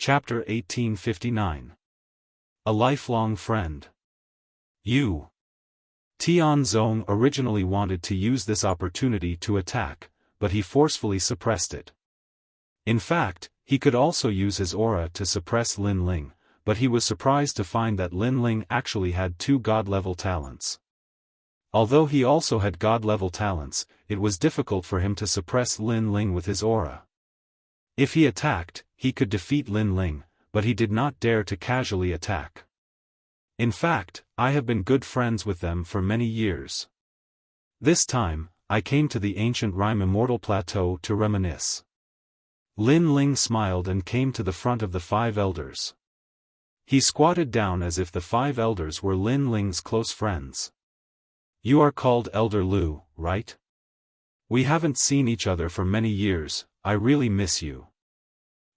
Chapter 1859. A Lifelong Friend. Tianzong originally wanted to use this opportunity to attack, but he forcefully suppressed it. In fact, he could also use his aura to suppress Lin Ling, but he was surprised to find that Lin Ling actually had 2 god-level talents. Although he also had god-level talents, it was difficult for him to suppress Lin Ling with his aura. If he attacked, he could defeat Lin Ling, but he did not dare to casually attack. In fact, I have been good friends with them for many years. This time, I came to the ancient Rime Immortal Plateau to reminisce. Lin Ling smiled and came to the front of the 5 elders. He squatted down as if the 5 elders were Lin Ling's close friends. You are called Elder Lu, right? We haven't seen each other for many years, I really miss you.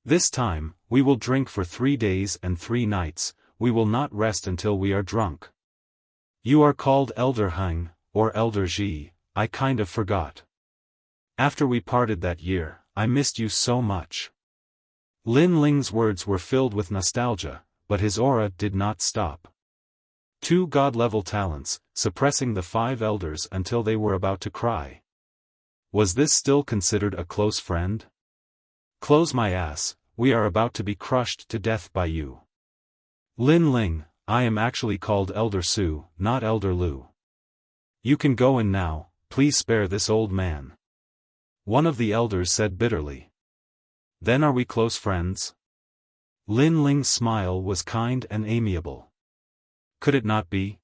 This time, we will drink for 3 days and 3 nights, we will not rest until we are drunk. You are called Elder Heng, or Elder Ji, I kind of forgot. After we parted that year, I missed you so much. Lin Ling's words were filled with nostalgia, but his aura did not stop. 2 god-level talents, suppressing the 5 elders until they were about to cry. Was this still considered a close friend? Close my ass, we are about to be crushed to death by you. Lin Ling, I am actually called Elder Su, not Elder Lu. You can go in now, please spare this old man. One of the elders said bitterly. Then are we close friends? Lin Ling's smile was kind and amiable. Could it not be?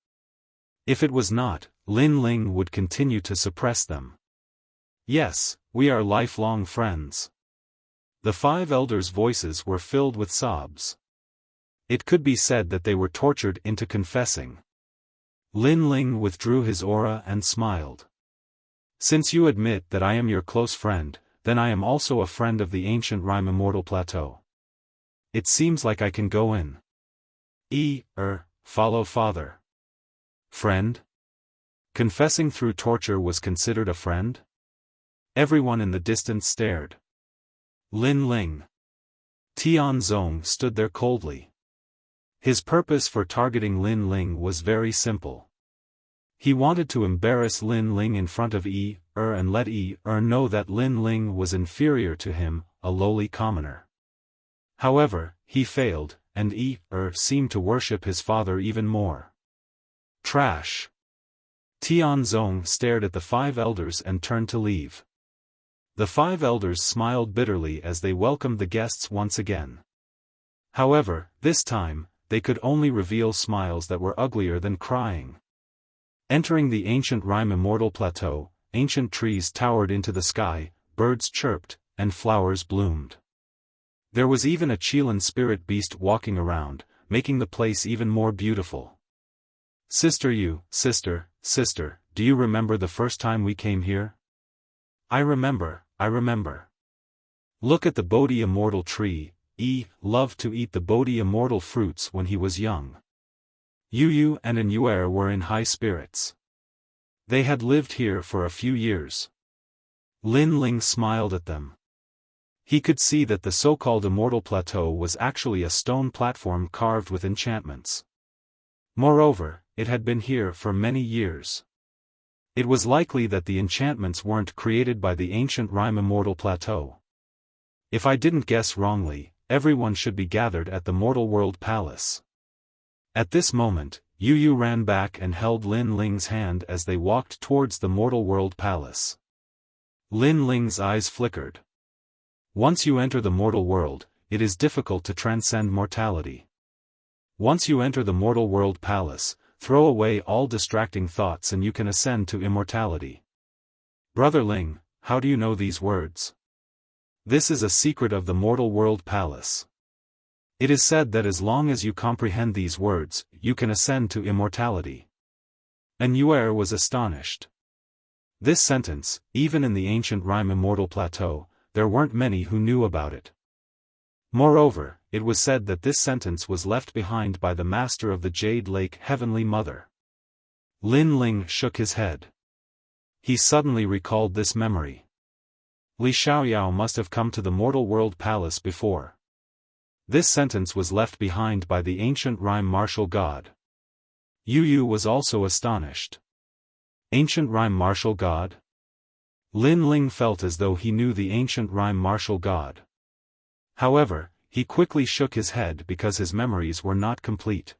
If it was not, Lin Ling would continue to suppress them. Yes, we are lifelong friends. The 5 elders' voices were filled with sobs. It could be said that they were tortured into confessing. Lin Ling withdrew his aura and smiled. Since you admit that I am your close friend, then I am also a friend of the ancient Rime Immortal Plateau. It seems like I can go in. Follow father. Friend? Confessing through torture was considered a friend? Everyone in the distance stared. Lin Ling. Tianzong stood there coldly. His purpose for targeting Lin Ling was very simple. He wanted to embarrass Lin Ling in front of and let know that Lin Ling was inferior to him, a lowly commoner. However, he failed, and seemed to worship his father even more. Trash. Tianzong stared at the 5 elders and turned to leave. The 5 elders smiled bitterly as they welcomed the guests once again. However, this time, they could only reveal smiles that were uglier than crying. Entering the ancient Rime Immortal Plateau, ancient trees towered into the sky, birds chirped, and flowers bloomed. There was even a Chilan spirit beast walking around, making the place even more beautiful. Sister, do you remember the first time we came here? I remember. Look at the Bodhi immortal tree, loved to eat the Bodhi immortal fruits when he was young. Yu and Yuer were in high spirits. They had lived here for a few years. Lin Ling smiled at them. He could see that the so-called Immortal Plateau was actually a stone platform carved with enchantments. Moreover, it had been here for many years. It was likely that the enchantments weren't created by the ancient Rime Immortal Plateau. If I didn't guess wrongly, everyone should be gathered at the Mortal World Palace. At this moment, Yu ran back and held Lin Ling's hand as they walked towards the Mortal World Palace. Lin Ling's eyes flickered. Once you enter the mortal world, it is difficult to transcend mortality. Once you enter the Mortal World Palace, throw away all distracting thoughts and you can ascend to immortality. Brother Ling, how do you know these words? This is a secret of the Mortal World Palace. It is said that as long as you comprehend these words, you can ascend to immortality. And Yuer was astonished. This sentence, even in the ancient Rime Immortal Plateau, there weren't many who knew about it. Moreover, it was said that this sentence was left behind by the master of the Jade Lake Heavenly Mother. Lin Ling shook his head. He suddenly recalled this memory. Li Xiaoyao must have come to the Mortal World Palace before. This sentence was left behind by the ancient rhyme martial god. Yu Yu was also astonished. Ancient rhyme martial god? Lin Ling felt as though he knew the ancient rhyme martial god. However, he quickly shook his head because his memories were not complete.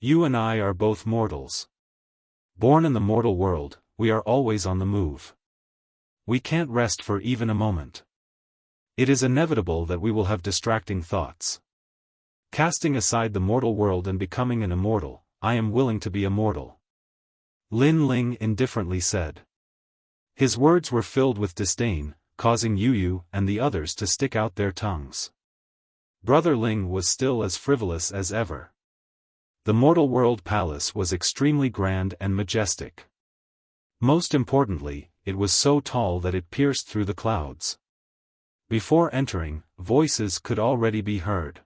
You and I are both mortals. Born in the mortal world, we are always on the move. We can't rest for even a moment. It is inevitable that we will have distracting thoughts. Casting aside the mortal world and becoming an immortal, I am willing to be immortal. Lin Ling indifferently said. His words were filled with disdain, causing Yu Yu and the others to stick out their tongues. Brother Ling was still as frivolous as ever. The mortal world palace was extremely grand and majestic. Most importantly, it was so tall that it pierced through the clouds. Before entering, voices could already be heard.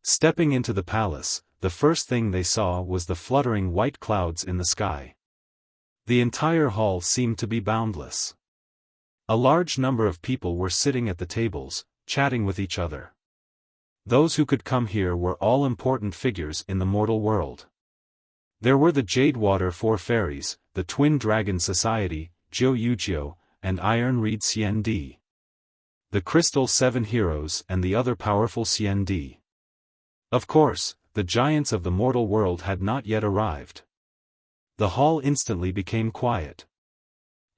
Stepping into the palace, the first thing they saw was the fluttering white clouds in the sky. The entire hall seemed to be boundless. A large number of people were sitting at the tables, chatting with each other. Those who could come here were all important figures in the mortal world. There were the Jade Water Four Fairies, the Twin Dragon Society, Jiu Yujio, and Iron Reed CND. The Crystal Seven Heroes and the other powerful CND. Of course, the giants of the mortal world had not yet arrived. The hall instantly became quiet.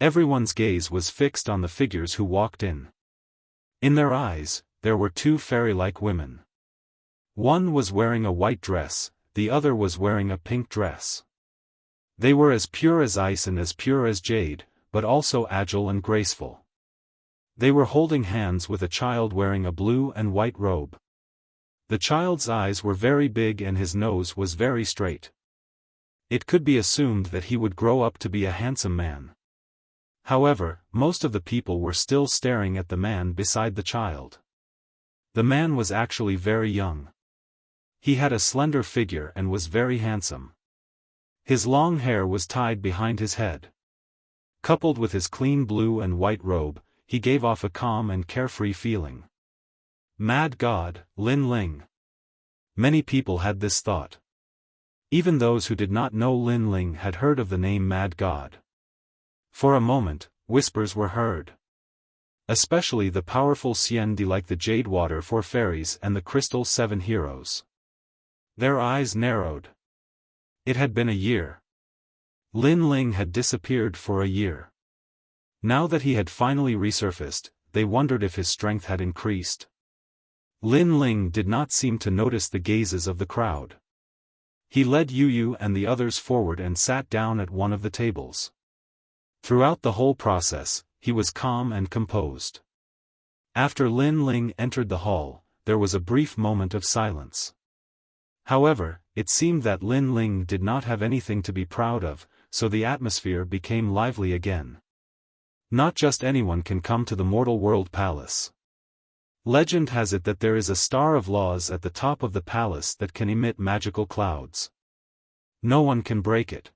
Everyone's gaze was fixed on the figures who walked in. In their eyes, there were two fairy-like women. One was wearing a white dress, the other was wearing a pink dress. They were as pure as ice and as pure as jade, but also agile and graceful. They were holding hands with a child wearing a blue and white robe. The child's eyes were very big and his nose was very straight. It could be assumed that he would grow up to be a handsome man. However, most of the people were still staring at the man beside the child. The man was actually very young. He had a slender figure and was very handsome. His long hair was tied behind his head. Coupled with his clean blue and white robe, he gave off a calm and carefree feeling. Mad God, Lin Ling. Many people had this thought. Even those who did not know Lin Ling had heard of the name Mad God. For a moment, whispers were heard. Especially the powerful CND like the Jade Water Four Fairies and the Crystal Seven Heroes. Their eyes narrowed. It had been a year. Lin Ling had disappeared for a year. Now that he had finally resurfaced, they wondered if his strength had increased. Lin Ling did not seem to notice the gazes of the crowd. He led Yu Yu and the others forward and sat down at one of the tables. Throughout the whole process, he was calm and composed. After Lin Ling entered the hall, there was a brief moment of silence. However, it seemed that Lin Ling did not have anything to be proud of, so the atmosphere became lively again. Not just anyone can come to the mortal world palace. Legend has it that there is a star of laws at the top of the palace that can emit magical clouds. No one can break it.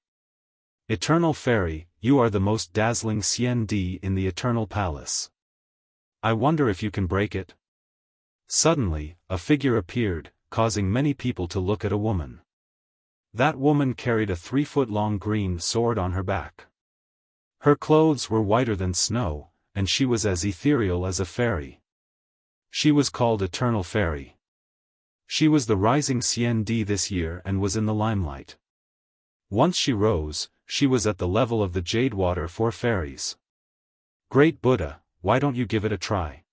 Eternal Fairy, you are the most dazzling CND in the Eternal Palace. I wonder if you can break it? Suddenly, a figure appeared, causing many people to look at a woman. That woman carried a 3-foot-long green sword on her back. Her clothes were whiter than snow, and she was as ethereal as a fairy. She was called Eternal Fairy. She was the rising CND this year and was in the limelight. Once she rose, she was at the level of the Jade Water Four Fairies. Great Buddha, why don't you give it a try?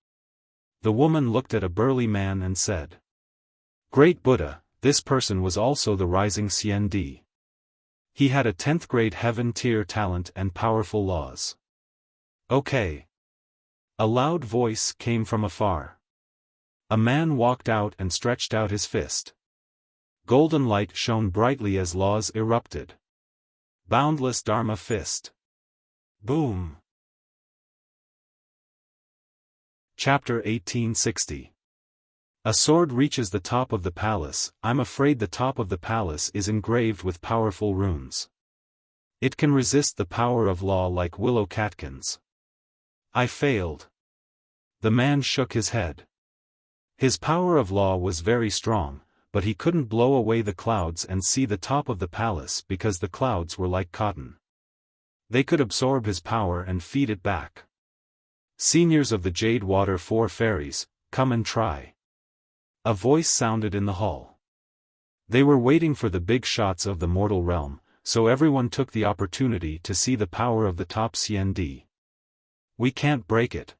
The woman looked at a burly man and said. Great Buddha, this person was also the rising CND. He had a 10th grade heaven tier talent and powerful laws. Okay. A loud voice came from afar. A man walked out and stretched out his fist. Golden light shone brightly as laws erupted. Boundless Dharma fist. Boom. Chapter 1860. A sword reaches the top of the palace. I'm afraid the top of the palace is engraved with powerful runes. It can resist the power of law like willow catkins. I failed. The man shook his head. His power of law was very strong, but he couldn't blow away the clouds and see the top of the palace because the clouds were like cotton. They could absorb his power and feed it back. Seniors of the Jade Water 4 fairies, come and try. A voice sounded in the hall. They were waiting for the big shots of the mortal realm, so everyone took the opportunity to see the power of the top CND. We can't break it.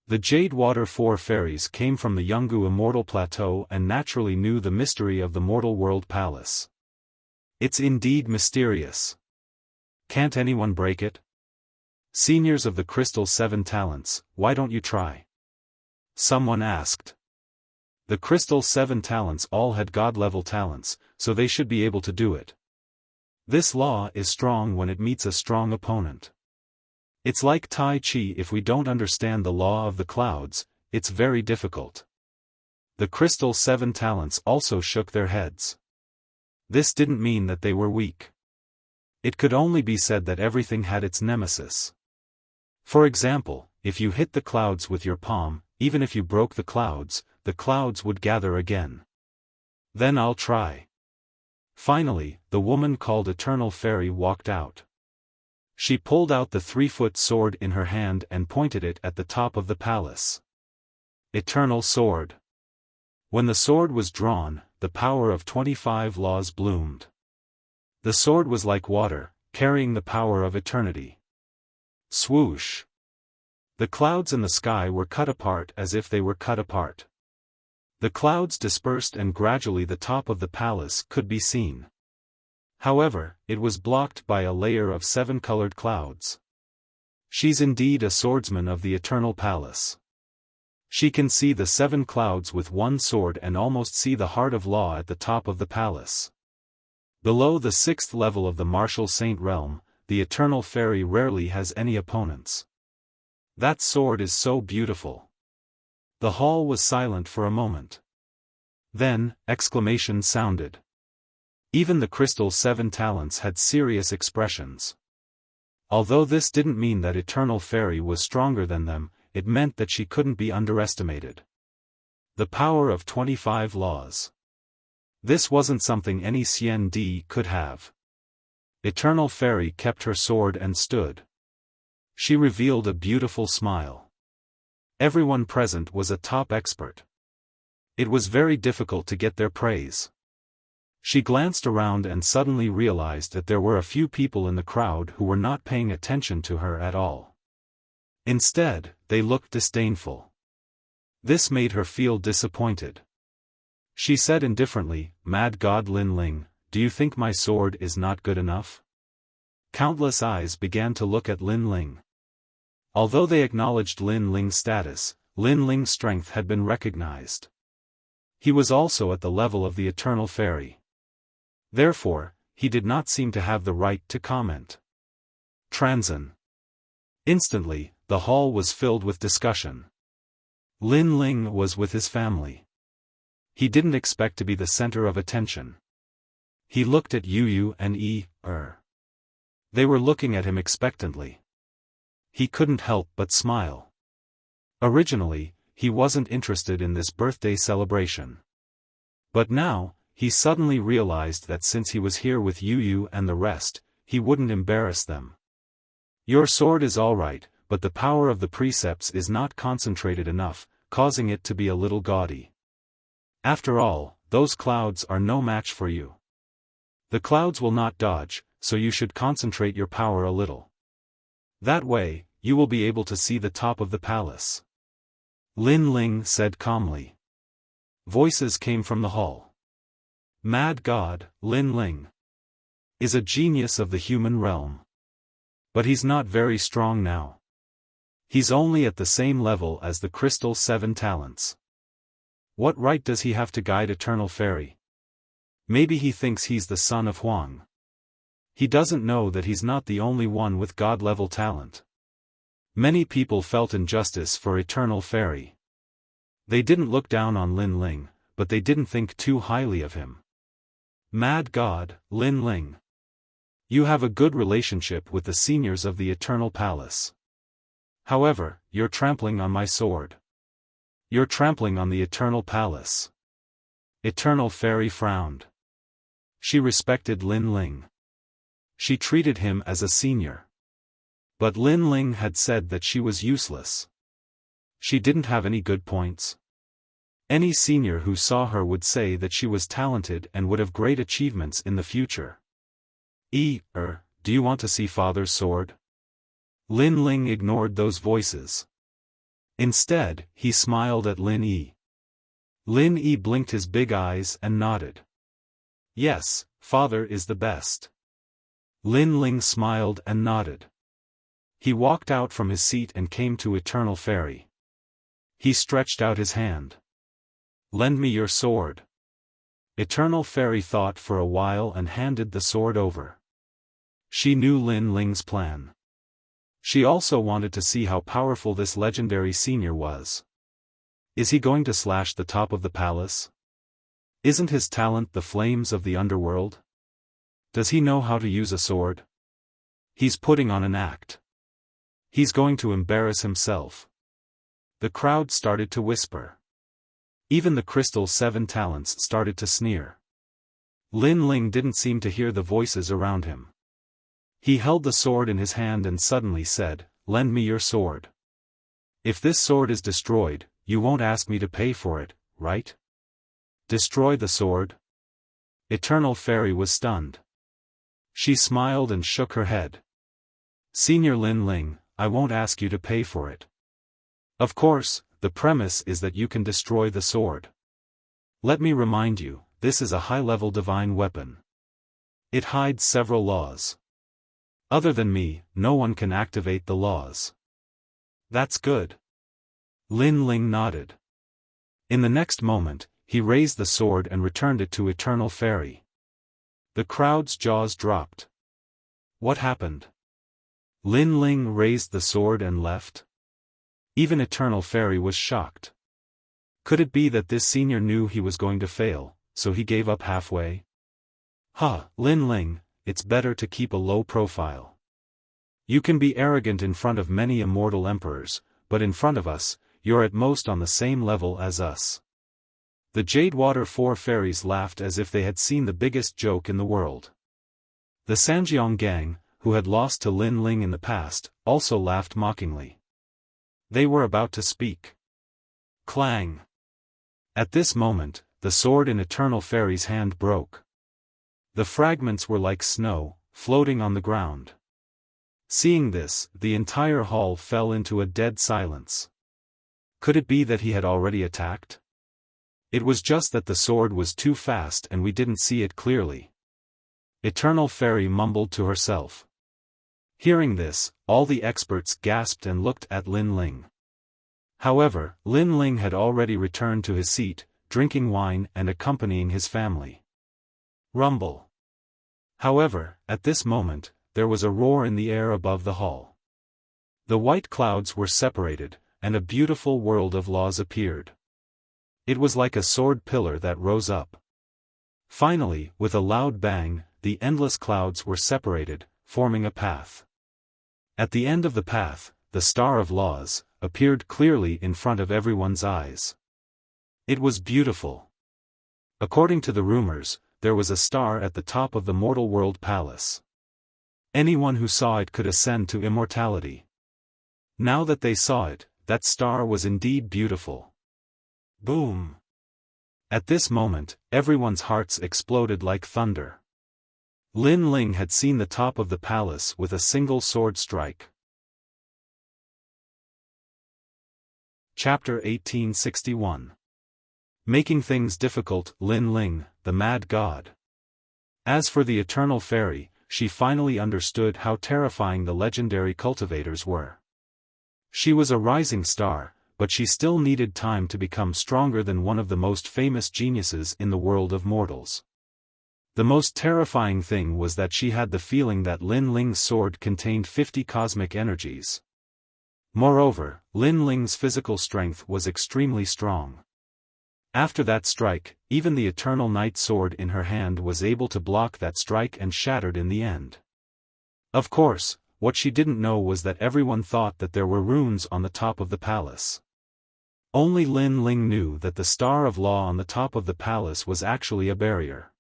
The Jade Water 4 fairies came from the Yungu Immortal Plateau and naturally knew the mystery of the Mortal World Palace. It's indeed mysterious. Can't anyone break it? Seniors of the Crystal 7 Talents, why don't you try? Someone asked. The Crystal 7 Talents all had God-level talents, so they should be able to do it. This law is strong when it meets a strong opponent. It's like Tai Chi. If we don't understand the law of the clouds, it's very difficult. The Crystal 7 Talents also shook their heads. This didn't mean that they were weak. It could only be said that everything had its nemesis. For example, if you hit the clouds with your palm, even if you broke the clouds would gather again. Then I'll try. Finally, the woman called Eternal Fairy walked out. She pulled out the 3-foot sword in her hand and pointed it at the top of the palace. Eternal Sword. When the sword was drawn, the power of 25 laws bloomed. The sword was like water, carrying the power of eternity. Swoosh! The clouds in the sky were cut apart as if they were cut apart. The clouds dispersed and gradually the top of the palace could be seen. However, it was blocked by a layer of 7 colored clouds. She's indeed a swordsman of the Eternal Palace. She can see the 7 clouds with one sword and almost see the heart of law at the top of the palace. Below the 6th level of the Martial Saint realm, the Eternal Fairy rarely has any opponents. That sword is so beautiful. The hall was silent for a moment. Then, exclamations sounded. Even the Crystal 7 Talents had serious expressions. Although this didn't mean that Eternal Fairy was stronger than them, it meant that she couldn't be underestimated. The power of 25 laws. This wasn't something any CND could have. Eternal Fairy kept her sword and stood. She revealed a beautiful smile. Everyone present was a top expert. It was very difficult to get their praise. She glanced around and suddenly realized that there were a few people in the crowd who were not paying attention to her at all. Instead, they looked disdainful. This made her feel disappointed. She said indifferently, "Mad God Lin Ling, do you think my sword is not good enough?" Countless eyes began to look at Lin Ling. Although they acknowledged Lin Ling's status, Lin Ling's strength had been recognized. He was also at the level of the Eternal Fairy. Therefore, he did not seem to have the right to comment. Transcendent. Instantly, the hall was filled with discussion. Lin Ling was with his family. He didn't expect to be the center of attention. He looked at Yu and They were looking at him expectantly. He couldn't help but smile. Originally, he wasn't interested in this birthday celebration. But now, he suddenly realized that since he was here with Yu and the rest, he wouldn't embarrass them. Your sword is alright, but the power of the precepts is not concentrated enough, causing it to be a little gaudy. After all, those clouds are no match for you. The clouds will not dodge, so you should concentrate your power a little. That way, you will be able to see the top of the palace. Lin Ling said calmly. Voices came from the hall. Mad God, Lin Ling, is a genius of the human realm. But he's not very strong now. He's only at the same level as the Crystal 7 Talents. What right does he have to guide Eternal Fairy? Maybe he thinks he's the son of Huang. He doesn't know that he's not the only one with God-level talent. Many people felt injustice for Eternal Fairy. They didn't look down on Lin Ling, but they didn't think too highly of him. Mad God, Lin Ling. You have a good relationship with the seniors of the Eternal Palace. However, you're trampling on my sword. You're trampling on the Eternal Palace. Eternal Fairy frowned. She respected Lin Ling. She treated him as a senior. But Lin Ling had said that she was useless. She didn't have any good points. Any senior who saw her would say that she was talented and would have great achievements in the future. Do you want to see Father's sword? Lin Ling ignored those voices. Instead, he smiled at Lin Yi. Lin Yi blinked his big eyes and nodded. Yes, Father is the best. Lin Ling smiled and nodded. He walked out from his seat and came to Eternal Fairy. He stretched out his hand. Lend me your sword. Eternal Fairy thought for a while and handed the sword over. She knew Lin Ling's plan. She also wanted to see how powerful this legendary senior was. Is he going to slash the top of the palace? Isn't his talent the flames of the underworld? Does he know how to use a sword? He's putting on an act. He's going to embarrass himself. The crowd started to whisper. Even the Crystal 7 talents started to sneer. Lin Ling didn't seem to hear the voices around him. He held the sword in his hand and suddenly said, "Lend me your sword. If this sword is destroyed, you won't ask me to pay for it, right?" Destroy the sword? Eternal Fairy was stunned. She smiled and shook her head. Senior Lin Ling, I won't ask you to pay for it. Of course, the premise is that you can destroy the sword. Let me remind you, this is a high-level divine weapon. It hides several laws. Other than me, no one can activate the laws. That's good. Lin Ling nodded. In the next moment, he raised the sword and returned it to Eternal Fairy. The crowd's jaws dropped. What happened? Lin Ling raised the sword and left? Even Eternal Fairy was shocked. Could it be that this senior knew he was going to fail, so he gave up halfway? Lin Ling, it's better to keep a low profile. You can be arrogant in front of many immortal emperors, but in front of us, you're at most on the same level as us. The Jadewater 4 fairies laughed as if they had seen the biggest joke in the world. The Sanjiang gang, who had lost to Lin Ling in the past, also laughed mockingly. They were about to speak. Clang! At this moment, the sword in Eternal Fairy's hand broke. The fragments were like snow, floating on the ground. Seeing this, the entire hall fell into a dead silence. Could it be that he had already attacked? It was just that the sword was too fast and we didn't see it clearly. Eternal Fairy mumbled to herself. Hearing this, all the experts gasped and looked at Lin Ling. However, Lin Ling had already returned to his seat, drinking wine and accompanying his family. Rumble. However, at this moment, there was a roar in the air above the hall. The white clouds were separated, and a beautiful world of laws appeared. It was like a sword pillar that rose up. Finally, with a loud bang, the endless clouds were separated, forming a path. At the end of the path, the Star of Laws appeared clearly in front of everyone's eyes. It was beautiful. According to the rumors, there was a star at the top of the Mortal World Palace. Anyone who saw it could ascend to immortality. Now that they saw it, that star was indeed beautiful. Boom! At this moment, everyone's hearts exploded like thunder. Lin Ling had seen the top of the palace with a single sword strike. Chapter 1861. Making things difficult, Lin Ling, the Mad God. As for the Eternal Fairy, she finally understood how terrifying the legendary cultivators were. She was a rising star, but she still needed time to become stronger than one of the most famous geniuses in the world of mortals. The most terrifying thing was that she had the feeling that Lin Ling's sword contained 50 cosmic energies. Moreover, Lin Ling's physical strength was extremely strong. After that strike, even the Eternal Night Sword in her hand was able to block that strike and shattered in the end. Of course, what she didn't know was that everyone thought that there were runes on the top of the palace. Only Lin Ling knew that the Star of Law on the top of the palace was actually a barrier.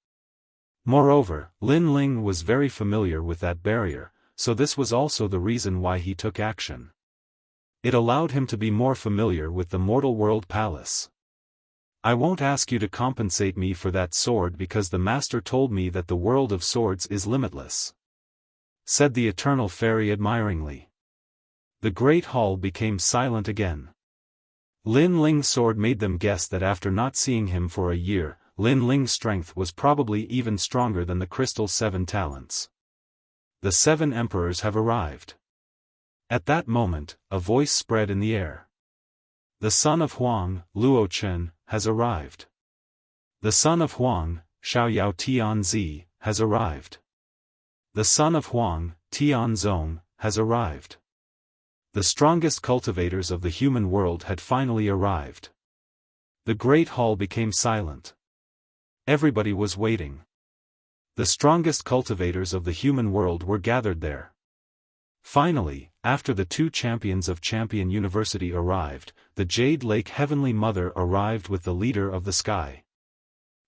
Moreover, Lin Ling was very familiar with that barrier, so this was also the reason why he took action. It allowed him to be more familiar with the mortal world palace. I won't ask you to compensate me for that sword because the master told me that the world of swords is limitless, said the Eternal Fairy admiringly. The great hall became silent again. Lin Ling's sword made them guess that after not seeing him for a year, Lin Ling's strength was probably even stronger than the crystal 7 talents. The 7 emperors have arrived. At that moment, a voice spread in the air. The son of Huang, Luo Chen, has arrived. The son of Huang, Xiao Tianzi, has arrived. The son of Huang, Tianzong, has arrived. The strongest cultivators of the human world had finally arrived. The great hall became silent. Everybody was waiting. The strongest cultivators of the human world were gathered there. Finally, after the 2 champions of Champion University arrived, the Jade Lake Heavenly Mother arrived with the leader of the sky.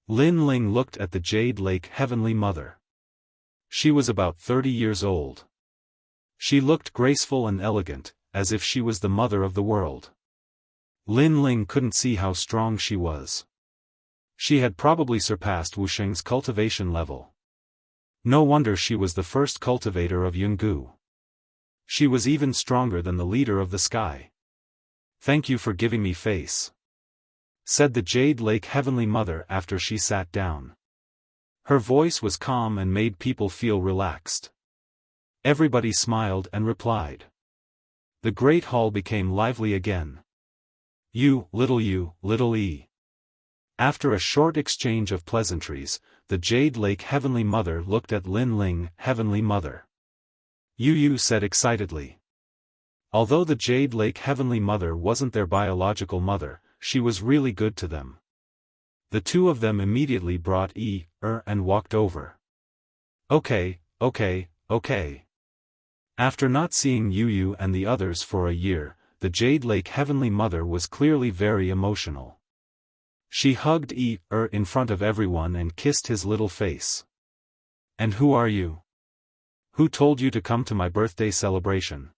Lin Ling looked at the Jade Lake Heavenly Mother. She was about 30 years old. She looked graceful and elegant, as if she was the mother of the world. Lin Ling couldn't see how strong she was. She had probably surpassed Wuxia's cultivation level. No wonder she was the first cultivator of Yungu. She was even stronger than the leader of the sky. Thank you for giving me face, said the Jade Lake Heavenly Mother after she sat down. Her voice was calm and made people feel relaxed. Everybody smiled and replied. The great hall became lively again. You, little E. After a short exchange of pleasantries, the Jade Lake Heavenly Mother looked at Lin Ling, Heavenly Mother. Yu said excitedly. Although the Jade Lake Heavenly Mother wasn't their biological mother, she was really good to them. The 2 of them immediately brought and walked over. Okay. After not seeing Yu and the others for a year, the Jade Lake Heavenly Mother was clearly very emotional. She hugged in front of everyone and kissed his little face. And who are you? Who told you to come to my birthday celebration?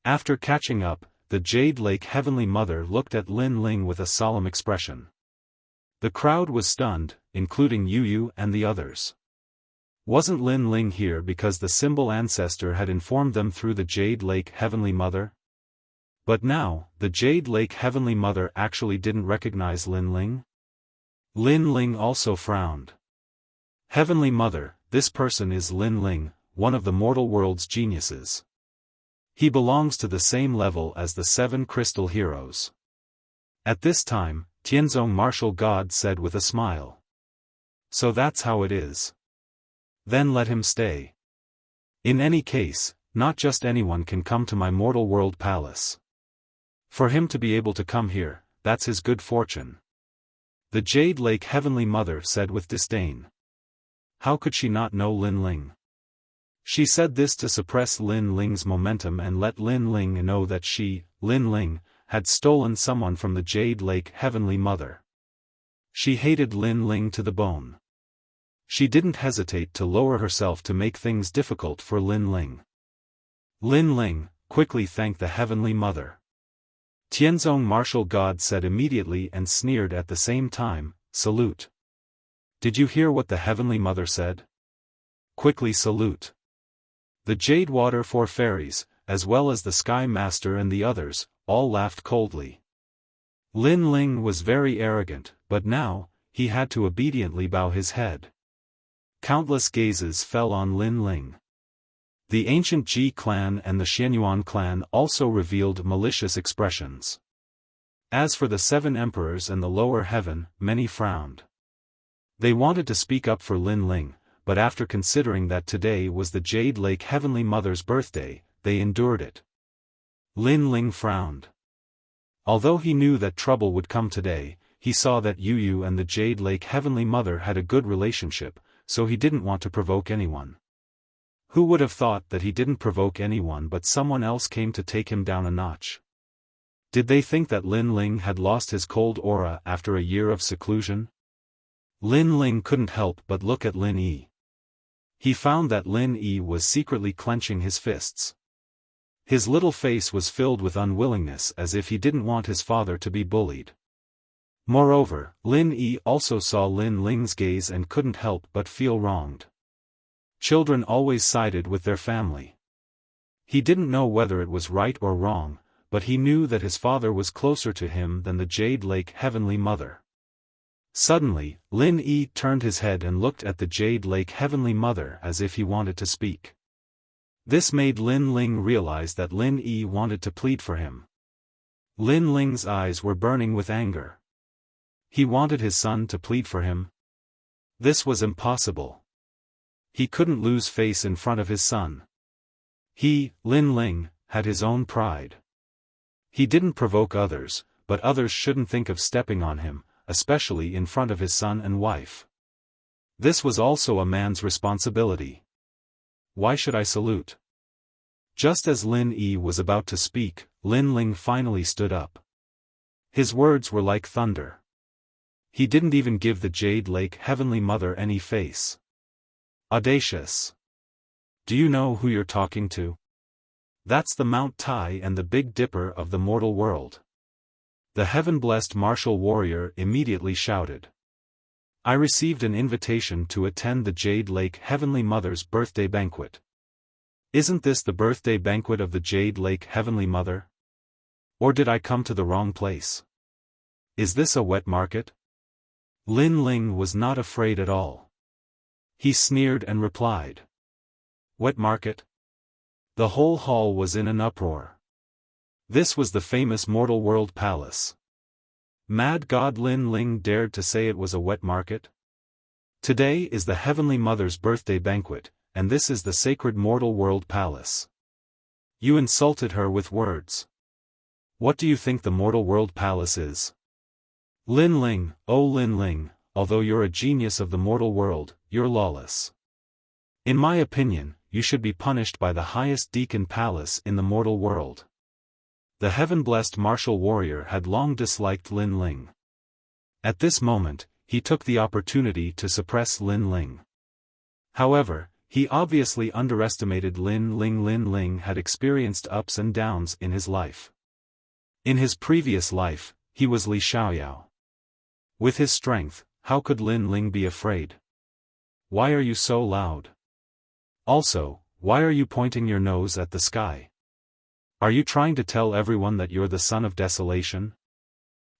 After catching up, the Jade Lake Heavenly Mother looked at Lin Ling with a solemn expression. The crowd was stunned, including Yu and the others. Wasn't Lin Ling here because the symbol ancestor had informed them through the Jade Lake Heavenly Mother? But now, the Jade Lake Heavenly Mother actually didn't recognize Lin Ling? Lin Ling also frowned. Heavenly Mother, this person is Lin Ling, one of the mortal world's geniuses. He belongs to the same level as the 7 crystal heroes. At this time, Tianzong Martial God said with a smile. So that's how it is. Then let him stay. In any case, not just anyone can come to my mortal world palace. For him to be able to come here, that's his good fortune. The Jade Lake Heavenly Mother said with disdain. How could she not know Lin Ling? She said this to suppress Lin Ling's momentum and let Lin Ling know that she, Lin Ling, had stolen someone from the Jade Lake Heavenly Mother. She hated Lin Ling to the bone. She didn't hesitate to lower herself to make things difficult for Lin Ling. Lin Ling, quickly thank the Heavenly Mother. Tianzong Martial God said immediately and sneered at the same time, salute. Did you hear what the Heavenly Mother said? Quickly salute. The Jade Water 4 fairies, as well as the Sky Master and the others, all laughed coldly. Lin Ling was very arrogant, but now, he had to obediently bow his head. Countless gazes fell on Lin Ling. The ancient Ji clan and the Xianyuan clan also revealed malicious expressions. As for the 7 emperors and the lower heaven, many frowned. They wanted to speak up for Lin Ling, but after considering that today was the Jade Lake Heavenly Mother's birthday, they endured it. Lin Ling frowned. Although he knew that trouble would come today, he saw that Yu and the Jade Lake Heavenly Mother had a good relationship, so he didn't want to provoke anyone. Who would have thought that he didn't provoke anyone but someone else came to take him down a notch? Did they think that Lin Ling had lost his cold aura after a year of seclusion? Lin Ling couldn't help but look at Lin Yi. He found that Lin Yi was secretly clenching his fists. His little face was filled with unwillingness, as if he didn't want his father to be bullied. Moreover, Lin Yi also saw Lin Ling's gaze and couldn't help but feel wronged. Children always sided with their family. He didn't know whether it was right or wrong, but he knew that his father was closer to him than the Jade Lake Heavenly Mother. Suddenly, Lin Yi turned his head and looked at the Jade Lake Heavenly Mother as if he wanted to speak. This made Lin Ling realize that Lin Yi wanted to plead for him. Lin Ling's eyes were burning with anger. He wanted his son to plead for him. This was impossible. He couldn't lose face in front of his son. He, Lin Ling, had his own pride. He didn't provoke others, but others shouldn't think of stepping on him, especially in front of his son and wife. This was also a man's responsibility. Why should I salute? Just as Lin Yi was about to speak, Lin Ling finally stood up. His words were like thunder. He didn't even give the Jade Lake Heavenly Mother any face. Audacious. Do you know who you're talking to? That's the Mount Tai and the Big Dipper of the mortal world. The heaven-blessed martial warrior immediately shouted. I received an invitation to attend the Jade Lake Heavenly Mother's birthday banquet. Isn't this the birthday banquet of the Jade Lake Heavenly Mother? Or did I come to the wrong place? Is this a wet market? Lin Ling was not afraid at all. He sneered and replied. Wet market? The whole hall was in an uproar. This was the famous Mortal World Palace. Mad God Lin Ling dared to say it was a wet market? Today is the Heavenly Mother's birthday banquet, and this is the sacred Mortal World Palace. You insulted her with words. What do you think the Mortal World Palace is? Lin Ling, oh Lin Ling, although you're a genius of the mortal world, you're lawless. In my opinion, you should be punished by the highest deacon palace in the mortal world. The heaven-blessed martial warrior had long disliked Lin Ling. At this moment, he took the opportunity to suppress Lin Ling. However, he obviously underestimated Lin Ling. Lin Ling had experienced ups and downs in his life. In his previous life, he was Li Xiaoyao. With his strength, how could Lin Ling be afraid? Why are you so loud? Also, why are you pointing your nose at the sky? Are you trying to tell everyone that you're the son of desolation?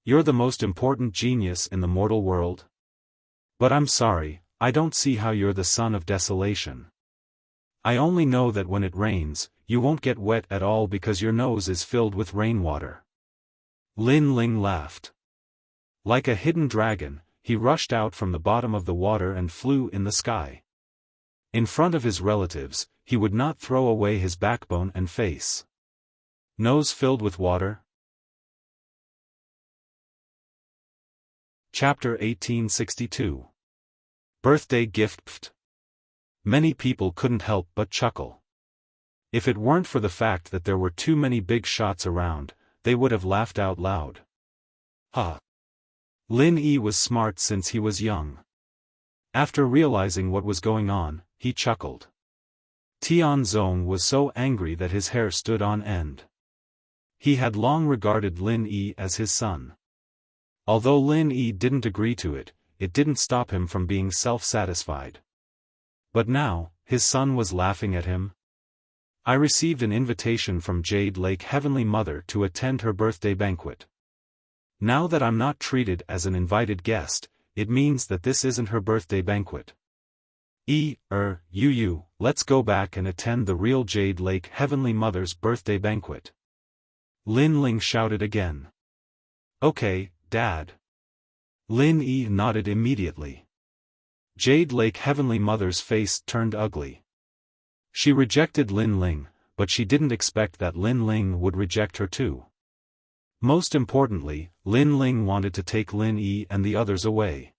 You're the most important genius in the mortal world? But I'm sorry, I don't see how you're the son of desolation. I only know that when it rains, you won't get wet at all because your nose is filled with rainwater. Lin Ling laughed. Like a hidden dragon, he rushed out from the bottom of the water and flew in the sky. In front of his relatives, he would not throw away his backbone and face. Nose filled with water? Chapter 1862. Birthday Gift. Many people couldn't help but chuckle. If it weren't for the fact that there were too many big shots around, they would have laughed out loud. Ha! Lin Yi was smart since he was young. After realizing what was going on, he chuckled. Tian Zong was so angry that his hair stood on end. He had long regarded Lin Yi as his son. Although Lin Yi didn't agree to it, it didn't stop him from being self-satisfied. But now, his son was laughing at him. I received an invitation from Jade Lake Heavenly Mother to attend her birthday banquet. Now that I'm not treated as an invited guest, it means that this isn't her birthday banquet. Let's go back and attend the real Jade Lake Heavenly Mother's birthday banquet. Lin Ling shouted again. Okay, Dad. Lin Yi nodded immediately. Jade Lake Heavenly Mother's face turned ugly. She rejected Lin Ling, but she didn't expect that Lin Ling would reject her too. Most importantly, Lin Ling wanted to take Lin Yi and the others away.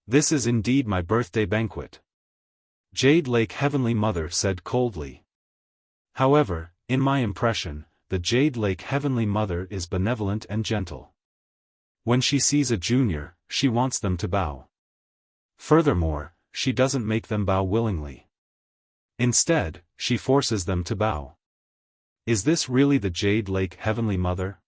This is indeed my birthday banquet. Jade Lake Heavenly Mother said coldly. However, in my impression, the Jade Lake Heavenly Mother is benevolent and gentle. When she sees a junior, she wants them to bow. Furthermore, she doesn't make them bow willingly. Instead, she forces them to bow. Is this really the Jade Lake Heavenly Mother?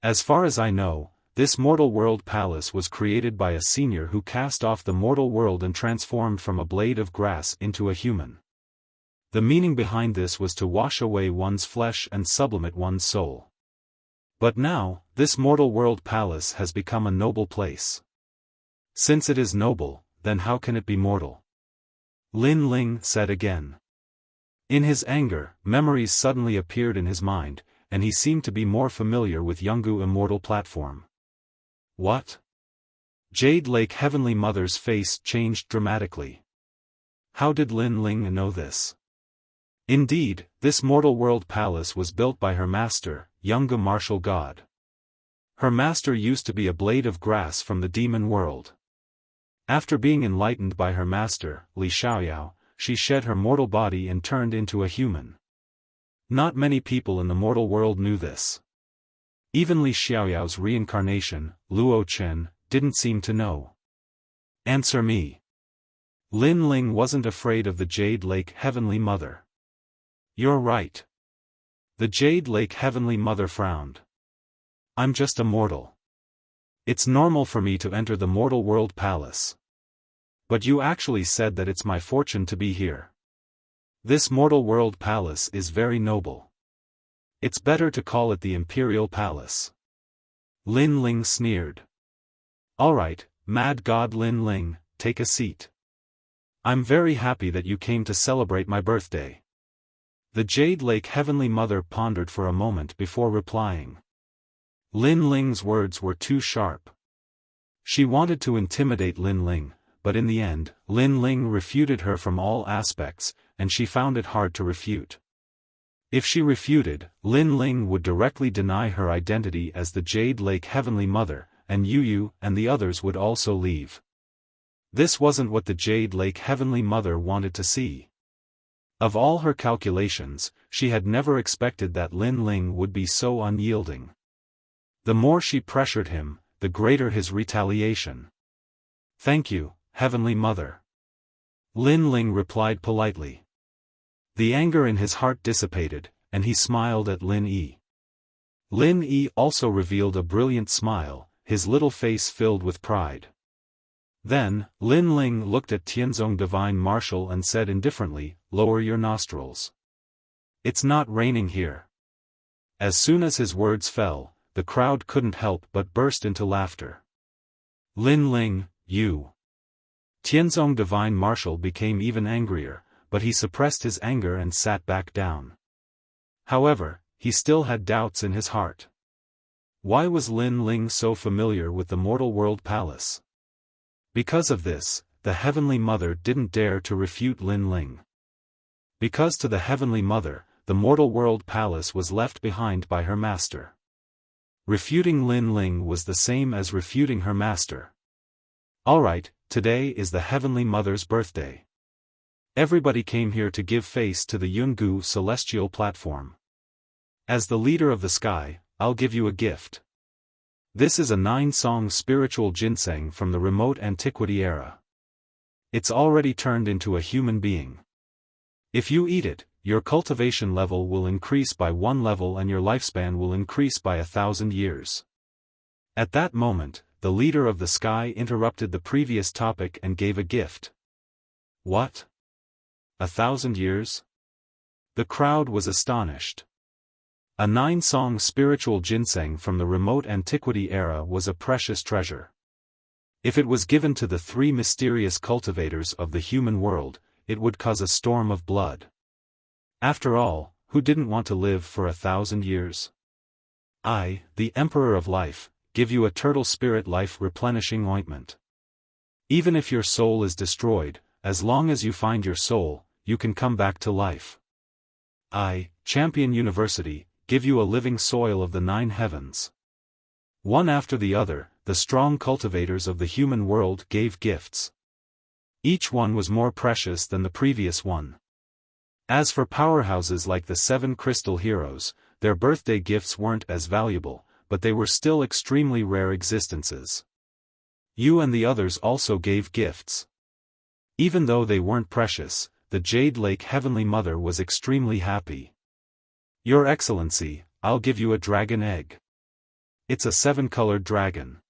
As far as I know, this mortal world palace was created by a senior who cast off the mortal world and transformed from a blade of grass into a human. The meaning behind this was to wash away one's flesh and sublimate one's soul. But now, this mortal world palace has become a noble place. Since it is noble, then how can it be mortal? Lin Ling said again. In his anger, memories suddenly appeared in his mind, and he seemed to be more familiar with Yungu Immortal Platform. What? Jade Lake Heavenly Mother's face changed dramatically. How did Lin Ling know this? Indeed, this mortal world palace was built by her master, Yungu Martial God. Her master used to be a blade of grass from the demon world. After being enlightened by her master, Li Xiaoyao, she shed her mortal body and turned into a human. Not many people in the mortal world knew this. Even Li Xiaoyao's reincarnation, Luo Chen, didn't seem to know. Answer me. Lin Ling wasn't afraid of the Jade Lake Heavenly Mother. You're right. The Jade Lake Heavenly Mother frowned. I'm just a mortal. It's normal for me to enter the mortal world palace. But you actually said that it's my fortune to be here. This mortal world palace is very noble. It's better to call it the Imperial Palace. Lin Ling sneered. Alright, Mad God Lin Ling, take a seat. I'm very happy that you came to celebrate my birthday. The Jade Lake Heavenly Mother pondered for a moment before replying. Lin Ling's words were too sharp. She wanted to intimidate Lin Ling, but in the end, Lin Ling refuted her from all aspects, and she found it hard to refute. If she refuted, Lin Ling would directly deny her identity as the Jade Lake Heavenly Mother, and Yu and the others would also leave. This wasn't what the Jade Lake Heavenly Mother wanted to see. Of all her calculations, she had never expected that Lin Ling would be so unyielding. The more she pressured him, the greater his retaliation. Thank you, Heavenly Mother. Lin Ling replied politely. The anger in his heart dissipated, and he smiled at Lin Yi. Lin Yi also revealed a brilliant smile, his little face filled with pride. Then, Lin Ling looked at Tianzong Divine Martial and said indifferently, lower your nostrils. It's not raining here. As soon as his words fell, the crowd couldn't help but burst into laughter. Lin Ling, you. Tianzong Divine Martial became even angrier, but he suppressed his anger and sat back down. However, he still had doubts in his heart. Why was Lin Ling so familiar with the mortal world palace? Because of this, the Heavenly Mother didn't dare to refute Lin Ling. Because to the Heavenly Mother, the mortal world palace was left behind by her master. Refuting Lin Ling was the same as refuting her master. Alright, today is the Heavenly Mother's birthday. Everybody came here to give face to the Yungu celestial platform. As the leader of the sky, I'll give you a gift. This is a 9-song spiritual ginseng from the remote antiquity era. It's already turned into a human being. If you eat it, your cultivation level will increase by 1 level and your lifespan will increase by 1,000 years. At that moment, the leader of the sky interrupted the previous topic and gave a gift. What? 1,000 years? The crowd was astonished. A 9-song spiritual ginseng from the remote antiquity era was a precious treasure. If it was given to the 3 mysterious cultivators of the human world, it would cause a storm of blood. After all, who didn't want to live for 1,000 years? I, the Emperor of Life, give you a turtle spirit life replenishing ointment. Even if your soul is destroyed, as long as you find your soul, you can come back to life. I, Champion University, give you a living soil of the 9 heavens. One after the other, the strong cultivators of the human world gave gifts. Each one was more precious than the previous one. As for powerhouses like the 7 crystal heroes, their birthday gifts weren't as valuable, but they were still extremely rare existences. You and the others also gave gifts. Even though they weren't precious, the Jade Lake Heavenly Mother was extremely happy. Your Excellency, I'll give you a dragon egg. It's a 7-colored dragon.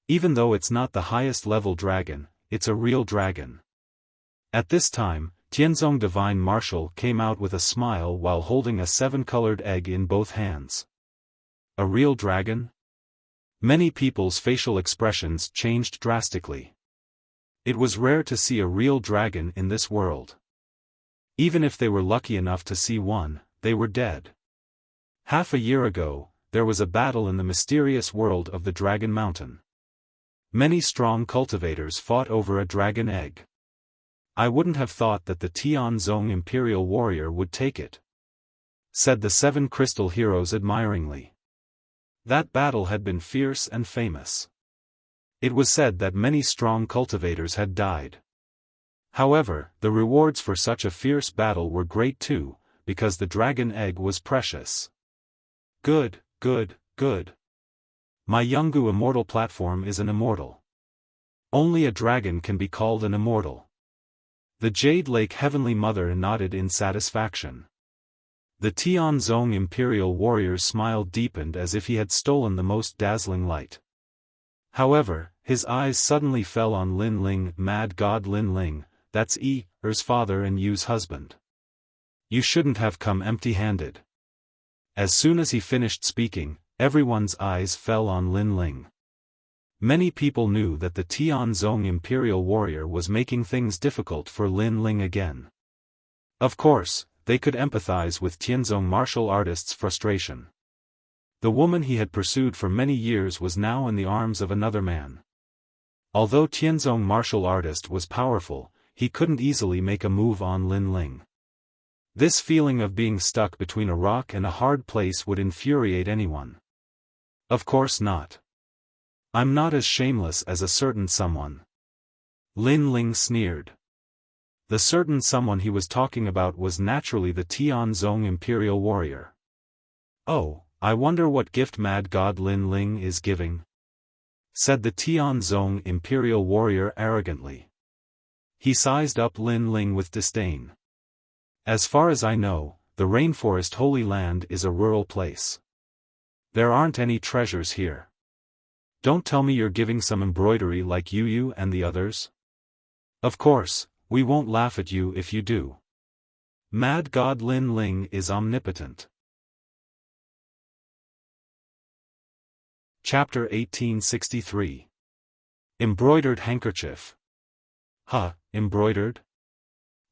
Even though it's not the highest level dragon, it's a real dragon. At this time, Tianzong Divine Marshal came out with a smile while holding a 7-colored egg in both hands. A real dragon? Many people's facial expressions changed drastically. It was rare to see a real dragon in this world. Even if they were lucky enough to see one, they were dead. Half a year ago, there was a battle in the mysterious world of the Dragon Mountain. Many strong cultivators fought over a dragon egg. I wouldn't have thought that the Tianzong Imperial Warrior would take it, said the 7 crystal heroes admiringly. That battle had been fierce and famous. It was said that many strong cultivators had died. However, the rewards for such a fierce battle were great too, because the dragon egg was precious. Good, good, good. My Yungu immortal platform is an immortal. Only a dragon can be called an immortal. The Jade Lake Heavenly Mother nodded in satisfaction. The Tianzong Imperial Warrior's smile deepened as if he had stolen the most dazzling light. However, his eyes suddenly fell on Lin Ling, Mad God Lin Ling, that's Er's father and Yu's husband. You shouldn't have come empty-handed. As soon as he finished speaking, everyone's eyes fell on Lin Ling. Many people knew that the Tianzong Imperial Warrior was making things difficult for Lin Ling again. Of course, they could empathize with Tianzong martial artist's frustration. The woman he had pursued for many years was now in the arms of another man. Although Tianzong martial artist was powerful, he couldn't easily make a move on Lin Ling. This feeling of being stuck between a rock and a hard place would infuriate anyone. Of course not. I'm not as shameless as a certain someone. Lin Ling sneered. The certain someone he was talking about was naturally the Tianzong Imperial Warrior. Oh, I wonder what gift Mad God Lin Ling is giving, said the Tianzong Imperial Warrior arrogantly. He sized up Lin Ling with disdain. As far as I know, the Rainforest Holy Land is a rural place. There aren't any treasures here. Don't tell me you're giving some embroidery like Yu and the others? Of course, we won't laugh at you if you do. Mad God Lin Ling is omnipotent. Chapter 1863. Embroidered Handkerchief. Huh, embroidered?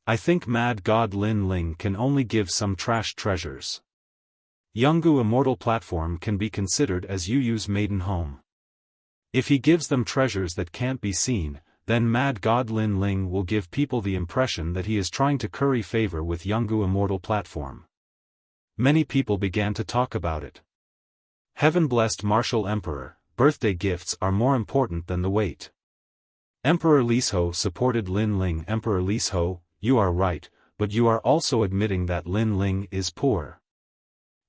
I think Mad God Lin Ling can only give some trash treasures. Yungu Immortal Platform can be considered as Yu's maiden home. If he gives them treasures that can't be seen, then Mad God Lin Ling will give people the impression that he is trying to curry favor with Yungu Immortal Platform. Many people began to talk about it. Heaven-blessed Martial Emperor, birthday gifts are more important than the weight. Emperor Lisho supported Lin Ling. Emperor Lisho, you are right, but you are also admitting that Lin Ling is poor.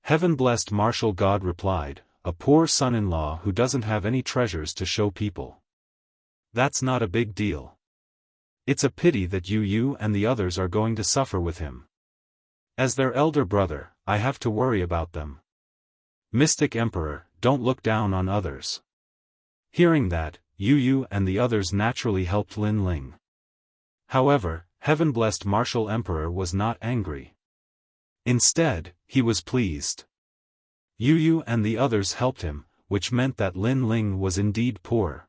Heaven-blessed Martial God replied, a poor son-in-law who doesn't have any treasures to show people. That's not a big deal. It's a pity that Yu and the others are going to suffer with him. As their elder brother, I have to worry about them. Mystic Emperor, don't look down on others. Hearing that, Yu and the others naturally helped Lin Ling. However, Heaven-blessed Martial Emperor was not angry. Instead, he was pleased. Yu and the others helped him, which meant that Lin Ling was indeed poor.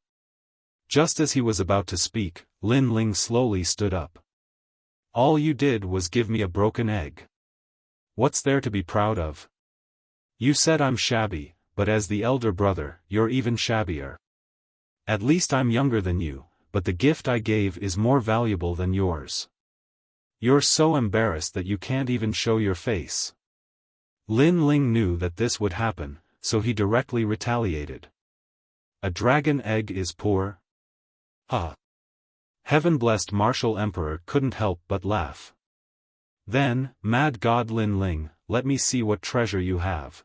Just as he was about to speak, Lin Ling slowly stood up. All you did was give me a broken egg. What's there to be proud of? You said I'm shabby, but as the elder brother, you're even shabbier. At least I'm younger than you, but the gift I gave is more valuable than yours. You're so embarrassed that you can't even show your face. Lin Ling knew that this would happen, so he directly retaliated. A dragon egg is poor? Huh. Heaven-blessed Martial Emperor couldn't help but laugh. Then, mad god Lin Ling, let me see what treasure you have.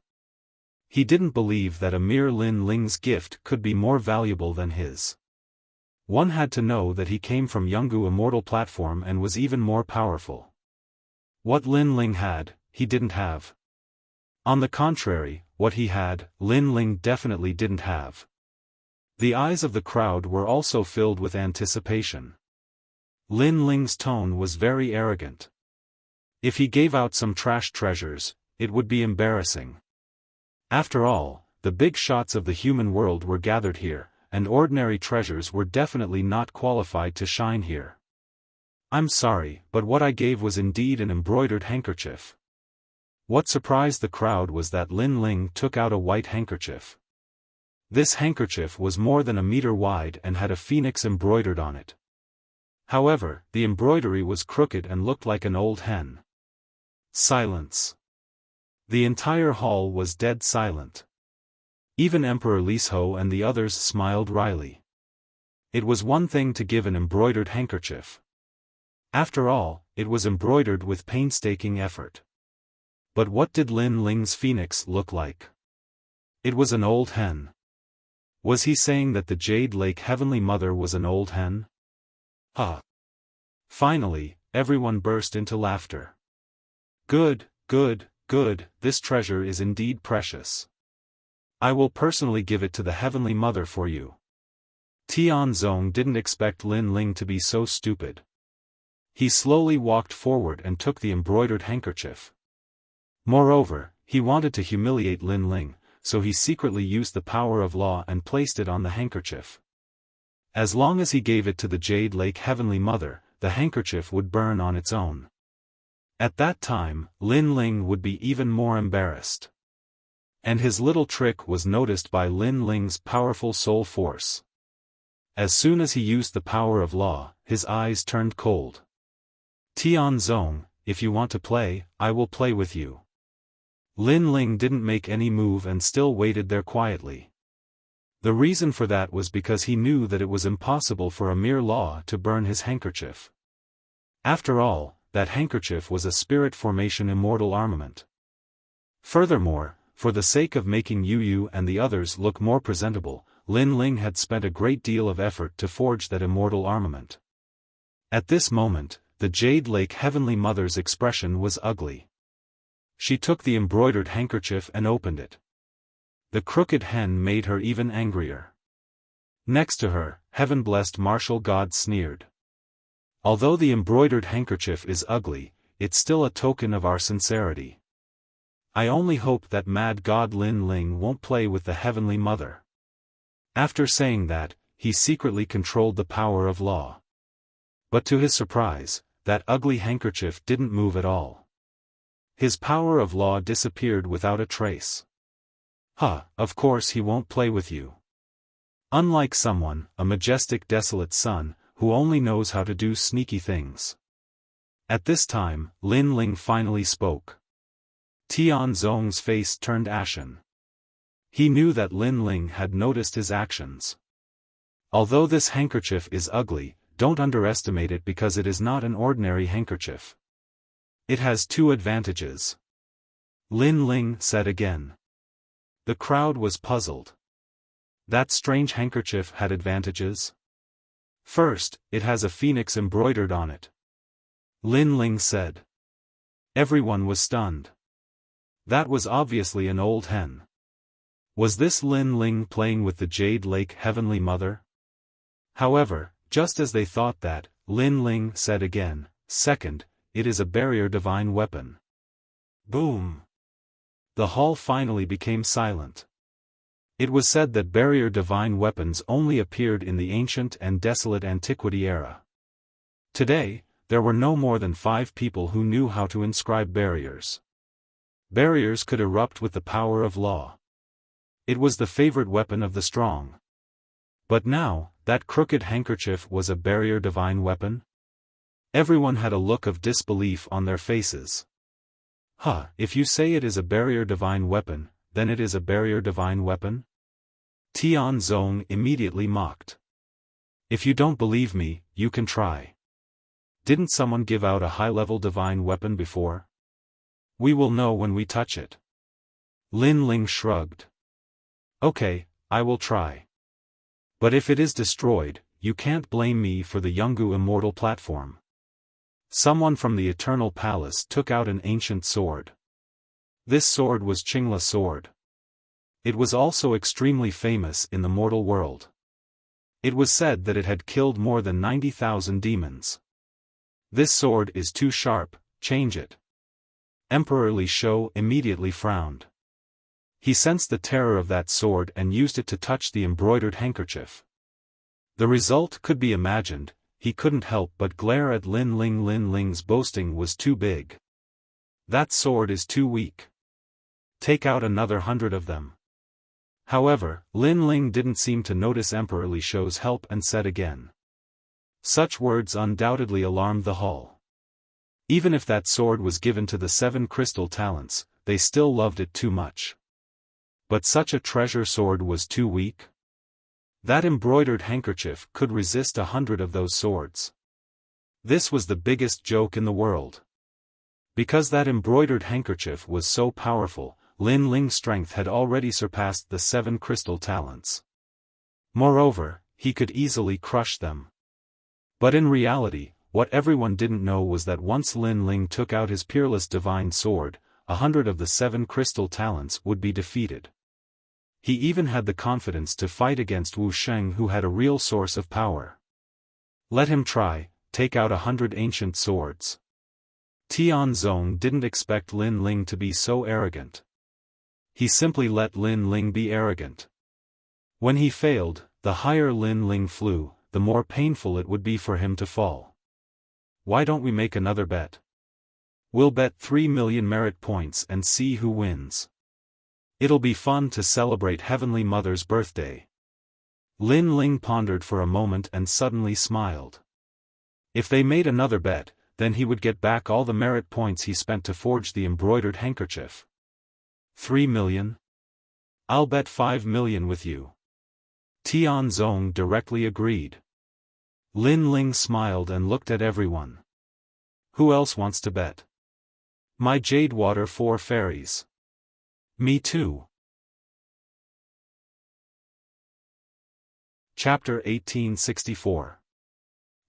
He didn't believe that a mere Lin Ling's gift could be more valuable than his. One had to know that he came from Yungu Immortal Platform and was even more powerful. What Lin Ling had, he didn't have. On the contrary, what he had, Lin Ling definitely didn't have. The eyes of the crowd were also filled with anticipation. Lin Ling's tone was very arrogant. If he gave out some trash treasures, it would be embarrassing. After all, the big shots of the human world were gathered here, and ordinary treasures were definitely not qualified to shine here. I'm sorry, but what I gave was indeed an embroidered handkerchief. What surprised the crowd was that Lin Ling took out a white handkerchief. This handkerchief was more than a meter wide and had a phoenix embroidered on it. However, the embroidery was crooked and looked like an old hen. Silence. The entire hall was dead silent. Even Emperor Lisho and the others smiled wryly. It was one thing to give an embroidered handkerchief. After all, it was embroidered with painstaking effort. But what did Lin Ling's phoenix look like? It was an old hen. Was he saying that the Jade Lake Heavenly Mother was an old hen? Finally, everyone burst into laughter. Good, good, good, this treasure is indeed precious. I will personally give it to the Heavenly Mother for you. Tianzong didn't expect Lin Ling to be so stupid. He slowly walked forward and took the embroidered handkerchief. Moreover, he wanted to humiliate Lin Ling, so he secretly used the power of law and placed it on the handkerchief. As long as he gave it to the Jade Lake Heavenly Mother, the handkerchief would burn on its own. At that time, Lin Ling would be even more embarrassed. And his little trick was noticed by Lin Ling's powerful soul force. As soon as he used the power of law, his eyes turned cold. Tianzong, if you want to play, I will play with you. Lin Ling didn't make any move and still waited there quietly. The reason for that was because he knew that it was impossible for a mere law to burn his handkerchief. After all, that handkerchief was a spirit formation immortal armament. Furthermore, for the sake of making Yu and the others look more presentable, Lin Ling had spent a great deal of effort to forge that immortal armament. At this moment, the Jade Lake Heavenly Mother's expression was ugly. She took the embroidered handkerchief and opened it. The crooked hen made her even angrier. Next to her, heaven-blessed martial god sneered. Although the embroidered handkerchief is ugly, it's still a token of our sincerity. I only hope that mad god Lin Ling won't play with the Heavenly Mother. After saying that, he secretly controlled the power of law. But to his surprise, that ugly handkerchief didn't move at all. His power of law disappeared without a trace. Of course he won't play with you. Unlike someone, a majestic desolate son, who only knows how to do sneaky things. At this time, Lin Ling finally spoke. Tianzong's face turned ashen. He knew that Lin Ling had noticed his actions. Although this handkerchief is ugly, don't underestimate it because it is not an ordinary handkerchief. It has two advantages. Lin Ling said again. The crowd was puzzled. That strange handkerchief had advantages? First, it has a phoenix embroidered on it. Lin Ling said. Everyone was stunned. That was obviously an old hen. Was this Lin Ling playing with the Jade Lake Heavenly Mother? However, just as they thought that, Lin Ling said again, second, it is a barrier divine weapon. Boom! The hall finally became silent. It was said that barrier divine weapons only appeared in the ancient and desolate antiquity era. Today, there were no more than 5 people who knew how to inscribe barriers. Barriers could erupt with the power of law. It was the favorite weapon of the strong. But now, that crooked handkerchief was a barrier divine weapon? Everyone had a look of disbelief on their faces. If you say it is a barrier divine weapon, then it is a barrier divine weapon? Tianzong immediately mocked. If you don't believe me, you can try. Didn't someone give out a high-level divine weapon before? We will know when we touch it. Lin Ling shrugged. Okay, I will try. But if it is destroyed, you can't blame me for the Yungu immortal platform. Someone from the Eternal Palace took out an ancient sword. This sword was Qingla sword. It was also extremely famous in the mortal world. It was said that it had killed more than 90,000 demons. This sword is too sharp, change it. Emperor Li Shou immediately frowned. He sensed the terror of that sword and used it to touch the embroidered handkerchief. The result could be imagined. He couldn't help but glare at Lin Ling. Lin Ling's boasting was too big. That sword is too weak. Take out another 100 of them. However, Lin Ling didn't seem to notice Emperor Li Shou's help and said again. Such words undoubtedly alarmed the hall. Even if that sword was given to the 7 crystal talents, they still loved it too much. But such a treasure sword was too weak? That embroidered handkerchief could resist 100 of those swords. This was the biggest joke in the world. Because that embroidered handkerchief was so powerful, Lin Ling's strength had already surpassed the 7 crystal talents. Moreover, he could easily crush them. But in reality, what everyone didn't know was that once Lin Ling took out his peerless divine sword, 100 of the 7 crystal talents would be defeated. He even had the confidence to fight against Wu Sheng, who had a real source of power. Let him try, take out 100 ancient swords. Tianzong didn't expect Lin Ling to be so arrogant. He simply let Lin Ling be arrogant. When he failed, the higher Lin Ling flew, the more painful it would be for him to fall. Why don't we make another bet? We'll bet 3 million merit points and see who wins. It'll be fun to celebrate Heavenly Mother's birthday. Lin Ling pondered for a moment and suddenly smiled. If they made another bet, then he would get back all the merit points he spent to forge the embroidered handkerchief. 3 million? I'll bet 5 million with you. Tianzong directly agreed. Lin Ling smiled and looked at everyone. Who else wants to bet? My Jade Water 4 fairies. Me too. Chapter 1864.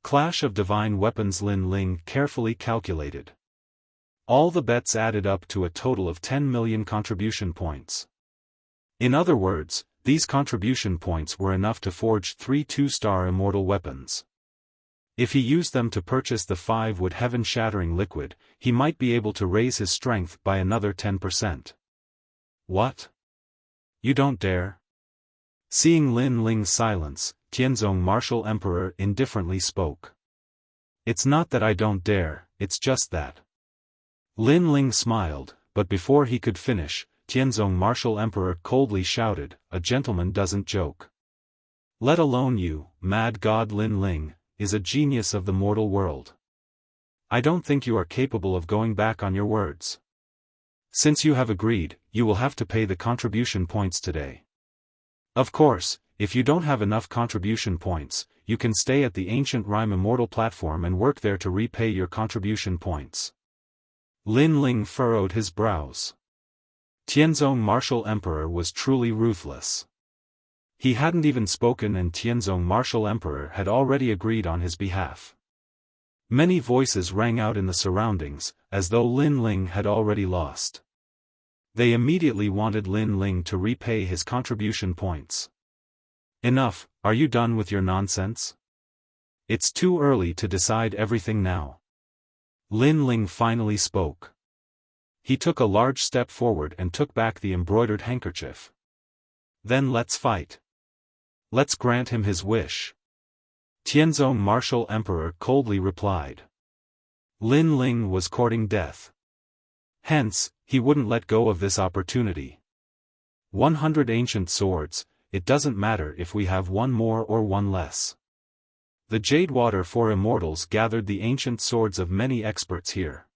Clash of Divine Weapons. Lin Ling carefully calculated. All the bets added up to a total of 10 million contribution points. In other words, these contribution points were enough to forge 3 2-star immortal weapons. If he used them to purchase the 5-wood heaven-shattering liquid, he might be able to raise his strength by another 10%. What? You don't dare? Seeing Lin Ling's silence, Tianzong Martial Emperor indifferently spoke. It's not that I don't dare, it's just that. Lin Ling smiled, but before he could finish, Tianzong Martial Emperor coldly shouted, a gentleman doesn't joke. Let alone you, mad god. Lin Ling is a genius of the mortal world. I don't think you are capable of going back on your words. Since you have agreed, you will have to pay the contribution points today. Of course, if you don't have enough contribution points, you can stay at the Ancient Rime Immortal platform and work there to repay your contribution points. Lin Ling furrowed his brows. Tianzong Martial Emperor was truly ruthless. He hadn't even spoken and Tianzong Martial Emperor had already agreed on his behalf. Many voices rang out in the surroundings, as though Lin Ling had already lost. They immediately wanted Lin Ling to repay his contribution points. Enough, are you done with your nonsense? It's too early to decide everything now. Lin Ling finally spoke. He took a large step forward and took back the embroidered handkerchief. Then let's fight. Let's grant him his wish. Tianzong Martial Emperor coldly replied. Lin Ling was courting death. Hence, he wouldn't let go of this opportunity. 100 ancient swords, it doesn't matter if we have one more or one less. The Jade Water for Immortals gathered the ancient swords of many experts here.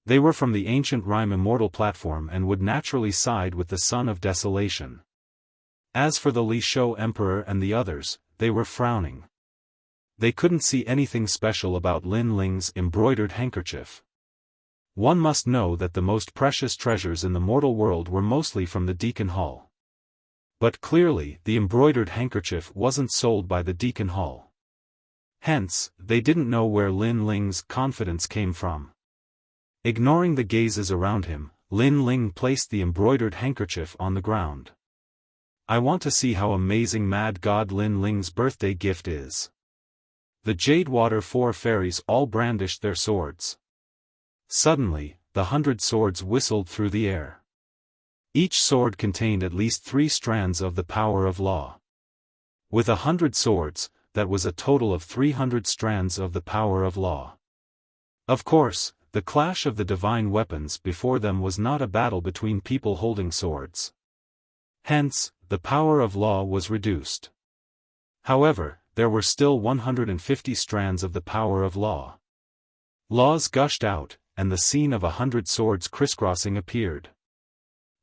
They were from the Ancient Rime Immortal platform and would naturally side with the Son of Desolation. As for the Li Shou Emperor and the others, they were frowning. They couldn't see anything special about Lin Ling's embroidered handkerchief. One must know that the most precious treasures in the mortal world were mostly from the Deacon Hall. But clearly, the embroidered handkerchief wasn't sold by the Deacon Hall. Hence, they didn't know where Lin Ling's confidence came from. Ignoring the gazes around him, Lin Ling placed the embroidered handkerchief on the ground. I want to see how amazing Mad God Lin Ling's birthday gift is. The Jade Water Four fairies all brandished their swords. Suddenly, the 100 swords whistled through the air. Each sword contained at least 3 strands of the power of law. With 100 swords, that was a total of 300 strands of the power of law. Of course, the clash of the divine weapons before them was not a battle between people holding swords. Hence, the power of law was reduced. However, there were still 150 strands of the power of law. Laws gushed out, and the scene of 100 swords crisscrossing appeared.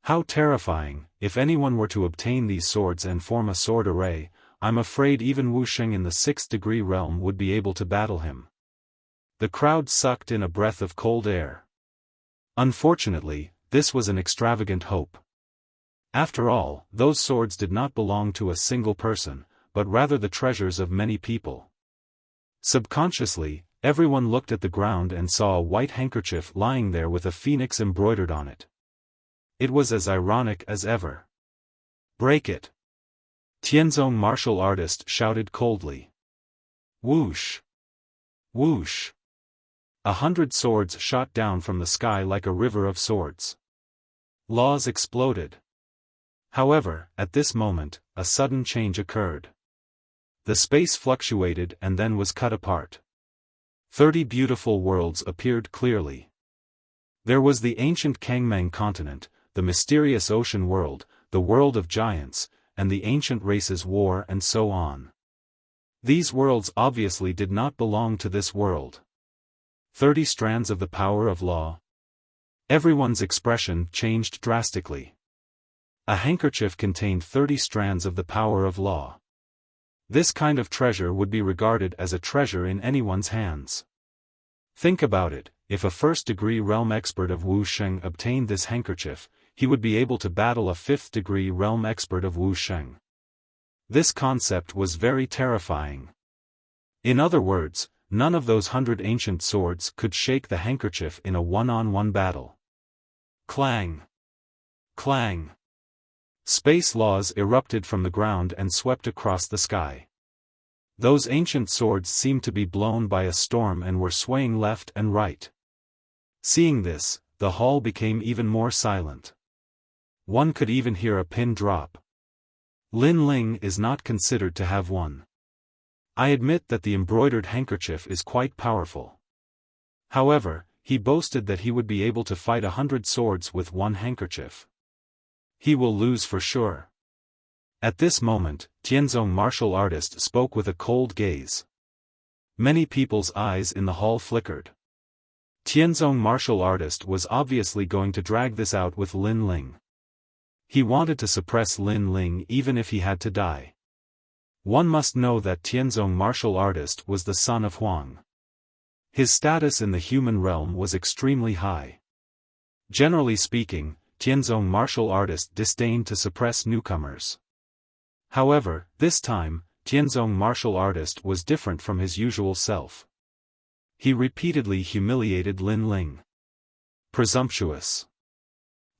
How terrifying! If anyone were to obtain these swords and form a sword array, I'm afraid even Wuxia in the 6th degree realm would be able to battle him. The crowd sucked in a breath of cold air. Unfortunately, this was an extravagant hope. After all, those swords did not belong to a single person, but rather the treasures of many people. Subconsciously, everyone looked at the ground and saw a white handkerchief lying there with a phoenix embroidered on it. It was as ironic as ever. Break it! Tianzong martial artist shouted coldly. Whoosh! Whoosh! 100 swords shot down from the sky like a river of swords. Laws exploded. However, at this moment, a sudden change occurred. The space fluctuated and then was cut apart. 30 beautiful worlds appeared clearly. There was the ancient Kangmang continent, the mysterious ocean world, the world of giants, and the ancient races war and so on. These worlds obviously did not belong to this world. 30 strands of the power of law. Everyone's expression changed drastically. A handkerchief contained 30 strands of the power of law. This kind of treasure would be regarded as a treasure in anyone's hands. Think about it, if a 1st degree realm expert of Wuxia obtained this handkerchief, he would be able to battle a 5th degree realm expert of Wuxia. This concept was very terrifying. In other words, none of those 100 ancient swords could shake the handkerchief in a one-on-one battle. Clang! Clang! Space laws erupted from the ground and swept across the sky. Those ancient swords seemed to be blown by a storm and were swaying left and right. Seeing this, the hall became even more silent. One could even hear a pin drop. Lin Ling is not considered to have won. I admit that the embroidered handkerchief is quite powerful. However, he boasted that he would be able to fight 100 swords with one handkerchief. He will lose for sure. At this moment, Tianzong martial artist spoke with a cold gaze. Many people's eyes in the hall flickered. Tianzong martial artist was obviously going to drag this out with Lin Ling. He wanted to suppress Lin Ling even if he had to die. One must know that Tianzong martial artist was the son of Huang. His status in the human realm was extremely high. Generally speaking, Tianzong martial artist disdained to suppress newcomers. However, this time, Tianzong martial artist was different from his usual self. He repeatedly humiliated Lin Ling. Presumptuous.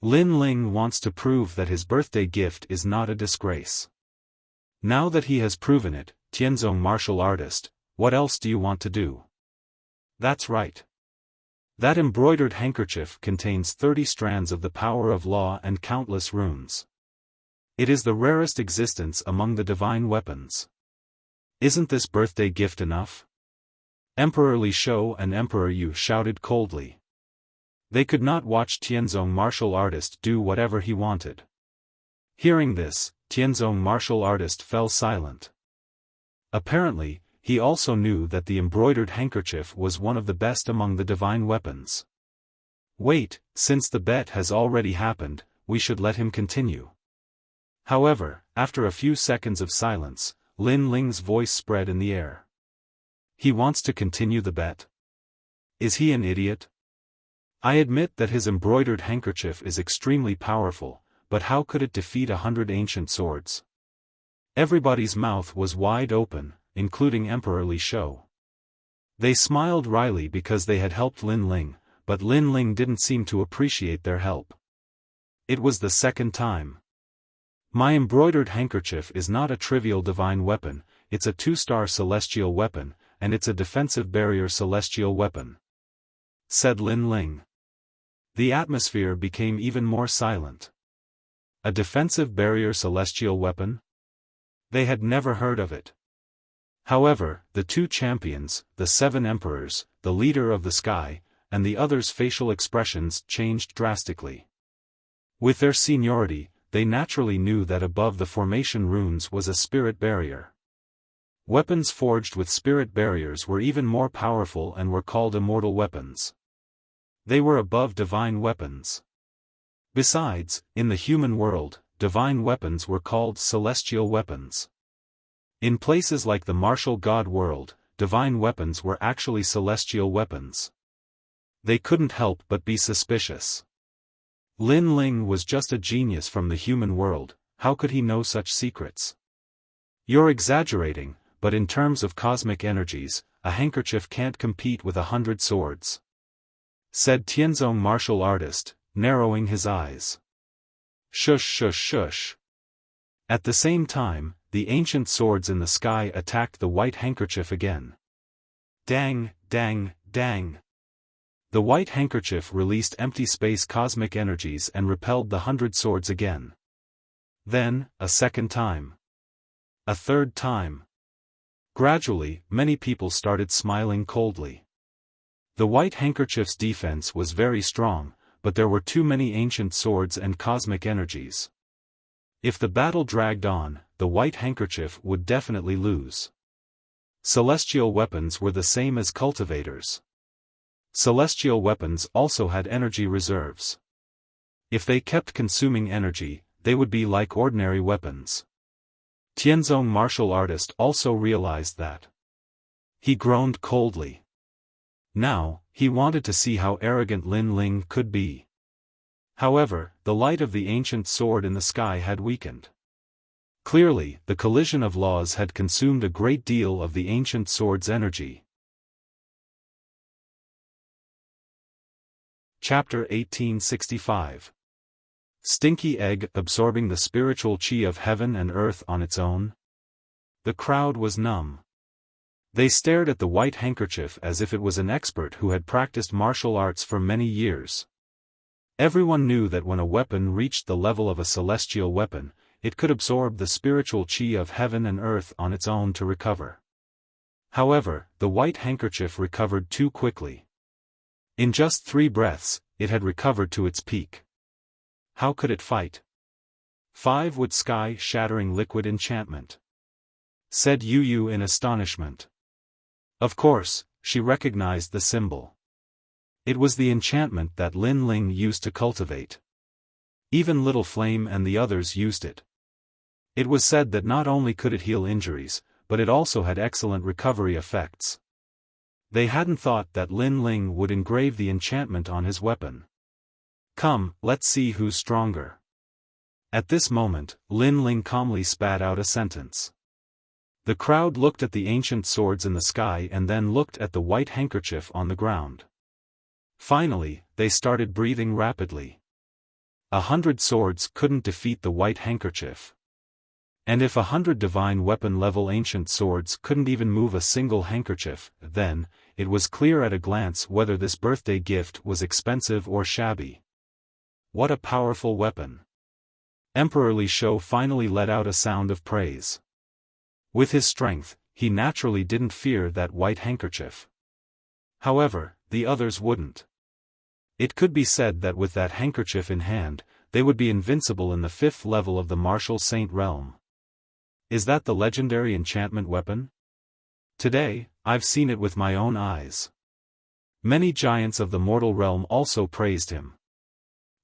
Lin Ling wants to prove that his birthday gift is not a disgrace. Now that he has proven it, Tianzong martial artist, what else do you want to do? That's right. That embroidered handkerchief contains 30 strands of the power of law and countless runes. It is the rarest existence among the divine weapons. Isn't this birthday gift enough? Emperor Li Shou and Emperor Yu shouted coldly. They could not watch Tianzong martial artist do whatever he wanted. Hearing this, Tianzong martial artist fell silent. Apparently, he also knew that the embroidered handkerchief was one of the best among the divine weapons. Wait, since the bet has already happened, we should let him continue. However, after a few seconds of silence, Lin Ling's voice spread in the air. He wants to continue the bet. Is he an idiot? I admit that his embroidered handkerchief is extremely powerful, but how could it defeat 100 ancient swords? Everybody's mouth was wide open, including Emperor Li Shou. They smiled wryly because they had helped Lin Ling, but Lin Ling didn't seem to appreciate their help. It was the second time. My embroidered handkerchief is not a trivial divine weapon, it's a 2-star celestial weapon, and it's a defensive barrier celestial weapon, said Lin Ling. The atmosphere became even more silent. A defensive barrier celestial weapon? They had never heard of it. However, the 2 champions, the 7 emperors, the leader of the sky, and the others' facial expressions changed drastically. With their seniority, they naturally knew that above the formation runes was a spirit barrier. Weapons forged with spirit barriers were even more powerful and were called immortal weapons. They were above divine weapons. Besides, in the human world, divine weapons were called celestial weapons. In places like the martial god world, divine weapons were actually celestial weapons. They couldn't help but be suspicious. Lin Ling was just a genius from the human world, how could he know such secrets? You're exaggerating, but in terms of cosmic energies, a handkerchief can't compete with 100 swords, said Tianzong martial artist, narrowing his eyes. Shush shush shush. At the same time, the ancient swords in the sky attacked the white handkerchief again. Dang, dang, dang. The white handkerchief released empty space cosmic energies and repelled the 100 swords again. Then, a second time. A third time. Gradually, many people started smiling coldly. The white handkerchief's defense was very strong, but there were too many ancient swords and cosmic energies. If the battle dragged on, the white handkerchief would definitely lose. Celestial weapons were the same as cultivators. Celestial weapons also had energy reserves. If they kept consuming energy, they would be like ordinary weapons. Tianzong martial artist also realized that. He groaned coldly. Now, he wanted to see how arrogant Lin Ling could be. However, the light of the ancient sword in the sky had weakened. Clearly, the collision of laws had consumed a great deal of the ancient sword's energy. Chapter 1865. Stinky egg absorbing the spiritual chi of heaven and earth on its own? The crowd was numb. They stared at the white handkerchief as if it was an expert who had practiced martial arts for many years. Everyone knew that when a weapon reached the level of a celestial weapon, it could absorb the spiritual chi of heaven and earth on its own to recover. However, the white handkerchief recovered too quickly. In just 3 breaths, it had recovered to its peak. How could it fight? 5 would sky-shattering liquid enchantment, said Yu Yu in astonishment. Of course, she recognized the symbol. It was the enchantment that Lin Ling used to cultivate. Even Little Flame and the others used it. It was said that not only could it heal injuries, but it also had excellent recovery effects. They hadn't thought that Lin Ling would engrave the enchantment on his weapon. Come, let's see who's stronger. At this moment, Lin Ling calmly spat out a sentence. The crowd looked at the ancient swords in the sky and then looked at the white handkerchief on the ground. Finally, they started breathing rapidly. 100 swords couldn't defeat the white handkerchief. And if 100 divine weapon-level ancient swords couldn't even move a single handkerchief, then, it was clear at a glance whether this birthday gift was expensive or shabby. What a powerful weapon! Emperor Li Shou finally let out a sound of praise. With his strength, he naturally didn't fear that white handkerchief. However, the others wouldn't. It could be said that with that handkerchief in hand, they would be invincible in the 5th level of the martial saint realm. Is that the legendary enchantment weapon? Today, I've seen it with my own eyes. Many giants of the mortal realm also praised him.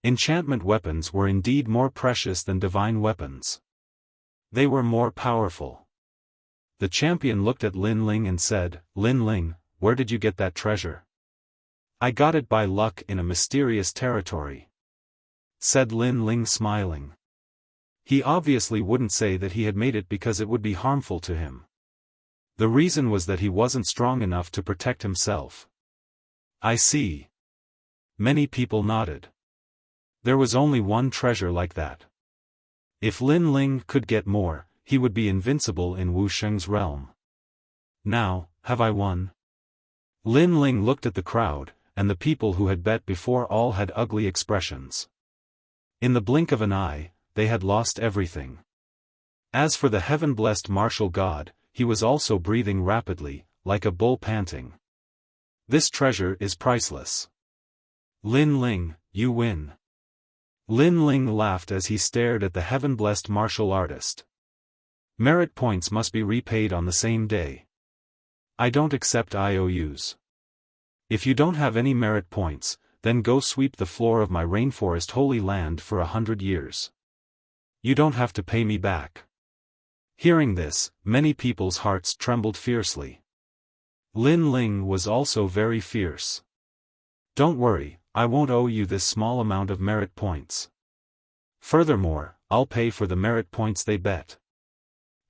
Enchantment weapons were indeed more precious than divine weapons. They were more powerful. The champion looked at Lin Ling and said, "Lin Ling, where did you get that treasure?" "I got it by luck in a mysterious territory," said Lin Ling smiling. He obviously wouldn't say that he had made it because it would be harmful to him. The reason was that he wasn't strong enough to protect himself. "I see." Many people nodded. There was only one treasure like that. If Lin Ling could get more, he would be invincible in Wuxia's realm. "Now, have I won?" Lin Ling looked at the crowd, and the people who had bet before all had ugly expressions. In the blink of an eye, they had lost everything. As for the heaven-blessed martial god, he was also breathing rapidly, like a bull panting. "This treasure is priceless. Lin Ling, you win." Lin Ling laughed as he stared at the heaven-blessed martial artist. "Merit points must be repaid on the same day. I don't accept IOUs. If you don't have any merit points, then go sweep the floor of my rainforest holy land for 100 years. You don't have to pay me back." Hearing this, many people's hearts trembled fiercely. Lin Ling was also very fierce. "Don't worry, I won't owe you this small amount of merit points. Furthermore, I'll pay for the merit points they bet."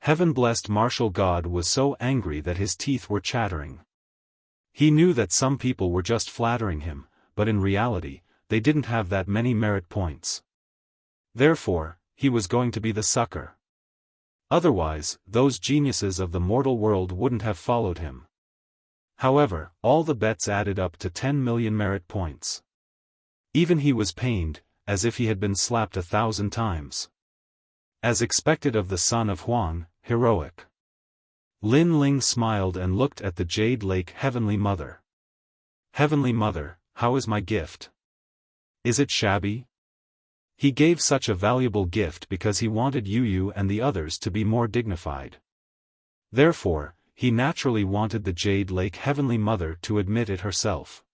Heaven-blessed martial god was so angry that his teeth were chattering. He knew that some people were just flattering him, but in reality, they didn't have that many merit points. Therefore, he was going to be the sucker. Otherwise, those geniuses of the mortal world wouldn't have followed him. However, all the bets added up to 10 million merit points. Even he was pained, as if he had been slapped 1,000 times. As expected of the son of Huang, heroic. Lin Ling smiled and looked at the Jade Lake Heavenly Mother. "Heavenly Mother, how is my gift? Is it shabby?" He gave such a valuable gift because he wanted Yu and the others to be more dignified. Therefore, he naturally wanted the Jade Lake Heavenly Mother to admit it herself.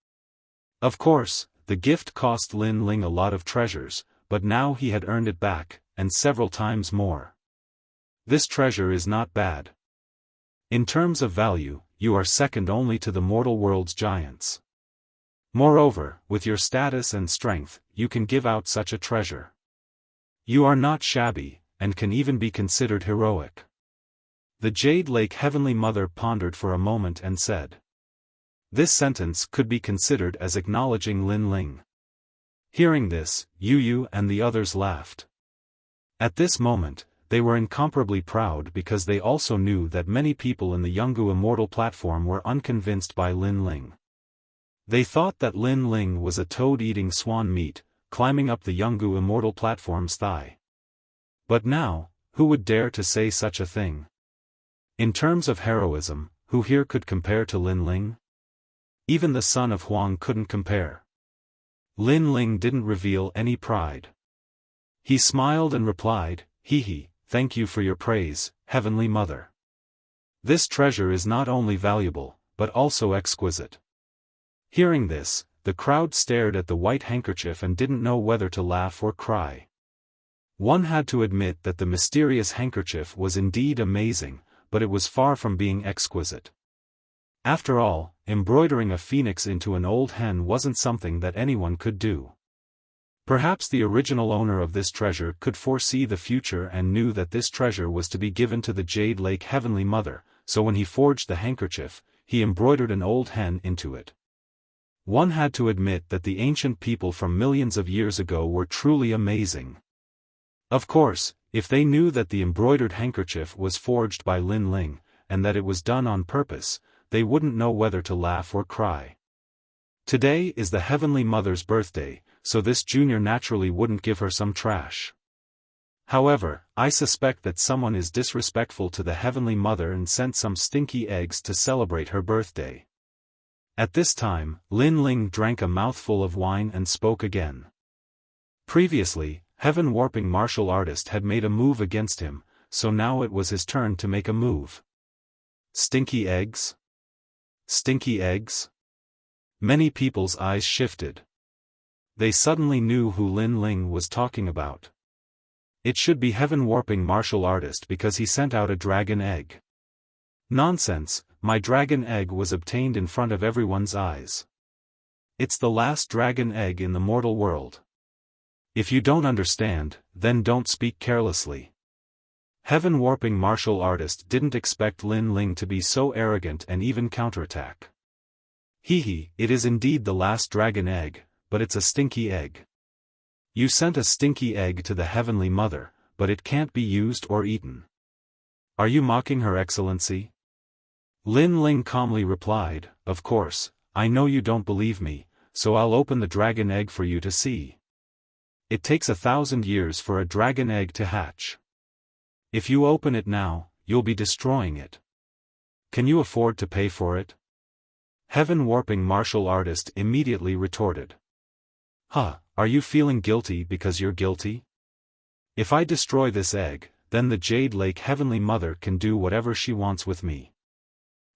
Of course, the gift cost Lin Ling a lot of treasures, but now he had earned it back, and several times more. This treasure is not bad. In terms of value, you are second only to the mortal world's giants. Moreover, with your status and strength, you can give out such a treasure. You are not shabby, and can even be considered heroic. The Jade Lake Heavenly Mother pondered for a moment and said. This sentence could be considered as acknowledging Lin Ling. Hearing this, Yu and the others laughed. At this moment, they were incomparably proud because they also knew that many people in the Yungu Immortal platform were unconvinced by Lin Ling. They thought that Lin Ling was a toad-eating swan meat, climbing up the Yungu Immortal platform's thigh. But now, who would dare to say such a thing? In terms of heroism, who here could compare to Lin Ling? Even the son of Huang couldn't compare. Lin Ling didn't reveal any pride. He smiled and replied, "Hee, thank you for your praise, Heavenly Mother. This treasure is not only valuable, but also exquisite." Hearing this, the crowd stared at the white handkerchief and didn't know whether to laugh or cry. One had to admit that the mysterious handkerchief was indeed amazing, but it was far from being exquisite. After all, embroidering a phoenix into an old hen wasn't something that anyone could do. Perhaps the original owner of this treasure could foresee the future and knew that this treasure was to be given to the Jade Lake Heavenly Mother, so when he forged the handkerchief, he embroidered an old hen into it. One had to admit that the ancient people from millions of years ago were truly amazing. Of course, if they knew that the embroidered handkerchief was forged by Lin Ling, and that it was done on purpose, they wouldn't know whether to laugh or cry. Today is the Heavenly Mother's birthday, so this junior naturally wouldn't give her some trash. However, I suspect that someone is disrespectful to the Heavenly Mother and sent some stinky eggs to celebrate her birthday. At this time, Lin Ling drank a mouthful of wine and spoke again. Previously, heaven-warping martial artist had made a move against him, so now it was his turn to make a move. Stinky eggs? Stinky eggs? Many people's eyes shifted. They suddenly knew who Lin Ling was talking about. It should be heaven-warping martial artist because he sent out a dragon egg. Nonsense, my dragon egg was obtained in front of everyone's eyes. It's the last dragon egg in the mortal world. If you don't understand, then don't speak carelessly. Heaven-warping martial artist didn't expect Lin Ling to be so arrogant and even counterattack. It is indeed the last dragon egg, but it's a stinky egg. You sent a stinky egg to the Heavenly Mother, but it can't be used or eaten. Are you mocking Her Excellency? Lin Ling calmly replied, Of course, I know you don't believe me, so I'll open the dragon egg for you to see. It takes 1,000 years for a dragon egg to hatch. If you open it now, you'll be destroying it. Can you afford to pay for it? Heaven-warping martial artist immediately retorted. Are you feeling guilty because you're guilty? If I destroy this egg, then the Jade Lake Heavenly Mother can do whatever she wants with me.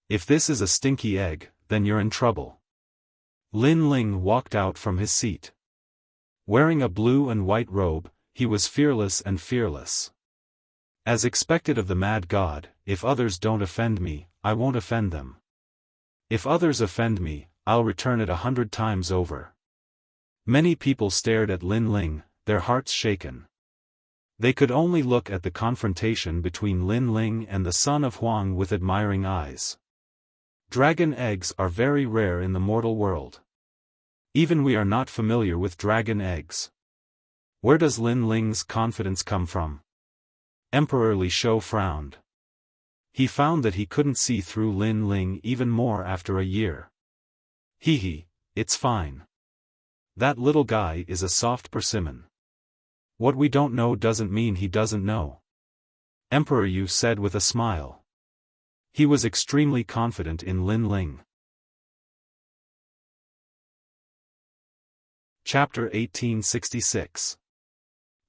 If this is a stinky egg, then you're in trouble. Lin Ling walked out from his seat. Wearing a blue and white robe, he was fearless and fearless. As expected of the mad god, if others don't offend me, I won't offend them. If others offend me, I'll return it 100 times over. Many people stared at Lin Ling, their hearts shaken. They could only look at the confrontation between Lin Ling and the son of Huang with admiring eyes. Dragon eggs are very rare in the mortal world. Even we are not familiar with dragon eggs. Where does Lin Ling's confidence come from? Emperor Li Shou frowned. He found that he couldn't see through Lin Ling even more after a year. It's fine. That little guy is a soft persimmon. What we don't know doesn't mean he doesn't know. Emperor Yu said with a smile. He was extremely confident in Lin Ling. Chapter 1866.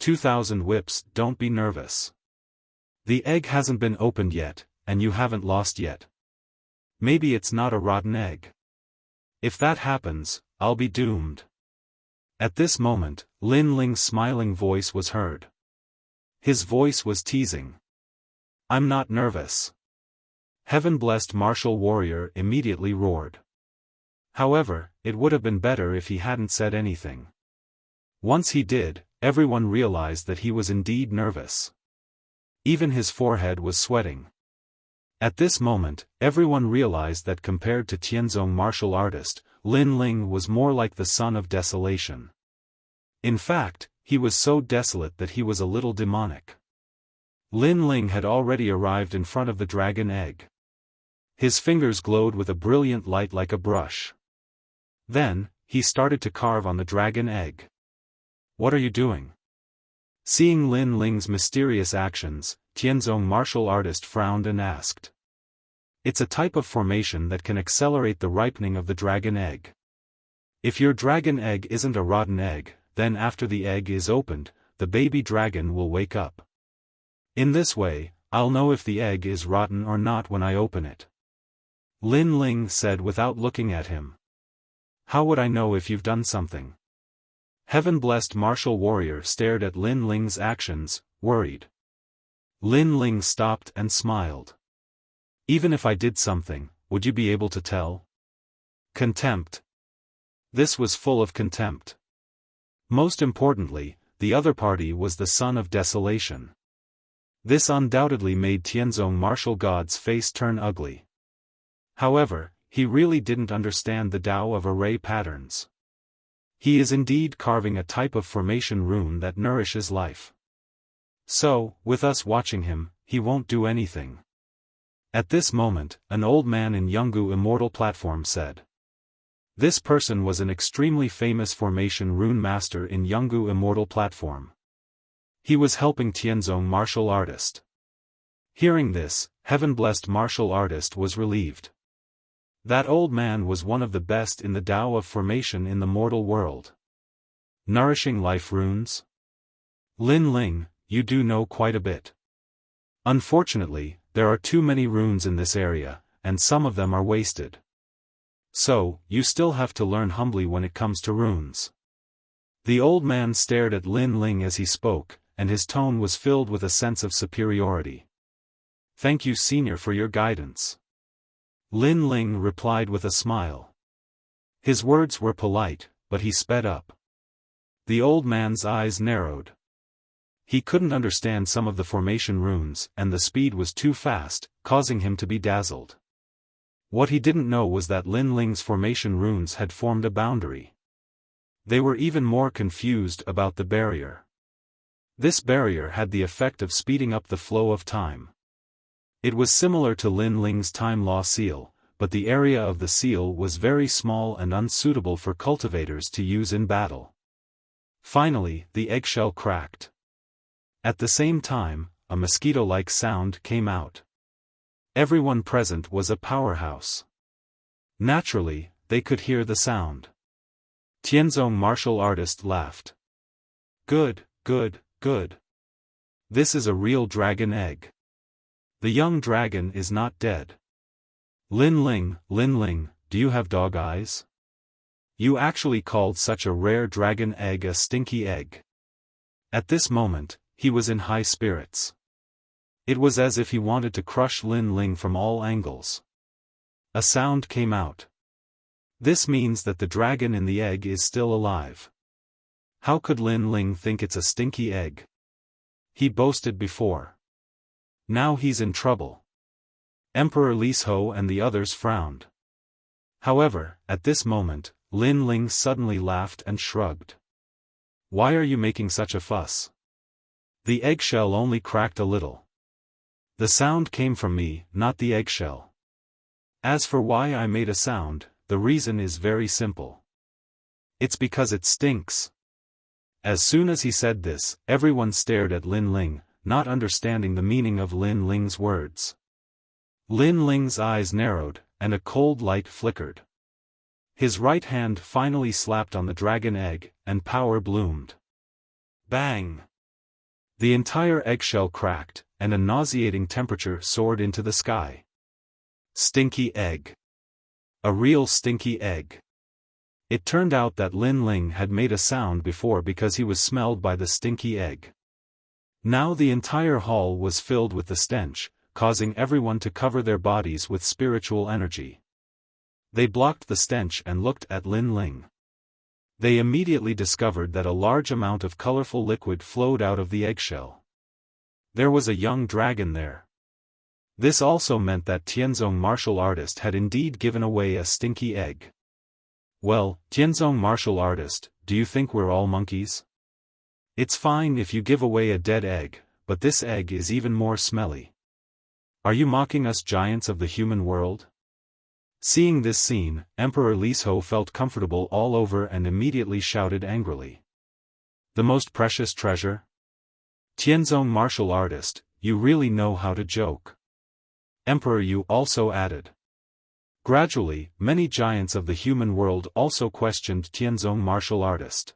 2000 whips. Don't be nervous. The egg hasn't been opened yet, and you haven't lost yet. Maybe it's not a rotten egg. If that happens, I'll be doomed. At this moment, Lin Ling's smiling voice was heard. His voice was teasing. I'm not nervous. Heaven-blessed martial warrior immediately roared. However, it would have been better if he hadn't said anything. Once he did, everyone realized that he was indeed nervous. Even his forehead was sweating. At this moment, everyone realized that compared to Tianzong martial artist, Lin Ling was more like the son of desolation. In fact, he was so desolate that he was a little demonic. Lin Ling had already arrived in front of the dragon egg. His fingers glowed with a brilliant light like a brush. Then, he started to carve on the dragon egg. What are you doing? Seeing Lin Ling's mysterious actions, Tianzong martial artist frowned and asked. It's a type of formation that can accelerate the ripening of the dragon egg. If your dragon egg isn't a rotten egg, then after the egg is opened, the baby dragon will wake up. In this way, I'll know if the egg is rotten or not when I open it. Lin Ling said without looking at him. How would I know if you've done something? Heaven-blessed martial warrior stared at Lin Ling's actions, worried. Lin Ling stopped and smiled. Even if I did something, would you be able to tell? Contempt. This was full of contempt. Most importantly, the other party was the son of desolation. This undoubtedly made Tianzong martial god's face turn ugly. However, he really didn't understand the Tao of array patterns. He is indeed carving a type of formation rune that nourishes life. So, with us watching him, he won't do anything. At this moment, an old man in Yungu Immortal Platform said. This person was an extremely famous formation rune master in Yungu Immortal Platform. He was helping Tianzong martial artist. Hearing this, heaven-blessed martial artist was relieved. That old man was one of the best in the Tao of formation in the mortal world. Nourishing life runes? Lin Ling, you do know quite a bit. Unfortunately, there are too many runes in this area, and some of them are wasted. So, you still have to learn humbly when it comes to runes. The old man stared at Lin Ling as he spoke, and his tone was filled with a sense of superiority. Thank you, senior, for your guidance. Lin Ling replied with a smile. His words were polite, but he sped up. The old man's eyes narrowed. He couldn't understand some of the formation runes, and the speed was too fast, causing him to be dazzled. What he didn't know was that Lin Ling's formation runes had formed a boundary. They were even more confused about the barrier. This barrier had the effect of speeding up the flow of time. It was similar to Lin Ling's time law seal, but the area of the seal was very small and unsuitable for cultivators to use in battle. Finally, the eggshell cracked. At the same time, a mosquito-like sound came out. Everyone present was a powerhouse. Naturally, they could hear the sound. Tianzong martial artist laughed. Good, good, good. This is a real dragon egg. The young dragon is not dead. Lin Ling, do you have dog eyes? You actually called such a rare dragon egg a stinky egg. At this moment, he was in high spirits. It was as if he wanted to crush Lin Ling from all angles. A sound came out. This means that the dragon in the egg is still alive. How could Lin Ling think it's a stinky egg? He boasted before. Now he's in trouble. Emperor Li's-ho and the others frowned. However, at this moment, Lin Ling suddenly laughed and shrugged. Why are you making such a fuss? The eggshell only cracked a little. The sound came from me, not the eggshell. As for why I made a sound, the reason is very simple. It's because it stinks. As soon as he said this, everyone stared at Lin Ling, not understanding the meaning of Lin Ling's words. Lin Ling's eyes narrowed, and a cold light flickered. His right hand finally slapped on the dragon egg, and power bloomed. Bang! The entire eggshell cracked, and a nauseating temperature soared into the sky. Stinky egg. A real stinky egg. It turned out that Lin Ling had made a sound before because he was smelled by the stinky egg. Now the entire hall was filled with the stench, causing everyone to cover their bodies with spiritual energy. They blocked the stench and looked at Lin Ling. They immediately discovered that a large amount of colorful liquid flowed out of the eggshell. There was a young dragon there. This also meant that Tianzong martial artist had indeed given away a stinky egg. Well, Tianzong martial artist, do you think we're all monkeys? It's fine if you give away a dead egg, but this egg is even more smelly. Are you mocking us giants of the human world? Seeing this scene, Emperor Li's-ho felt comfortable all over and immediately shouted angrily. The most precious treasure? Tianzong martial artist, you really know how to joke. Emperor Yu also added. Gradually, many giants of the human world also questioned Tianzong martial artist.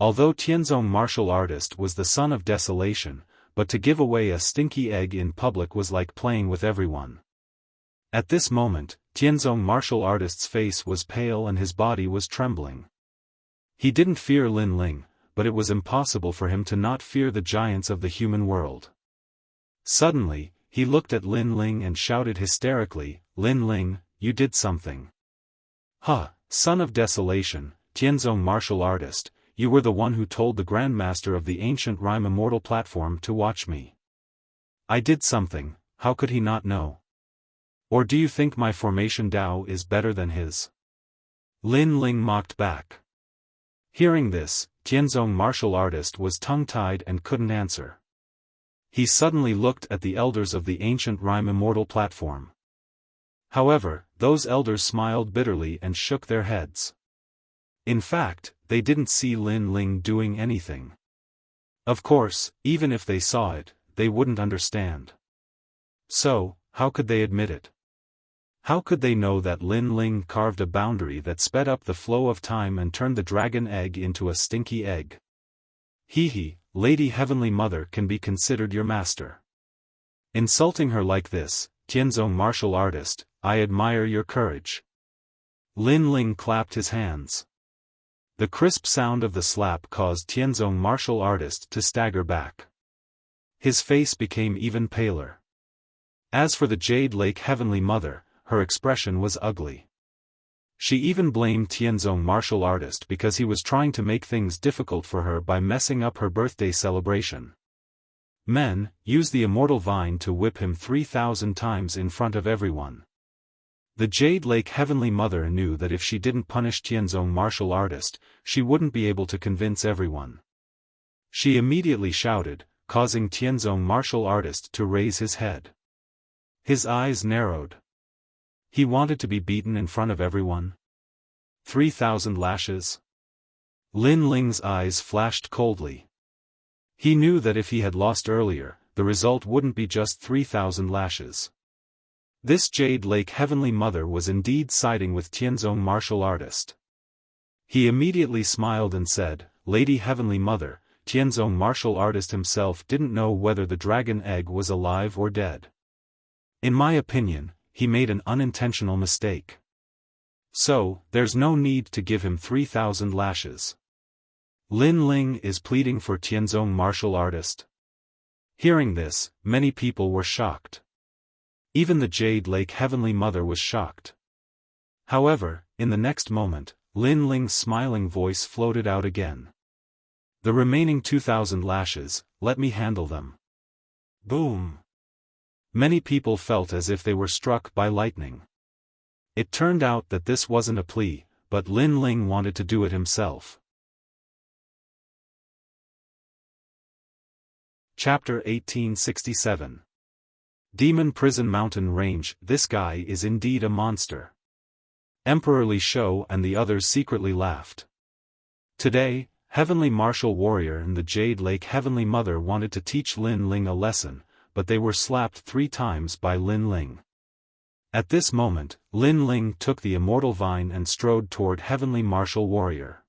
Although Tianzong martial artist was the son of desolation, but to give away a stinky egg in public was like playing with everyone. At this moment, Tianzong martial artist's face was pale and his body was trembling. He didn't fear Lin Ling, but it was impossible for him to not fear the giants of the human world. Suddenly, he looked at Lin Ling and shouted hysterically, Lin Ling, you did something. Huh, son of desolation, Tianzong martial artist, you were the one who told the Grandmaster of the ancient rhyme immortal platform to watch me. I did something, how could he not know? Or do you think my formation Dao is better than his? Lin Ling mocked back. Hearing this, Tianzong martial artist was tongue-tied and couldn't answer. He suddenly looked at the elders of the ancient rhyme immortal platform. However, those elders smiled bitterly and shook their heads. In fact, they didn't see Lin Ling doing anything. Of course, even if they saw it, they wouldn't understand. So, how could they admit it? How could they know that Lin Ling carved a boundary that sped up the flow of time and turned the dragon egg into a stinky egg? Hee, Lady Heavenly Mother can be considered your master. Insulting her like this, Tianzong martial artist, I admire your courage. Lin Ling clapped his hands. The crisp sound of the slap caused Tianzong martial artist to stagger back. His face became even paler. As for the Jade Lake Heavenly Mother, her expression was ugly. She even blamed Tianzong martial artist because he was trying to make things difficult for her by messing up her birthday celebration. Men, use the immortal vine to whip him 3,000 times in front of everyone. The Jade Lake Heavenly Mother knew that if she didn't punish Tianzong martial artist, she wouldn't be able to convince everyone. She immediately shouted, causing Tianzong martial artist to raise his head. His eyes narrowed. He wanted to be beaten in front of everyone. 3,000 lashes? Lin Ling's eyes flashed coldly. He knew that if he had lost earlier, the result wouldn't be just 3,000 lashes. This Jade Lake Heavenly Mother was indeed siding with Tianzong martial artist. He immediately smiled and said, "Lady Heavenly Mother, Tianzong martial artist himself didn't know whether the dragon egg was alive or dead. In my opinion, he made an unintentional mistake. So, there's no need to give him 3,000 lashes." Lin Ling is pleading for Tianzong martial artist. Hearing this, many people were shocked. Even the Jade Lake Heavenly Mother was shocked. However, in the next moment, Lin Ling's smiling voice floated out again. "The remaining 2,000 lashes, let me handle them." Boom! Many people felt as if they were struck by lightning. It turned out that this wasn't a plea, but Lin Ling wanted to do it himself. Chapter 1867. Demon Prison Mountain Range. This guy is indeed a monster. Emperor Li Shou and the others secretly laughed. Today, Heavenly Martial Warrior and the Jade Lake Heavenly Mother wanted to teach Lin Ling a lesson, but they were slapped 3 times by Lin Ling. At this moment, Lin Ling took the immortal vine and strode toward Heavenly Martial Warrior.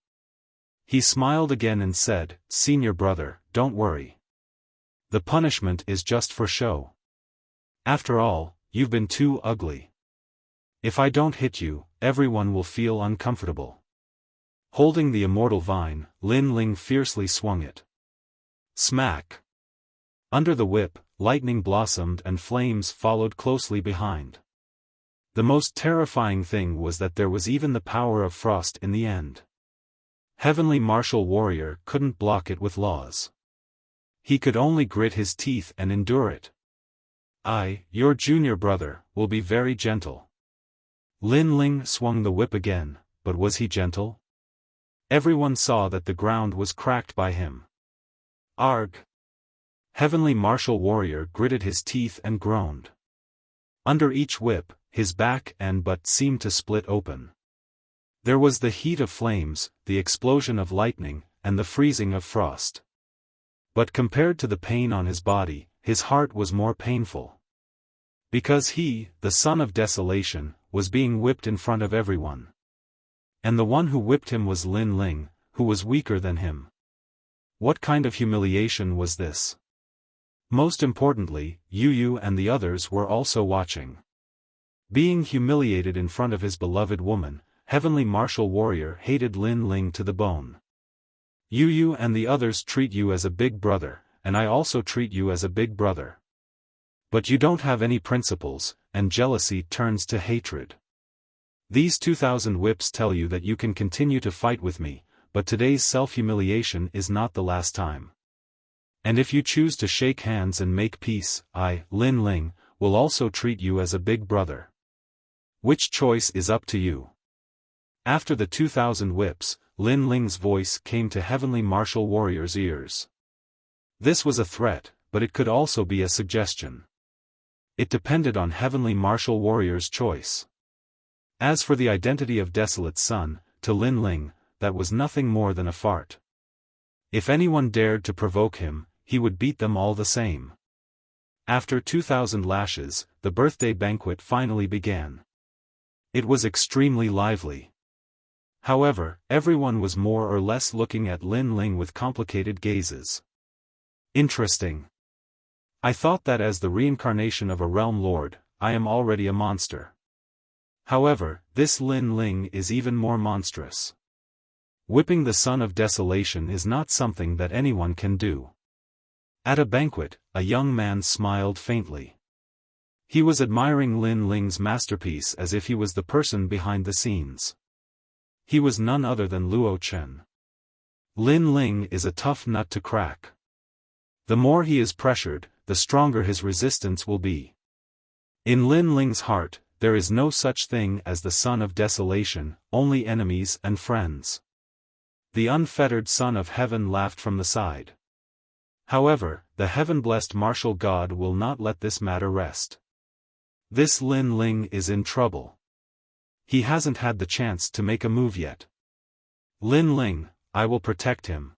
He smiled again and said, "Senior brother, don't worry. The punishment is just for show. After all, you've been too ugly. If I don't hit you, everyone will feel uncomfortable." Holding the immortal vine, Lin Ling fiercely swung it. Smack! Under the whip, lightning blossomed and flames followed closely behind. The most terrifying thing was that there was even the power of frost in the end. Heavenly Martial Warrior couldn't block it with laws. He could only grit his teeth and endure it. "I, your junior brother, will be very gentle." Lin Ling swung the whip again, but was he gentle? Everyone saw that the ground was cracked by him. Arg! Heavenly Martial Warrior gritted his teeth and groaned. Under each whip, his back and butt seemed to split open. There was the heat of flames, the explosion of lightning, and the freezing of frost. But compared to the pain on his body, his heart was more painful. Because he, the son of desolation, was being whipped in front of everyone. And the one who whipped him was Lin Ling, who was weaker than him. What kind of humiliation was this? Most importantly, Yu and the others were also watching. Being humiliated in front of his beloved woman, Heavenly Martial Warrior hated Lin Ling to the bone. Yu and the others treat you as a big brother, and I also treat you as a big brother. But you don't have any principles, and jealousy turns to hatred. These 2,000 whips tell you that you can continue to fight with me, but today's self-humiliation is not the last time. And if you choose to shake hands and make peace, I, Lin Ling, will also treat you as a big brother. Which choice is up to you?" After the 2,000 whips, Lin Ling's voice came to Heavenly Martial Warrior's ears. This was a threat, but it could also be a suggestion. It depended on Heavenly Martial Warrior's choice. As for the identity of Desolate Sun, to Lin Ling, that was nothing more than a fart. If anyone dared to provoke him, he would beat them all the same. After 2,000 lashes, the birthday banquet finally began. It was extremely lively. However, everyone was more or less looking at Lin Ling with complicated gazes. Interesting. I thought that as the reincarnation of a realm lord, I am already a monster. However, this Lin Ling is even more monstrous. Whipping the son of desolation is not something that anyone can do. At a banquet, a young man smiled faintly. He was admiring Lin Ling's masterpiece as if he was the person behind the scenes. He was none other than Luo Chen. Lin Ling is a tough nut to crack. The more he is pressured, the stronger his resistance will be. In Lin Ling's heart, there is no such thing as the son of desolation, only enemies and friends. The unfettered son of heaven laughed from the side. However, the heaven-blessed martial god will not let this matter rest. This Lin Ling is in trouble. He hasn't had the chance to make a move yet. Lin Ling, I will protect him.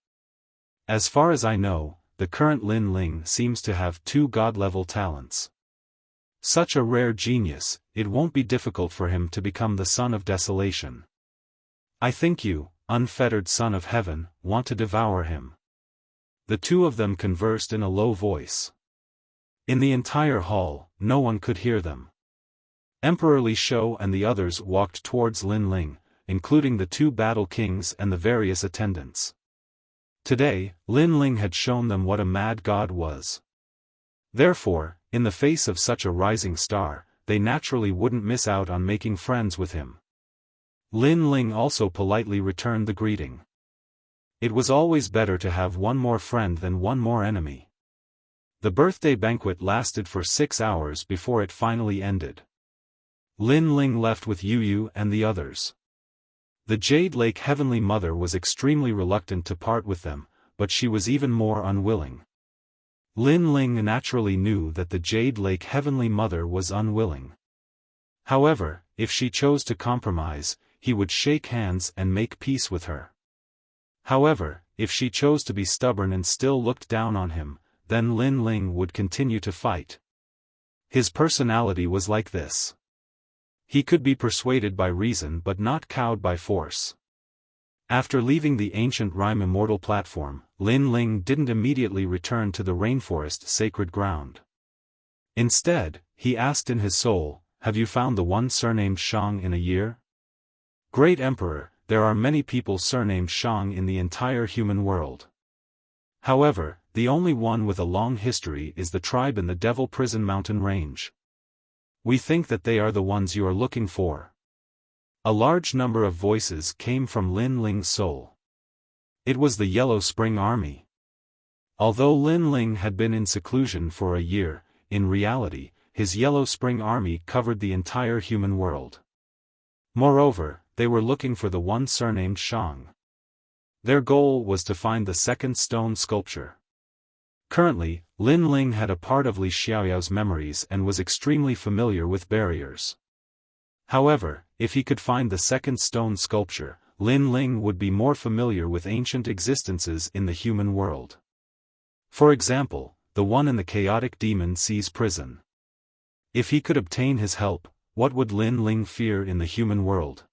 As far as I know, the current Lin Ling seems to have 2 god-level talents. Such a rare genius, it won't be difficult for him to become the son of desolation. I think you, unfettered son of heaven, want to devour him. The two of them conversed in a low voice. In the entire hall, no one could hear them. Emperor Li Shou and the others walked towards Lin Ling, including the 2 battle kings and the various attendants. Today, Lin Ling had shown them what a mad god was. Therefore, in the face of such a rising star, they naturally wouldn't miss out on making friends with him. Lin Ling also politely returned the greeting. It was always better to have one more friend than one more enemy. The birthday banquet lasted for 6 hours before it finally ended. Lin Ling left with Yu Yu and the others. The Jade Lake Heavenly Mother was extremely reluctant to part with them, but she was even more unwilling. Lin Ling naturally knew that the Jade Lake Heavenly Mother was unwilling. However, if she chose to compromise, he would shake hands and make peace with her. However, if she chose to be stubborn and still looked down on him, then Lin Ling would continue to fight. His personality was like this. He could be persuaded by reason but not cowed by force. After leaving the ancient Rime Immortal platform, Lin Ling didn't immediately return to the rainforest sacred ground. Instead, he asked in his soul, "Have you found the one surnamed Shang in a year?" Great Emperor, there are many people surnamed Shang in the entire human world. However, the only one with a long history is the tribe in the Devil Prison Mountain Range. We think that they are the ones you are looking for. A large number of voices came from Lin Ling's soul. It was the Yellow Spring Army. Although Lin Ling had been in seclusion for a year, in reality, his Yellow Spring Army covered the entire human world. Moreover, they were looking for the one surnamed Shang. Their goal was to find the second stone sculpture. Currently, Lin Ling had a part of Li Xiaoyao's memories and was extremely familiar with barriers. However, if he could find the second stone sculpture, Lin Ling would be more familiar with ancient existences in the human world. For example, the one in the chaotic demon sea's prison. If he could obtain his help, what would Lin Ling fear in the human world?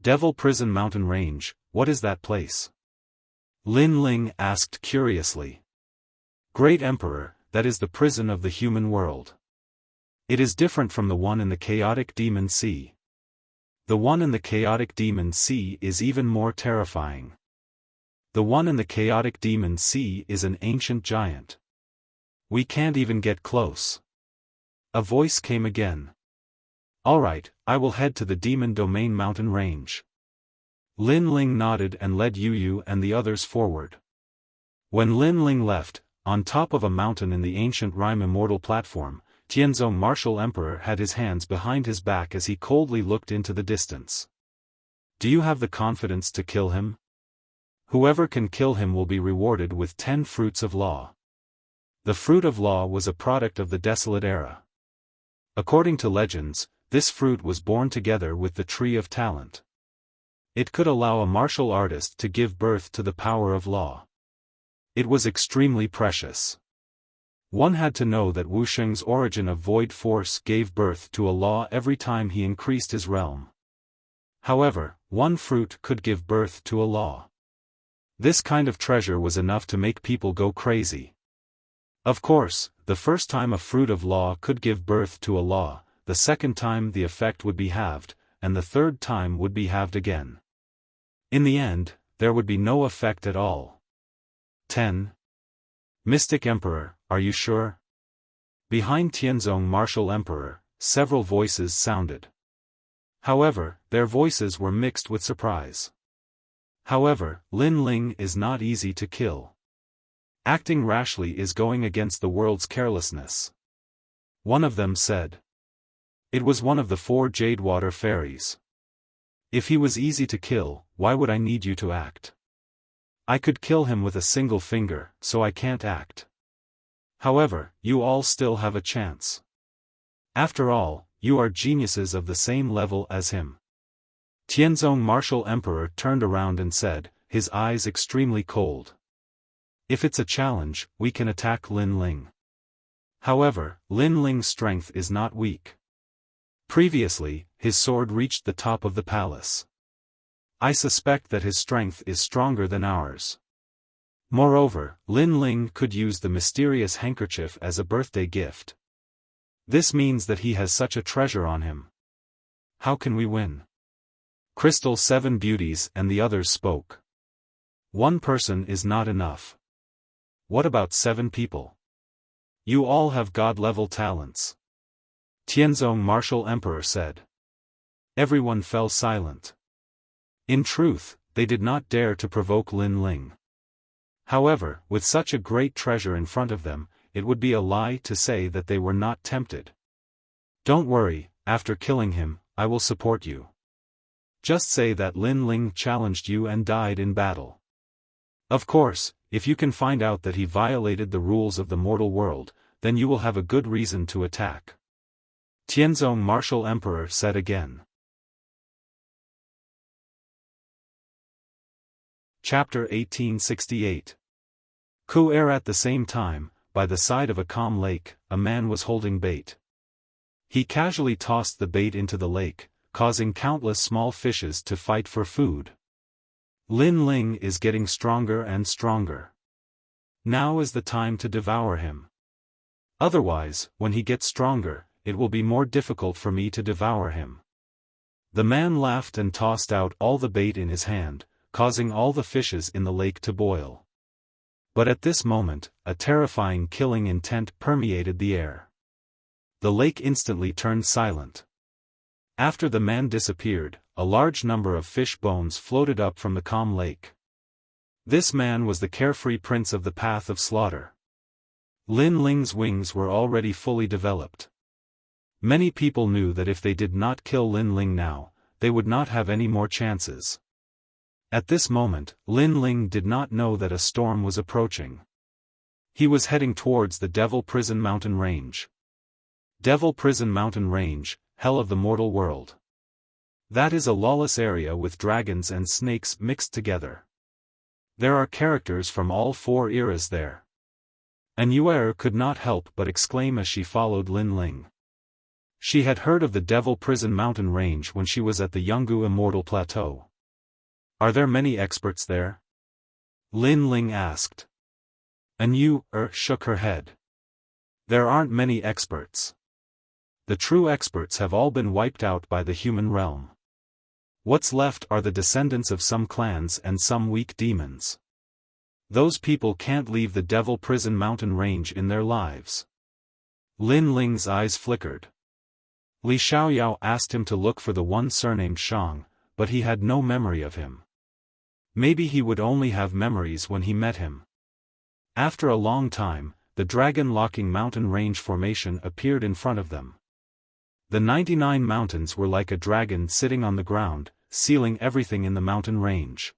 Devil Prison Mountain Range, what is that place? Lin Ling asked curiously. Great Emperor, that is the prison of the human world. It is different from the one in the chaotic demon sea. The one in the chaotic demon sea is even more terrifying. The one in the chaotic demon sea is an ancient giant. We can't even get close. A voice came again. Alright, I will head to the Demon Domain Mountain Range. Lin Ling nodded and led Yu Yu and the others forward. When Lin Ling left, on top of a mountain in the ancient Rime Immortal platform, Tianzhou Martial Emperor had his hands behind his back as he coldly looked into the distance. Do you have the confidence to kill him? Whoever can kill him will be rewarded with 10 fruits of law. The fruit of law was a product of the desolate era. According to legends, this fruit was born together with the tree of talent. It could allow a martial artist to give birth to the power of law. It was extremely precious. One had to know that Wuxia's origin of void force gave birth to a law every time he increased his realm. However, one fruit could give birth to a law. This kind of treasure was enough to make people go crazy. Of course, the first time a fruit of law could give birth to a law, the second time the effect would be halved, and the third time would be halved again. In the end, there would be no effect at all. 10. Mystic Emperor, are you sure? Behind Tianzong martial emperor, several voices sounded. However, their voices were mixed with surprise. However, Lin Ling is not easy to kill. Acting rashly is going against the world's carelessness. One of them said. It was one of the 4 Jadewater fairies. If he was easy to kill, why would I need you to act? I could kill him with a single finger, so I can't act. However, you all still have a chance. After all, you are geniuses of the same level as him. Tianzong martial emperor turned around and said, his eyes extremely cold. If it's a challenge, we can attack Lin Ling. However, Lin Ling's strength is not weak. Previously, his sword reached the top of the palace. I suspect that his strength is stronger than ours. Moreover, Lin Ling could use the mysterious handkerchief as a birthday gift. This means that he has such a treasure on him. How can we win? Crystal 7 beauties and the others spoke. One person is not enough. What about 7 people? You all have god-level talents. Tianzong martial emperor said. Everyone fell silent. In truth, they did not dare to provoke Lin Ling. However, with such a great treasure in front of them, it would be a lie to say that they were not tempted. Don't worry, after killing him, I will support you. Just say that Lin Ling challenged you and died in battle. Of course, if you can find out that he violated the rules of the mortal world, then you will have a good reason to attack. Tianzong martial emperor said again. Chapter 1868. Ku-er at the same time, by the side of a calm lake, a man was holding bait. He casually tossed the bait into the lake, causing countless small fishes to fight for food. Lin Ling is getting stronger and stronger. Now is the time to devour him. Otherwise, when he gets stronger, it will be more difficult for me to devour him. The man laughed and tossed out all the bait in his hand, causing all the fishes in the lake to boil. But at this moment, a terrifying killing intent permeated the air. The lake instantly turned silent. After the man disappeared, a large number of fish bones floated up from the calm lake. This man was the carefree prince of the path of slaughter. Lin Ling's wings were already fully developed. Many people knew that if they did not kill Lin Ling now, they would not have any more chances. At this moment, Lin Ling did not know that a storm was approaching. He was heading towards the Devil Prison Mountain Range. Devil Prison Mountain Range, hell of the mortal world. That is a lawless area with dragons and snakes mixed together. There are characters from all 4 eras there. And Yuer could not help but exclaim as she followed Lin Ling. She had heard of the Devil Prison Mountain Range when she was at the Yungu Immortal Plateau. Are there many experts there? Lin Ling asked. And Yuer shook her head. There aren't many experts. The true experts have all been wiped out by the human realm. What's left are the descendants of some clans and some weak demons. Those people can't leave the Devil Prison Mountain Range in their lives. Lin Ling's eyes flickered. Li Xiaoyao asked him to look for the one surnamed Shang, but he had no memory of him. Maybe he would only have memories when he met him. After a long time, the dragon-locking mountain range formation appeared in front of them. The 99 mountains were like a dragon sitting on the ground, sealing everything in the mountain range.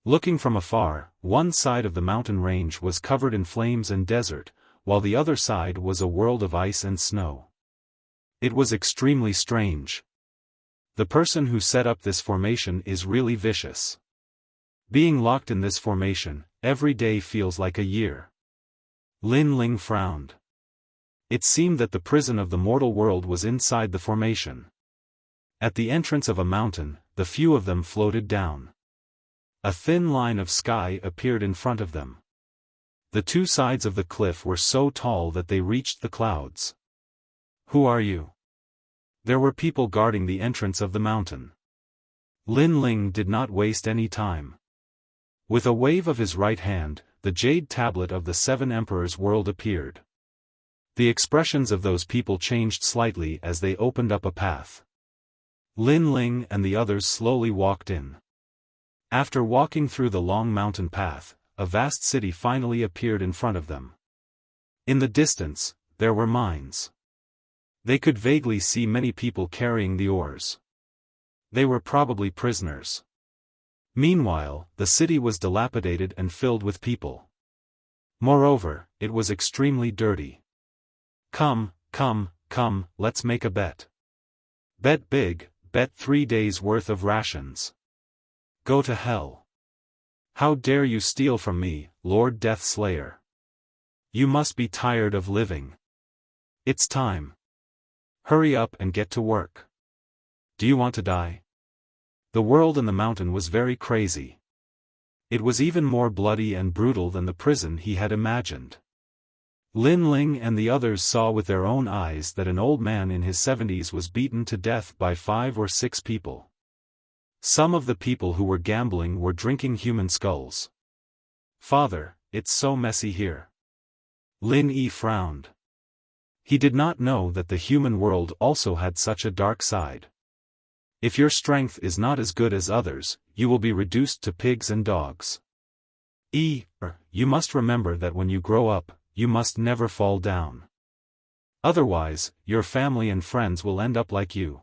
Looking from afar, one side of the mountain range was covered in flames and desert, while the other side was a world of ice and snow. It was extremely strange. The person who set up this formation is really vicious. Being locked in this formation, every day feels like a year. Lin Ling frowned. It seemed that the prison of the mortal world was inside the formation. At the entrance of a mountain, the few of them floated down. A thin line of sky appeared in front of them. The 2 sides of the cliff were so tall that they reached the clouds. Who are you? There were people guarding the entrance of the mountain. Lin Ling did not waste any time. With a wave of his right hand, the jade tablet of the 7 emperors' world appeared. The expressions of those people changed slightly as they opened up a path. Lin Ling and the others slowly walked in. After walking through the long mountain path, a vast city finally appeared in front of them. In the distance, there were mines. They could vaguely see many people carrying the ores. They were probably prisoners. Meanwhile, the city was dilapidated and filled with people. Moreover, it was extremely dirty. Come, let's make a bet. Bet big, bet 3 days' worth of rations. Go to hell. How dare you steal from me, Lord Death Slayer? You must be tired of living. It's time. Hurry up and get to work. Do you want to die? The world in the mountain was very crazy. It was even more bloody and brutal than the prison he had imagined. Lin Ling and the others saw with their own eyes that an old man in his 70s was beaten to death by 5 or 6 people. Some of the people who were gambling were drinking human skulls. Father, it's so messy here. Lin Yi frowned. He did not know that the human world also had such a dark side. If your strength is not as good as others, you will be reduced to pigs and dogs. You must remember that when you grow up, you must never fall down. Otherwise, your family and friends will end up like you.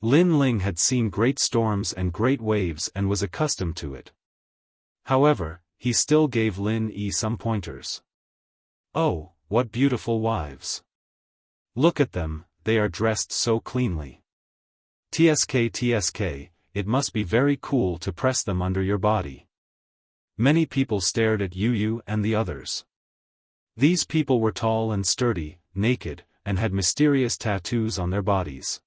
Lin Ling had seen great storms and great waves and was accustomed to it. However, he still gave Lin Yi some pointers. Oh, what beautiful wives. Look at them, they are dressed so cleanly. TSK, it must be very cool to press them under your body. Many people stared at Yu and the others. These people were tall and sturdy, naked, and had mysterious tattoos on their bodies.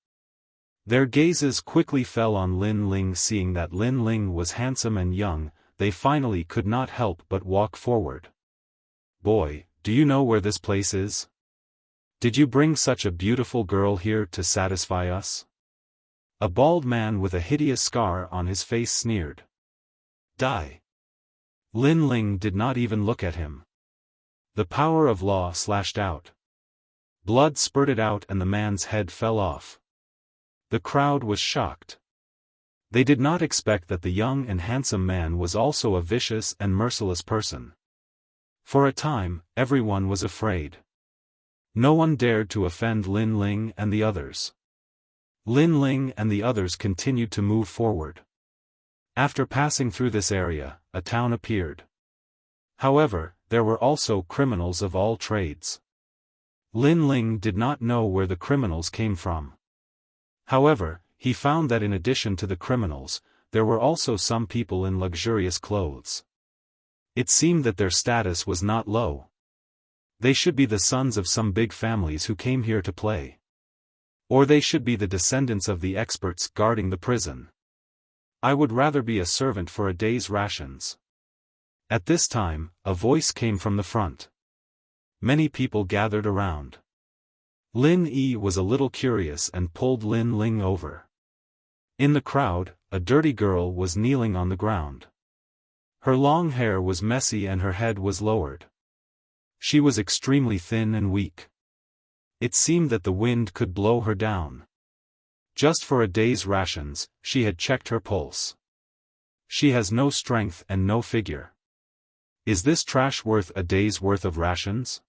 Their gazes quickly fell on Lin Ling. Seeing that Lin Ling was handsome and young, they finally could not help but walk forward. Boy, do you know where this place is? Did you bring such a beautiful girl here to satisfy us? A bald man with a hideous scar on his face sneered. Die. Lin Ling did not even look at him. The power of law slashed out. Blood spurted out and the man's head fell off. The crowd was shocked. They did not expect that the young and handsome man was also a vicious and merciless person. For a time, everyone was afraid. No one dared to offend Lin Ling and the others. Lin Ling and the others continued to move forward. After passing through this area, a town appeared. However, there were also criminals of all trades. Lin Ling did not know where the criminals came from. However, he found that in addition to the criminals, there were also some people in luxurious clothes. It seemed that their status was not low. They should be the sons of some big families who came here to play. Or they should be the descendants of the experts guarding the prison. I would rather be a servant for a day's rations. At this time, a voice came from the front. Many people gathered around. Lin Yi was a little curious and pulled Lin Ling over. In the crowd, a dirty girl was kneeling on the ground. Her long hair was messy and her head was lowered. She was extremely thin and weak. It seemed that the wind could blow her down. Just for a day's rations, she had checked her pulse. She has no strength and no figure. Is this trash worth a day's worth of rations?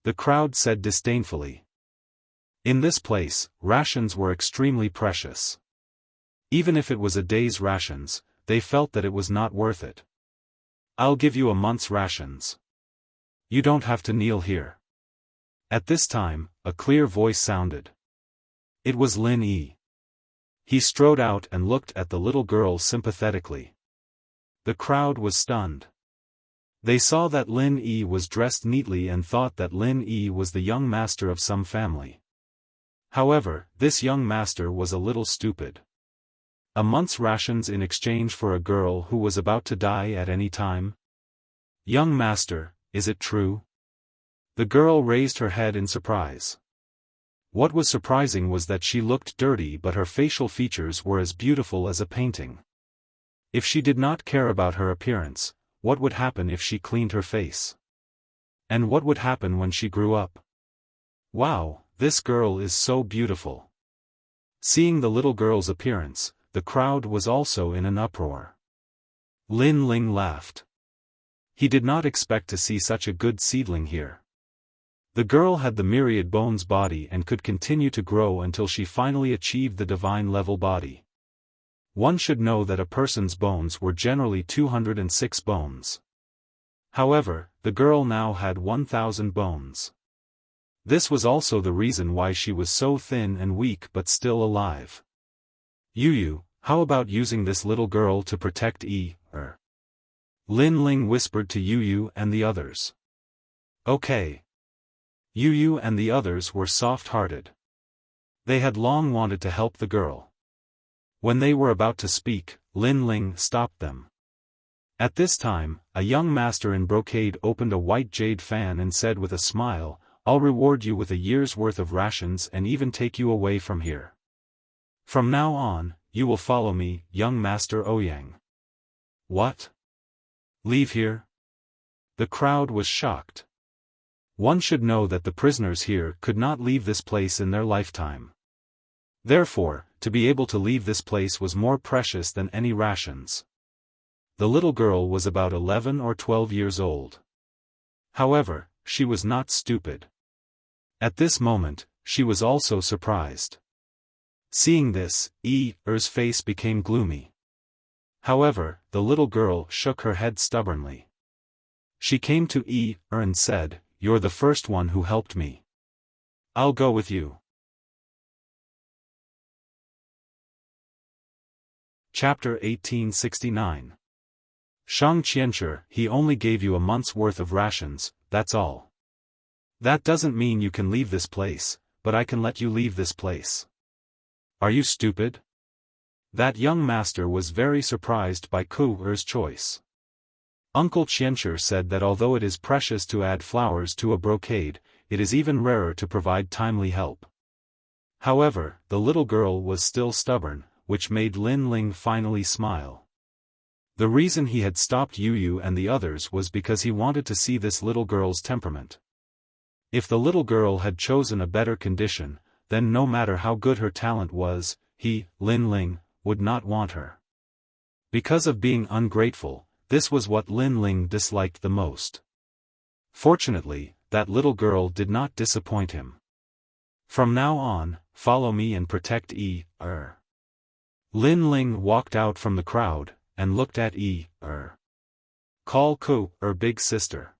The crowd said disdainfully. In this place, rations were extremely precious. Even if it was a day's rations, they felt that it was not worth it. I'll give you a month's rations. You don't have to kneel here. At this time, a clear voice sounded. It was Lin Yi. He strode out and looked at the little girl sympathetically. The crowd was stunned. They saw that Lin Yi was dressed neatly and thought that Lin Yi was the young master of some family. However, this young master was a little stupid. A month's rations in exchange for a girl who was about to die at any time? Young master, is it true? The girl raised her head in surprise. What was surprising was that she looked dirty, but her facial features were as beautiful as a painting. If she did not care about her appearance, what would happen if she cleaned her face? And what would happen when she grew up? Wow, this girl is so beautiful. Seeing the little girl's appearance, the crowd was also in an uproar. Lin Ling laughed. He did not expect to see such a good seedling here. The girl had the myriad bones body and could continue to grow until she finally achieved the divine level body. One should know that a person's bones were generally 206 bones. However, the girl now had 1,000 bones. This was also the reason why she was so thin and weak but still alive. Yu, how about using this little girl to protect her? Lin Ling whispered to Yu and the others. Okay. Yu and the others were soft-hearted. They had long wanted to help the girl. When they were about to speak, Lin Ling stopped them. At this time, a young master in brocade opened a white jade fan and said with a smile, "I'll reward you with a year's worth of rations and even take you away from here. From now on, you will follow me, young Master Ouyang." What? Leave here? The crowd was shocked. One should know that the prisoners here could not leave this place in their lifetime. Therefore, to be able to leave this place was more precious than any rations. The little girl was about 11 or 12 years old. However, she was not stupid. At this moment, she was also surprised. Seeing this, Er's face became gloomy. However, the little girl shook her head stubbornly. She came to Er and said, "You're the first one who helped me. I'll go with you." Chapter 1869. Shang Qianshi, he only gave you a month's worth of rations, that's all. That doesn't mean you can leave this place, but I can let you leave this place. Are you stupid? That young master was very surprised by Er's choice. Uncle Qianshi said that although it is precious to add flowers to a brocade, it is even rarer to provide timely help. However, the little girl was still stubborn, which made Lin Ling finally smile. The reason he had stopped Yu and the others was because he wanted to see this little girl's temperament. If the little girl had chosen a better condition, then no matter how good her talent was, he, Lin Ling, would not want her. Because of being ungrateful, this was what Lin Ling disliked the most. Fortunately, that little girl did not disappoint him. From now on, follow me and protect Er. Lin Ling walked out from the crowd, and looked at Er. Call Er big sister.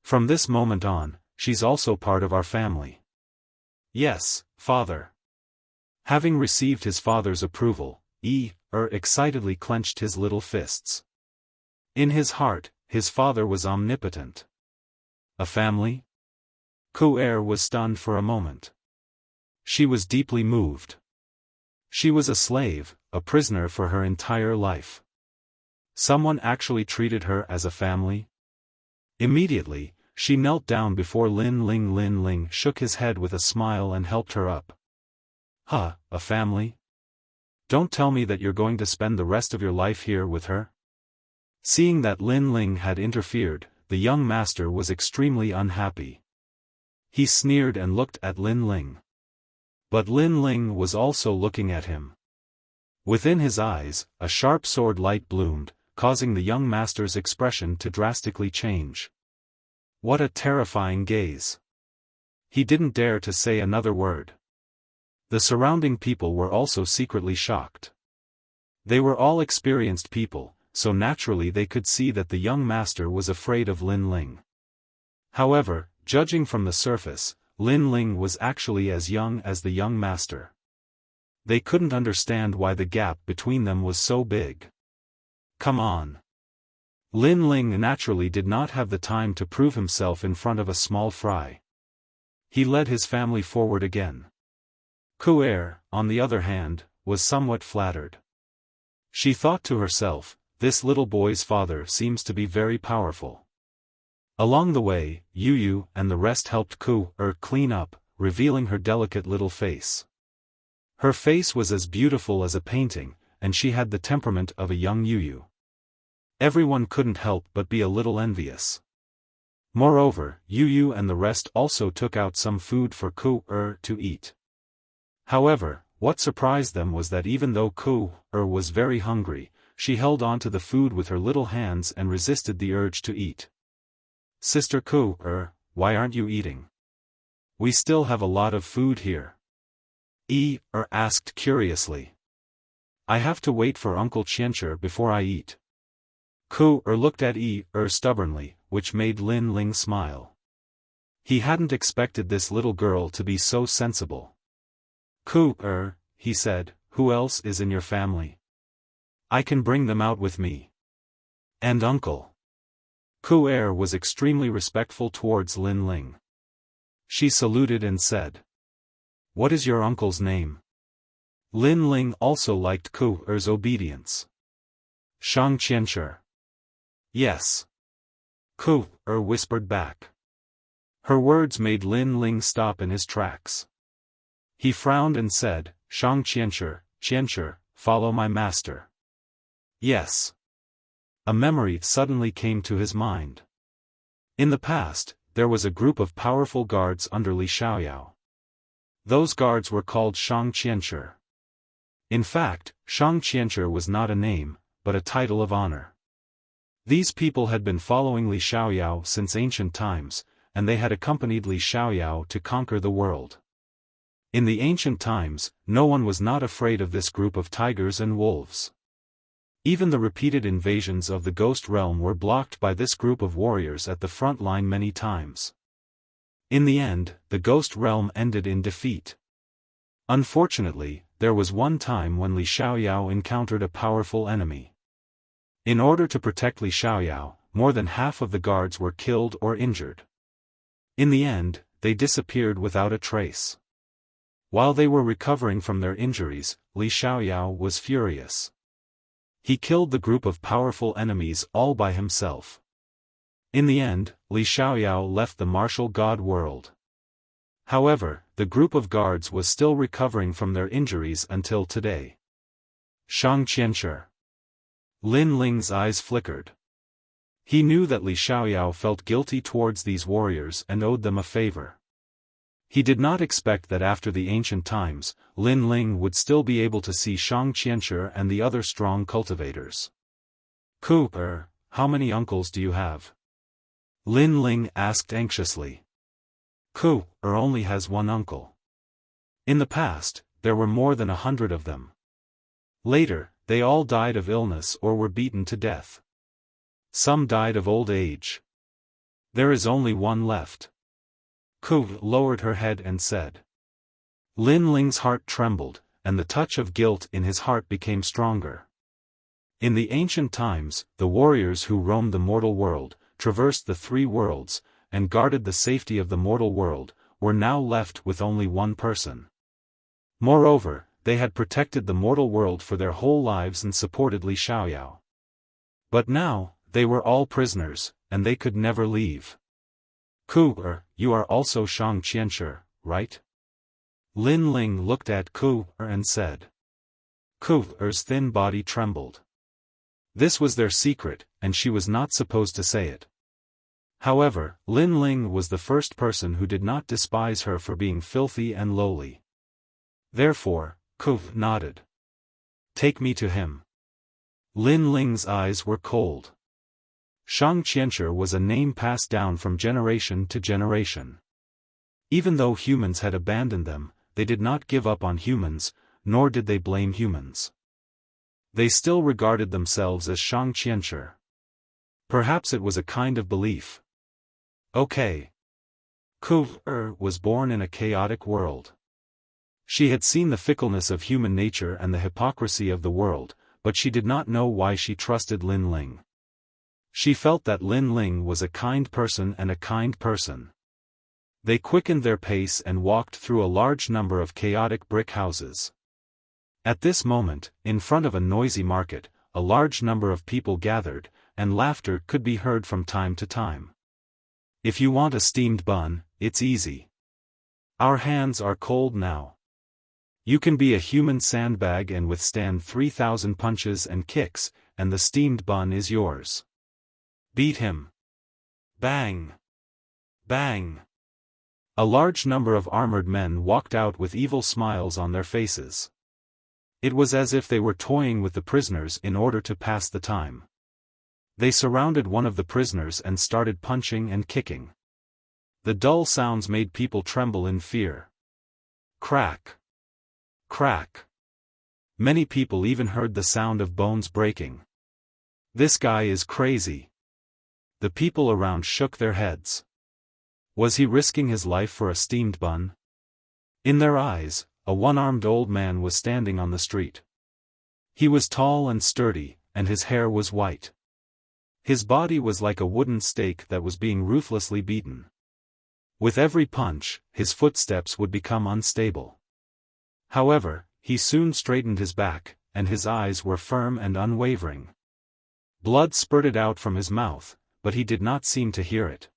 From this moment on, she's also part of our family. Yes, father. Having received his father's approval, excitedly clenched his little fists. In his heart, his father was omnipotent. A family? Was stunned for a moment. She was deeply moved. She was a slave, a prisoner for her entire life. Someone actually treated her as a family? Immediately, she knelt down before Lin Ling. Lin Ling shook his head with a smile and helped her up. Huh, a family? Don't tell me that you're going to spend the rest of your life here with her? Seeing that Lin Ling had interfered, the young master was extremely unhappy. He sneered and looked at Lin Ling. But Lin Ling was also looking at him. Within his eyes, a sharp sword light bloomed, causing the young master's expression to drastically change. What a terrifying gaze. He didn't dare to say another word. The surrounding people were also secretly shocked. They were all experienced people, so naturally they could see that the young master was afraid of Lin Ling. However, judging from the surface, Lin Ling was actually as young as the young master. They couldn't understand why the gap between them was so big. Come on. Lin Ling naturally did not have the time to prove himself in front of a small fry. He led his family forward again. On the other hand, was somewhat flattered. She thought to herself, this little boy's father seems to be very powerful. Along the way, Yu and the rest helped clean up, revealing her delicate little face. Her face was as beautiful as a painting, and she had the temperament of a young Yu. Everyone couldn't help but be a little envious. Moreover, Yu and the rest also took out some food for to eat. However, what surprised them was that even though was very hungry, she held on to the food with her little hands and resisted the urge to eat. Sister why aren't you eating? We still have a lot of food here. Asked curiously. I have to wait for Uncle Qianqi before I eat. Looked at stubbornly, which made Lin Ling smile. He hadn't expected this little girl to be so sensible. He said, who else is in your family? I can bring them out with me. And Uncle. Was extremely respectful towards Lin Ling. She saluted and said, what is your uncle's name? Lin Ling also liked obedience. Shang Qianqi. Yes. Whispered back. Her words made Lin Ling stop in his tracks. He frowned and said, Shang Qianqi, follow my master. Yes. A memory suddenly came to his mind. In the past, there was a group of powerful guards under Li Xiaoyao. Those guards were called Shang Qianqi. In fact, Shang Qianqi was not a name, but a title of honor. These people had been following Li Xiaoyao since ancient times, and they had accompanied Li Xiaoyao to conquer the world. In the ancient times, no one was not afraid of this group of tigers and wolves. Even the repeated invasions of the ghost realm were blocked by this group of warriors at the front line many times. In the end, the ghost realm ended in defeat. Unfortunately, there was one time when Li Xiaoyao encountered a powerful enemy. In order to protect Li Xiaoyao, more than half of the guards were killed or injured. In the end, they disappeared without a trace. While they were recovering from their injuries, Li Xiaoyao was furious. He killed the group of powerful enemies all by himself. In the end, Li Xiaoyao left the martial god world. However, the group of guards was still recovering from their injuries until today. Shang Qianqi. Lin Ling's eyes flickered. He knew that Li Xiaoyao felt guilty towards these warriors and owed them a favor. He did not expect that after the ancient times, Lin Ling would still be able to see Shang Qianqi and the other strong cultivators. How many uncles do you have? Lin Ling asked anxiously. Only has one uncle. In the past, there were more than 100 of them. Later, they all died of illness or were beaten to death. Some died of old age. There is only one left. Lowered her head and said. Lin Ling's heart trembled, and the touch of guilt in his heart became stronger. In the ancient times, the warriors who roamed the mortal world, traversed the three worlds, and guarded the safety of the mortal world, were now left with only one person. Moreover, they had protected the mortal world for their whole lives and supported Li Xiaoyao. But now, they were all prisoners, and they could never leave. You are also Shang Qianqi, right? Lin Ling looked at and said. Er's thin body trembled. This was their secret, and she was not supposed to say it. However, Lin Ling was the first person who did not despise her for being filthy and lowly. Therefore, nodded. Take me to him. Lin Ling's eyes were cold. Shang Qianqi was a name passed down from generation to generation. Even though humans had abandoned them, they did not give up on humans, nor did they blame humans. They still regarded themselves as Shang Qianqi. Perhaps it was a kind of belief. Okay. Was born in a chaotic world. She had seen the fickleness of human nature and the hypocrisy of the world, but she did not know why she trusted Lin Ling. She felt that Lin Ling was a kind person and a kind person. They quickened their pace and walked through a large number of chaotic brick houses. At this moment, in front of a noisy market, a large number of people gathered, and laughter could be heard from time to time. If you want a steamed bun, it's easy. Our hands are cold now. You can be a human sandbag and withstand 3,000 punches and kicks, and the steamed bun is yours. Beat him. Bang. Bang! A large number of armored men walked out with evil smiles on their faces. It was as if they were toying with the prisoners in order to pass the time. They surrounded one of the prisoners and started punching and kicking. The dull sounds made people tremble in fear. Crack! Crack! Many people even heard the sound of bones breaking. This guy is crazy. The people around shook their heads. Was he risking his life for a steamed bun? In their eyes, a one-armed old man was standing on the street. He was tall and sturdy, and his hair was white. His body was like a wooden stake that was being ruthlessly beaten. With every punch, his footsteps would become unstable. However, he soon straightened his back, and his eyes were firm and unwavering. Blood spurted out from his mouth, but he did not seem to hear it.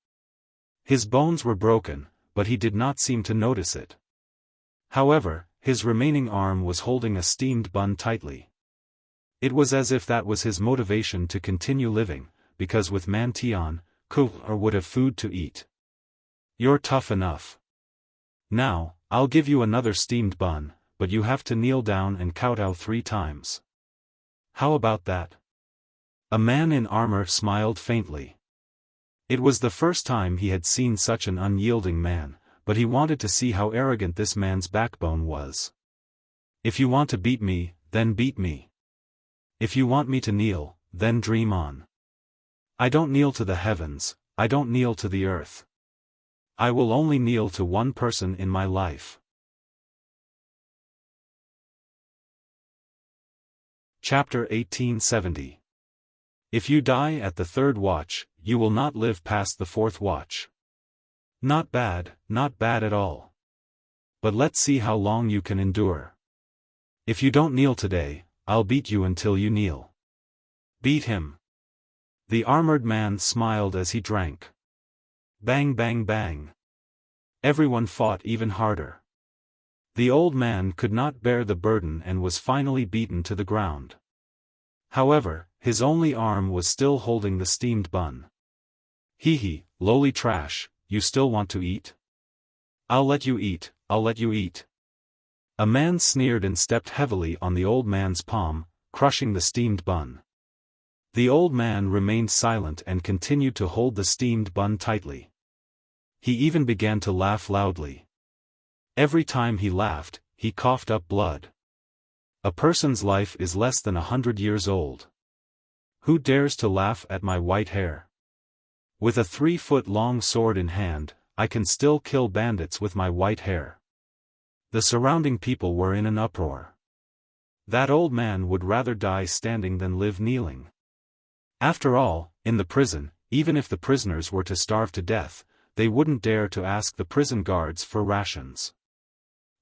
His bones were broken, but he did not seem to notice it. However, his remaining arm was holding a steamed bun tightly. It was as if that was his motivation to continue living, because with Mantion, Ku'er would have food to eat. You're tough enough. Now, I'll give you another steamed bun, but you have to kneel down and kowtow 3 times. How about that? A man in armor smiled faintly. It was the first time he had seen such an unyielding man, but he wanted to see how arrogant this man's backbone was. If you want to beat me, then beat me. If you want me to kneel, then dream on. I don't kneel to the heavens, I don't kneel to the earth. I will only kneel to one person in my life. Chapter 1870. If you die at the 3rd watch, you will not live past the 4th watch. Not bad at all. But let's see how long you can endure. If you don't kneel today, I'll beat you until you kneel. Beat him. The armored man smiled as he drank. Bang bang bang. Everyone fought even harder. The old man could not bear the burden and was finally beaten to the ground. However, his only arm was still holding the steamed bun. Hee, lowly trash, you still want to eat? I'll let you eat, I'll let you eat. A man sneered and stepped heavily on the old man's palm, crushing the steamed bun. The old man remained silent and continued to hold the steamed bun tightly. He even began to laugh loudly. Every time he laughed, he coughed up blood. A person's life is less than 100 years old. Who dares to laugh at my white hair? With a 3-foot-long sword in hand, I can still kill bandits with my white hair. The surrounding people were in an uproar. That old man would rather die standing than live kneeling. After all, in the prison, even if the prisoners were to starve to death, they wouldn't dare to ask the prison guards for rations.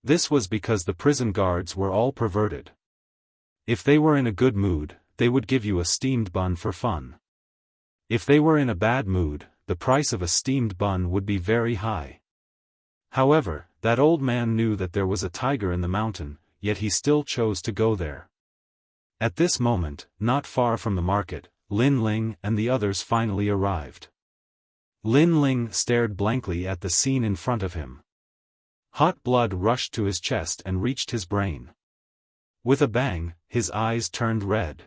This was because the prison guards were all perverted. If they were in a good mood, they would give you a steamed bun for fun. If they were in a bad mood, the price of a steamed bun would be very high. However, that old man knew that there was a tiger in the mountain, yet he still chose to go there. At this moment, not far from the market, Lin Ling and the others finally arrived. Lin Ling stared blankly at the scene in front of him. Hot blood rushed to his chest and reached his brain. With a bang, his eyes turned red.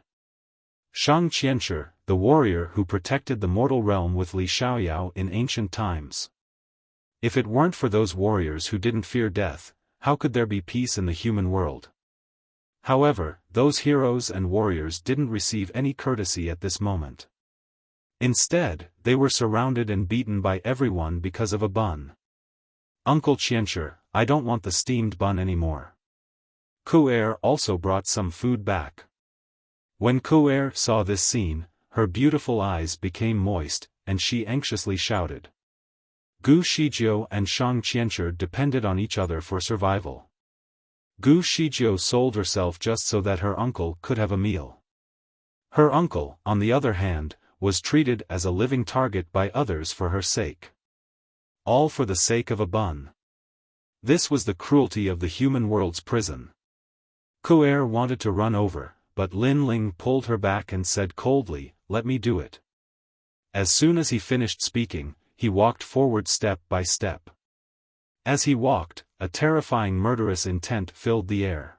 Shang Qianshi, the warrior who protected the mortal realm with Li Xiaoyao in ancient times. If it weren't for those warriors who didn't fear death, how could there be peace in the human world? However, those heroes and warriors didn't receive any courtesy at this moment. Instead, they were surrounded and beaten by everyone because of a bun. Uncle Qianshi, I don't want the steamed bun anymore. Ku'er also brought some food back. When Ku'er saw this scene, her beautiful eyes became moist, and she anxiously shouted. Gu Shijiu and Shang Qianshi depended on each other for survival. Gu Shijiu sold herself just so that her uncle could have a meal. Her uncle, on the other hand, was treated as a living target by others for her sake. All for the sake of a bun. This was the cruelty of the human world's prison. Ku'er wanted to run over, but Lin Ling pulled her back and said coldly, "Let me do it." As soon as he finished speaking, he walked forward step by step. As he walked, a terrifying murderous intent filled the air.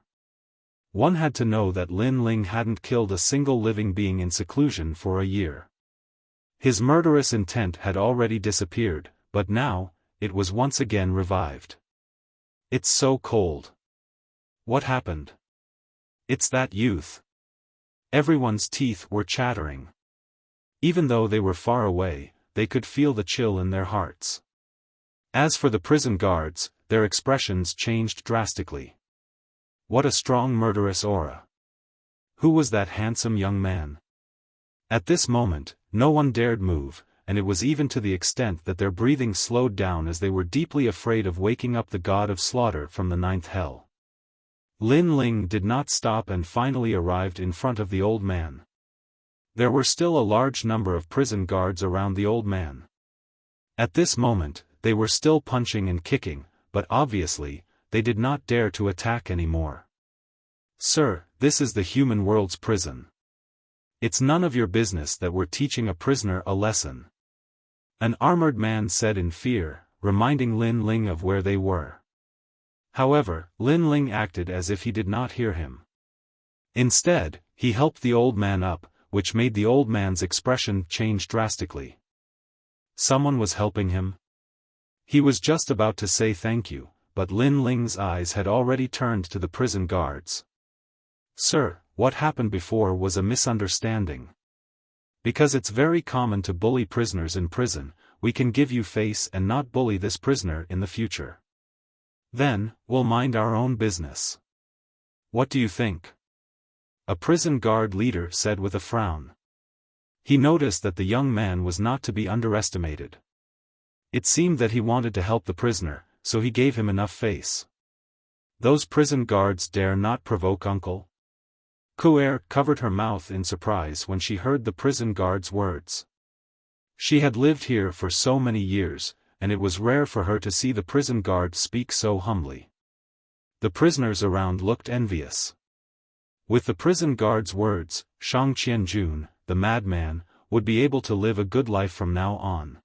One had to know that Lin Ling hadn't killed a single living being in seclusion for a year. His murderous intent had already disappeared, but now, it was once again revived. It's so cold. What happened? It's that youth. Everyone's teeth were chattering. Even though they were far away, they could feel the chill in their hearts. As for the prison guards, their expressions changed drastically. What a strong murderous aura. Who was that handsome young man? At this moment, no one dared move, and it was even to the extent that their breathing slowed down as they were deeply afraid of waking up the god of slaughter from the ninth hell. Lin Ling did not stop and finally arrived in front of the old man. There were still a large number of prison guards around the old man. At this moment, they were still punching and kicking, but obviously, they did not dare to attack anymore. "Sir, this is the human world's prison. It's none of your business that we're teaching a prisoner a lesson," an armored man said in fear, reminding Lin Ling of where they were. However, Lin Ling acted as if he did not hear him. Instead, he helped the old man up, which made the old man's expression change drastically. Someone was helping him? He was just about to say thank you, but Lin Ling's eyes had already turned to the prison guards. "Sir, what happened before was a misunderstanding. Because it's very common to bully prisoners in prison, we can give you face and not bully this prisoner in the future. Then, we'll mind our own business. What do you think?" A prison guard leader said with a frown. He noticed that the young man was not to be underestimated. It seemed that he wanted to help the prisoner, so he gave him enough face. "Those prison guards dare not provoke uncle?" Kuer covered her mouth in surprise when she heard the prison guard's words. She had lived here for so many years, and it was rare for her to see the prison guard speak so humbly. The prisoners around looked envious. With the prison guard's words, Shang Qianjun, the madman, would be able to live a good life from now on.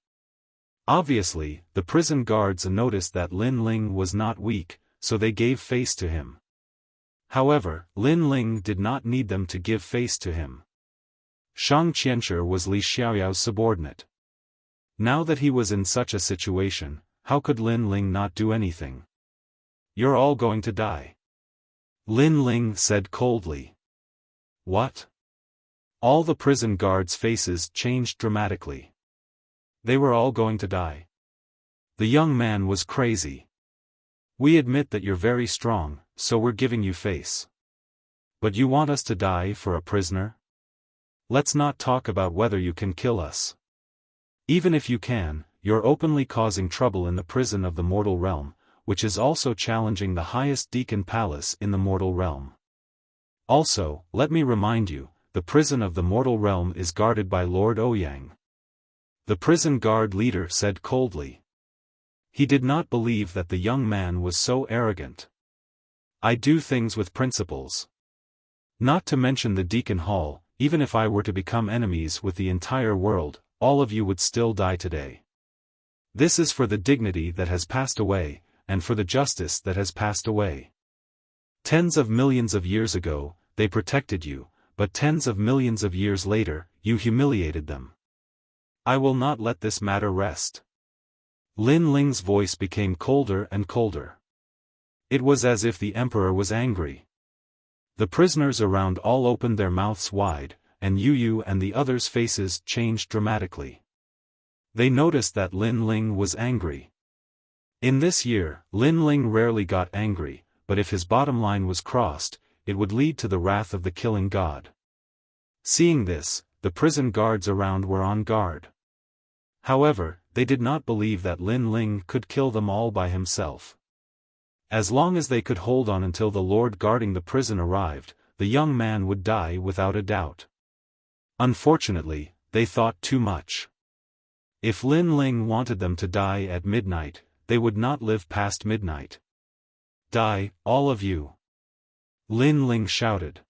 Obviously, the prison guards noticed that Lin Ling was not weak, so they gave face to him. However, Lin Ling did not need them to give face to him. Shang Qianshi was Li Xiaoyao's subordinate. Now that he was in such a situation, how could Lin Ling not do anything? "You're all going to die," Lin Ling said coldly. "What?" All the prison guards' faces changed dramatically. They were all going to die. The young man was crazy. "We admit that you're very strong, so we're giving you face. But you want us to die for a prisoner? Let's not talk about whether you can kill us. Even if you can, you're openly causing trouble in the prison of the mortal realm, which is also challenging the highest deacon palace in the mortal realm. Also, let me remind you, the prison of the mortal realm is guarded by Lord Ouyang." The prison guard leader said coldly. He did not believe that the young man was so arrogant. "I do things with principles. Not to mention the deacon hall, even if I were to become enemies with the entire world, all of you would still die today. This is for the dignity that has passed away, and for the justice that has passed away. Tens of millions of years ago, they protected you, but tens of millions of years later, you humiliated them. I will not let this matter rest." Lin Ling's voice became colder and colder. It was as if the emperor was angry. The prisoners around all opened their mouths wide, and Yu and the others' faces changed dramatically. They noticed that Lin Ling was angry. In this year, Lin Ling rarely got angry, but if his bottom line was crossed, it would lead to the wrath of the killing god. Seeing this, the prison guards around were on guard. However, they did not believe that Lin Ling could kill them all by himself. As long as they could hold on until the lord guarding the prison arrived, the young man would die without a doubt. Unfortunately, they thought too much. If Lin Ling wanted them to die at midnight, they would not live past midnight. "Die, all of you!" Lin Ling shouted.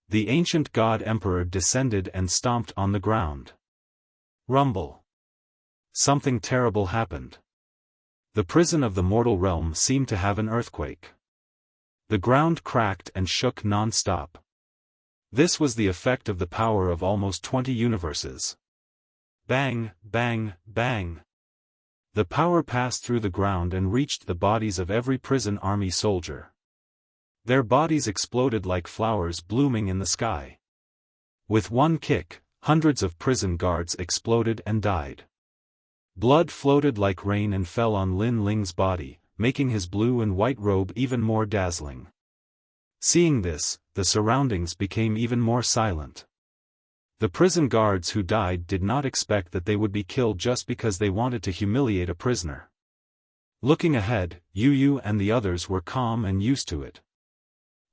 The ancient god emperor descended and stomped on the ground. Rumble. something terrible happened. The prison of the mortal realm seemed to have an earthquake. The ground cracked and shook non-stop. This was the effect of the power of almost 20 universes. Bang, bang, bang. The power passed through the ground and reached the bodies of every prison army soldier. Their bodies exploded like flowers blooming in the sky. With one kick, hundreds of prison guards exploded and died. Blood floated like rain and fell on Lin Ling's body, making his blue and white robe even more dazzling. Seeing this, the surroundings became even more silent. The prison guards who died did not expect that they would be killed just because they wanted to humiliate a prisoner. Looking ahead, Yu Yu and the others were calm and used to it.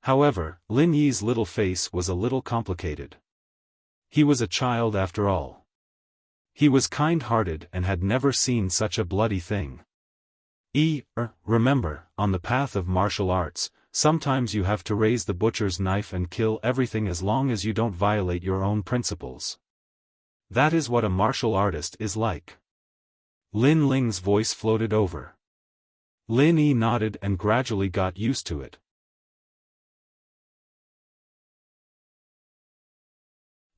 However, Lin Yi's little face was a little complicated. He was a child after all. He was kind-hearted and had never seen such a bloody thing. Remember, on the path of martial arts, sometimes you have to raise the butcher's knife and kill everything as long as you don't violate your own principles. That is what a martial artist is like. Lin Ling's voice floated over. Lin Yi nodded and gradually got used to it.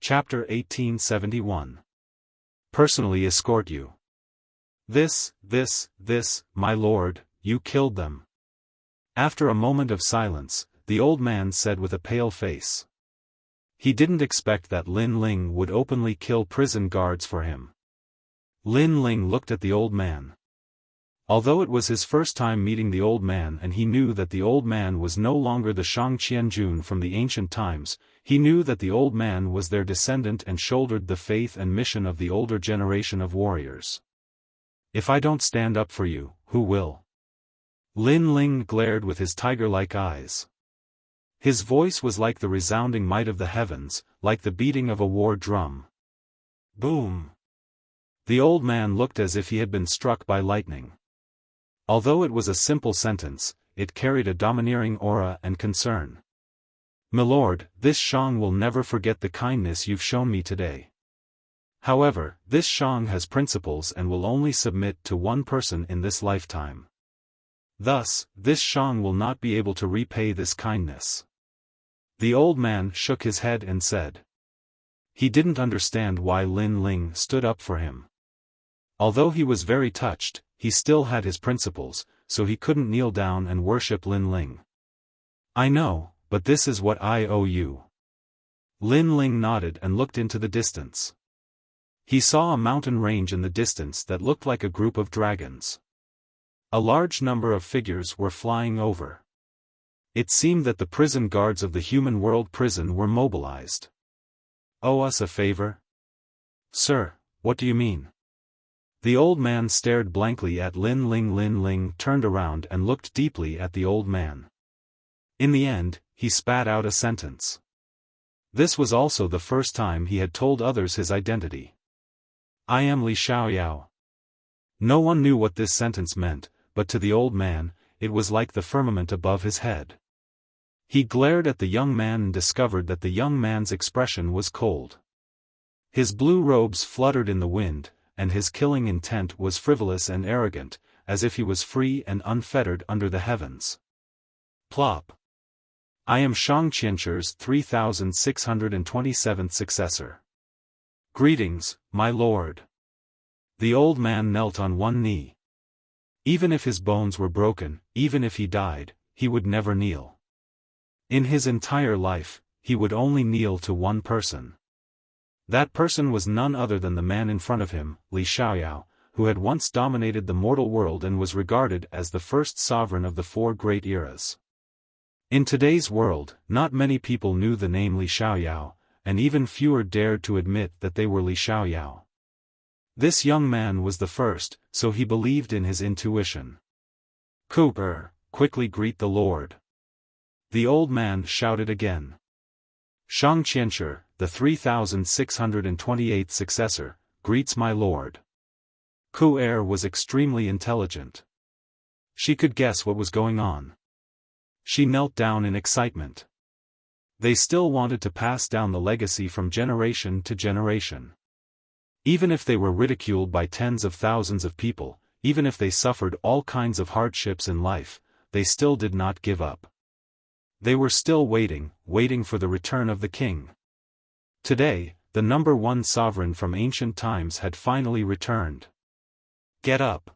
Chapter 1871. Personally escort you. This, my lord, you killed them. After a moment of silence, the old man said with a pale face. He didn't expect that Lin Ling would openly kill prison guards for him. Lin Ling looked at the old man. Although it was his first time meeting the old man and he knew that the old man was no longer the Shang Qianjun from the ancient times, he knew that the old man was their descendant and shouldered the faith and mission of the older generation of warriors. If I don't stand up for you, who will? Lin Ling glared with his tiger-like eyes. His voice was like the resounding might of the heavens, like the beating of a war drum. Boom! The old man looked as if he had been struck by lightning. Although it was a simple sentence, it carried a domineering aura and concern. Milord, this Shang will never forget the kindness you've shown me today. However, this Shang has principles and will only submit to one person in this lifetime. Thus, this Shang will not be able to repay this kindness. The old man shook his head and said. He didn't understand why Lin Ling stood up for him. Although he was very touched, he still had his principles, so he couldn't kneel down and worship Lin Ling. I know, but this is what I owe you. Lin Ling nodded and looked into the distance. He saw a mountain range in the distance that looked like a group of dragons. A large number of figures were flying over. It seemed that the prison guards of the human world prison were mobilized. Owe us a favor? Sir, what do you mean? The old man stared blankly at Lin Ling. Lin Ling turned around and looked deeply at the old man. In the end, he spat out a sentence. This was also the first time he had told others his identity. I am Li Xiaoyao. No one knew what this sentence meant, but to the old man, it was like the firmament above his head. He glared at the young man and discovered that the young man's expression was cold. His blue robes fluttered in the wind, and his killing intent was frivolous and arrogant, as if he was free and unfettered under the heavens. Plop. I am Shang Qianchu's 3627th successor. Greetings, my lord. The old man knelt on one knee. Even if his bones were broken, even if he died, he would never kneel. In his entire life, he would only kneel to one person. That person was none other than the man in front of him, Li Xiaoyao, who had once dominated the mortal world and was regarded as the first sovereign of the four great eras. In today's world, not many people knew the name Li Xiaoyao, and even fewer dared to admit that they were Li Xiaoyao. This young man was the first, so he believed in his intuition. Cooper, quickly greet the Lord. The old man shouted again. Shang Qianchu, the 3628th successor, greets my lord. Ku Er was extremely intelligent. She could guess what was going on. She knelt down in excitement. They still wanted to pass down the legacy from generation to generation. Even if they were ridiculed by tens of thousands of people, even if they suffered all kinds of hardships in life, they still did not give up. They were still waiting for the return of the king. Today, the number one sovereign from ancient times had finally returned. Get up.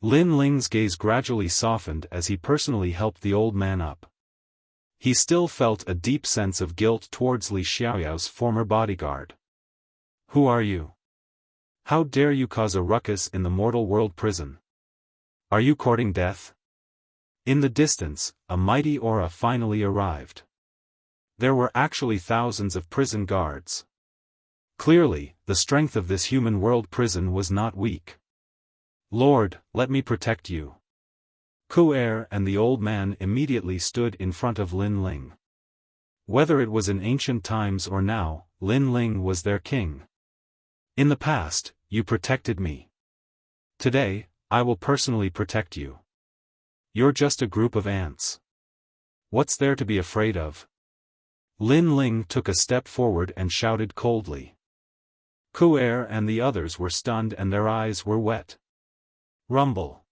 Lin Ling's gaze gradually softened as he personally helped the old man up. He still felt a deep sense of guilt towards Li Xiaoyao's former bodyguard. Who are you? How dare you cause a ruckus in the mortal world prison? Are you courting death? In the distance, a mighty aura finally arrived. There were actually thousands of prison guards. Clearly, the strength of this human world prison was not weak. Lord, let me protect you. Ku-er and the old man immediately stood in front of Lin Ling. Whether it was in ancient times or now, Lin Ling was their king. In the past, you protected me. Today, I will personally protect you. You're just a group of ants. What's there to be afraid of? Lin Ling took a step forward and shouted coldly. Ku-er and the others were stunned and their eyes were wet. Rumble.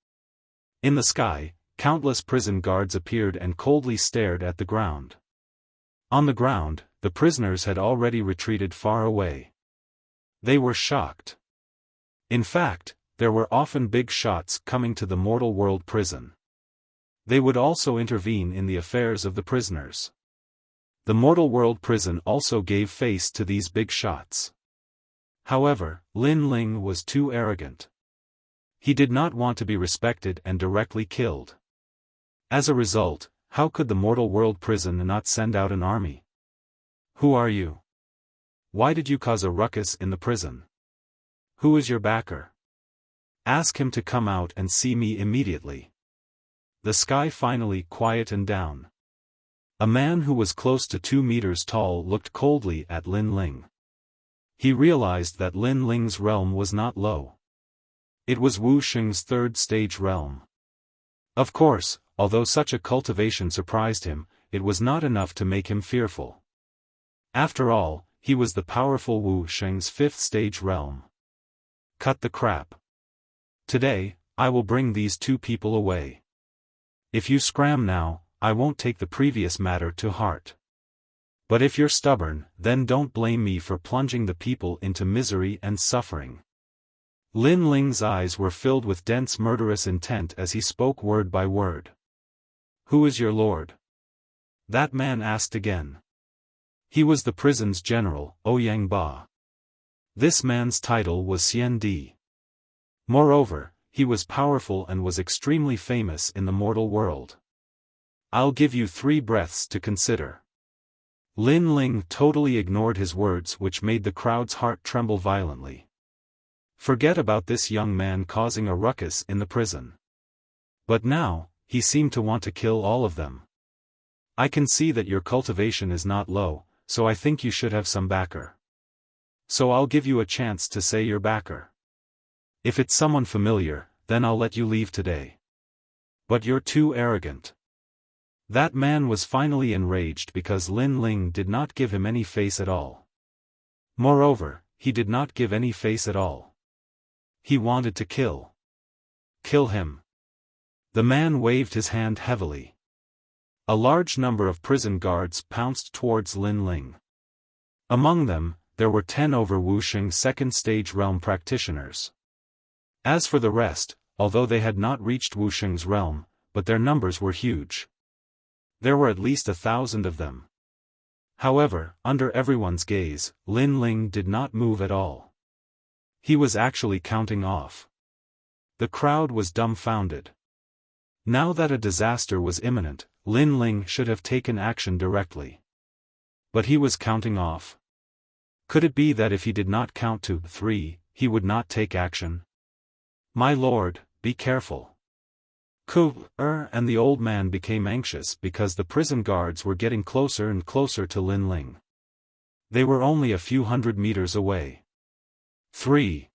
In the sky, countless prison guards appeared and coldly stared at the ground. On the ground, the prisoners had already retreated far away. They were shocked. In fact, there were often big shots coming to the mortal world prison. They would also intervene in the affairs of the prisoners. The mortal world prison also gave face to these big shots. However, Lin Ling was too arrogant. He did not want to be respected and directly killed. As a result, how could the mortal world prison not send out an army? Who are you? Why did you cause a ruckus in the prison? Who is your backer? Ask him to come out and see me immediately. The sky finally quietened down. A man who was close to 2 meters tall looked coldly at Lin Ling. He realized that Lin Ling's realm was not low. It was Wuxia's third stage realm. Of course, although such a cultivation surprised him, it was not enough to make him fearful. After all, he was the powerful Wuxia's fifth stage realm. Cut the crap. Today, I will bring these two people away. If you scram now, I won't take the previous matter to heart. But if you're stubborn, then don't blame me for plunging the people into misery and suffering. Lin Ling's eyes were filled with dense murderous intent as he spoke word by word. Who is your lord? That man asked again. He was the prison's general, Ouyang Ba. This man's title was Xian Di. Moreover, he was powerful and was extremely famous in the mortal world. I'll give you 3 breaths to consider. Lin Ling totally ignored his words, which made the crowd's heart tremble violently. Forget about this young man causing a ruckus in the prison. But now, he seemed to want to kill all of them. I can see that your cultivation is not low, so I think you should have some backer. So I'll give you a chance to say your backer. If it's someone familiar, then I'll let you leave today. But you're too arrogant. That man was finally enraged because Lin Ling did not give him any face at all. Moreover, he did not give any face at all. He wanted to kill. Kill him. The man waved his hand heavily. A large number of prison guards pounced towards Lin Ling. Among them, there were 10 over Wuxia's second stage realm practitioners. As for the rest, although they had not reached Wuxia's realm, but their numbers were huge. There were at least 1,000 of them. However, under everyone's gaze, Lin Ling did not move at all. He was actually counting off. The crowd was dumbfounded. Now that a disaster was imminent, Lin Ling should have taken action directly. But he was counting off. Could it be that if he did not count to 3, he would not take action? My lord, be careful. Ku-er and the old man became anxious because the prison guards were getting closer and closer to Lin Ling. They were only a few hundred meters away. 3.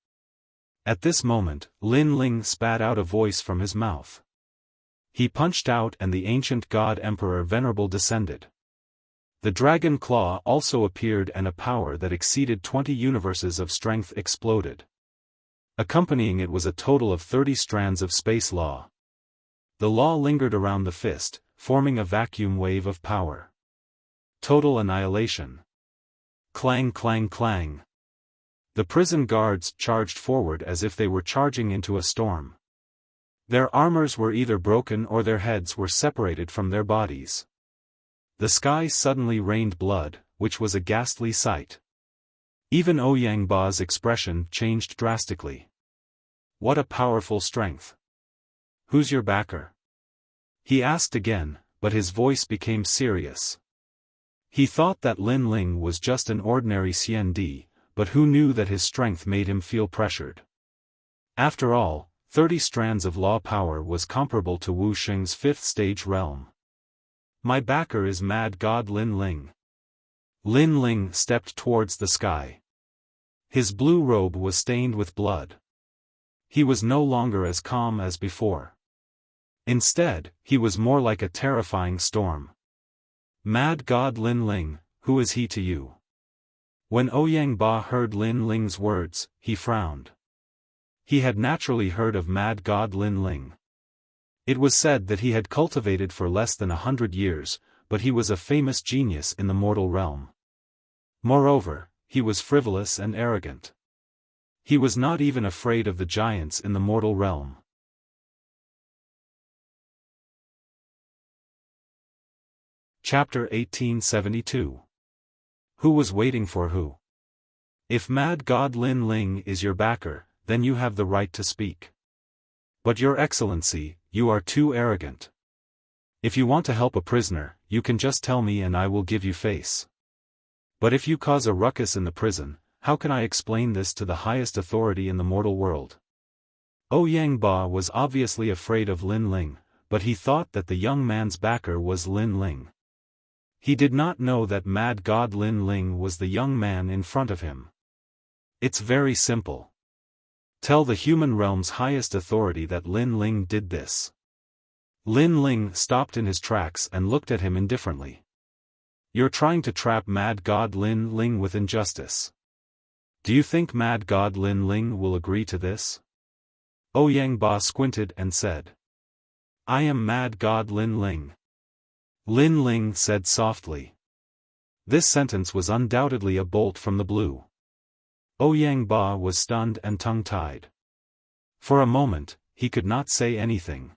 At this moment, Lin Ling spat out a voice from his mouth. He punched out and the ancient god emperor Venerable descended. The dragon claw also appeared and a power that exceeded 20 universes of strength exploded. Accompanying it was a total of 30 strands of space law. The law lingered around the fist, forming a vacuum wave of power. Total annihilation. Clang clang clang. The prison guards charged forward as if they were charging into a storm. Their armors were either broken or their heads were separated from their bodies. The sky suddenly rained blood, which was a ghastly sight. Even Ouyang Ba's expression changed drastically. What a powerful strength. Who's your backer? He asked again, but his voice became serious. He thought that Lin Ling was just an ordinary CND, but who knew that his strength made him feel pressured. After all, 30 strands of law power was comparable to Wu Xing's 5th stage realm. My backer is Mad God Lin Ling. Lin Ling stepped towards the sky. His blue robe was stained with blood. He was no longer as calm as before. Instead, he was more like a terrifying storm. Mad God Lin Ling, who is he to you? When Ouyang Ba heard Lin Ling's words, he frowned. He had naturally heard of Mad God Lin Ling. It was said that he had cultivated for less than 100 years, but he was a famous genius in the mortal realm. Moreover, he was frivolous and arrogant. He was not even afraid of the giants in the mortal realm. Chapter 1872. Who was waiting for who? If Mad God Lin Ling is your backer, then you have the right to speak. But Your Excellency, you are too arrogant. If you want to help a prisoner, you can just tell me and I will give you face. But if you cause a ruckus in the prison, how can I explain this to the highest authority in the mortal world? Ouyang Ba was obviously afraid of Lin Ling, but he thought that the young man's backer was Lin Ling. He did not know that Mad God Lin Ling was the young man in front of him. It's very simple. Tell the human realm's highest authority that Lin Ling did this. Lin Ling stopped in his tracks and looked at him indifferently. You're trying to trap Mad God Lin Ling with injustice. Do you think Mad God Lin Ling will agree to this? Ouyang Ba squinted and said. I am Mad God Lin Ling. Lin Ling said softly. This sentence was undoubtedly a bolt from the blue. Ouyang Ba was stunned and tongue-tied. For a moment, he could not say anything.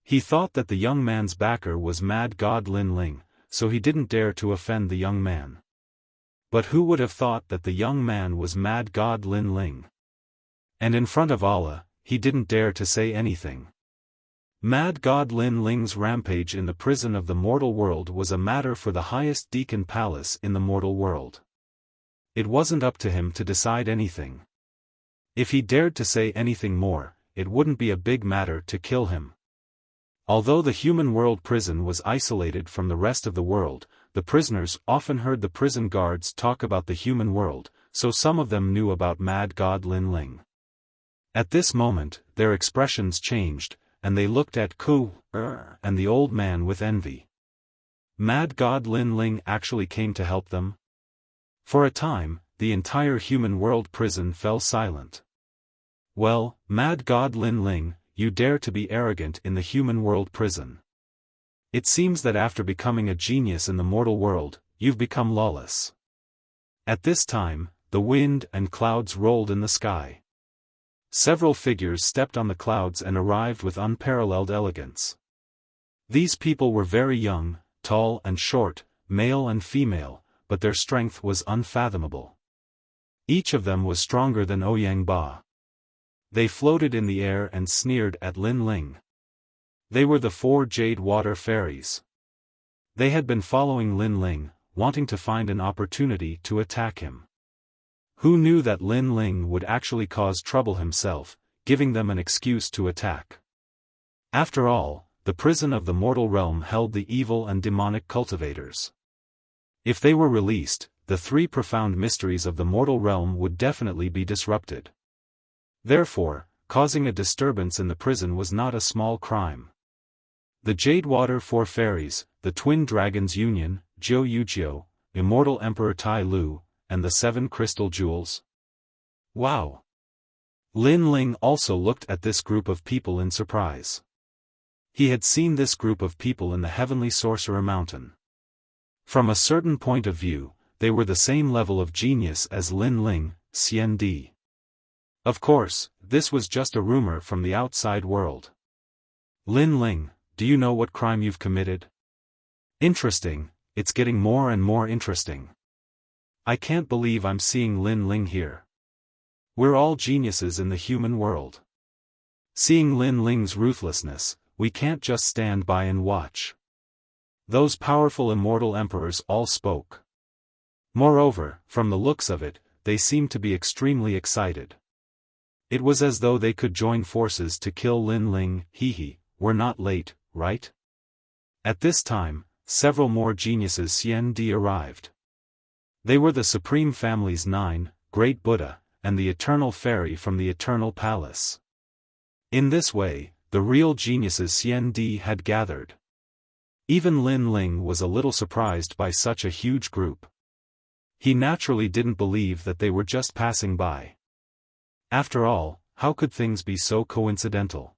He thought that the young man's backer was Mad God Lin Ling, so he didn't dare to offend the young man. But who would have thought that the young man was Mad God Lin Ling? And in front of Allah, he didn't dare to say anything. Mad God Lin Ling's rampage in the prison of the mortal world was a matter for the highest deacon palace in the mortal world. It wasn't up to him to decide anything. If he dared to say anything more, it wouldn't be a big matter to kill him. Although the human world prison was isolated from the rest of the world, the prisoners often heard the prison guards talk about the human world, so some of them knew about Mad God Lin Ling. At this moment, their expressions changed, and they looked at Ku and the old man with envy. Mad God Lin Ling actually came to help them? For a time, the entire human world prison fell silent. Well, Mad God Lin Ling, you dare to be arrogant in the human world prison. It seems that after becoming a genius in the mortal world, you've become lawless. At this time, the wind and clouds rolled in the sky. Several figures stepped on the clouds and arrived with unparalleled elegance. These people were very young, tall and short, male and female, but their strength was unfathomable. Each of them was stronger than Ouyang Ba. They floated in the air and sneered at Lin Ling. They were the 4 Jade Water Fairies. They had been following Lin Ling, wanting to find an opportunity to attack him. Who knew that Lin Ling would actually cause trouble himself, giving them an excuse to attack? After all, the prison of the mortal realm held the evil and demonic cultivators. If they were released, the 3 profound mysteries of the mortal realm would definitely be disrupted. Therefore, causing a disturbance in the prison was not a small crime. The Jadewater 4 Fairies, the Twin Dragons Union, Jiu Yujio, Immortal Emperor Tai Lu, and the 7 crystal jewels? Wow! Lin Ling also looked at this group of people in surprise. He had seen this group of people in the Heavenly Sorcerer Mountain. From a certain point of view, they were the same level of genius as Lin Ling, Xian Di. Of course, this was just a rumor from the outside world. Lin Ling, do you know what crime you've committed? Interesting, it's getting more and more interesting. I can't believe I'm seeing Lin Ling here. We're all geniuses in the human world. Seeing Lin Ling's ruthlessness, we can't just stand by and watch. Those powerful immortal emperors all spoke. Moreover, from the looks of it, they seemed to be extremely excited. It was as though they could join forces to kill Lin Ling. We're not late, right? At this time, several more geniuses Xian Di arrived. They were the Supreme Family's 9, Great Buddha, and the Eternal Fairy from the Eternal Palace. In this way, the real geniuses Xian Di had gathered. Even Lin Ling was a little surprised by such a huge group. He naturally didn't believe that they were just passing by. After all, how could things be so coincidental?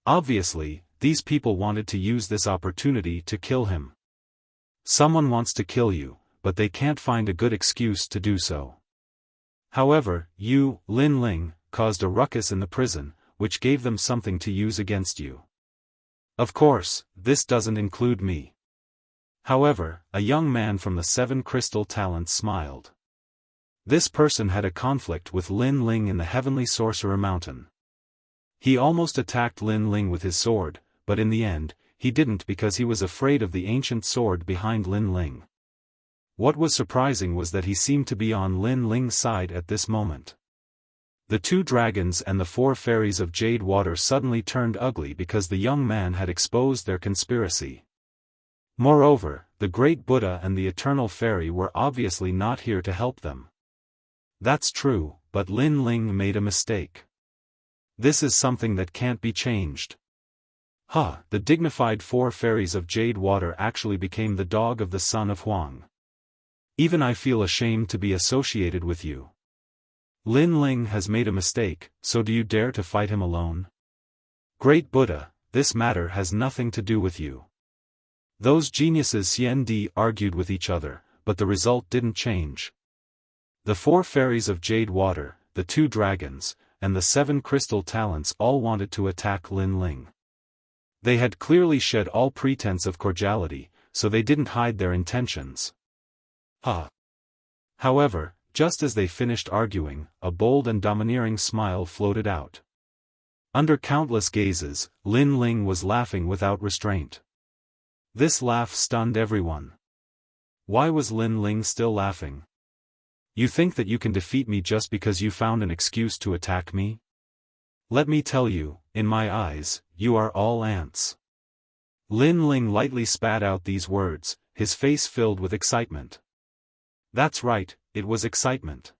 Obviously, these people wanted to use this opportunity to kill him. Someone wants to kill you, but they can't find a good excuse to do so. However, you, Lin Ling, caused a ruckus in the prison, which gave them something to use against you. Of course, this doesn't include me. However, a young man from the 7 crystal talents smiled. This person had a conflict with Lin Ling in the Heavenly Sorcerer Mountain. He almost attacked Lin Ling with his sword, but in the end, he didn't because he was afraid of the ancient sword behind Lin Ling. What was surprising was that he seemed to be on Lin Ling's side at this moment. The 2 dragons and the 4 fairies of Jade Water suddenly turned ugly because the young man had exposed their conspiracy. Moreover, the Great Buddha and the Eternal Fairy were obviously not here to help them. That's true, but Lin Ling made a mistake. This is something that can't be changed. The dignified 4 fairies of Jade Water actually became the dog of the son of Huang. Even I feel ashamed to be associated with you. Lin Ling has made a mistake, so do you dare to fight him alone? Great Buddha, this matter has nothing to do with you. Those geniuses Xian Di argued with each other, but the result didn't change. The 4 fairies of Jade Water, the 2 dragons, and the 7 crystal talents all wanted to attack Lin Ling. They had clearly shed all pretense of cordiality, so they didn't hide their intentions. However, just as they finished arguing, a bold and domineering smile floated out. Under countless gazes, Lin Ling was laughing without restraint. This laugh stunned everyone. Why was Lin Ling still laughing? You think that you can defeat me just because you found an excuse to attack me? Let me tell you, in my eyes, you are all ants. Lin Ling lightly spat out these words, his face filled with excitement. That's right, it was excitement.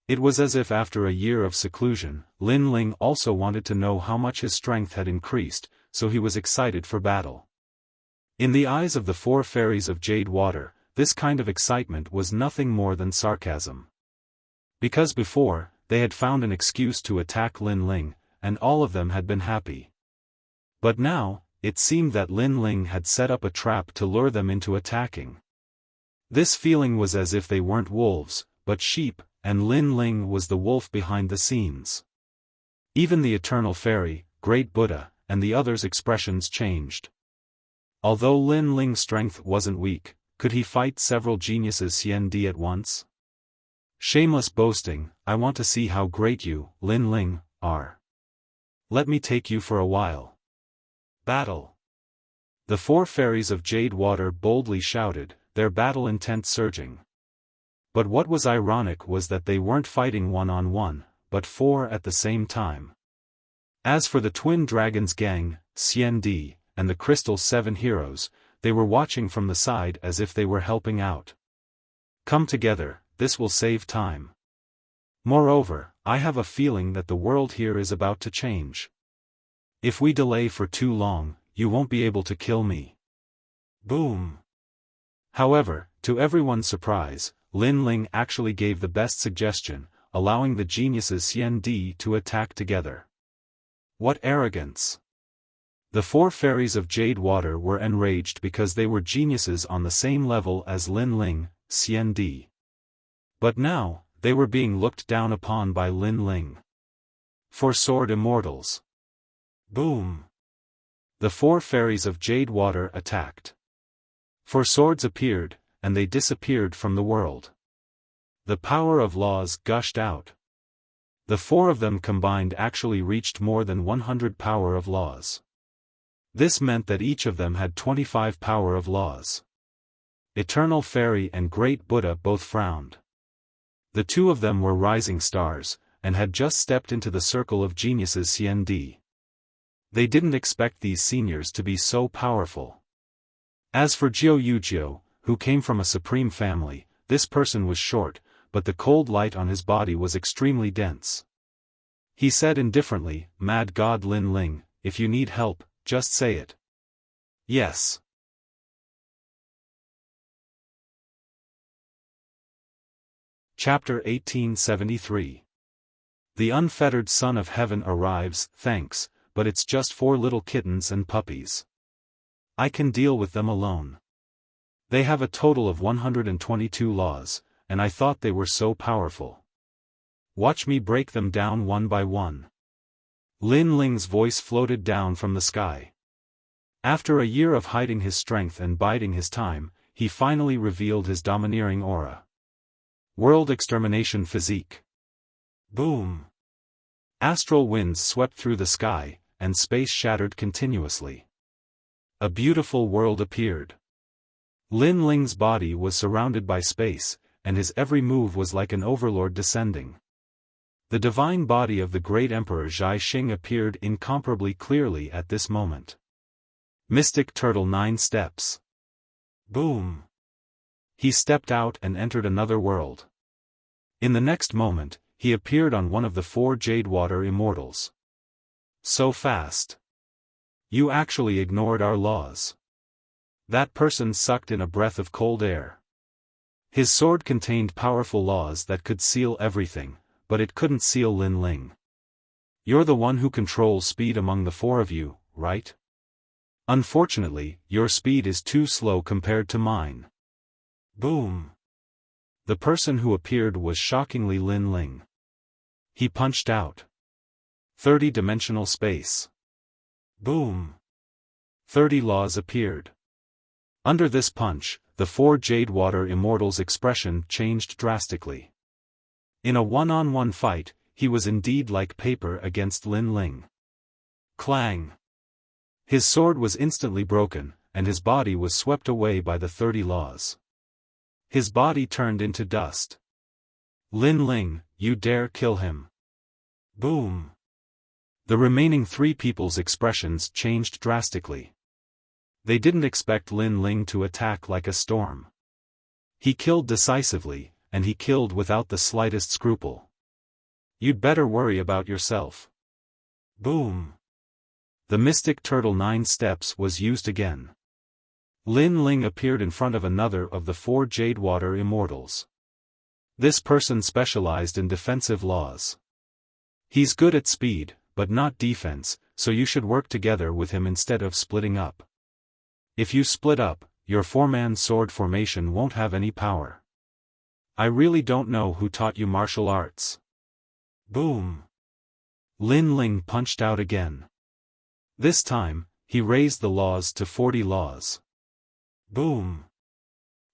It was as if after a year of seclusion, Lin Ling also wanted to know how much his strength had increased, so he was excited for battle. In the eyes of the 4 fairies of Jade Water, this kind of excitement was nothing more than sarcasm. Because before, they had found an excuse to attack Lin Ling, and all of them had been happy. But now, it seemed that Lin Ling had set up a trap to lure them into attacking. This feeling was as if they weren't wolves, but sheep, and Lin Ling was the wolf behind the scenes. Even the Eternal Fairy, Great Buddha, and the others' expressions changed. Although Lin Ling's strength wasn't weak, could he fight several geniuses Xian Di at once? Shameless boasting, I want to see how great you, Lin Ling, are. Let me take you for a while. Battle! The 4 fairies of Jade Water boldly shouted, their battle intent surging. But what was ironic was that they weren't fighting one-on-one, but 4 at the same time. As for the Twin Dragons gang, Xian Di, and the Crystal 7 heroes, they were watching from the side as if they were helping out. Come together, this will save time. Moreover, I have a feeling that the world here is about to change. If we delay for too long, you won't be able to kill me. Boom! However, to everyone's surprise, Lin Ling actually gave the best suggestion, allowing the geniuses Xian Di to attack together. What arrogance! The 4 fairies of Jade Water were enraged because they were geniuses on the same level as Lin Ling, Xian Di. But now, they were being looked down upon by Lin Ling. 4 sword immortals. Boom! The 4 fairies of Jade Water attacked. 4 swords appeared, and they disappeared from the world. The power of laws gushed out. The 4 of them combined actually reached more than 100 power of laws. This meant that each of them had 25 power of laws. Eternal Fairy and Great Buddha both frowned. The 2 of them were rising stars, and had just stepped into the circle of geniuses Xian Di. They didn't expect these seniors to be so powerful. As for Jiu Yujio, who came from a supreme family, this person was short, but the cold light on his body was extremely dense. He said indifferently, "Mad God Lin Ling, if you need help, just say it." Yes. Chapter 1873. The unfettered Son of Heaven arrives, thanks, but it's just 4 little kittens and puppies. I can deal with them alone. They have a total of 122 laws, and I thought they were so powerful. Watch me break them down one by one. Lin Ling's voice floated down from the sky. After a year of hiding his strength and biding his time, he finally revealed his domineering aura. World Extermination Physique. Boom! Astral winds swept through the sky, and space shattered continuously. A beautiful world appeared. Lin Ling's body was surrounded by space, and his every move was like an overlord descending. The divine body of the great Emperor Zhai Xing appeared incomparably clearly at this moment. Mystic Turtle 9 steps. Boom! He stepped out and entered another world. In the next moment, he appeared on one of the 4 Jade Water immortals. So fast. You actually ignored our laws. That person sucked in a breath of cold air. His sword contained powerful laws that could seal everything, but it couldn't seal Lin Ling. You're the one who controls speed among the 4 of you, right? Unfortunately, your speed is too slow compared to mine. Boom! The person who appeared was shockingly Lin Ling. He punched out. 30-dimensional space. Boom! 30 laws appeared. Under this punch, the 4 Jade Water Immortals' expression changed drastically. In a one-on-one fight, he was indeed like paper against Lin Ling. Clang! His sword was instantly broken, and his body was swept away by the 30 laws. His body turned into dust. Lin Ling, you dare kill him. Boom! The remaining 3 people's expressions changed drastically. They didn't expect Lin Ling to attack like a storm. He killed decisively, and he killed without the slightest scruple. You'd better worry about yourself. Boom! The Mystic Turtle 9 steps was used again. Lin Ling appeared in front of another of the 4 Jade Water Immortals. This person specialized in defensive laws. He's good at speed, but not defense, so you should work together with him instead of splitting up. If you split up, your 4-man sword formation won't have any power. I really don't know who taught you martial arts. Boom! Lin Ling punched out again. This time, he raised the laws to 40 laws. Boom!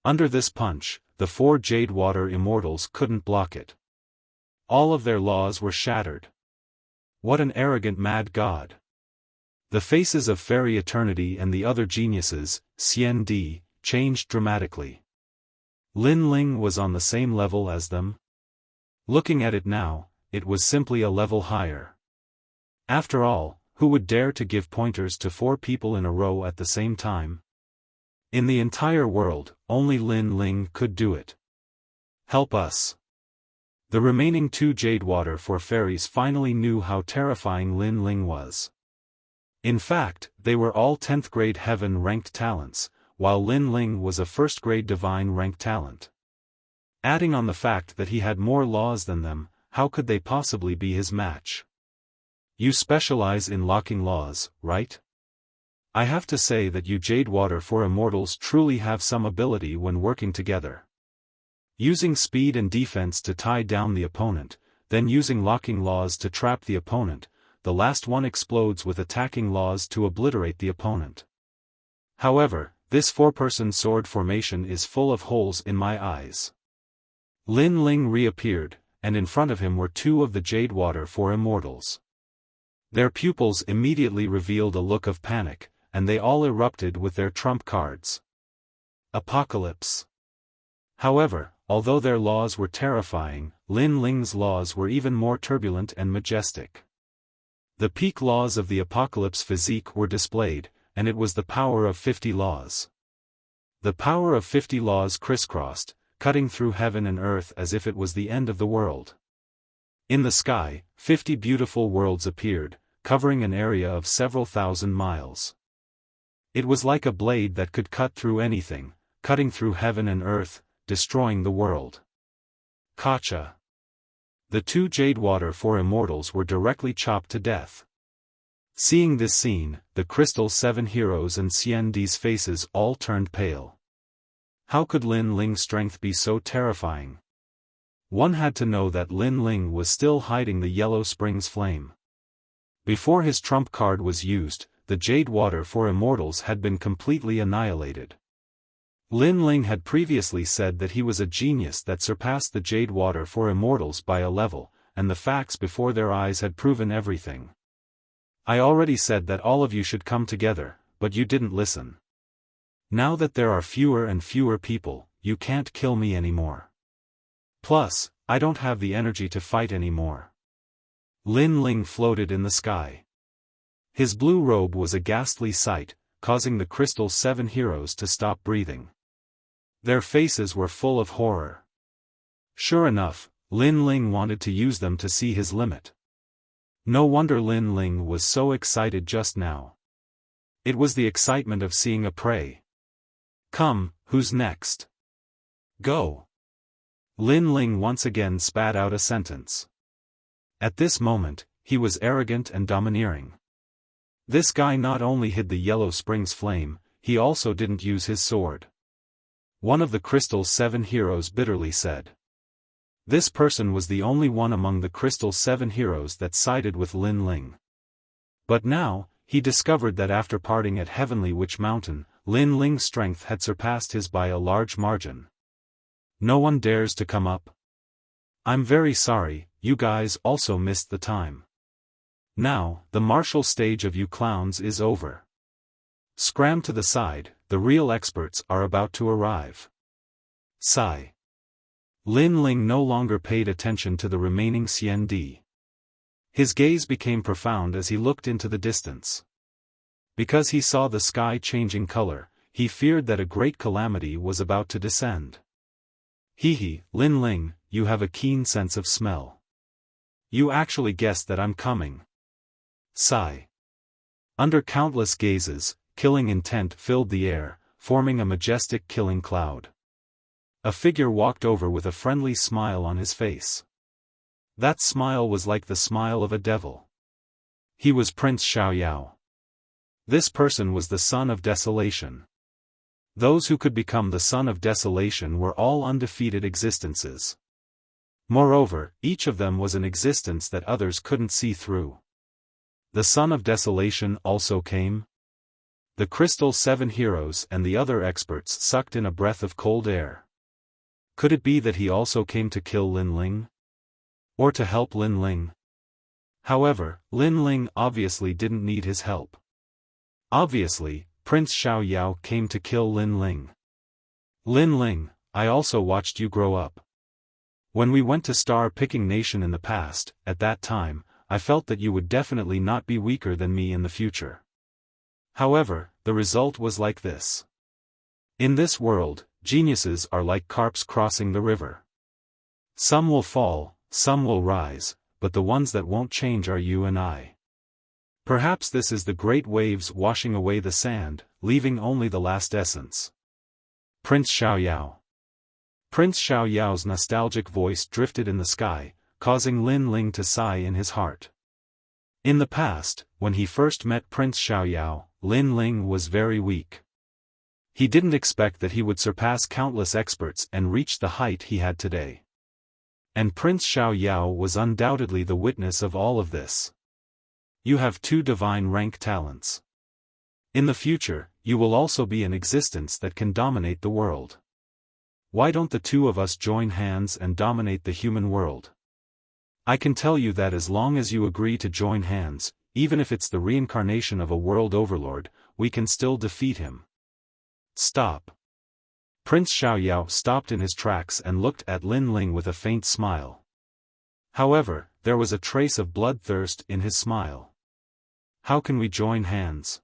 Under this punch, the 4 Jade Water Immortals couldn't block it. All of their laws were shattered. What an arrogant mad god! The faces of Fairy Eternity and the other geniuses, Xian Di, changed dramatically. Lin Ling was on the same level as them. Looking at it now, it was simply a level higher. After all, who would dare to give pointers to 4 people in a row at the same time? In the entire world, only Lin Ling could do it. Help us! The remaining 2 Jade Water 4 fairies finally knew how terrifying Lin Ling was. In fact, they were all 10th grade heaven-ranked talents, while Lin Ling was a first-grade divine rank talent. Adding on the fact that he had more laws than them, how could they possibly be his match? You specialize in locking laws, right? I have to say that you Jade Water for Immortals truly have some ability when working together. Using speed and defense to tie down the opponent, then using locking laws to trap the opponent, the last one explodes with attacking laws to obliterate the opponent. However, this four-person sword formation is full of holes in my eyes. Lin Ling reappeared, and in front of him were two of the Jade Water for Immortals. Their pupils immediately revealed a look of panic, and they all erupted with their trump cards. Apocalypse. However, although their laws were terrifying, Lin Ling's laws were even more turbulent and majestic. The peak laws of the Apocalypse physique were displayed, and it was the power of 50 laws. The power of 50 laws crisscrossed, cutting through heaven and earth as if it was the end of the world. In the sky, 50 beautiful worlds appeared, covering an area of several thousand miles. It was like a blade that could cut through anything, cutting through heaven and earth, destroying the world. Gotcha. The two Jade Water for Immortals were directly chopped to death. Seeing this scene, the Crystal Seven Heroes and Xiandi's faces all turned pale. How could Lin Ling's strength be so terrifying? One had to know that Lin Ling was still hiding the Yellow Springs flame. Before his trump card was used, the Jade Water for Immortals had been completely annihilated. Lin Ling had previously said that he was a genius that surpassed the Jade Water for Immortals by a level, and the facts before their eyes had proven everything. I already said that all of you should come together, but you didn't listen. Now that there are fewer and fewer people, you can't kill me anymore. Plus, I don't have the energy to fight anymore. Lin Ling floated in the sky. His blue robe was a ghastly sight, causing the Crystal Seven Heroes to stop breathing. Their faces were full of horror. Sure enough, Lin Ling wanted to use them to see his limit. No wonder Lin Ling was so excited just now. It was the excitement of seeing a prey. Come, who's next? Go. Lin Ling once again spat out a sentence. At this moment, he was arrogant and domineering. This guy not only hid the Yellow Springs flame, he also didn't use his sword. One of the Crystal Seven Heroes bitterly said. This person was the only one among the Crystal Seven Heroes that sided with Lin Ling. But now, he discovered that after parting at Heavenly Witch Mountain, Lin Ling's strength had surpassed his by a large margin. No one dares to come up. I'm very sorry, you guys also missed the time. Now, the martial stage of you clowns is over. Scram to the side, the real experts are about to arrive. Sigh. Lin Ling no longer paid attention to the remaining Xiandi. His gaze became profound as he looked into the distance. Because he saw the sky changing color, he feared that a great calamity was about to descend. Hee, Lin Ling, you have a keen sense of smell. You actually guessed that I'm coming. Sigh. Under countless gazes, killing intent filled the air, forming a majestic killing cloud. A figure walked over with a friendly smile on his face. That smile was like the smile of a devil. He was Prince Xiaoyao. This person was the Son of Desolation. Those who could become the Son of Desolation were all undefeated existences. Moreover, each of them was an existence that others couldn't see through. The Son of Desolation also came. The Crystal Seven Heroes and the other experts sucked in a breath of cold air. Could it be that he also came to kill Lin Ling? Or to help Lin Ling? However, Lin Ling obviously didn't need his help. Obviously, Prince Xiaoyao came to kill Lin Ling. Lin Ling, I also watched you grow up. When we went to Star Picking Nation in the past, at that time, I felt that you would definitely not be weaker than me in the future. However, the result was like this. In this world, geniuses are like carps crossing the river. Some will fall, some will rise, but the ones that won't change are you and I. Perhaps this is the great waves washing away the sand, leaving only the last essence. Prince Xiaoyao. Prince Xiaoyao's nostalgic voice drifted in the sky, causing Lin Ling to sigh in his heart. In the past, when he first met Prince Xiaoyao, Lin Ling was very weak. He didn't expect that he would surpass countless experts and reach the height he had today. And Prince Xiaoyao was undoubtedly the witness of all of this. You have 2 divine rank talents. In the future, you will also be an existence that can dominate the world. Why don't the 2 of us join hands and dominate the human world? I can tell you that as long as you agree to join hands, even if it's the reincarnation of a world overlord, we can still defeat him. Stop. Prince Xiaoyao stopped in his tracks and looked at Lin Ling with a faint smile. However, there was a trace of bloodthirst in his smile. How can we join hands?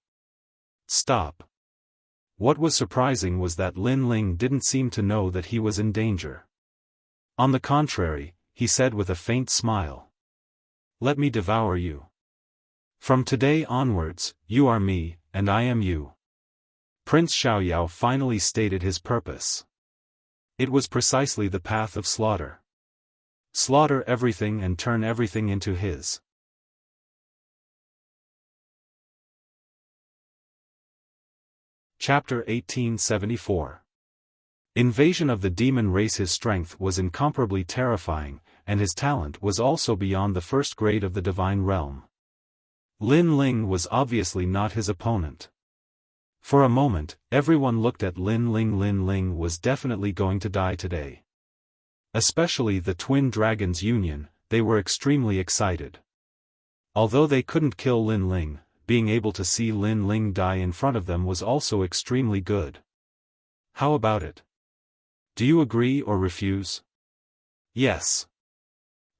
Stop. What was surprising was that Lin Ling didn't seem to know that he was in danger. On the contrary, he said with a faint smile. Let me devour you. From today onwards, you are me, and I am you. Prince Xiaoyao finally stated his purpose. It was precisely the path of slaughter. Slaughter everything and turn everything into his. Chapter 1874. Invasion of the demon race. His strength was incomparably terrifying, and his talent was also beyond the first grade of the divine realm. Lin Ling was obviously not his opponent. For a moment, everyone looked at Lin Ling. Lin Ling was definitely going to die today. Especially the Twin Dragons Union, they were extremely excited. Although they couldn't kill Lin Ling, being able to see Lin Ling die in front of them was also extremely good. How about it? Do you agree or refuse? Yes.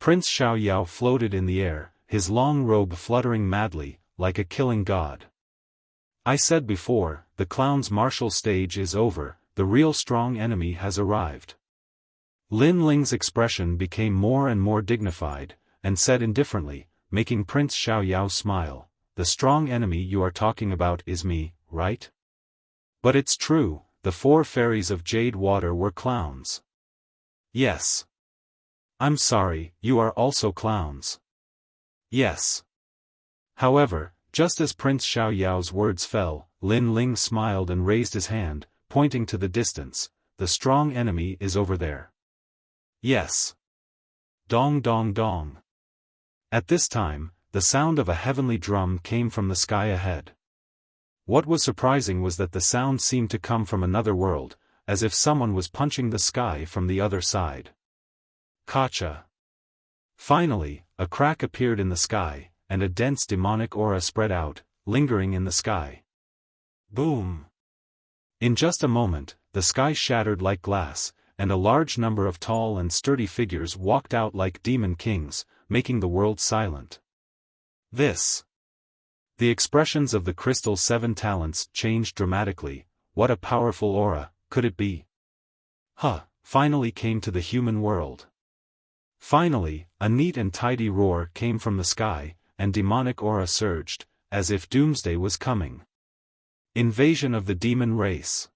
Prince Xiaoyao floated in the air, his long robe fluttering madly, like a killing god. I said before, the clown's martial stage is over, the real strong enemy has arrived. Lin Ling's expression became more and more dignified, and said indifferently, making Prince Xiaoyao smile, the strong enemy you are talking about is me, right? But it's true, the 4 fairies of jade water were clowns. Yes. I'm sorry, you are also clowns. Yes. However, just as Prince Xiaoyao's words fell, Lin Ling smiled and raised his hand, pointing to the distance. The strong enemy is over there. Yes. Dong dong dong. At this time, the sound of a heavenly drum came from the sky ahead. What was surprising was that the sound seemed to come from another world, as if someone was punching the sky from the other side. Gotcha. Finally, a crack appeared in the sky, and a dense demonic aura spread out, lingering in the sky. Boom! In just a moment, the sky shattered like glass, and a large number of tall and sturdy figures walked out like demon kings, making the world silent. The expressions of the Crystal 7 talents changed dramatically. What a powerful aura, could it be? Finally came to the human world. Finally, a neat and tidy roar came from the sky, and demonic aura surged, as if doomsday was coming. Invasion of the demon race.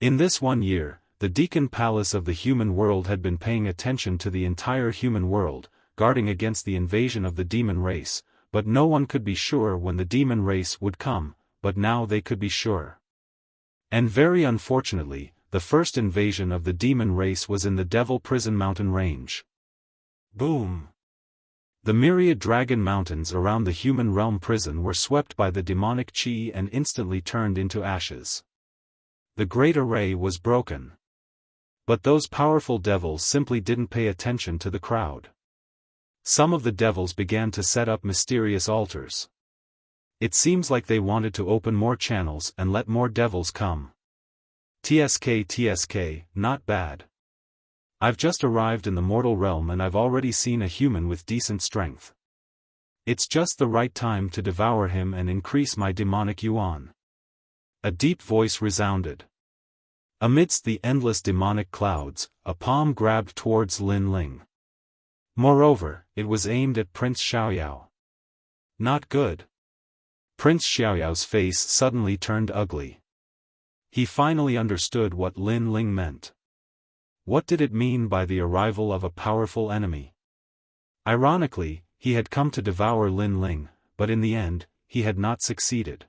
In this 1 year, the Deacon Palace of the human world had been paying attention to the entire human world, guarding against the invasion of the demon race, but no one could be sure when the demon race would come, but now they could be sure. And very unfortunately, the first invasion of the demon race was in the Devil Prison Mountain Range. Boom! The myriad dragon mountains around the human realm prison were swept by the demonic chi and instantly turned into ashes. The great array was broken. But those powerful devils simply didn't pay attention to the crowd. Some of the devils began to set up mysterious altars. It seems like they wanted to open more channels and let more devils come. TSK, not bad. I've just arrived in the mortal realm and I've already seen a human with decent strength. It's just the right time to devour him and increase my demonic yuan. A deep voice resounded. Amidst the endless demonic clouds, a palm grabbed towards Lin Ling. Moreover, it was aimed at Prince Xiaoyao. Not good. Prince Xiaoyao's face suddenly turned ugly. He finally understood what Lin Ling meant. What did it mean by the arrival of a powerful enemy? Ironically, he had come to devour Lin Ling, but in the end, he had not succeeded.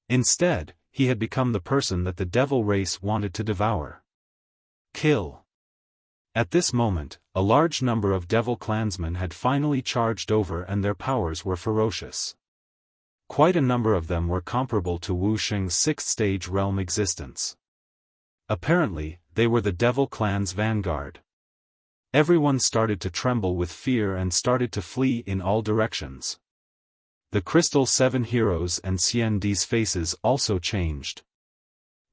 Instead, he had become the person that the devil race wanted to devour. Kill. At this moment, a large number of devil clansmen had finally charged over and their powers were ferocious. Quite a number of them were comparable to Wuxia's sixth-stage realm existence. Apparently, they were the devil clan's vanguard. Everyone started to tremble with fear and started to flee in all directions. The Crystal Seven heroes and Xiandi's faces also changed.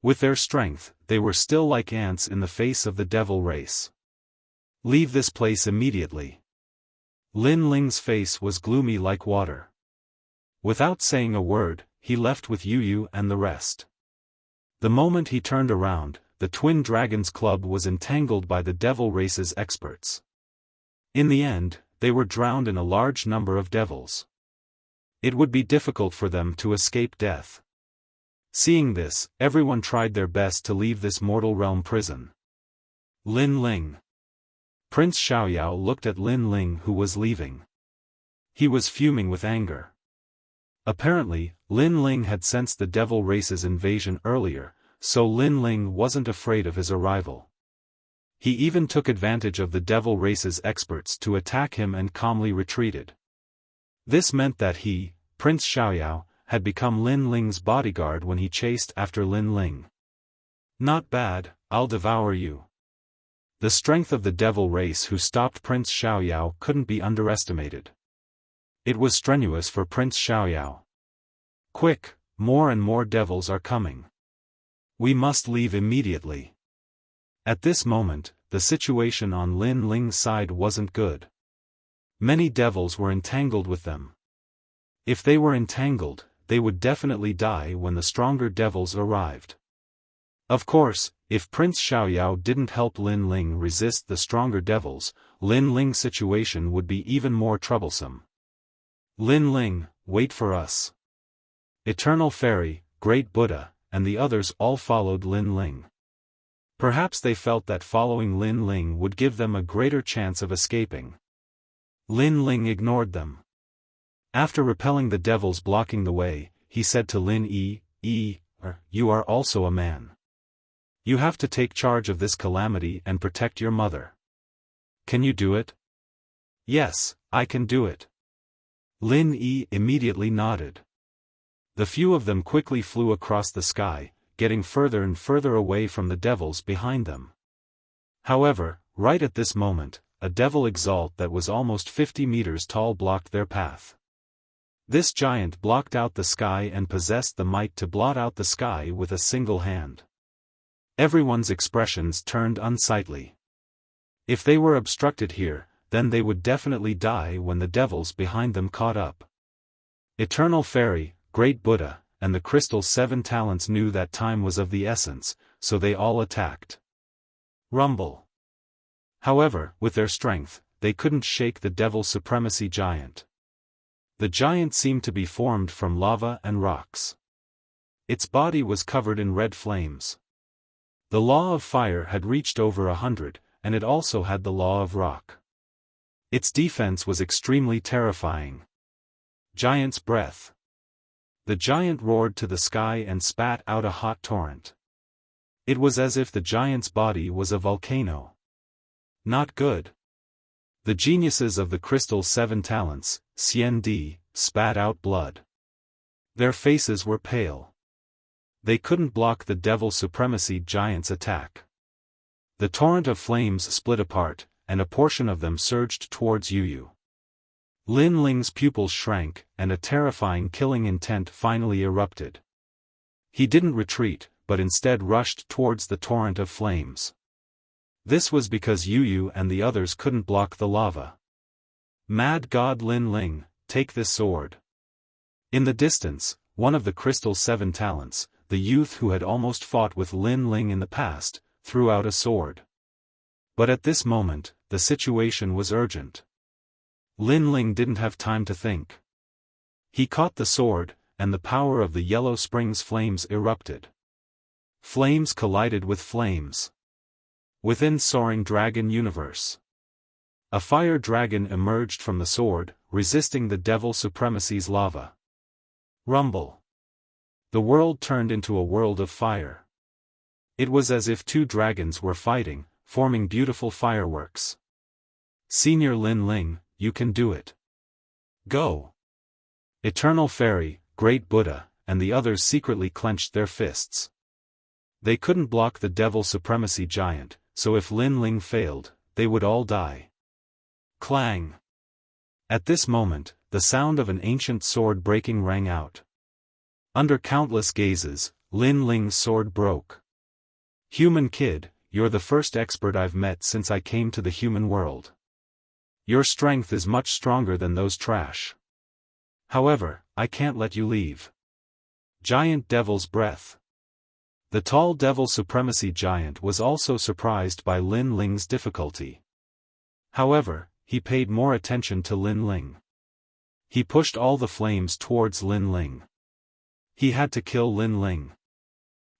With their strength, they were still like ants in the face of the devil race. Leave this place immediately. Lin Ling's face was gloomy like water. Without saying a word, he left with Yu and the rest. The moment he turned around, the Twin Dragons Club was entangled by the devil race's experts. In the end, they were drowned in a large number of devils. It would be difficult for them to escape death. Seeing this, everyone tried their best to leave this mortal realm prison. Lin Ling. Prince Xiaoyao looked at Lin Ling who was leaving. He was fuming with anger. Apparently, Lin Ling had sensed the devil race's invasion earlier, so Lin Ling wasn't afraid of his arrival. He even took advantage of the devil race's experts to attack him and calmly retreated. This meant that he, Prince Xiaoyao, had become Lin Ling's bodyguard when he chased after Lin Ling. Not bad, I'll devour you. The strength of the devil race who stopped Prince Xiaoyao couldn't be underestimated. It was strenuous for Prince Xiaoyao. Quick, more and more devils are coming. We must leave immediately. At this moment, the situation on Lin Ling's side wasn't good. Many devils were entangled with them. If they were entangled, they would definitely die when the stronger devils arrived. Of course, if Prince Xiaoyao didn't help Lin Ling resist the stronger devils, Lin Ling's situation would be even more troublesome. Lin Ling, wait for us. Eternal Fairy, Great Buddha, and the others all followed Lin Ling. Perhaps they felt that following Lin Ling would give them a greater chance of escaping. Lin Ling ignored them. After repelling the devils blocking the way, he said to Lin you are also a man. You have to take charge of this calamity and protect your mother. Can you do it? Yes, I can do it. Lin immediately nodded. The few of them quickly flew across the sky, getting further and further away from the devils behind them. However, right at this moment, a devil exalt that was almost 50 meters tall blocked their path. This giant blocked out the sky and possessed the might to blot out the sky with a single hand. Everyone's expressions turned unsightly. If they were obstructed here, then they would definitely die when the devils behind them caught up. Eternal Fairy, Great Buddha, and the Crystal Seven Talents knew that time was of the essence, so they all attacked. Rumble. However, with their strength, they couldn't shake the devil supremacy giant. The giant seemed to be formed from lava and rocks. Its body was covered in red flames. The law of fire had reached over 100, and it also had the law of rock. Its defense was extremely terrifying. Giant's breath. The giant roared to the sky and spat out a hot torrent. It was as if the giant's body was a volcano. Not good. The geniuses of the Crystal Seven Talents, Xiandi, spat out blood. Their faces were pale. They couldn't block the devil supremacy giant's attack. The torrent of flames split apart, and a portion of them surged towards Yu. Lin Ling's pupils shrank, and a terrifying killing intent finally erupted. He didn't retreat, but instead rushed towards the torrent of flames. This was because Yu and the others couldn't block the lava. Mad God Lin Ling, take this sword. In the distance, one of the Crystal Seven Talents, the youth who had almost fought with Lin Ling in the past, threw out a sword. But at this moment, the situation was urgent. Lin Ling didn't have time to think. He caught the sword, and the power of the Yellow Springs flames erupted. Flames collided with flames. Within Soaring Dragon Universe, a fire dragon emerged from the sword, resisting the Devil Supremacy's lava. Rumble. The world turned into a world of fire. It was as if two dragons were fighting, forming beautiful fireworks. Senior Lin Ling, you can do it. Go. Eternal Fairy, Great Buddha, and the others secretly clenched their fists. They couldn't block the Devil Supremacy giant, so if Lin Ling failed, they would all die. Clang. At this moment, the sound of an ancient sword breaking rang out. Under countless gazes, Lin Ling's sword broke. Human kid, you're the first expert I've met since I came to the human world. Your strength is much stronger than those trash. However, I can't let you leave. Giant Devil's Breath. The tall Devil Supremacy giant was also surprised by Lin Ling's difficulty. However, he paid more attention to Lin Ling. He pushed all the flames towards Lin Ling. He had to kill Lin Ling.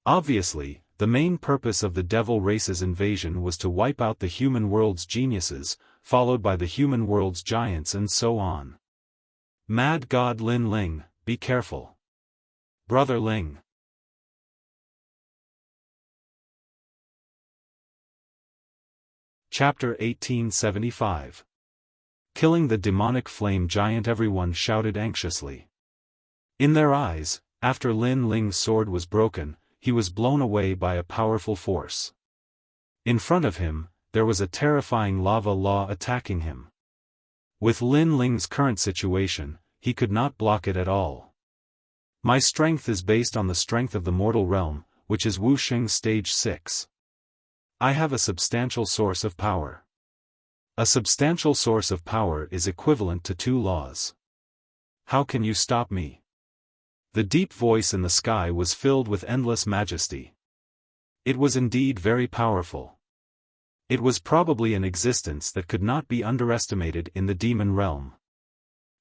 Obviously, the main purpose of the Devil Race's invasion was to wipe out the human world's geniuses, followed by the human world's giants and so on. Mad God Lin Ling, be careful. Brother Ling. Chapter 1875. Killing the demonic flame giant. Everyone shouted anxiously. In their eyes, after Lin Ling's sword was broken, he was blown away by a powerful force. In front of him, there was a terrifying lava law attacking him. With Lin Ling's current situation, he could not block it at all. My strength is based on the strength of the mortal realm, which is Wuxia Stage 6. I have a substantial source of power. A substantial source of power is equivalent to 2 laws. How can you stop me? The deep voice in the sky was filled with endless majesty. It was indeed very powerful. It was probably an existence that could not be underestimated in the demon realm.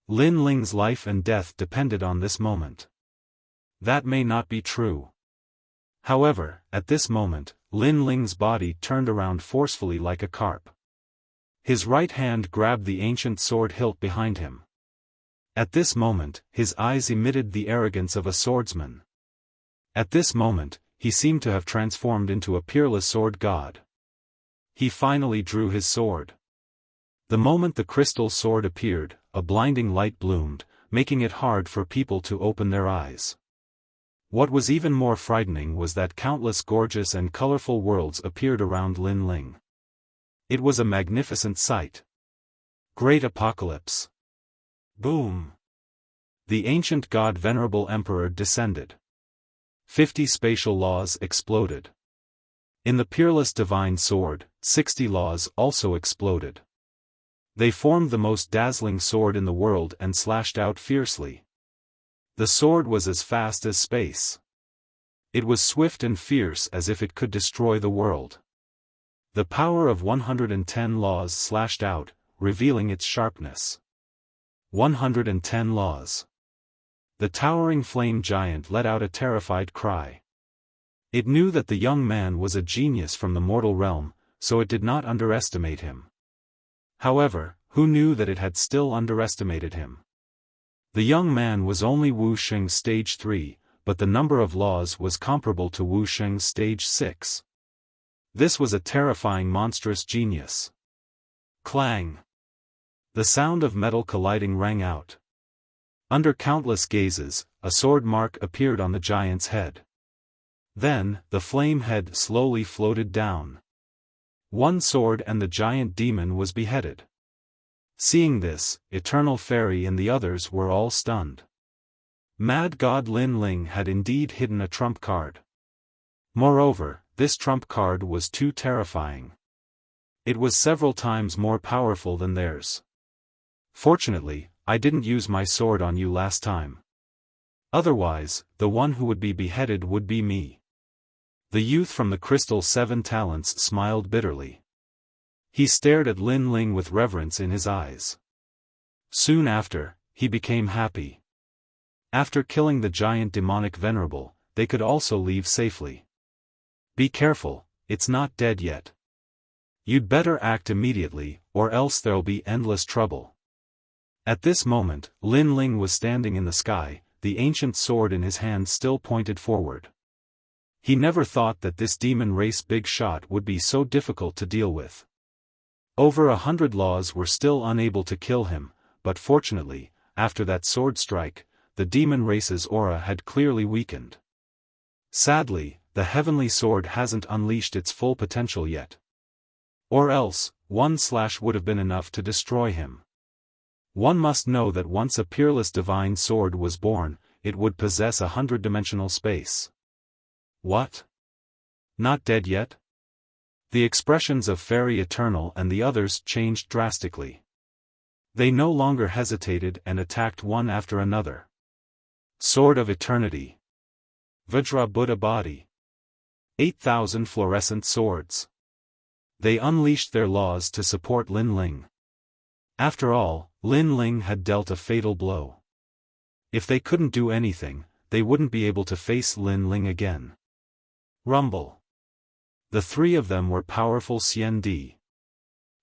Lin Ling's life and death depended on this moment. That may not be true. However, at this moment, Lin Ling's body turned around forcefully like a carp. His right hand grabbed the ancient sword hilt behind him. At this moment, his eyes emitted the arrogance of a swordsman. At this moment, he seemed to have transformed into a peerless sword god. He finally drew his sword. The moment the crystal sword appeared, a blinding light bloomed, making it hard for people to open their eyes. What was even more frightening was that countless gorgeous and colorful worlds appeared around Lin Ling. It was a magnificent sight. Great Apocalypse. Boom. The ancient god Venerable Emperor descended. 50 spatial laws exploded. In the peerless divine sword, 60 laws also exploded. They formed the most dazzling sword in the world and slashed out fiercely. The sword was as fast as space. It was swift and fierce as if it could destroy the world. The power of 110 laws slashed out, revealing its sharpness. 110 laws. The towering flame giant let out a terrified cry. It knew that the young man was a genius from the mortal realm, so it did not underestimate him. However, who knew that it had still underestimated him? The young man was only Wuxia Stage 3, but the number of laws was comparable to Wuxia Stage 6. This was a terrifying monstrous genius. Clang. The sound of metal colliding rang out. Under countless gazes, a sword mark appeared on the giant's head. Then, the flame head slowly floated down. One sword and the giant demon was beheaded. Seeing this, Eternal Fairy and the others were all stunned. Mad God Lin Ling had indeed hidden a trump card. Moreover, this trump card was too terrifying. It was several times more powerful than theirs. Fortunately, I didn't use my sword on you last time. Otherwise, the one who would be beheaded would be me. The youth from the Crystal 7 Talents smiled bitterly. He stared at Lin Ling with reverence in his eyes. Soon after, he became happy. After killing the giant demonic venerable, they could also leave safely. Be careful, it's not dead yet. You'd better act immediately, or else there'll be endless trouble. At this moment, Lin Ling was standing in the sky, the ancient sword in his hand still pointed forward. He never thought that this demon race big shot would be so difficult to deal with. Over 100 laws were still unable to kill him, but fortunately, after that sword strike, the demon race's aura had clearly weakened. Sadly, the heavenly sword hasn't unleashed its full potential yet. Or else, one slash would have been enough to destroy him. One must know that once a peerless divine sword was born, it would possess 100-dimensional space. What? Not dead yet? The expressions of Fairy Eternal and the others changed drastically. They no longer hesitated and attacked one after another. Sword of Eternity. Vajra Buddha Body. 8,000 fluorescent swords. They unleashed their laws to support Lin Ling. After all, Lin Ling had dealt a fatal blow. If they couldn't do anything, they wouldn't be able to face Lin Ling again. Rumble. The three of them were powerful CND.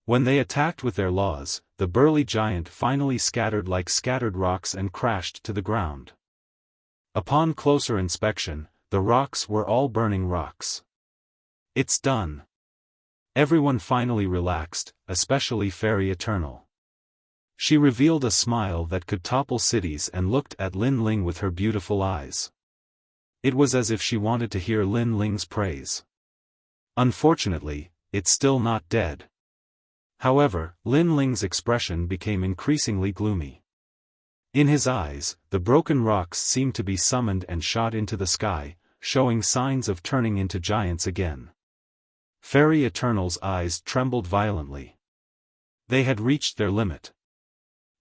When they attacked with their laws, the burly giant finally scattered like scattered rocks and crashed to the ground. Upon closer inspection, the rocks were all burning rocks. It's done. Everyone finally relaxed, especially Fairy Eternal. She revealed a smile that could topple cities and looked at Lin Ling with her beautiful eyes. It was as if she wanted to hear Lin Ling's praise. Unfortunately, it's still not dead. However, Lin Ling's expression became increasingly gloomy. In his eyes, the broken rocks seemed to be summoned and shot into the sky, showing signs of turning into giants again. Fairy Eternal's eyes trembled violently. They had reached their limit.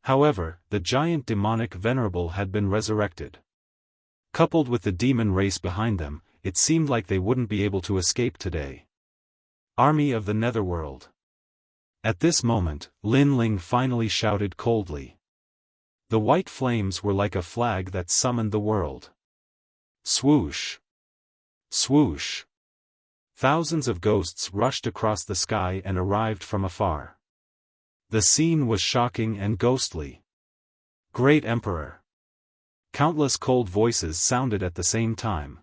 However, the giant demonic venerable had been resurrected. Coupled with the demon race behind them, it seemed like they wouldn't be able to escape today. Army of the Netherworld. At this moment, Lin Ling finally shouted coldly. The white flames were like a flag that summoned the world. Swoosh! Swoosh! Thousands of ghosts rushed across the sky and arrived from afar. The scene was shocking and ghostly. Great Emperor! Countless cold voices sounded at the same time.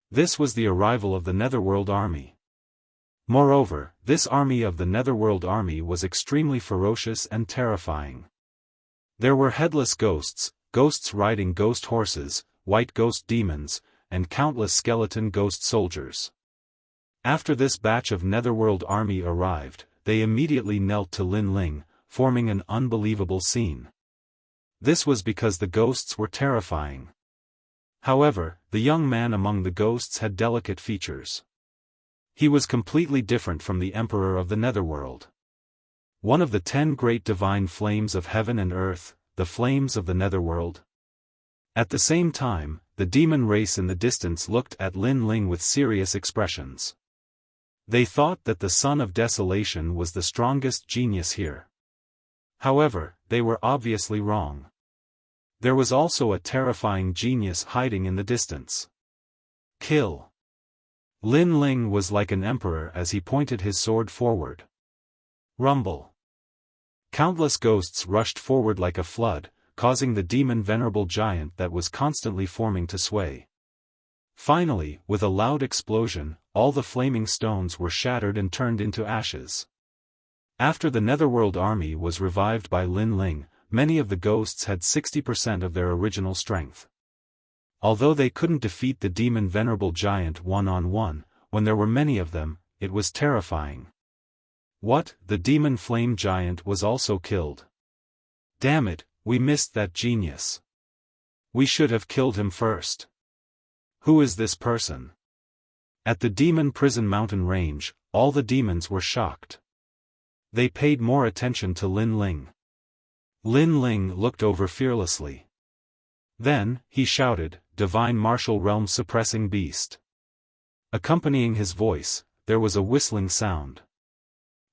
This was the arrival of the Netherworld army. Moreover, this army of the Netherworld army was extremely ferocious and terrifying. There were headless ghosts, ghosts riding ghost horses, white ghost demons, and countless skeleton ghost soldiers. After this batch of Netherworld army arrived, they immediately knelt to Lin Ling, forming an unbelievable scene. This was because the ghosts were terrifying. However, the young man among the ghosts had delicate features. He was completely different from the Emperor of the Netherworld. One of the 10 great divine flames of heaven and earth, the flames of the Netherworld. At the same time, the demon race in the distance looked at Lin Ling with serious expressions. They thought that the Son of Desolation was the strongest genius here. However, they were obviously wrong. There was also a terrifying genius hiding in the distance. Kill. Lin Ling was like an emperor as he pointed his sword forward. Rumble. Countless ghosts rushed forward like a flood, causing the demon venerable giant that was constantly forming to sway. Finally, with a loud explosion, all the flaming stones were shattered and turned into ashes. After the Netherworld army was revived by Lin Ling, many of the ghosts had 60% of their original strength. Although they couldn't defeat the demon venerable giant one-on-one, when there were many of them, it was terrifying. What, the demon flame giant was also killed. Damn it, we missed that genius. We should have killed him first. Who is this person? At the demon prison mountain range, all the demons were shocked. They paid more attention to Lin Ling. Lin Ling looked over fearlessly. Then, he shouted, "Divine martial realm suppressing beast." Accompanying his voice, there was a whistling sound.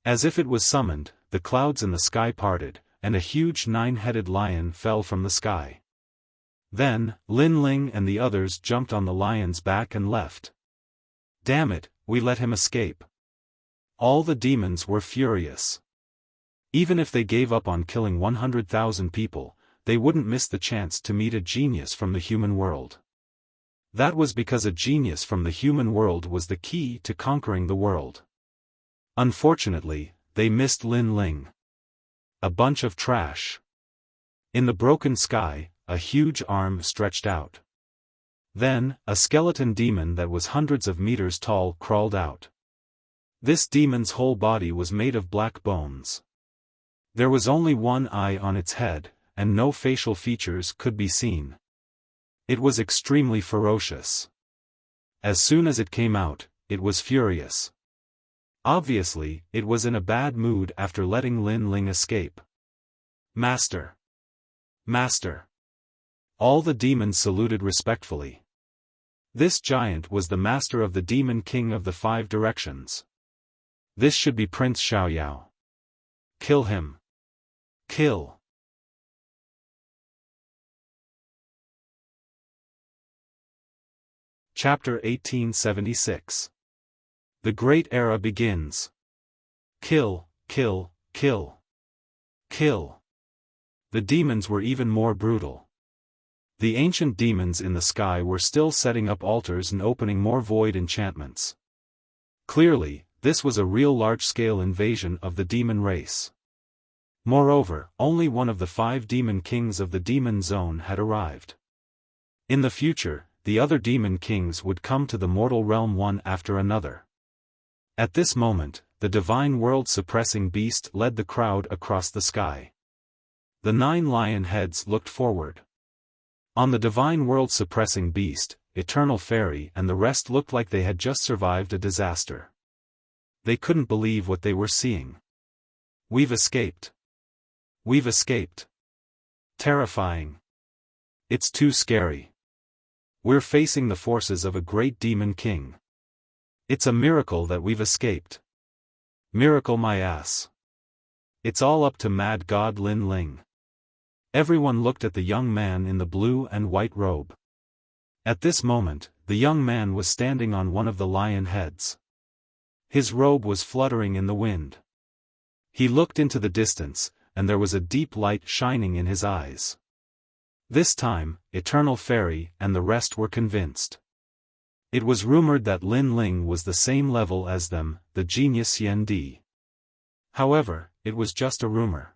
As if it was summoned, the clouds in the sky parted, and a huge 9-headed lion fell from the sky. Then, Lin Ling and the others jumped on the lion's back and left. Damn it, we let him escape. All the demons were furious. Even if they gave up on killing 100,000 people, they wouldn't miss the chance to meet a genius from the human world. That was because a genius from the human world was the key to conquering the world. Unfortunately, they missed Lin Ling. A bunch of trash. In the broken sky, a huge arm stretched out. Then, a skeleton demon that was hundreds of meters tall crawled out. This demon's whole body was made of black bones. There was only one eye on its head, and no facial features could be seen. It was extremely ferocious. As soon as it came out, it was furious. Obviously, it was in a bad mood after letting Lin Ling escape. Master! Master! All the demons saluted respectfully. This giant was the master of the demon king of the 5 directions. This should be Prince Xiaoyao. Kill him. Kill. Chapter 1876. The Great Era begins. Kill, kill, kill. Kill. The demons were even more brutal. The ancient demons in the sky were still setting up altars and opening more void enchantments. Clearly, this was a real large-scale invasion of the demon race. Moreover, only one of the 5 demon kings of the demon zone had arrived. In the future, the other demon kings would come to the mortal realm one after another. At this moment, the divine world-suppressing beast led the crowd across the sky. The 9 lion heads looked forward. On the divine world-suppressing beast, Eternal Fairy and the rest looked like they had just survived a disaster. They couldn't believe what they were seeing. We've escaped. We've escaped. Terrifying. It's too scary. We're facing the forces of a great demon king. It's a miracle that we've escaped. Miracle my ass. It's all up to mad god Lin Ling. Everyone looked at the young man in the blue and white robe. At this moment, the young man was standing on one of the lion heads. His robe was fluttering in the wind. He looked into the distance, and there was a deep light shining in his eyes. This time, Eternal Fairy and the rest were convinced. It was rumored that Lin Ling was the same level as them, the genius Yen Di. However, it was just a rumor.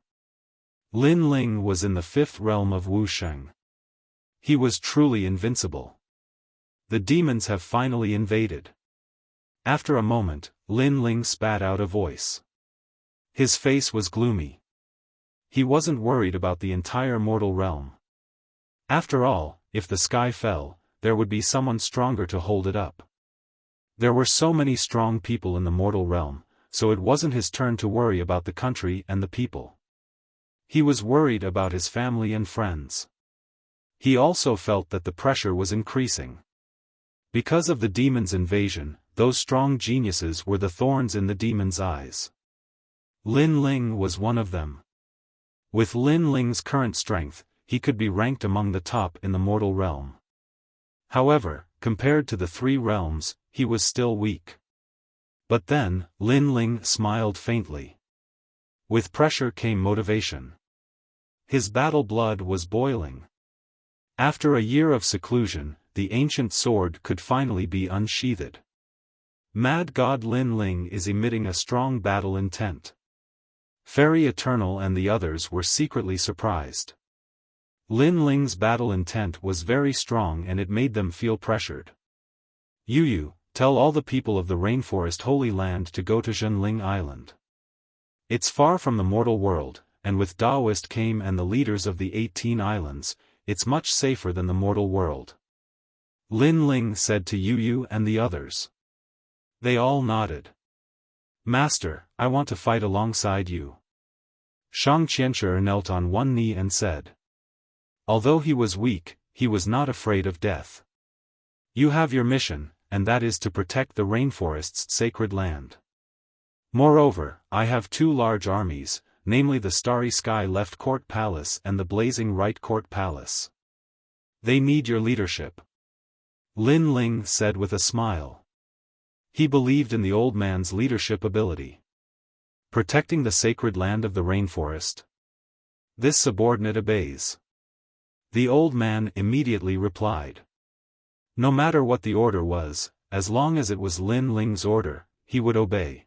Lin Ling was in the 5th realm of Wuxia. He was truly invincible. The demons have finally invaded. After a moment, Lin Ling spat out a voice. His face was gloomy. He wasn't worried about the entire mortal realm. After all, if the sky fell, there would be someone stronger to hold it up. There were so many strong people in the mortal realm, so it wasn't his turn to worry about the country and the people. He was worried about his family and friends. He also felt that the pressure was increasing. Because of the demon's invasion, those strong geniuses were the thorns in the demon's eyes. Lin Ling was one of them. With Lin Ling's current strength, he could be ranked among the top in the mortal realm. However, compared to the 3 realms, he was still weak. But then, Lin Ling smiled faintly. With pressure came motivation. His battle blood was boiling. After a year of seclusion, the ancient sword could finally be unsheathed. Mad God Lin Ling is emitting a strong battle intent. Fairy Eternal and the others were secretly surprised. Lin Ling's battle intent was very strong and it made them feel pressured. Yu, tell all the people of the Rainforest Holy Land to go to Zhenling Island. It's far from the mortal world, and with Taoist came and the leaders of the 18 islands, it's much safer than the mortal world. Lin Ling said to Yu and the others. They all nodded. Master, I want to fight alongside you. Shang Qianshi knelt on one knee and said. Although he was weak, he was not afraid of death. You have your mission, and that is to protect the rainforest's sacred land. Moreover, I have 2 large armies, namely the Starry Sky Left Court Palace and the Blazing Right Court Palace. They need your leadership. Lin Ling said with a smile. He believed in the old man's leadership ability. Protecting the sacred land of the rainforest. This subordinate obeys. The old man immediately replied. No matter what the order was, as long as it was Lin Ling's order, he would obey.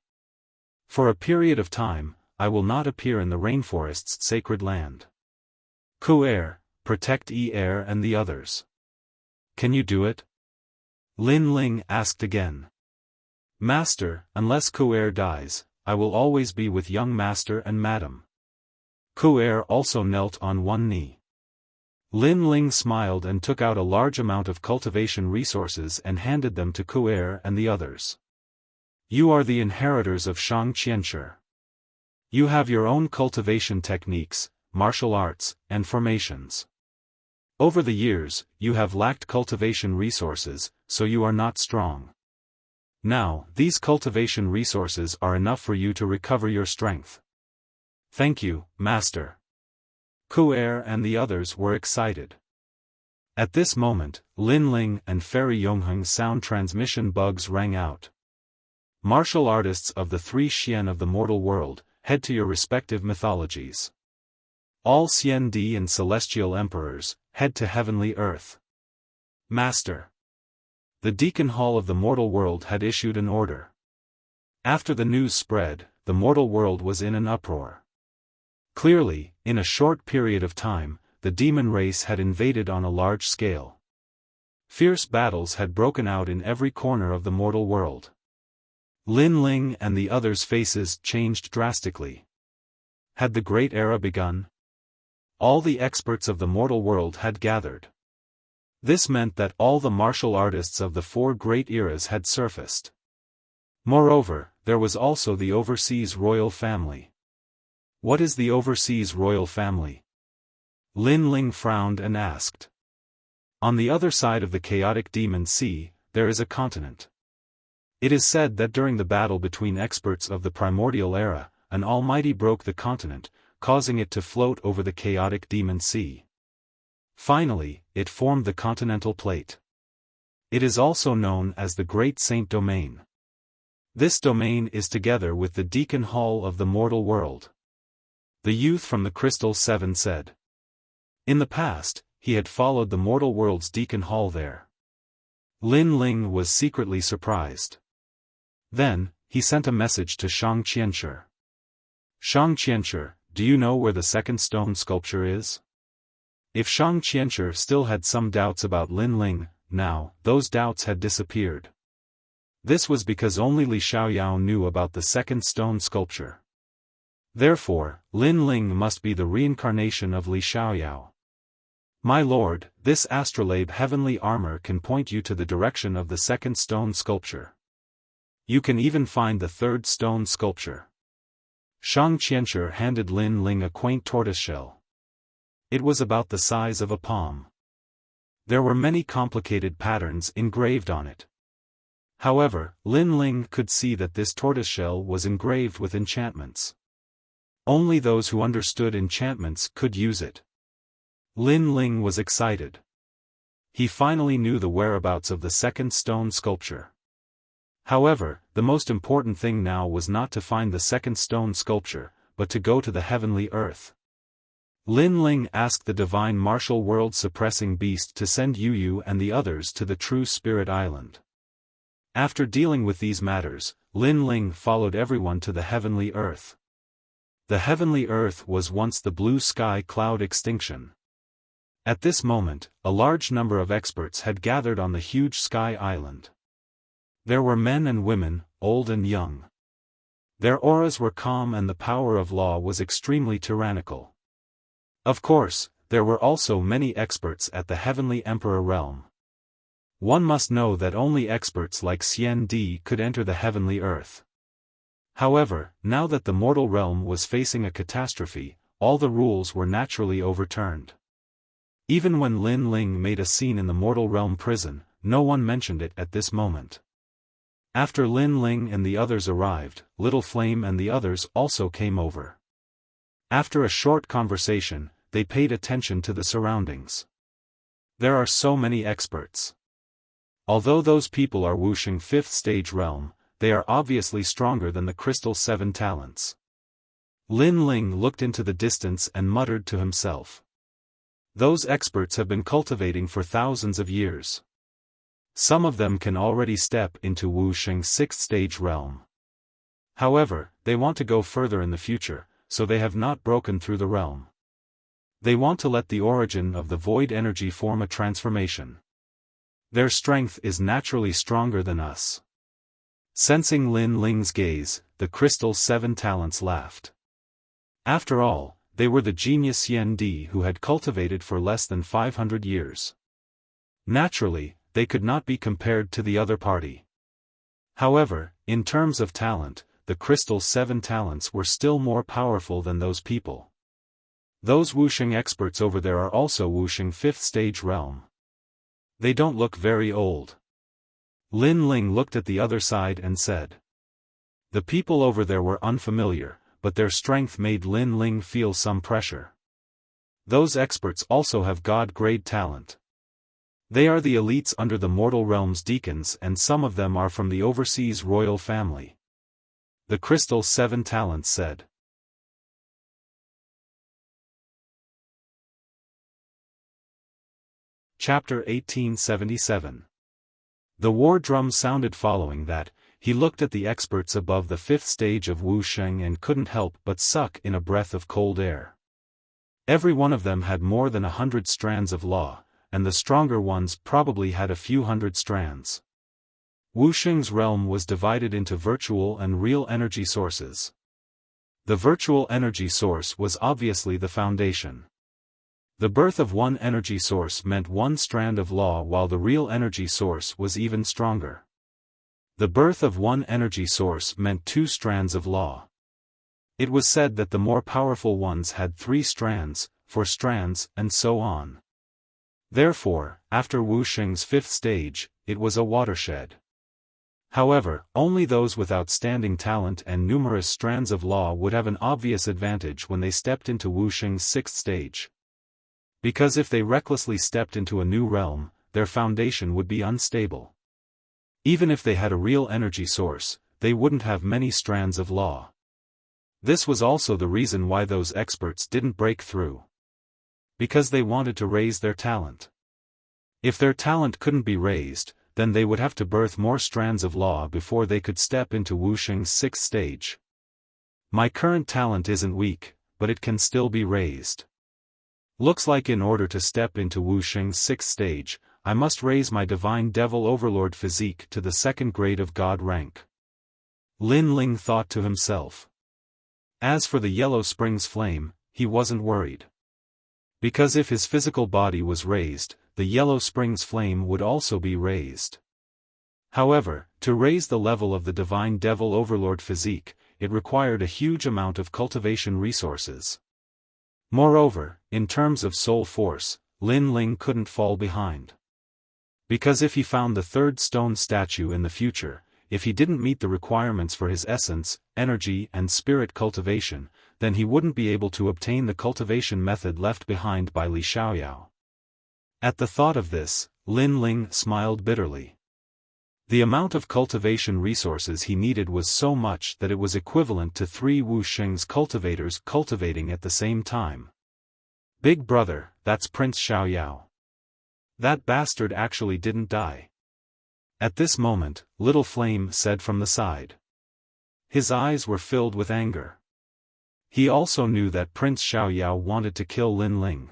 For a period of time, I will not appear in the rainforest's sacred land. Ku'er, protect Er and the others. Can you do it? Lin Ling asked again. Master, unless Ku'er dies, I will always be with young master and madam. Ku'er also knelt on one knee. Lin Ling smiled and took out a large amount of cultivation resources and handed them to Ku'er and the others. You are the inheritors of Shang Qianshi. You have your own cultivation techniques, martial arts, and formations. Over the years, you have lacked cultivation resources, so you are not strong. Now, these cultivation resources are enough for you to recover your strength. Thank you, Master. Ku'er and the others were excited. At this moment, Lin Ling and Fairy Yongheng's sound transmission bugs rang out. Martial artists of the three Xian of the mortal world, head to your respective mythologies. All Xian Di and celestial emperors, head to heavenly earth. Master. The Deacon Hall of the mortal world had issued an order. After the news spread, the mortal world was in an uproar. Clearly, in a short period of time, the demon race had invaded on a large scale. Fierce battles had broken out in every corner of the mortal world. Lin Ling and the others' faces changed drastically. Had the great era begun? All the experts of the mortal world had gathered. This meant that all the martial artists of the four great eras had surfaced. Moreover, there was also the overseas royal family. What is the overseas royal family? Lin Ling frowned and asked. On the other side of the chaotic demon sea, there is a continent. It is said that during the battle between experts of the primordial era, an almighty broke the continent, causing it to float over the chaotic demon sea. Finally, it formed the continental plate. It is also known as the Great Saint Domain. This domain is together with the Deacon Hall of the mortal world. The youth from the Crystal Seven said. In the past, he had followed the mortal world's Deacon Hall there. Lin Ling was secretly surprised. Then, he sent a message to Shang Qianshi. Shang Qianshi, do you know where the second stone sculpture is? If Shang Qianshi still had some doubts about Lin Ling, now, those doubts had disappeared. This was because only Li Xiaoyao knew about the second stone sculpture. Therefore, Lin Ling must be the reincarnation of Li Xiaoyao. My lord, this astrolabe heavenly armor can point you to the direction of the second stone sculpture. You can even find the third stone sculpture. Shang Qianshi handed Lin Ling a quaint tortoiseshell. It was about the size of a palm. There were many complicated patterns engraved on it. However, Lin Ling could see that this tortoiseshell was engraved with enchantments. Only those who understood enchantments could use it. Lin Ling was excited. He finally knew the whereabouts of the second stone sculpture. However, the most important thing now was not to find the second stone sculpture, but to go to the heavenly earth. Lin Ling asked the divine martial world suppressing beast to send Yu and the others to the true spirit island. After dealing with these matters, Lin Ling followed everyone to the heavenly earth. The heavenly earth was once the blue sky cloud extinction. At this moment, a large number of experts had gathered on the huge sky island. There were men and women, old and young. Their auras were calm and the power of law was extremely tyrannical. Of course, there were also many experts at the heavenly emperor realm. One must know that only experts like Xian Di could enter the heavenly earth. However, now that the mortal realm was facing a catastrophe, all the rules were naturally overturned. Even when Lin Ling made a scene in the mortal realm prison, no one mentioned it at this moment. After Lin Ling and the others arrived, Little Flame and the others also came over. After a short conversation, they paid attention to the surroundings. There are so many experts. Although those people are Wuxing 5th stage realm, they are obviously stronger than the Crystal 7 talents. Lin Ling looked into the distance and muttered to himself. Those experts have been cultivating for thousands of years. Some of them can already step into Wuxing 6th stage realm. However, they want to go further in the future, so they have not broken through the realm. They want to let the origin of the void energy form a transformation. Their strength is naturally stronger than us. Sensing Lin Ling's gaze, the Crystal 7 talents laughed. After all, they were the genius Yen Di who had cultivated for less than 500 years. Naturally, they could not be compared to the other party. However, in terms of talent, the Crystal 7 talents were still more powerful than those people. Those Wuxing experts over there are also Wuxing 5th stage realm. They don't look very old. Lin Ling looked at the other side and said. The people over there were unfamiliar, but their strength made Lin Ling feel some pressure. Those experts also have God-grade talent. They are the elites under the mortal realm's deacons, and some of them are from the overseas royal family. The Crystal 7 talents said. Chapter 1877. The war drum sounded. Following that, he looked at the experts above the 5th stage of Wuxing and couldn't help but suck in a breath of cold air. Every one of them had more than 100 strands of law, and the stronger ones probably had a few hundred strands. Wuxing's realm was divided into virtual and real energy sources. The virtual energy source was obviously the foundation. The birth of one energy source meant one strand of law, while the real energy source was even stronger. The birth of one energy source meant 2 strands of law. It was said that the more powerful ones had 3 strands, 4 strands, and so on. Therefore, after Wuxing's 5th stage, it was a watershed. However, only those with outstanding talent and numerous strands of law would have an obvious advantage when they stepped into Wuxing's 6th stage. Because if they recklessly stepped into a new realm, their foundation would be unstable. Even if they had a real energy source, they wouldn't have many strands of law. This was also the reason why those experts didn't break through. Because they wanted to raise their talent. If their talent couldn't be raised, then they would have to birth more strands of law before they could step into Wuxing's 6th stage. My current talent isn't weak, but it can still be raised. Looks like in order to step into Wuxing's 6th stage, I must raise my Divine Devil Overlord physique to the 2nd grade of God rank. Lin Ling thought to himself. As for the Yellow Springs flame, he wasn't worried. Because if his physical body was raised, the Yellow Springs flame would also be raised. However, to raise the level of the Divine Devil Overlord physique, it required a huge amount of cultivation resources. Moreover, in terms of soul force, Lin Ling couldn't fall behind. Because if he found the 3rd stone statue in the future, if he didn't meet the requirements for his essence, energy and spirit cultivation, then he wouldn't be able to obtain the cultivation method left behind by Li Xiaoyao. At the thought of this, Lin Ling smiled bitterly. The amount of cultivation resources he needed was so much that it was equivalent to 3 Wuxing's cultivators cultivating at the same time. Big brother, that's Prince Xiaoyao. That bastard actually didn't die. At this moment, Little Flame said from the side. His eyes were filled with anger. He also knew that Prince Xiaoyao wanted to kill Lin Ling.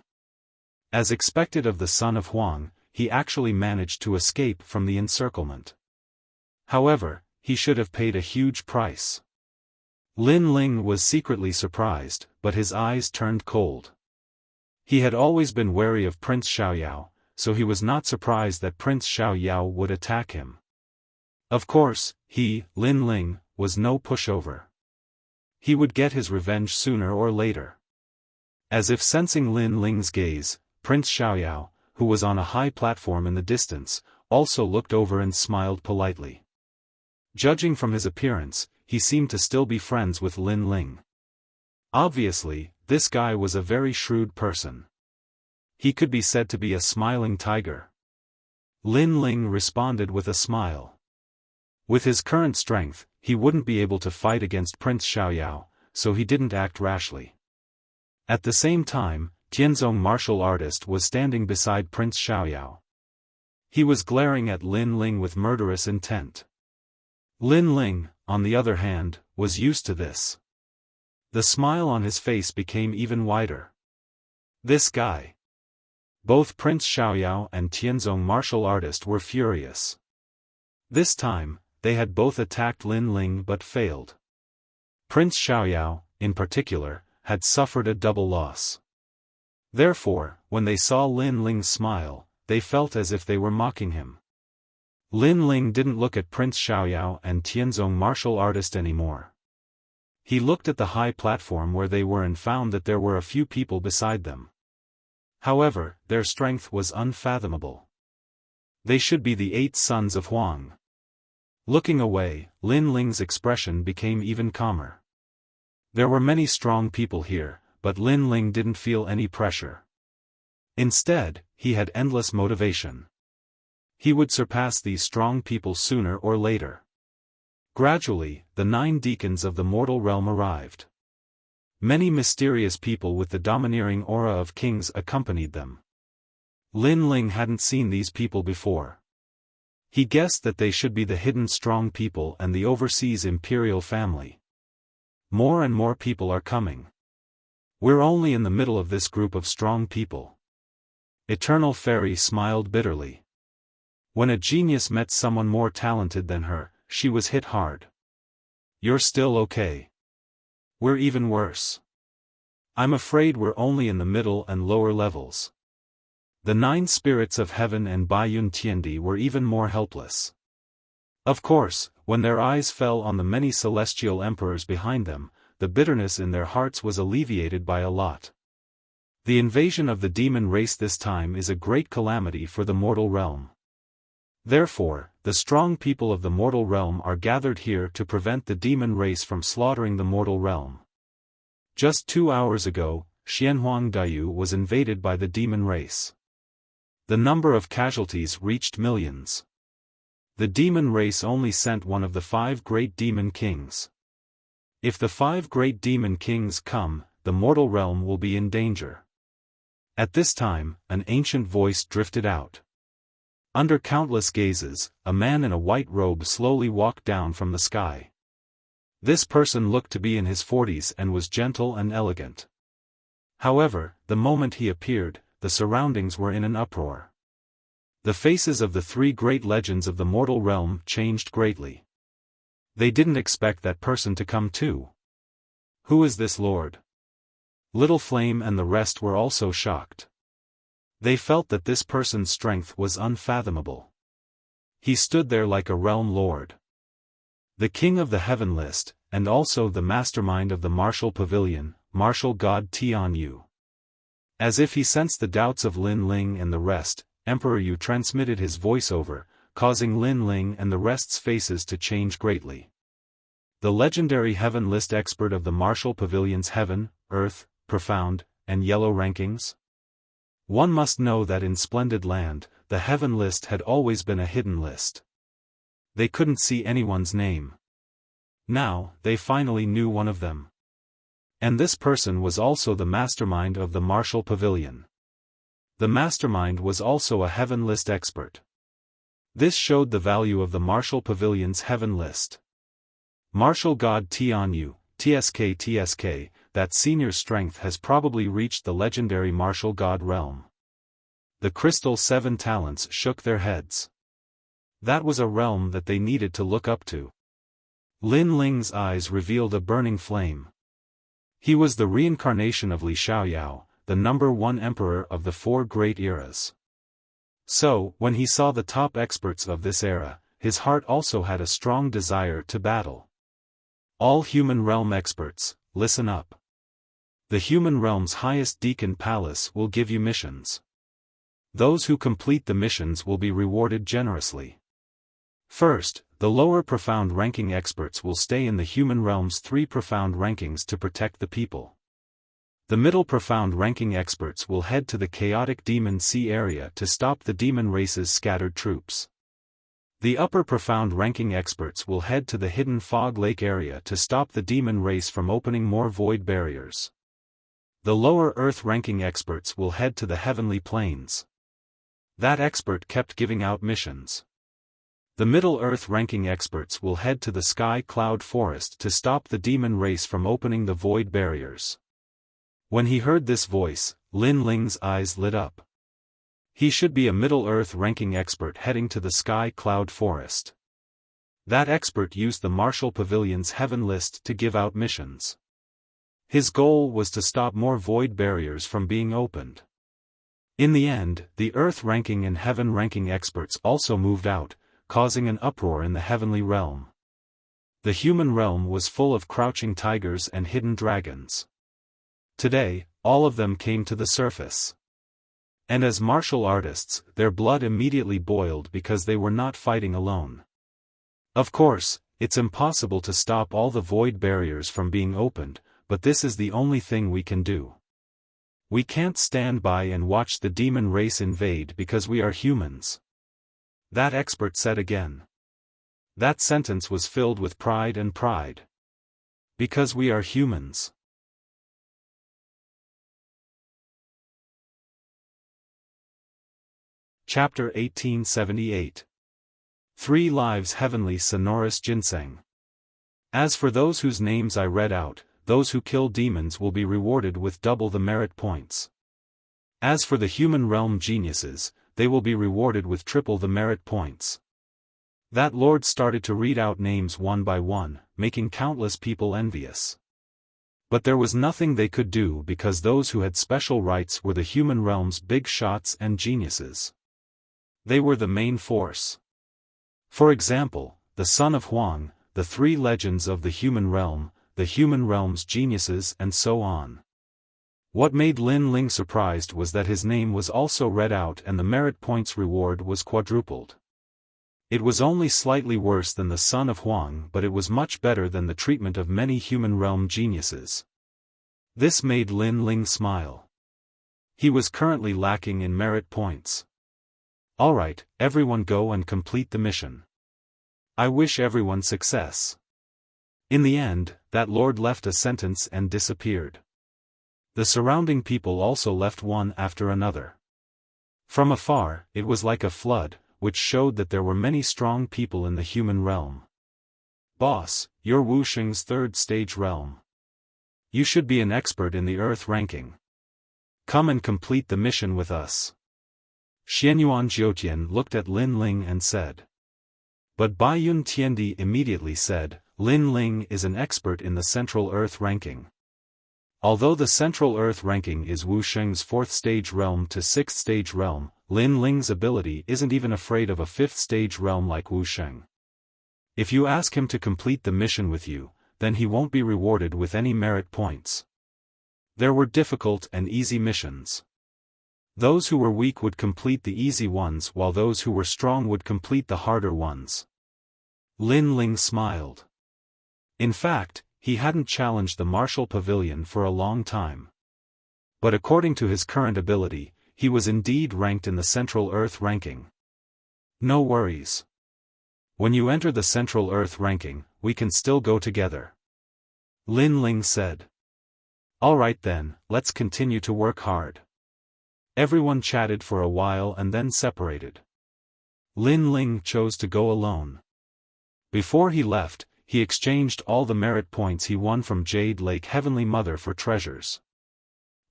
As expected of the son of Huang, he actually managed to escape from the encirclement. However, he should have paid a huge price. Lin Ling was secretly surprised, but his eyes turned cold. He had always been wary of Prince Xiaoyao, so he was not surprised that Prince Xiaoyao would attack him. Of course, he, Lin Ling, was no pushover. He would get his revenge sooner or later. As if sensing Lin Ling's gaze, Prince Xiaoyao, who was on a high platform in the distance, also looked over and smiled politely. Judging from his appearance, he seemed to still be friends with Lin Ling. Obviously, this guy was a very shrewd person. He could be said to be a smiling tiger. Lin Ling responded with a smile. With his current strength, he wouldn't be able to fight against Prince Xiaoyao, so he didn't act rashly. At the same time, Tianzong martial artist was standing beside Prince Xiaoyao. He was glaring at Lin Ling with murderous intent. Lin Ling, on the other hand, was used to this. The smile on his face became even wider. This guy. Both Prince Xiaoyao and Tianzong martial artist were furious. This time, they had both attacked Lin Ling but failed. Prince Xiaoyao, in particular, had suffered a double loss. Therefore, when they saw Lin Ling's smile, they felt as if they were mocking him. Lin Ling didn't look at Prince Xiaoyao and Tianzong martial artist anymore. He looked at the high platform where they were and found that there were a few people beside them. However, their strength was unfathomable. They should be the 8 sons of Huang. Looking away, Lin Ling's expression became even calmer. There were many strong people here, but Lin Ling didn't feel any pressure. Instead, he had endless motivation. He would surpass these strong people sooner or later. Gradually, the 9 deacons of the mortal realm arrived. Many mysterious people with the domineering aura of kings accompanied them. Lin Ling hadn't seen these people before. He guessed that they should be the hidden strong people and the overseas imperial family. More and more people are coming. We're only in the middle of this group of strong people. Eternal Fairy smiled bitterly. When a genius met someone more talented than her, she was hit hard. You're still okay. We're even worse. I'm afraid we're only in the middle and lower levels. The 9 spirits of heaven and Baiyun Tiandi were even more helpless. Of course, when their eyes fell on the many celestial emperors behind them, the bitterness in their hearts was alleviated by a lot. The invasion of the demon race this time is a great calamity for the mortal realm. Therefore, the strong people of the mortal realm are gathered here to prevent the demon race from slaughtering the mortal realm. Just 2 hours ago, Xianhuang Daiyu was invaded by the demon race. The number of casualties reached millions. The demon race only sent one of the 5 great demon kings. If the 5 great demon kings come, the mortal realm will be in danger. At this time, an ancient voice drifted out. Under countless gazes, a man in a white robe slowly walked down from the sky. This person looked to be in his 40s and was gentle and elegant. However, the moment he appeared, the surroundings were in an uproar. The faces of the 3 great legends of the mortal realm changed greatly. They didn't expect that person to come too. Who is this lord? Little Flame and the rest were also shocked. They felt that this person's strength was unfathomable. He stood there like a realm lord. The king of the heaven list, and also the mastermind of the martial pavilion, martial god Tian Yu. As if he sensed the doubts of Lin Ling and the rest, Emperor Yu transmitted his voiceover, causing Lin Ling and the rest's faces to change greatly. The legendary heaven list expert of the martial pavilion's heaven, earth, profound, and yellow rankings? One must know that in Splendid Land, the heaven list had always been a hidden list. They couldn't see anyone's name. Now, they finally knew one of them. And this person was also the mastermind of the martial pavilion. The mastermind was also a heaven list expert. This showed the value of the martial pavilion's heaven list. Martial god Tian Yu, TSK, that senior strength has probably reached the legendary martial god realm. The Crystal 7 Talents shook their heads. That was a realm that they needed to look up to. Lin Ling's eyes revealed a burning flame. He was the reincarnation of Li Xiaoyao, the #1 emperor of the 4 great eras. So, when he saw the top experts of this era, his heart also had a strong desire to battle. All human realm experts, listen up. The human realm's highest deacon palace will give you missions. Those who complete the missions will be rewarded generously. First, the lower profound ranking experts will stay in the human realm's 3 profound rankings to protect the people. The middle profound ranking experts will head to the chaotic Demon Sea area to stop the demon race's scattered troops. The upper profound ranking experts will head to the hidden Fog Lake area to stop the demon race from opening more void barriers. The lower Earth ranking experts will head to the heavenly plains. That expert kept giving out missions. The middle Earth ranking experts will head to the Sky Cloud Forest to stop the demon race from opening the void barriers. When he heard this voice, Lin Ling's eyes lit up. He should be a Middle Earth ranking expert heading to the Sky Cloud Forest. That expert used the Martial Pavilion's Heaven list to give out missions. His goal was to stop more void barriers from being opened. In the end, the Earth ranking and Heaven ranking experts also moved out, causing an uproar in the heavenly realm. The human realm was full of crouching tigers and hidden dragons. Today, all of them came to the surface. And as martial artists, their blood immediately boiled because they were not fighting alone. Of course, it's impossible to stop all the void barriers from being opened, but this is the only thing we can do. We can't stand by and watch the demon race invade because we are humans. That expert said again. That sentence was filled with pride and pride. Because we are humans. Chapter 1878. 3 Lives Heavenly Sonorous Ginseng. As for those whose names I read out, those who kill demons will be rewarded with double the merit points. As for the human realm geniuses, they will be rewarded with triple the merit points. That lord started to read out names one by one, making countless people envious. But there was nothing they could do because those who had special rights were the human realm's big shots and geniuses. They were the main force. For example, the son of Huang, the 3 legends of the human realm's geniuses and so on. What made Lin Ling surprised was that his name was also read out and the merit points reward was quadrupled. It was only slightly worse than the son of Huang, but it was much better than the treatment of many human realm geniuses. This made Lin Ling smile. He was currently lacking in merit points. Alright, everyone go and complete the mission. I wish everyone success. In the end, that lord left a sentence and disappeared. The surrounding people also left one after another. From afar, it was like a flood, which showed that there were many strong people in the human realm. Boss, you're Wuxing's 3rd stage realm. You should be an expert in the Earth ranking. Come and complete the mission with us. Xianyuan Jiutian looked at Lin Ling and said. But Baiyun Tiandi immediately said, Lin Ling is an expert in the Central Earth ranking. Although the Central Earth ranking is Wuxing's 4th stage realm to 6th stage realm, Lin Ling's ability isn't even afraid of a 5th stage realm like Wuxing. If you ask him to complete the mission with you, then he won't be rewarded with any merit points. There were difficult and easy missions. Those who were weak would complete the easy ones while those who were strong would complete the harder ones. Lin Ling smiled. In fact, he hadn't challenged the Martial Pavilion for a long time. But according to his current ability, he was indeed ranked in the Central Earth ranking. No worries. When you enter the Central Earth ranking, we can still go together. Lin Ling said. Alright then, let's continue to work hard. Everyone chatted for a while and then separated. Lin Ling chose to go alone. Before he left, he exchanged all the merit points he won from Jade Lake Heavenly Mother for treasures.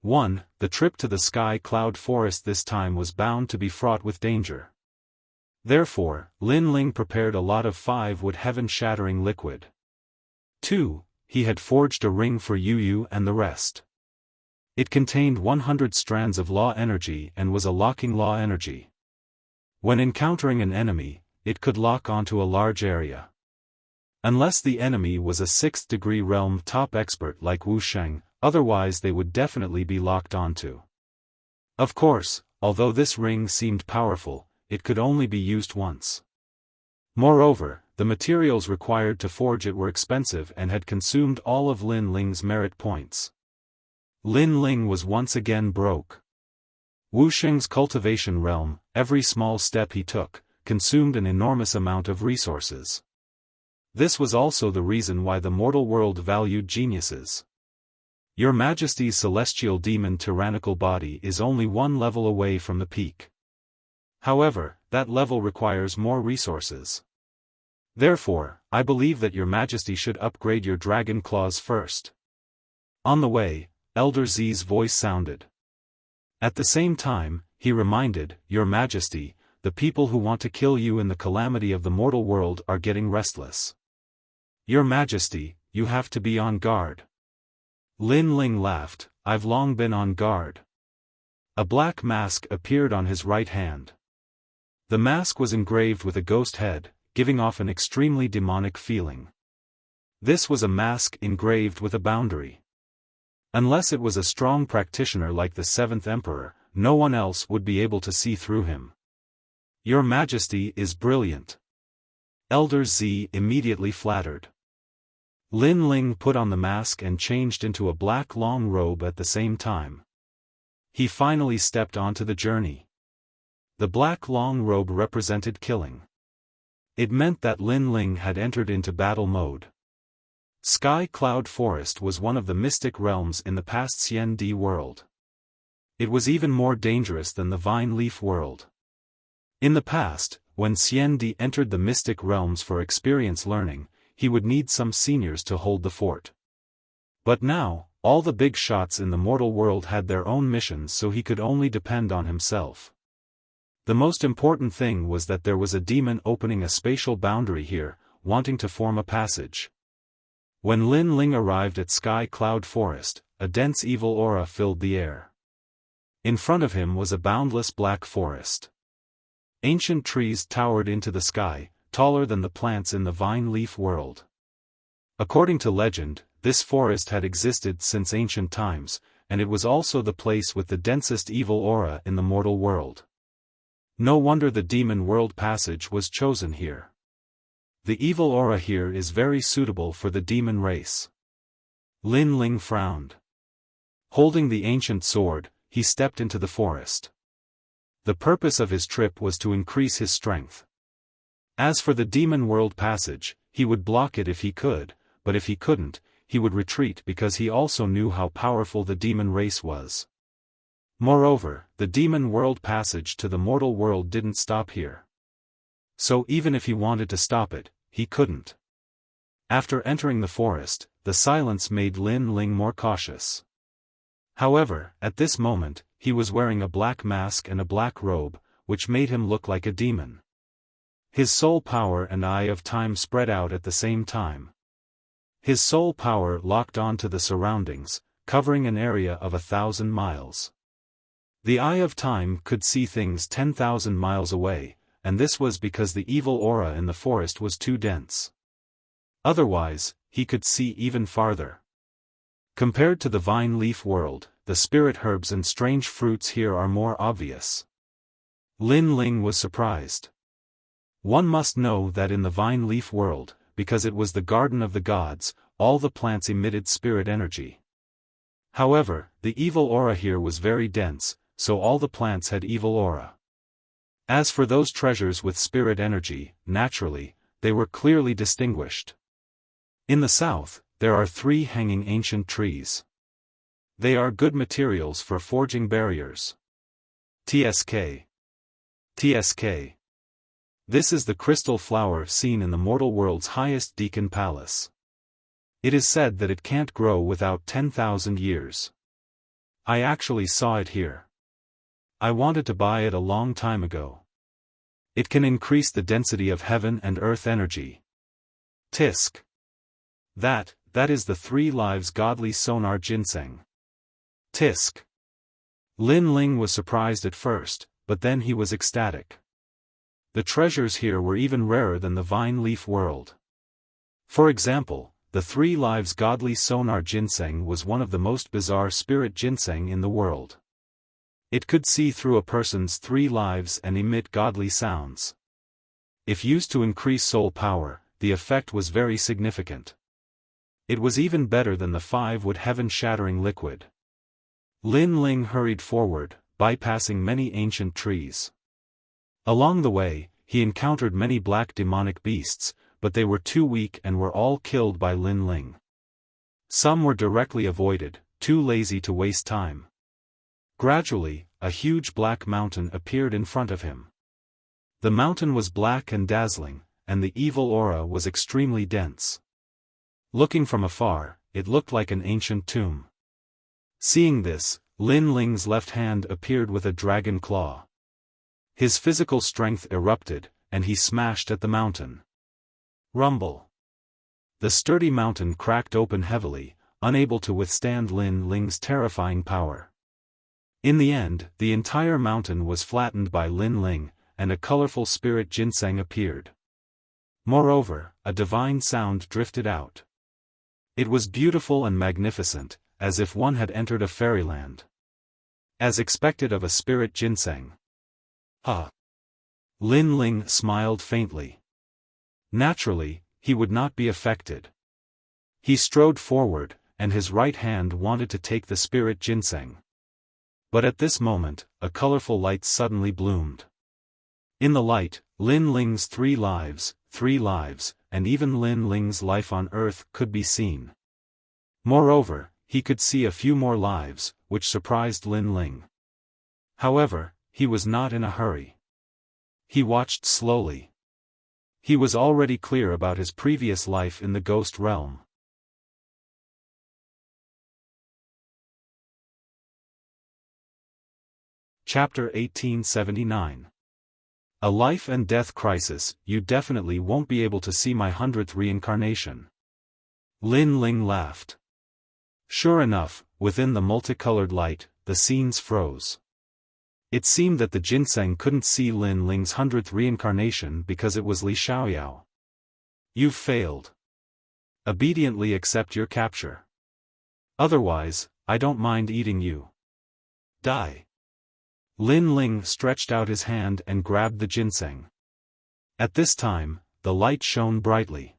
1. The trip to the Sky Cloud Forest this time was bound to be fraught with danger. Therefore, Lin Ling prepared a lot of 5-wood heaven-shattering liquid. 2. He had forged a ring for Yu Yu and the rest. It contained 100 strands of law energy and was a locking law energy. When encountering an enemy, it could lock onto a large area. Unless the enemy was a 6th degree realm top expert like Wuxing, otherwise they would definitely be locked onto. Of course, although this ring seemed powerful, it could only be used once. Moreover, the materials required to forge it were expensive and had consumed all of Lin Ling's merit points. Lin Ling was once again broke. Wuxia's cultivation realm, every small step he took, consumed an enormous amount of resources. This was also the reason why the mortal world valued geniuses. Your Majesty's celestial demon tyrannical body is only one level away from the peak. However, that level requires more resources. Therefore, I believe that Your Majesty should upgrade your dragon claws first. On the way, Elder Z's voice sounded. At the same time, he reminded, Your Majesty, the people who want to kill you in the calamity of the mortal world are getting restless. Your Majesty, you have to be on guard. Lin Ling laughed, I've long been on guard. A black mask appeared on his right hand. The mask was engraved with a ghost head, giving off an extremely demonic feeling. This was a mask engraved with a boundary. Unless it was a strong practitioner like the 7th Emperor, no one else would be able to see through him. Your Majesty is brilliant. Elder Z immediately flattered. Lin Ling put on the mask and changed into a black long robe at the same time. He finally stepped onto the journey. The black long robe represented killing. It meant that Lin Ling had entered into battle mode. Sky Cloud Forest was one of the mystic realms in the past Xiandi world. It was even more dangerous than the Vine Leaf world. In the past, when Xiandi entered the mystic realms for experience learning, he would need some seniors to hold the fort. But now, all the big shots in the mortal world had their own missions, so he could only depend on himself. The most important thing was that there was a demon opening a spatial boundary here, wanting to form a passage. When Lin Ling arrived at Sky Cloud Forest, a dense evil aura filled the air. In front of him was a boundless black forest. Ancient trees towered into the sky, taller than the plants in the Vine Leaf world. According to legend, this forest had existed since ancient times, and it was also the place with the densest evil aura in the mortal world. No wonder the demon world passage was chosen here. The evil aura here is very suitable for the demon race. Lin Ling frowned. Holding the ancient sword, he stepped into the forest. The purpose of his trip was to increase his strength. As for the demon world passage, he would block it if he could, but if he couldn't, he would retreat because he also knew how powerful the demon race was. Moreover, the demon world passage to the mortal world didn't stop here. So even if he wanted to stop it, he couldn't. After entering the forest, the silence made Lin Ling more cautious. However, at this moment, he was wearing a black mask and a black robe, which made him look like a demon. His soul power and Eye of Time spread out at the same time. His soul power locked onto the surroundings, covering an area of 1,000 miles. The Eye of Time could see things 10,000 miles away, and this was because the evil aura in the forest was too dense. Otherwise, he could see even farther. Compared to the Vine Leaf world, the spirit herbs and strange fruits here are more obvious. Lin Ling was surprised. One must know that in the Vine Leaf world, because it was the garden of the gods, all the plants emitted spirit energy. However, the evil aura here was very dense, so all the plants had evil aura. As for those treasures with spirit energy, naturally, they were clearly distinguished. In the south, there are 3 hanging ancient trees. They are good materials for forging barriers. TSK. TSK. This is the crystal flower seen in the mortal world's highest Deacon Palace. It is said that it can't grow without 10,000 years. I actually saw it here. I wanted to buy it a long time ago. It can increase the density of heaven and earth energy. Tisk. That is the 3 lives godly sonar ginseng. Tisk. Lin Ling was surprised at first, but then he was ecstatic. The treasures here were even rarer than the Vine Leaf world. For example, the 3 lives godly sonar ginseng was one of the most bizarre spirit ginseng in the world. It could see through a person's 3 lives and emit godly sounds. If used to increase soul power, the effect was very significant. It was even better than the 5-wood heaven-shattering liquid. Lin Ling hurried forward, bypassing many ancient trees. Along the way, he encountered many black demonic beasts, but they were too weak and were all killed by Lin Ling. Some were directly avoided, too lazy to waste time. Gradually, a huge black mountain appeared in front of him. The mountain was black and dazzling, and the evil aura was extremely dense. Looking from afar, it looked like an ancient tomb. Seeing this, Lin Ling's left hand appeared with a dragon claw. His physical strength erupted, and he smashed at the mountain. Rumble. The sturdy mountain cracked open heavily, unable to withstand Lin Ling's terrifying power. In the end, the entire mountain was flattened by Lin Ling, and a colorful spirit ginseng appeared. Moreover, a divine sound drifted out. It was beautiful and magnificent, as if one had entered a fairyland. As expected of a spirit ginseng. Ah! Lin Ling smiled faintly. Naturally, he would not be affected. He strode forward, and his right hand wanted to take the spirit ginseng. But at this moment, a colorful light suddenly bloomed. In the light, Lin Ling's 3 lives, and even Lin Ling's life on Earth could be seen. Moreover, he could see a few more lives, which surprised Lin Ling. However, he was not in a hurry. He watched slowly. He was already clear about his previous life in the ghost realm. Chapter 1879. A life and death crisis. You definitely won't be able to see my 100th reincarnation. Lin Ling laughed. Sure enough, within the multicolored light, the scenes froze. It seemed that the ginseng couldn't see Lin Ling's 100th reincarnation because it was Li Xiaoyao. You've failed. Obediently accept your capture. Otherwise, I don't mind eating you. Die. Lin Ling stretched out his hand and grabbed the ginseng. At this time, the light shone brightly.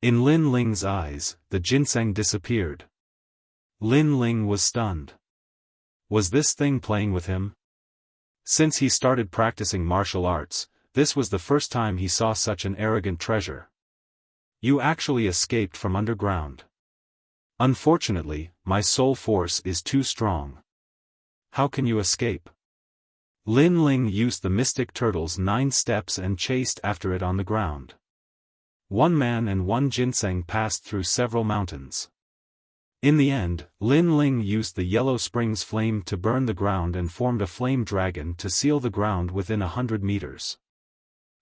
In Lin Ling's eyes, the ginseng disappeared. Lin Ling was stunned. Was this thing playing with him? Since he started practicing martial arts, this was the first time he saw such an arrogant treasure. You actually escaped from underground. Unfortunately, my soul force is too strong. How can you escape? Lin Ling used the mystic turtle's 9 steps and chased after it on the ground. 1 man and 1 ginseng passed through several mountains. In the end, Lin Ling used the yellow spring's flame to burn the ground and formed a flame dragon to seal the ground within 100 meters.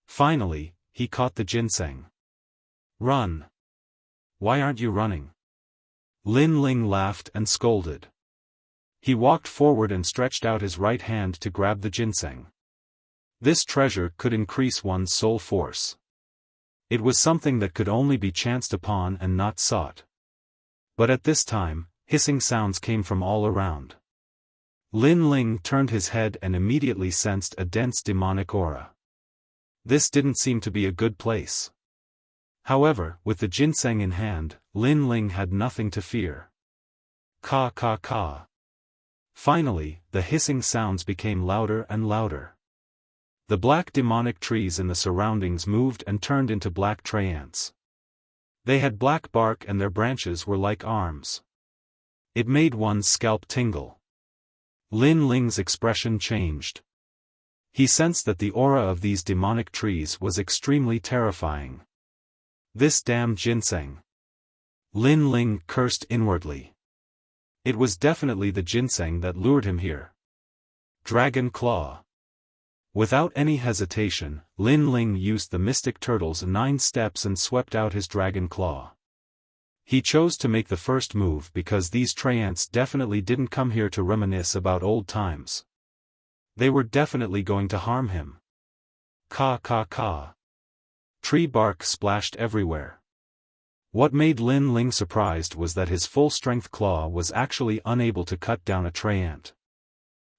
Finally, he caught the ginseng. Run! Why aren't you running? Lin Ling laughed and scolded. He walked forward and stretched out his right hand to grab the ginseng. This treasure could increase one's soul force. It was something that could only be chanced upon and not sought. But at this time, hissing sounds came from all around. Lin Ling turned his head and immediately sensed a dense demonic aura. This didn't seem to be a good place. However, with the ginseng in hand, Lin Ling had nothing to fear. Ka ka ka. Finally, the hissing sounds became louder and louder. The black demonic trees in the surroundings moved and turned into black tree ants. They had black bark and their branches were like arms. It made one's scalp tingle. Lin Ling's expression changed. He sensed that the aura of these demonic trees was extremely terrifying. This damned ginseng. Lin Ling cursed inwardly. It was definitely the ginseng that lured him here. Dragon Claw. Without any hesitation, Lin Ling used the mystic turtle's 9 steps and swept out his dragon claw. He chose to make the first move because these tree ants definitely didn't come here to reminisce about old times. They were definitely going to harm him. Ka ka ka. Tree bark splashed everywhere. What made Lin Ling surprised was that his full-strength claw was actually unable to cut down a tree ant.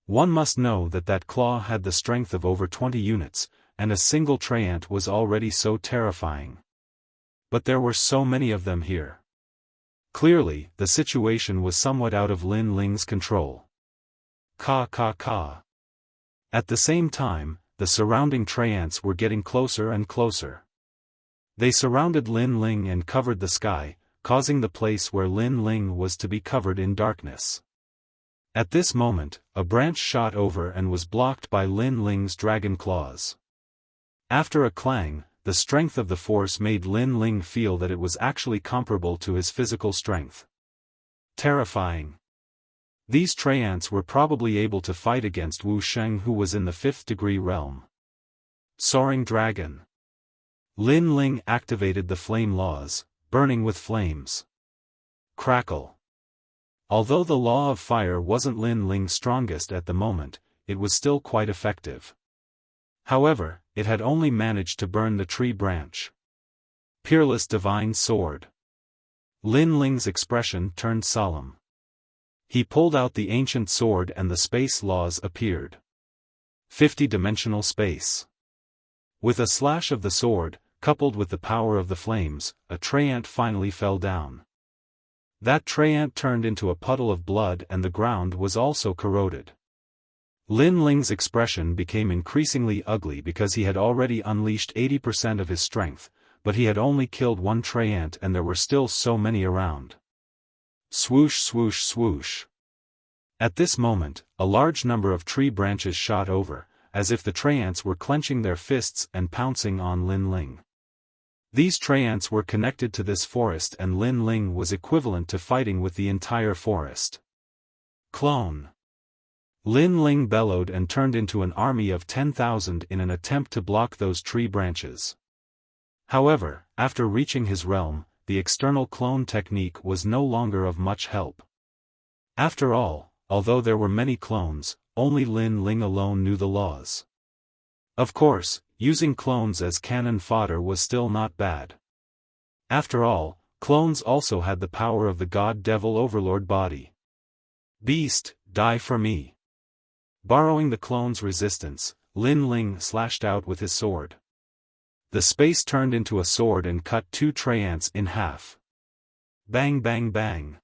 One must know that that claw had the strength of over 20 units, and a single tree ant was already so terrifying. But there were so many of them here. Clearly, the situation was somewhat out of Lin Ling's control. Ka ka ka. At the same time, the surrounding treants were getting closer and closer. They surrounded Lin Ling and covered the sky, causing the place where Lin Ling was to be covered in darkness. At this moment, a branch shot over and was blocked by Lin Ling's dragon claws. After a clang, the strength of the force made Lin Ling feel that it was actually comparable to his physical strength. Terrifying. These treants were probably able to fight against Wu Sheng, who was in the 5th degree realm. Soaring Dragon. Lin Ling activated the flame laws, burning with flames. Crackle. Although the law of fire wasn't Lin Ling's strongest at the moment, it was still quite effective. However, it had only managed to burn the tree branch. Peerless Divine Sword. Lin Ling's expression turned solemn. He pulled out the ancient sword and the space laws appeared. 50-dimensional space. With a slash of the sword, coupled with the power of the flames, a treant finally fell down. That treant turned into a puddle of blood and the ground was also corroded. Lin Ling's expression became increasingly ugly because he had already unleashed 80% of his strength, but he had only killed one treant and there were still so many around. Swoosh swoosh swoosh. At this moment, a large number of tree branches shot over, as if the treants were clenching their fists and pouncing on Lin Ling. These treants were connected to this forest and Lin Ling was equivalent to fighting with the entire forest. Clone. Lin Ling bellowed and turned into an army of 10,000 in an attempt to block those tree branches. However, after reaching his realm, the external clone technique was no longer of much help. After all, although there were many clones, only Lin Ling alone knew the laws. Of course, using clones as cannon fodder was still not bad. After all, clones also had the power of the God-Devil Overlord body. Beast, die for me. Borrowing the clone's resistance, Lin Ling slashed out with his sword. The space turned into a sword and cut two treants in half. Bang bang bang.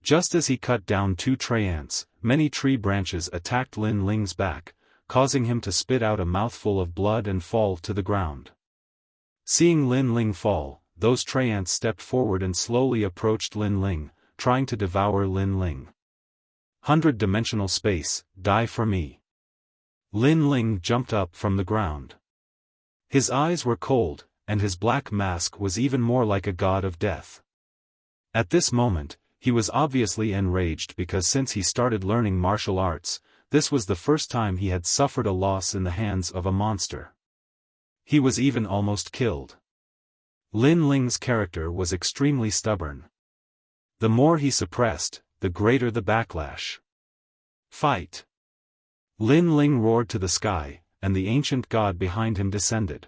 Just as he cut down two treants, many tree branches attacked Lin Ling's back, causing him to spit out a mouthful of blood and fall to the ground. Seeing Lin Ling fall, those treants stepped forward and slowly approached Lin Ling, trying to devour Lin Ling. 100-dimensional space, die for me. Lin Ling jumped up from the ground. His eyes were cold, and his black mask was even more like a god of death. At this moment, he was obviously enraged because since he started learning martial arts, this was the first time he had suffered a loss in the hands of a monster. He was even almost killed. Lin Ling's character was extremely stubborn. The more he suppressed, the greater the backlash. Fight! Lin Ling roared to the sky, and the ancient god behind him descended.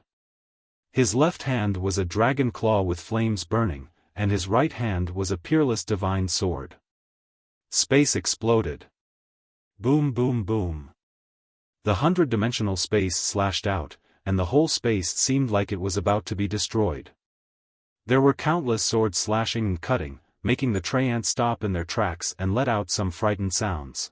His left hand was a dragon claw with flames burning, and his right hand was a peerless divine sword. Space exploded. Boom boom boom. The 100-dimensional space slashed out, and the whole space seemed like it was about to be destroyed. There were countless swords slashing and cutting, making the treants stop in their tracks and let out some frightened sounds.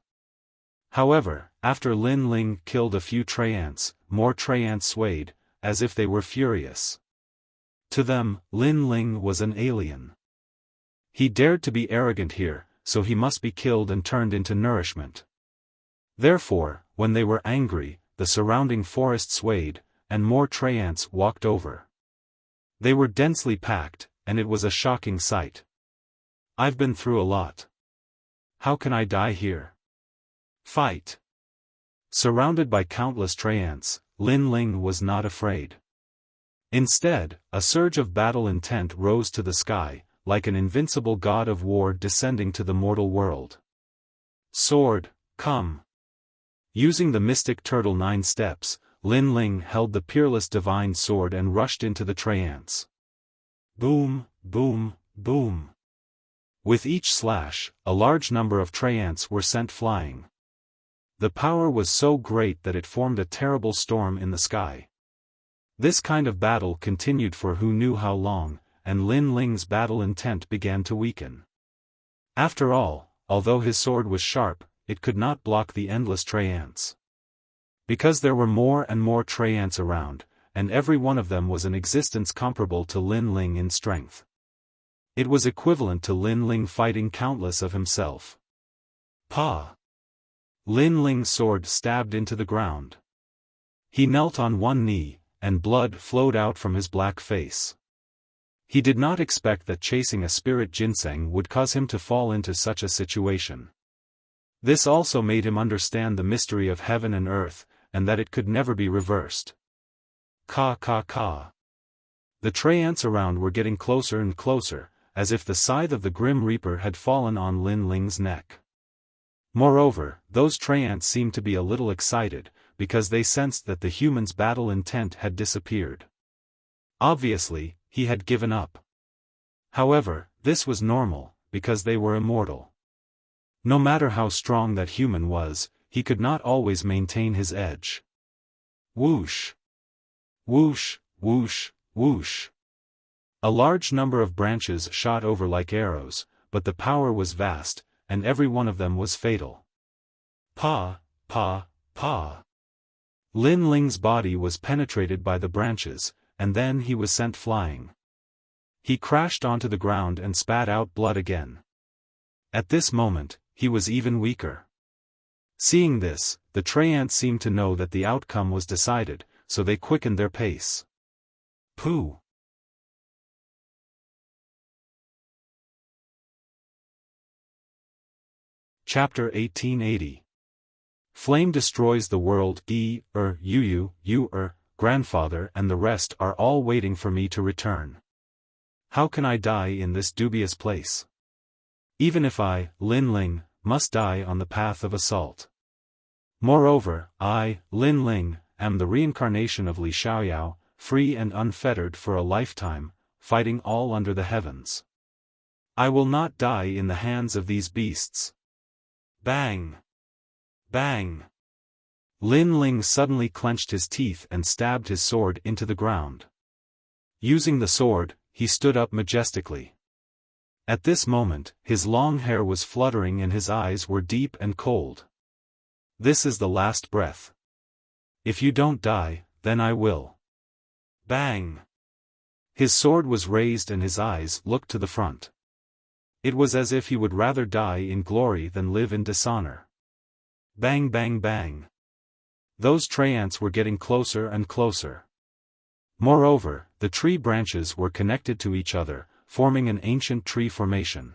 However, after Lin Ling killed a few treants, more treants swayed, as if they were furious. To them, Lin Ling was an alien. He dared to be arrogant here, so he must be killed and turned into nourishment. Therefore, when they were angry, the surrounding forest swayed, and more treants walked over. They were densely packed, and it was a shocking sight. I've been through a lot. How can I die here? Fight! Surrounded by countless treants, Lin Ling was not afraid. Instead, a surge of battle intent rose to the sky, like an invincible god of war descending to the mortal world. Sword, come! Using the mystic turtle 9 steps, Lin Ling held the peerless divine sword and rushed into the treants. Boom, boom, boom. With each slash, a large number of treants were sent flying. The power was so great that it formed a terrible storm in the sky. This kind of battle continued for who knew how long, and Lin Ling's battle intent began to weaken. After all, although his sword was sharp, it could not block the endless tray ants. Because there were more and more tray ants around, and every one of them was an existence comparable to Lin Ling in strength. It was equivalent to Lin Ling fighting countless of himself. Pa! Lin Ling's sword stabbed into the ground. He knelt on one knee, and blood flowed out from his black face. He did not expect that chasing a spirit ginseng would cause him to fall into such a situation. This also made him understand the mystery of heaven and earth, and that it could never be reversed. Ka ka ka. The tray ants around were getting closer and closer, as if the scythe of the Grim Reaper had fallen on Lin Ling's neck. Moreover, those tray ants seemed to be a little excited, because they sensed that the human's battle intent had disappeared. Obviously, he had given up. However, this was normal, because they were immortal. No matter how strong that human was, he could not always maintain his edge. Whoosh! Whoosh, whoosh, whoosh. A large number of branches shot over like arrows, but the power was vast, and every one of them was fatal. Pa, pa, pa. Lin Ling's body was penetrated by the branches, and then he was sent flying. He crashed onto the ground and spat out blood again. At this moment, he was even weaker. Seeing this, the tray ants seemed to know that the outcome was decided, so they quickened their pace. Pooh! Chapter 1880. Flame destroys the world. You, grandfather and the rest are all waiting for me to return. How can I die in this dubious place? Even if I, Lin Ling, must die on the path of assault. Moreover, I, Lin Ling, am the reincarnation of Li Xiaoyao, free and unfettered for a lifetime, fighting all under the heavens. I will not die in the hands of these beasts. Bang! Bang! Lin Ling suddenly clenched his teeth and stabbed his sword into the ground. Using the sword, he stood up majestically. At this moment, his long hair was fluttering and his eyes were deep and cold. This is the last breath. If you don't die, then I will. Bang! His sword was raised and his eyes looked to the front. It was as if he would rather die in glory than live in dishonor. Bang bang bang. Those tray ants were getting closer and closer. Moreover, the tree branches were connected to each other, forming an ancient tree formation.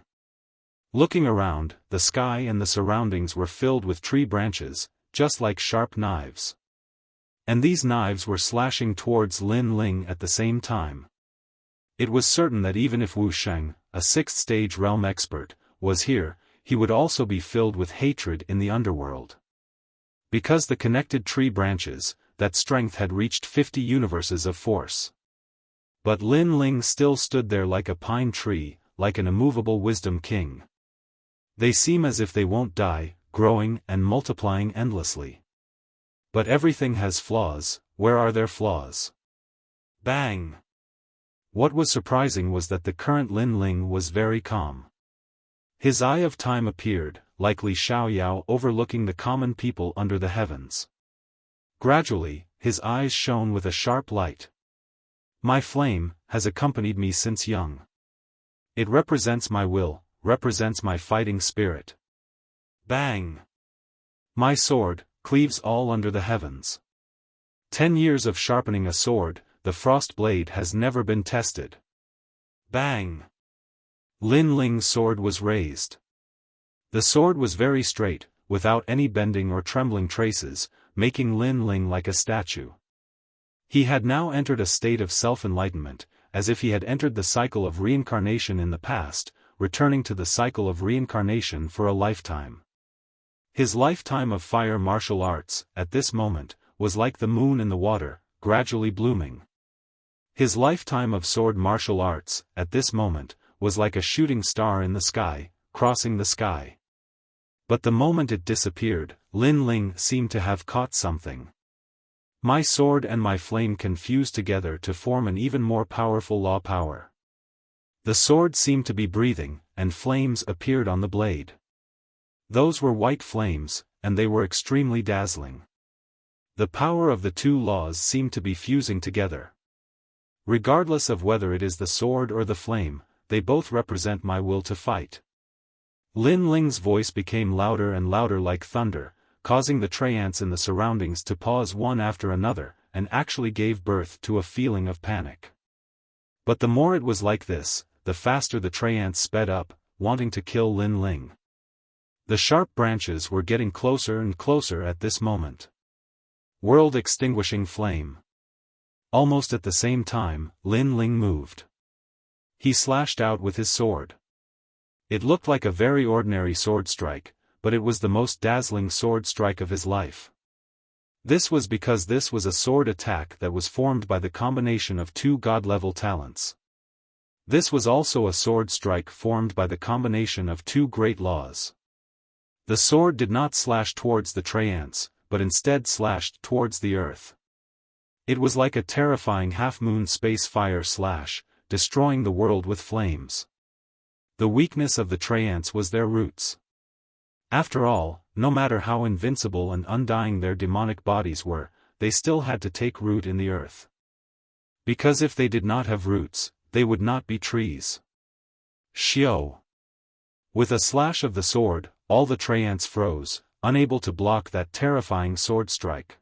Looking around, the sky and the surroundings were filled with tree branches, just like sharp knives. And these knives were slashing towards Lin Ling at the same time. It was certain that even if Wu Sheng, a sixth-stage realm expert, was here, he would also be filled with hatred in the underworld. Because the connected tree branches, that strength had reached 50 universes of force. But Lin Ling still stood there like a pine tree, like an immovable wisdom king. They seem as if they won't die, growing and multiplying endlessly. But everything has flaws. Where are their flaws? Bang! What was surprising was that the current Lin Ling was very calm. His eye of time appeared, like Li Xiaoyao overlooking the common people under the heavens. Gradually, his eyes shone with a sharp light. My flame has accompanied me since young. It represents my will, represents my fighting spirit. Bang! My sword cleaves all under the heavens. 10 years of sharpening a sword, the frost blade has never been tested. Bang! Lin Ling's sword was raised. The sword was very straight, without any bending or trembling traces, making Lin Ling like a statue. He had now entered a state of self-enlightenment, as if he had entered the cycle of reincarnation in the past, returning to the cycle of reincarnation for a lifetime. His lifetime of fire martial arts, at this moment, was like the moon in the water, gradually blooming. His lifetime of sword martial arts, at this moment, was like a shooting star in the sky, crossing the sky. But the moment it disappeared, Lin Ling seemed to have caught something. My sword and my flame confused together to form an even more powerful law power. The sword seemed to be breathing, and flames appeared on the blade. Those were white flames, and they were extremely dazzling. The power of the two laws seemed to be fusing together. Regardless of whether it is the sword or the flame, they both represent my will to fight. Lin Ling's voice became louder and louder like thunder, causing the treants in the surroundings to pause one after another, and actually gave birth to a feeling of panic. But the more it was like this, the faster the treants sped up, wanting to kill Lin Ling. The sharp branches were getting closer and closer at this moment. World-extinguishing flame. Almost at the same time, Lin Ling moved. He slashed out with his sword. It looked like a very ordinary sword strike, but it was the most dazzling sword strike of his life. This was because this was a sword attack that was formed by the combination of two god-level talents. This was also a sword strike formed by the combination of two great laws. The sword did not slash towards the treants, but instead slashed towards the earth. It was like a terrifying half-moon space fire slash, destroying the world with flames. The weakness of the treants was their roots. After all, no matter how invincible and undying their demonic bodies were, they still had to take root in the earth. Because if they did not have roots, they would not be trees. Xiao. With a slash of the sword, all the treants froze, unable to block that terrifying sword strike.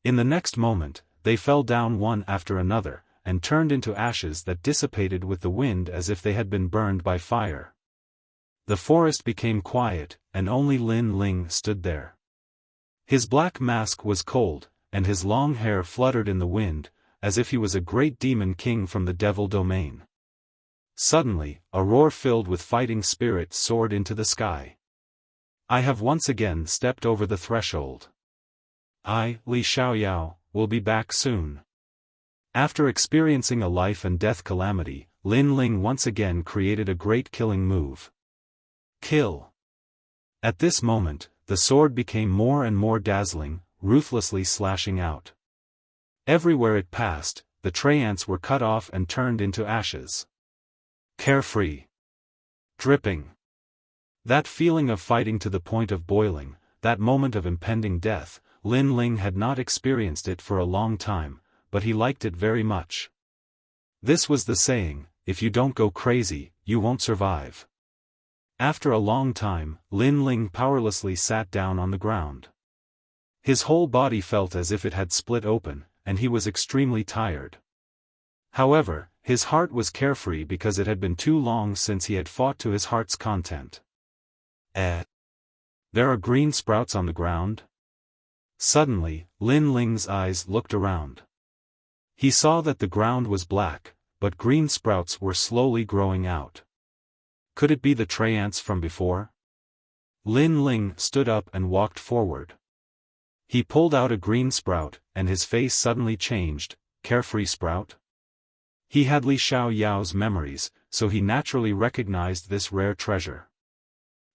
In the next moment, they fell down one after another, and turned into ashes that dissipated with the wind as if they had been burned by fire. The forest became quiet, and only Lin Ling stood there. His black mask was cold, and his long hair fluttered in the wind, as if he was a great demon king from the devil domain. Suddenly, a roar filled with fighting spirit soared into the sky. I have once again stepped over the threshold. I, Li Xiaoyao, will be back soon. After experiencing a life and death calamity, Lin Ling once again created a great killing move. Kill. At this moment, the sword became more and more dazzling, ruthlessly slashing out. Everywhere it passed, the treants were cut off and turned into ashes. Carefree. Dripping. That feeling of fighting to the point of boiling, that moment of impending death, Lin Ling had not experienced it for a long time, but he liked it very much. This was the saying, if you don't go crazy, you won't survive. After a long time, Lin Ling powerlessly sat down on the ground. His whole body felt as if it had split open, and he was extremely tired. However, his heart was carefree because it had been too long since he had fought to his heart's content. There are green sprouts on the ground? Suddenly, Lin Ling's eyes looked around. He saw that the ground was black, but green sprouts were slowly growing out. Could it be the treants from before? Lin Ling stood up and walked forward. He pulled out a green sprout, and his face suddenly changed. Carefree sprout? He had Li Xiaoyao's memories, so he naturally recognized this rare treasure.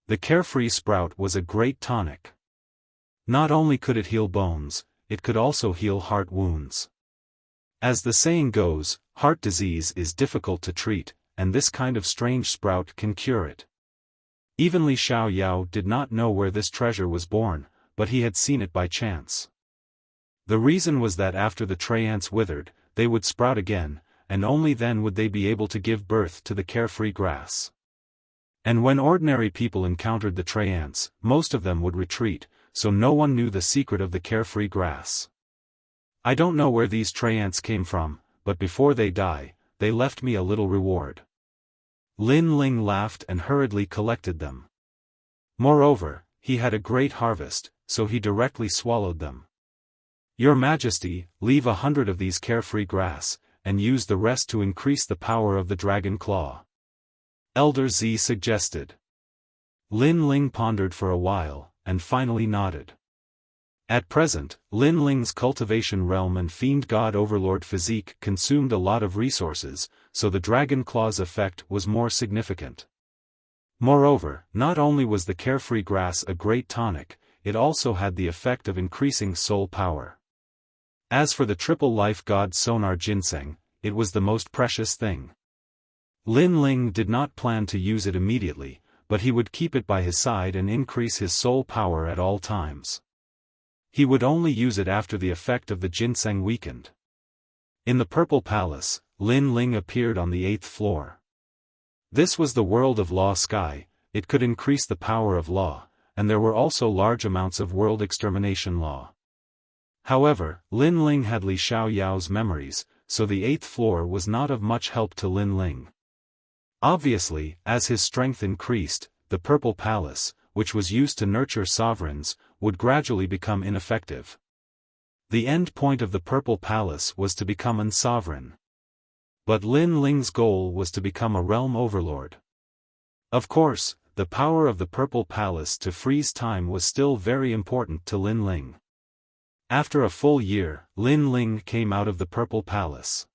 The carefree sprout was a great tonic. Not only could it heal bones, it could also heal heart wounds. As the saying goes, heart disease is difficult to treat, and this kind of strange sprout can cure it. Even Li Xiaoyao did not know where this treasure was born, but he had seen it by chance. The reason was that after the treants withered, they would sprout again, and only then would they be able to give birth to the carefree grass. And when ordinary people encountered the treants, most of them would retreat, so no one knew the secret of the carefree grass. I don't know where these treants came from, but before they die, they left me a little reward. Lin Ling laughed and hurriedly collected them. Moreover, he had a great harvest, so he directly swallowed them. Your Majesty, leave 100 of these carefree grass, and use the rest to increase the power of the dragon claw. Elder Z suggested. Lin Ling pondered for a while, and finally nodded. At present, Lin Ling's cultivation realm and fiend god overlord physique consumed a lot of resources, so the dragon claw's effect was more significant. Moreover, not only was the carefree grass a great tonic, it also had the effect of increasing soul power. As for the triple life god sonar ginseng, it was the most precious thing. Lin Ling did not plan to use it immediately, but he would keep it by his side and increase his soul power at all times. He would only use it after the effect of the ginseng weakened. In the Purple Palace, Lin Ling appeared on the 8th floor. This was the world of law sky. It could increase the power of law, and there were also large amounts of world extermination law. However, Lin Ling had Li Xiaoyao's memories, so the 8th floor was not of much help to Lin Ling. Obviously, as his strength increased, the Purple Palace, which was used to nurture sovereigns, would gradually become ineffective. The end point of the Purple Palace was to become an sovereign. But Lin Ling's goal was to become a realm overlord. Of course, the power of the Purple Palace to freeze time was still very important to Lin Ling. After a full year, Lin Ling came out of the Purple Palace.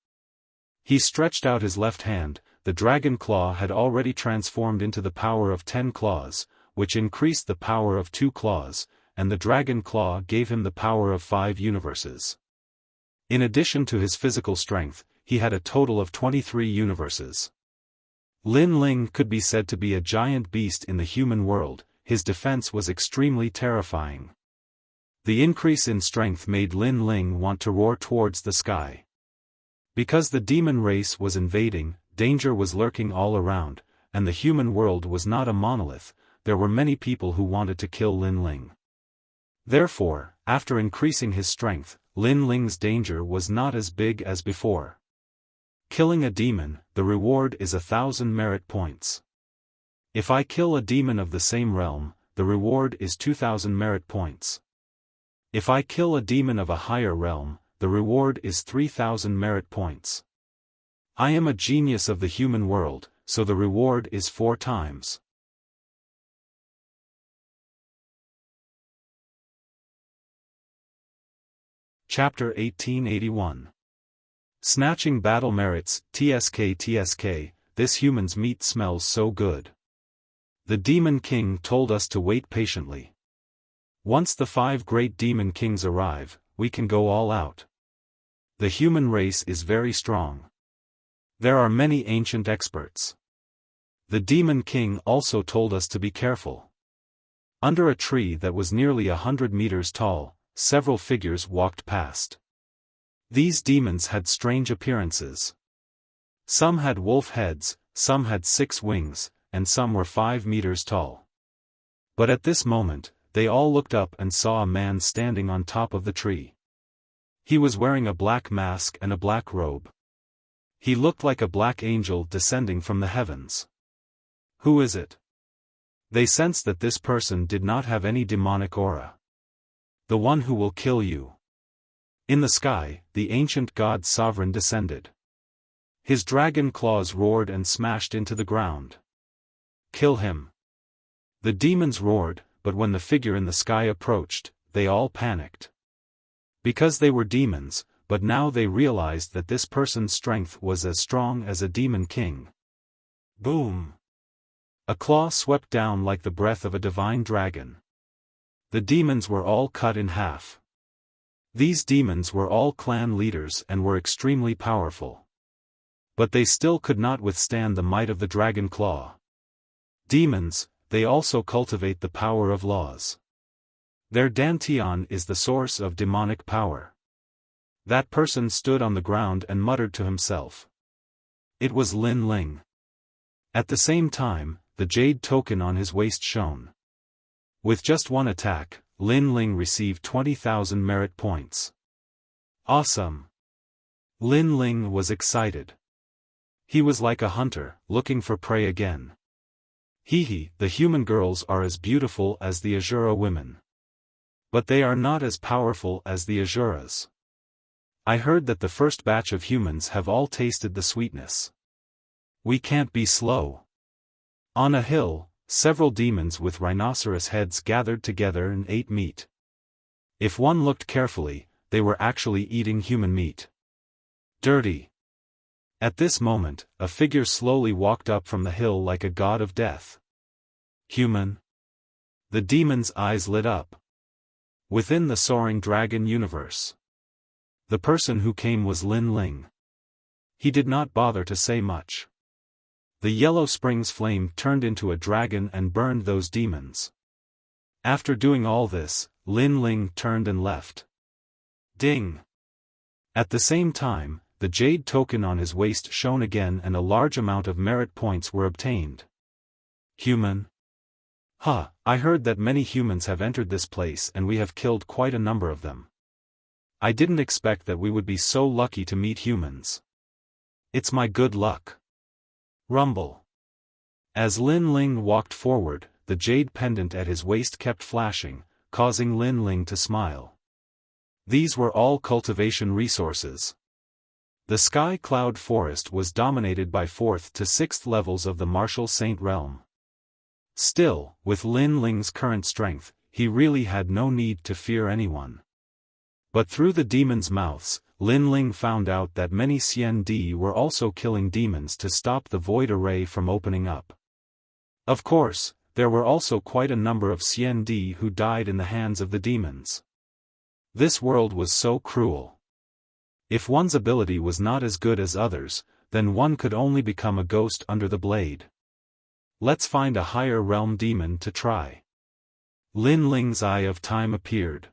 He stretched out his left hand. The dragon claw had already transformed into the power of 10 claws, which increased the power of 2 claws, and the dragon claw gave him the power of 5 universes. In addition to his physical strength, he had a total of 23 universes. Lin Ling could be said to be a giant beast in the human world. His defense was extremely terrifying. The increase in strength made Lin Ling want to roar towards the sky. Because the demon race was invading, danger was lurking all around, and the human world was not a monolith. There were many people who wanted to kill Lin Ling. Therefore, after increasing his strength, Lin Ling's danger was not as big as before. Killing a demon, the reward is 1,000 merit points. If I kill a demon of the same realm, the reward is 2,000 merit points. If I kill a demon of a higher realm, the reward is 3,000 merit points. I am a genius of the human world, so the reward is 4 times. Chapter 1881. Snatching Battle Merits. TSK, this human's meat smells so good. The Demon King told us to wait patiently. Once the 5 great Demon Kings arrive, we can go all out. The human race is very strong. There are many ancient experts. The Demon King also told us to be careful. Under a tree that was nearly 100 meters tall, several figures walked past. These demons had strange appearances. Some had wolf heads, some had 6 wings, and some were 5 meters tall. But at this moment, they all looked up and saw a man standing on top of the tree. He was wearing a black mask and a black robe. He looked like a black angel descending from the heavens. Who is it? They sensed that this person did not have any demonic aura. The one who will kill you. In the sky, the ancient god sovereign descended. His dragon claws roared and smashed into the ground. Kill him. The demons roared, but when the figure in the sky approached, they all panicked. Because they were demons, but now they realized that this person's strength was as strong as a demon king. Boom! A claw swept down like the breath of a divine dragon. The demons were all cut in half. These demons were all clan leaders and were extremely powerful. But they still could not withstand the might of the dragon claw. Demons, they also cultivate the power of laws. Their dantian is the source of demonic power. That person stood on the ground and muttered to himself. It was Lin Ling. At the same time, the jade token on his waist shone. With just one attack, Lin Ling received 20,000 merit points. Awesome! Lin Ling was excited. He was like a hunter, looking for prey again. Hehe, the human girls are as beautiful as the Azura women. But they are not as powerful as the Azuras. I heard that the first batch of humans have all tasted the sweetness. We can't be slow. On a hill, several demons with rhinoceros heads gathered together and ate meat. If one looked carefully, they were actually eating human meat. Dirty. At this moment, a figure slowly walked up from the hill like a god of death. Human? The demon's eyes lit up. Within the soaring dragon universe. The person who came was Lin Ling. He did not bother to say much. The Yellow Springs flame turned into a dragon and burned those demons. After doing all this, Lin Ling turned and left. Ding! At the same time, the jade token on his waist shone again and a large amount of merit points were obtained. Human? Huh, I heard that many humans have entered this place and we have killed quite a number of them. I didn't expect that we would be so lucky to meet humans. It's my good luck. Rumble. As Lin Ling walked forward, the jade pendant at his waist kept flashing, causing Lin Ling to smile. These were all cultivation resources. The Sky Cloud Forest was dominated by 4th to 6th levels of the Martial Saint realm. Still, with Lin Ling's current strength, he really had no need to fear anyone. But through the demons' mouths, Lin Ling found out that many CND were also killing demons to stop the void array from opening up. Of course, there were also quite a number of CND who died in the hands of the demons. This world was so cruel. If one's ability was not as good as others, then one could only become a ghost under the blade. Let's find a higher realm demon to try. Lin Ling's Eye of Time appeared.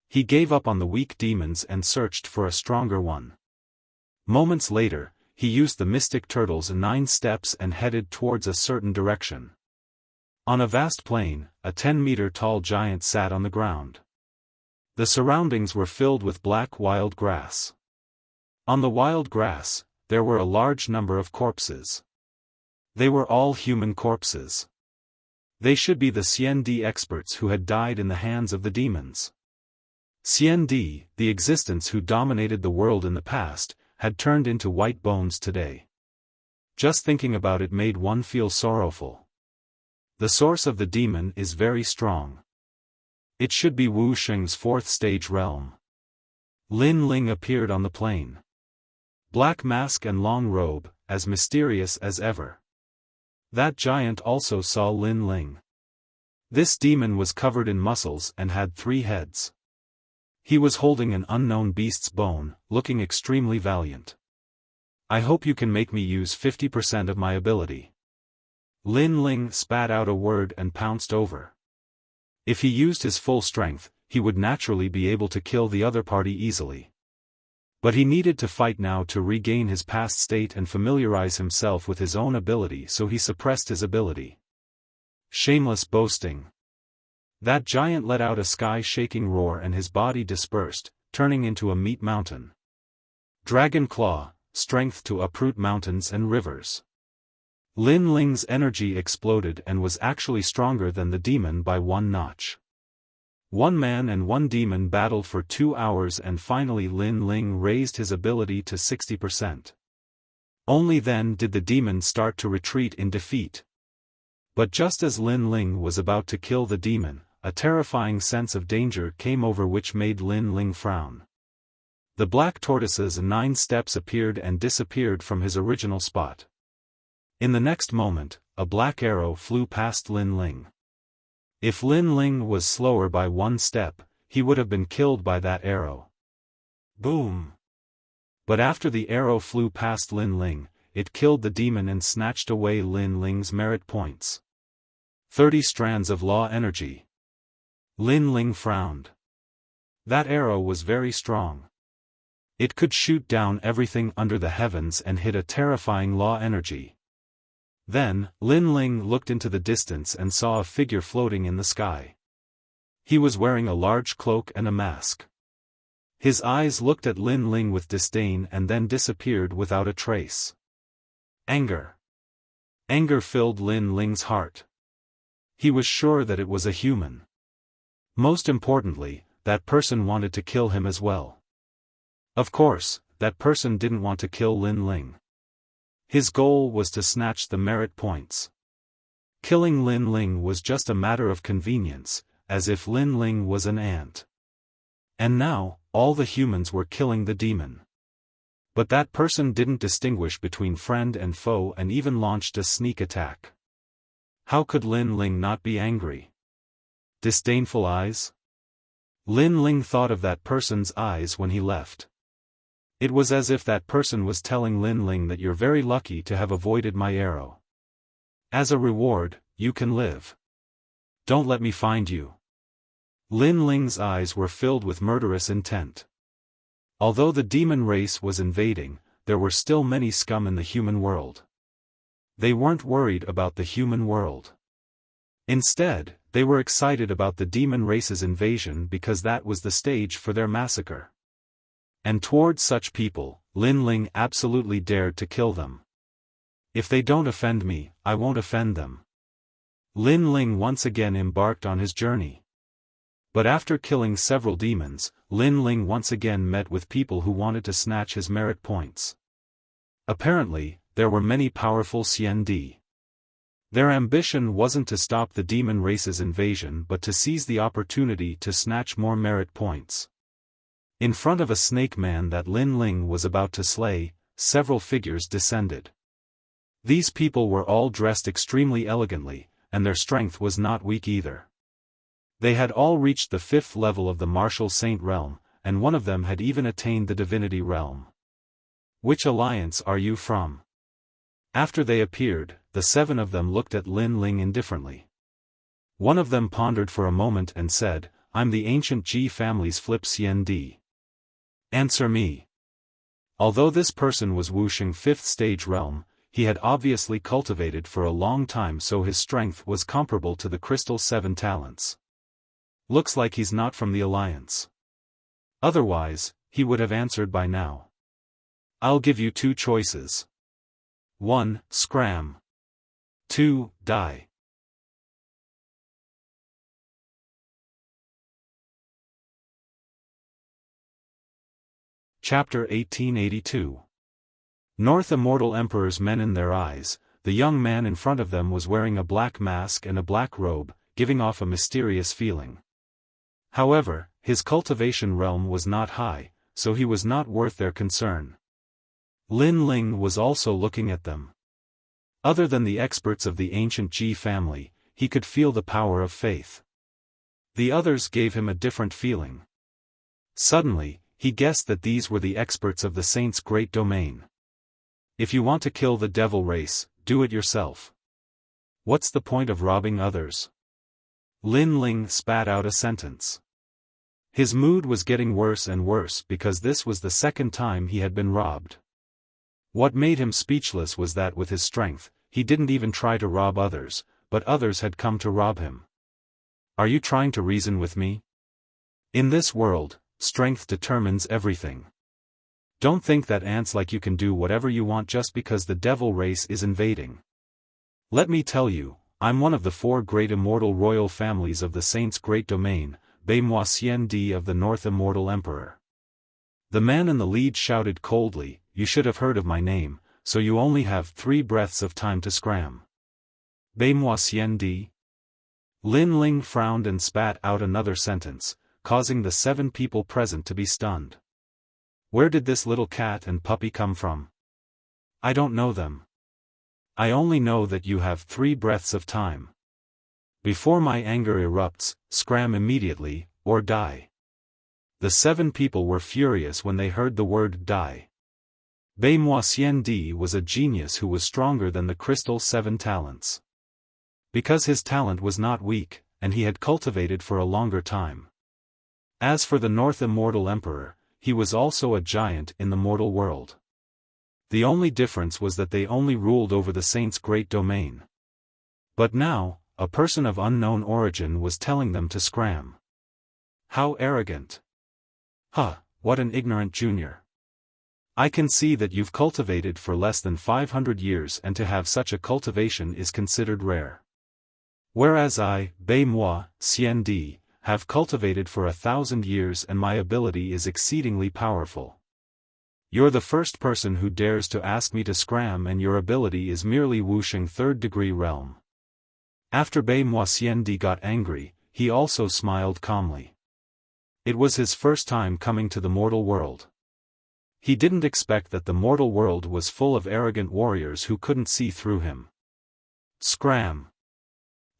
He gave up on the weak demons and searched for a stronger one. Moments later, he used the Mystic Turtle's 9 steps and headed towards a certain direction. On a vast plain, a 10-meter-tall giant sat on the ground. The surroundings were filled with black wild grass. On the wild grass, there were a large number of corpses. They were all human corpses. They should be the CND experts who had died in the hands of the demons. CND, the existence who dominated the world in the past, had turned into white bones today. Just thinking about it made one feel sorrowful. The source of the demon is very strong. It should be Wu Sheng's 4th stage realm. Lin Ling appeared on the plain. Black mask and long robe, as mysterious as ever. That giant also saw Lin Ling. This demon was covered in muscles and had 3 heads. He was holding an unknown beast's bone, looking extremely valiant. I hope you can make me use 50% of my ability. Lin Ling spat out a word and pounced over. If he used his full strength, he would naturally be able to kill the other party easily. But he needed to fight now to regain his past state and familiarize himself with his own ability, so he suppressed his ability. Shameless boasting. That giant let out a sky-shaking roar and his body dispersed, turning into a meat mountain. Dragon Claw, strength to uproot mountains and rivers. Lin Ling's energy exploded and was actually stronger than the demon by 1 notch. 1 man and 1 demon battled for 2 hours and finally Lin Ling raised his ability to 60%. Only then did the demon start to retreat in defeat. But just as Lin Ling was about to kill the demon, a terrifying sense of danger came over which made Lin Ling frown. The black tortoise's 9 steps appeared and disappeared from his original spot. In the next moment, a black arrow flew past Lin Ling. If Lin Ling was slower by 1 step, he would have been killed by that arrow. Boom! But after the arrow flew past Lin Ling, it killed the demon and snatched away Lin Ling's merit points. 30 strands of law energy. Lin Ling frowned. That arrow was very strong. It could shoot down everything under the heavens and hit a terrifying law energy. Then, Lin Ling looked into the distance and saw a figure floating in the sky. He was wearing a large cloak and a mask. His eyes looked at Lin Ling with disdain and then disappeared without a trace. Anger. Anger filled Lin Ling's heart. He was sure that it was a human. Most importantly, that person wanted to kill him as well. Of course, that person didn't want to kill Lin Ling. His goal was to snatch the merit points. Killing Lin Ling was just a matter of convenience, as if Lin Ling was an ant. And now, all the humans were killing the demon. But that person didn't distinguish between friend and foe and even launched a sneak attack. How could Lin Ling not be angry? Disdainful eyes? Lin Ling thought of that person's eyes when he left. It was as if that person was telling Lin Ling that you're very lucky to have avoided my arrow. As a reward, you can live. Don't let me find you. Lin Ling's eyes were filled with murderous intent. Although the demon race was invading, there were still many scum in the human world. They weren't worried about the human world. Instead, they were excited about the demon race's invasion because that was the stage for their massacre. And towards such people, Lin Ling absolutely dared to kill them. If they don't offend me, I won't offend them. Lin Ling once again embarked on his journey. But after killing several demons, Lin Ling once again met with people who wanted to snatch his merit points. Apparently, there were many powerful Xiandi. Their ambition wasn't to stop the demon race's invasion but to seize the opportunity to snatch more merit points. In front of a snake man that Lin Ling was about to slay, several figures descended. These people were all dressed extremely elegantly, and their strength was not weak either. They had all reached the 5th level of the martial saint realm, and one of them had even attained the divinity realm. Which alliance are you from? After they appeared, the 7 of them looked at Lin Ling indifferently. One of them pondered for a moment and said, I'm the ancient Ji family's Flip Xiandi. Answer me. Although this person was Wuxia 5th stage realm, he had obviously cultivated for a long time, so his strength was comparable to the crystal 7 talents. Looks like he's not from the alliance. Otherwise, he would have answered by now. I'll give you 2 choices. 1. Scram. 2. Die. Chapter 1882. North Immortal Emperor's men in their eyes, the young man in front of them was wearing a black mask and a black robe, giving off a mysterious feeling. However, his cultivation realm was not high, so he was not worth their concern. Lin Ling was also looking at them. Other than the experts of the ancient Ji family, he could feel the power of faith. The others gave him a different feeling. Suddenly, he guessed that these were the experts of the saint's great domain. If you want to kill the devil race, do it yourself. What's the point of robbing others? Lin Ling spat out a sentence. His mood was getting worse and worse because this was the 2nd time he had been robbed. What made him speechless was that with his strength, he didn't even try to rob others, but others had come to rob him. Are you trying to reason with me? In this world, strength determines everything. Don't think that ants like you can do whatever you want just because the devil race is invading. Let me tell you, I'm one of the 4 great immortal royal families of the saint's great domain, Bei-moi Xiandi of the North Immortal Emperor. The man in the lead shouted coldly, you should have heard of my name, so you only have 3 breaths of time to scram. Bei-moi Xiandi? Lin Ling frowned and spat out another sentence, causing the 7 people present to be stunned. Where did this little cat and puppy come from? I don't know them. I only know that you have 3 breaths of time. Before my anger erupts, scram immediately, or die. The 7 people were furious when they heard the word die. Bei-moi Xiandi was a genius who was stronger than the crystal 7 talents. Because his talent was not weak, and he had cultivated for a longer time. As for the North Immortal Emperor, he was also a giant in the mortal world. The only difference was that they only ruled over the saint's great domain. But now, a person of unknown origin was telling them to scram. How arrogant. Huh, what an ignorant junior. I can see that you've cultivated for less than 500 years and to have such a cultivation is considered rare. Whereas I, Bei-moi Xiandi, have cultivated for 1,000 years and my ability is exceedingly powerful. You're the first person who dares to ask me to scram and your ability is merely Wuxia 3rd degree realm. After Bei-moi Xiandi got angry, he also smiled calmly. It was his first time coming to the mortal world. He didn't expect that the mortal world was full of arrogant warriors who couldn't see through him. Scram.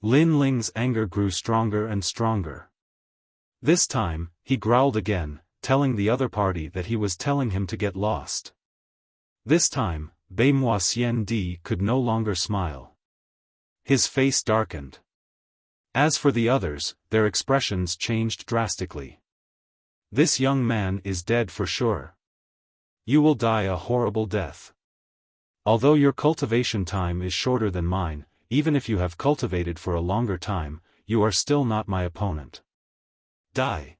Lin Ling's anger grew stronger and stronger. This time, he growled again, telling the other party that he was telling him to get lost. This time, Bei Moi Xian Di could no longer smile. His face darkened. As for the others, their expressions changed drastically. This young man is dead for sure. You will die a horrible death. Although your cultivation time is shorter than mine, even if you have cultivated for a longer time, you are still not my opponent. Die.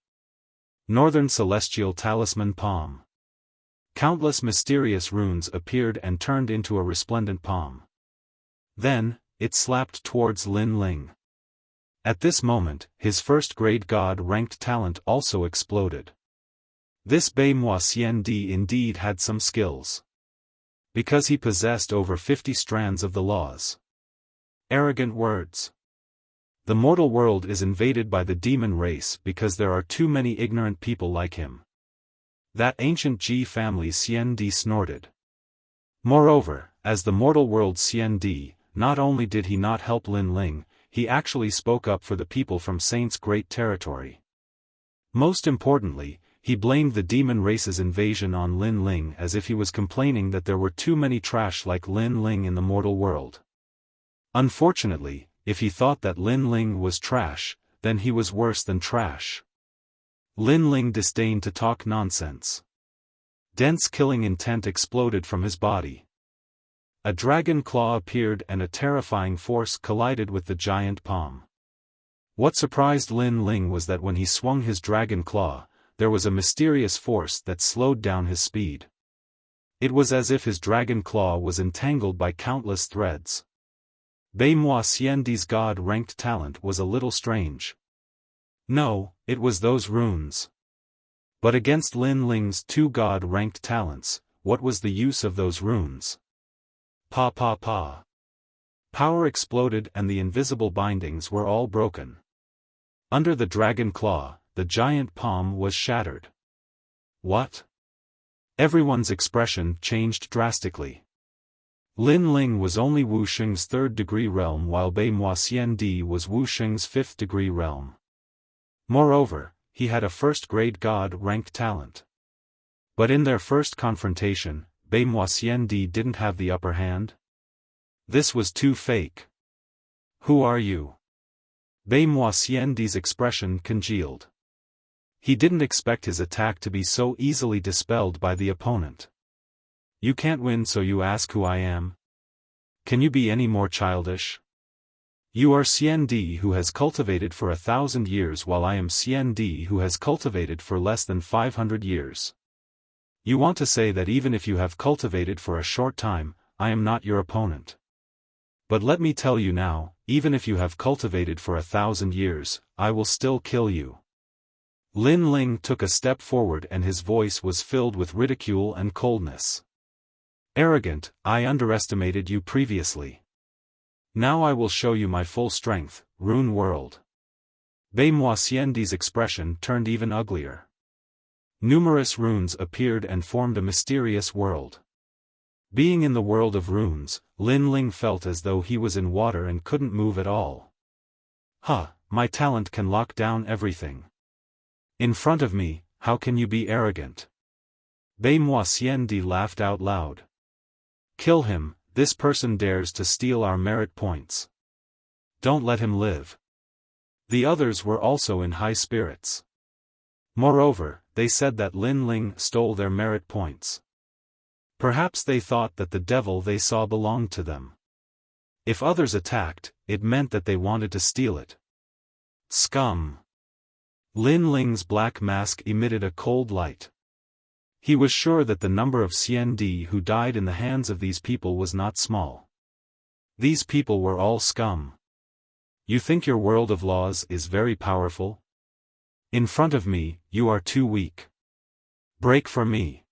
Northern Celestial Talisman Palm. Countless mysterious runes appeared and turned into a resplendent palm. Then, it slapped towards Lin Ling. At this moment, his first-grade god-ranked talent also exploded. This Bei Moi Xian Di indeed had some skills. Because he possessed over 50 strands of the laws. Arrogant words. The mortal world is invaded by the demon race because there are too many ignorant people like him. That ancient Ji family Xian Di snorted. Moreover, as the mortal world Xian Di, not only did he not help Lin Ling, he actually spoke up for the people from Saint's great territory. Most importantly, he blamed the demon race's invasion on Lin Ling as if he was complaining that there were too many trash like Lin Ling in the mortal world. Unfortunately, if he thought that Lin Ling was trash, then he was worse than trash. Lin Ling disdained to talk nonsense. Dense killing intent exploded from his body. A dragon claw appeared and a terrifying force collided with the giant palm. What surprised Lin Ling was that when he swung his dragon claw, there was a mysterious force that slowed down his speed. It was as if his dragon claw was entangled by countless threads. Bei Moi Xian Di's god-ranked talent was a little strange. No, it was those runes. But against Lin Ling's two god-ranked talents, what was the use of those runes? Pa pa pa. Power exploded and the invisible bindings were all broken. Under the dragon claw, the giant palm was shattered. What? Everyone's expression changed drastically. Lin Ling was only Wu Xing's third-degree realm while Bei Moi Xian Di was Wu Xing's fifth-degree realm. Moreover, he had a first-grade god-ranked talent. But in their first confrontation, Bei Moi Xian Di didn't have the upper hand. This was too fake. Who are you? Bei Moi Xian Di's expression congealed. He didn't expect his attack to be so easily dispelled by the opponent. You can't win, so you ask who I am? Can you be any more childish? You are Xian Di who has cultivated for 1,000 years while I am Xian Di who has cultivated for less than 500 years. You want to say that even if you have cultivated for a short time, I am not your opponent. But let me tell you now, even if you have cultivated for 1,000 years, I will still kill you. Lin Ling took a step forward and his voice was filled with ridicule and coldness. Arrogant, I underestimated you previously. Now I will show you my full strength, Rune World. Bei Moi Xian Di's expression turned even uglier. Numerous runes appeared and formed a mysterious world. Being in the world of runes, Lin Ling felt as though he was in water and couldn't move at all. My talent can lock down everything. In front of me, how can you be arrogant? Bei Moi Xian Di laughed out loud. Kill him, this person dares to steal our merit points. Don't let him live. The others were also in high spirits. Moreover, they said that Lin Ling stole their merit points. Perhaps they thought that the devil they saw belonged to them. If others attacked, it meant that they wanted to steal it. Scum! Lin Ling's black mask emitted a cold light. He was sure that the number of Xian Di who died in the hands of these people was not small. These people were all scum. You think your world of laws is very powerful? In front of me, you are too weak. Break for me.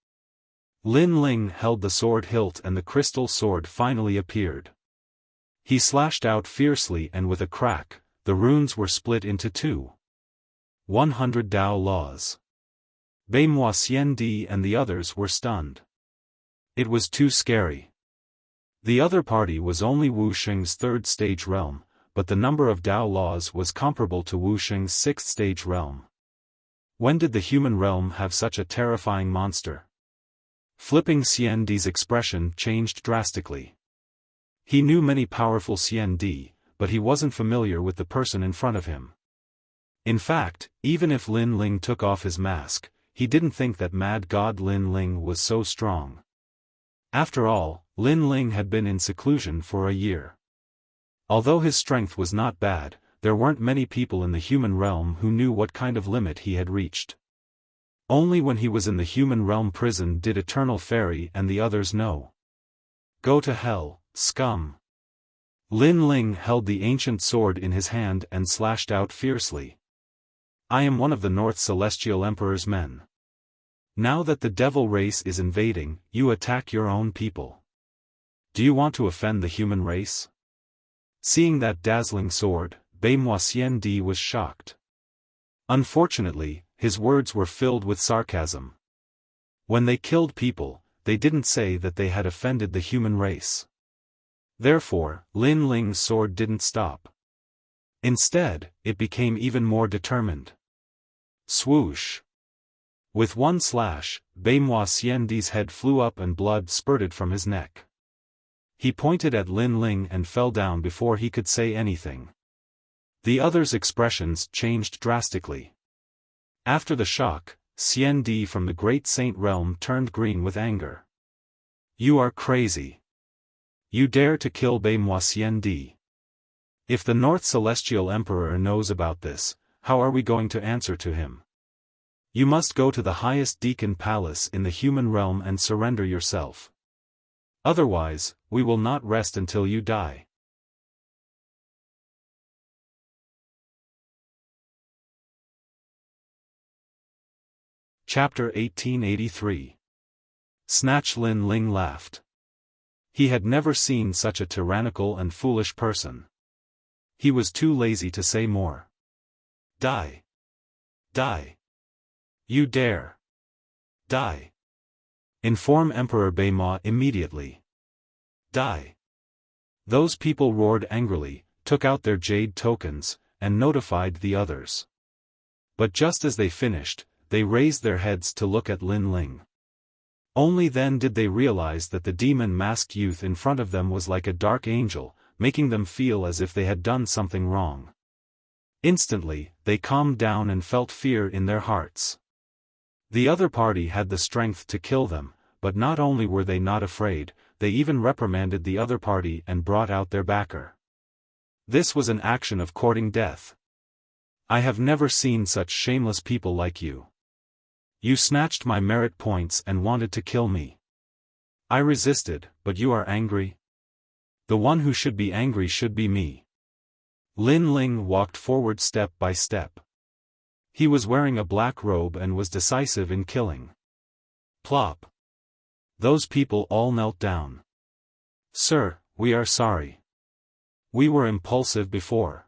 Lin Ling held the sword hilt and the crystal sword finally appeared. He slashed out fiercely and with a crack, the runes were split into two. 100 Dao laws. Bei Moi Xian Di and the others were stunned. It was too scary. The other party was only Wu Xing's third stage realm, but the number of Dao laws was comparable to Wu Xing's sixth stage realm. When did the human realm have such a terrifying monster? Flipping Xiandi's expression changed drastically. He knew many powerful Xiandi, but he wasn't familiar with the person in front of him. In fact, even if Lin Ling took off his mask, he didn't think that mad god Lin Ling was so strong. After all, Lin Ling had been in seclusion for a year. Although his strength was not bad, there weren't many people in the human realm who knew what kind of limit he had reached. Only when he was in the human realm prison did Eternal Fairy and the others know. Go to hell, scum! Lin Ling held the ancient sword in his hand and slashed out fiercely. I am one of the North Celestial Emperor's men. Now that the devil race is invading, you attack your own people. Do you want to offend the human race? Seeing that dazzling sword, Beimoi Xiandi was shocked. Unfortunately, his words were filled with sarcasm. When they killed people, they didn't say that they had offended the human race. Therefore, Lin Ling's sword didn't stop. Instead, it became even more determined. Swoosh! With one slash, Beimoi Xiandi's head flew up and blood spurted from his neck. He pointed at Lin Ling and fell down before he could say anything. The others' expressions changed drastically. After the shock, Xiandi from the Great Saint Realm turned green with anger. You are crazy. You dare to kill Beimoi Xiandi. If the North Celestial Emperor knows about this, how are we going to answer to him? You must go to the highest Deacon Palace in the human realm and surrender yourself. Otherwise, we will not rest until you die. Chapter 1883. Snatch. Lin Ling laughed. He had never seen such a tyrannical and foolish person. He was too lazy to say more. Die. Die. You dare. Die. Inform Emperor Beimoi immediately. Die. Those people roared angrily, took out their jade tokens, and notified the others. But just as they finished, they raised their heads to look at Lin Ling. Only then did they realize that the demon-masked youth in front of them was like a dark angel, making them feel as if they had done something wrong. Instantly, they calmed down and felt fear in their hearts. The other party had the strength to kill them, but not only were they not afraid, they even reprimanded the other party and brought out their backer. This was an action of courting death. I have never seen such shameless people like you. You snatched my merit points and wanted to kill me. I resisted, but you are angry? The one who should be angry should be me. Lin Ling walked forward step by step. He was wearing a black robe and was decisive in killing. Plop. Those people all knelt down. Sir, we are sorry. We were impulsive before.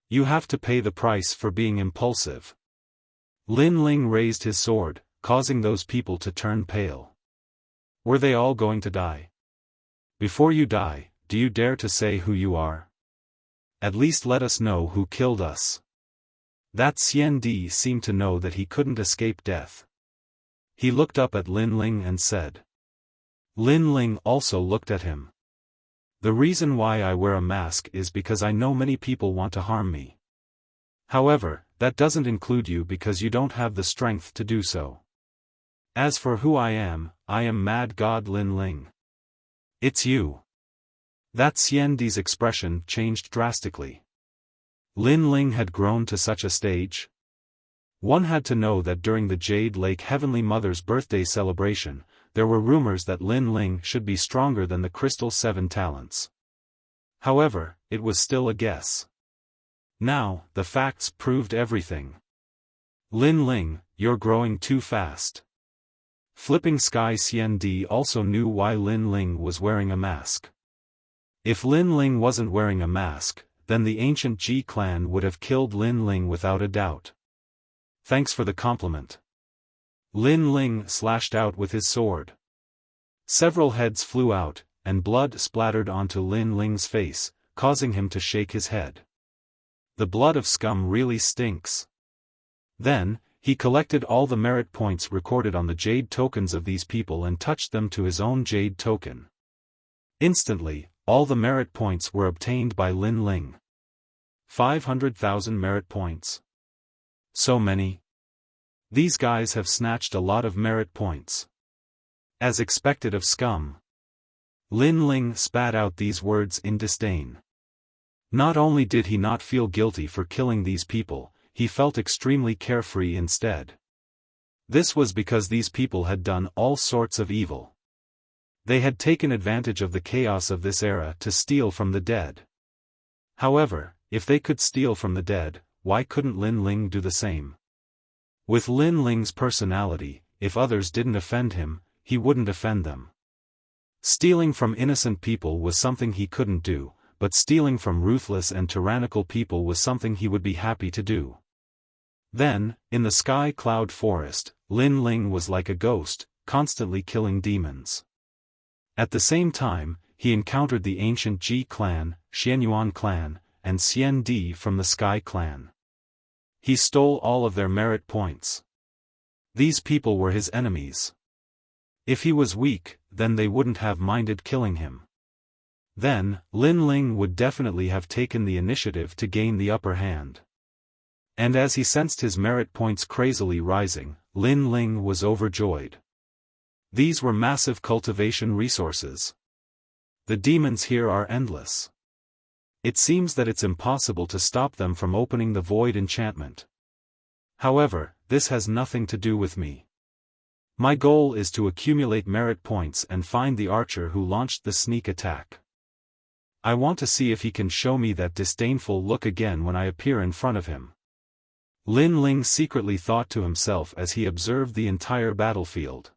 You have to pay the price for being impulsive. Lin Ling raised his sword, causing those people to turn pale. Were they all going to die? Before you die, do you dare to say who you are? At least let us know who killed us. That Xiandi seemed to know that he couldn't escape death. He looked up at Lin Ling and said. Lin Ling also looked at him. The reason why I wear a mask is because I know many people want to harm me. However, that doesn't include you because you don't have the strength to do so. As for who I am Mad God Lin Ling. It's you. That Xiandi's expression changed drastically. Lin Ling had grown to such a stage? One had to know that during the Jade Lake Heavenly Mother's birthday celebration, there were rumors that Lin Ling should be stronger than the Crystal 7 Talents. However, it was still a guess. Now, the facts proved everything. Lin Ling, you're growing too fast. Flipping Sky Xiandi also knew why Lin Ling was wearing a mask. If Lin Ling wasn't wearing a mask, then the ancient Ji clan would have killed Lin Ling without a doubt. Thanks for the compliment. Lin Ling slashed out with his sword. Several heads flew out, and blood splattered onto Lin Ling's face, causing him to shake his head. The blood of scum really stinks. Then, He collected all the merit points recorded on the jade tokens of these people and touched them to his own jade token. Instantly, all the merit points were obtained by Lin Ling. 500,000 merit points. So many. These guys have snatched a lot of merit points. As expected of scum. Lin Ling spat out these words in disdain. Not only did he not feel guilty for killing these people, he felt extremely carefree instead. This was because these people had done all sorts of evil. They had taken advantage of the chaos of this era to steal from the dead. However, if they could steal from the dead, why couldn't Lin Ling do the same? With Lin Ling's personality, if others didn't offend him, he wouldn't offend them. Stealing from innocent people was something he couldn't do, but stealing from ruthless and tyrannical people was something he would be happy to do. Then, in the Sky Cloud Forest, Lin Ling was like a ghost, constantly killing demons. At the same time, he encountered the ancient Ji clan, Xianyuan clan, and Xian Di from the Sky clan. He stole all of their merit points. These people were his enemies. If he was weak, then they wouldn't have minded killing him. Then, Lin Ling would definitely have taken the initiative to gain the upper hand. And as he sensed his merit points crazily rising, Lin Ling was overjoyed. These were massive cultivation resources. The demons here are endless. It seems that it's impossible to stop them from opening the void enchantment. However, this has nothing to do with me. My goal is to accumulate merit points and find the archer who launched the sneak attack. I want to see if he can show me that disdainful look again when I appear in front of him. Lin Ling secretly thought to himself as he observed the entire battlefield.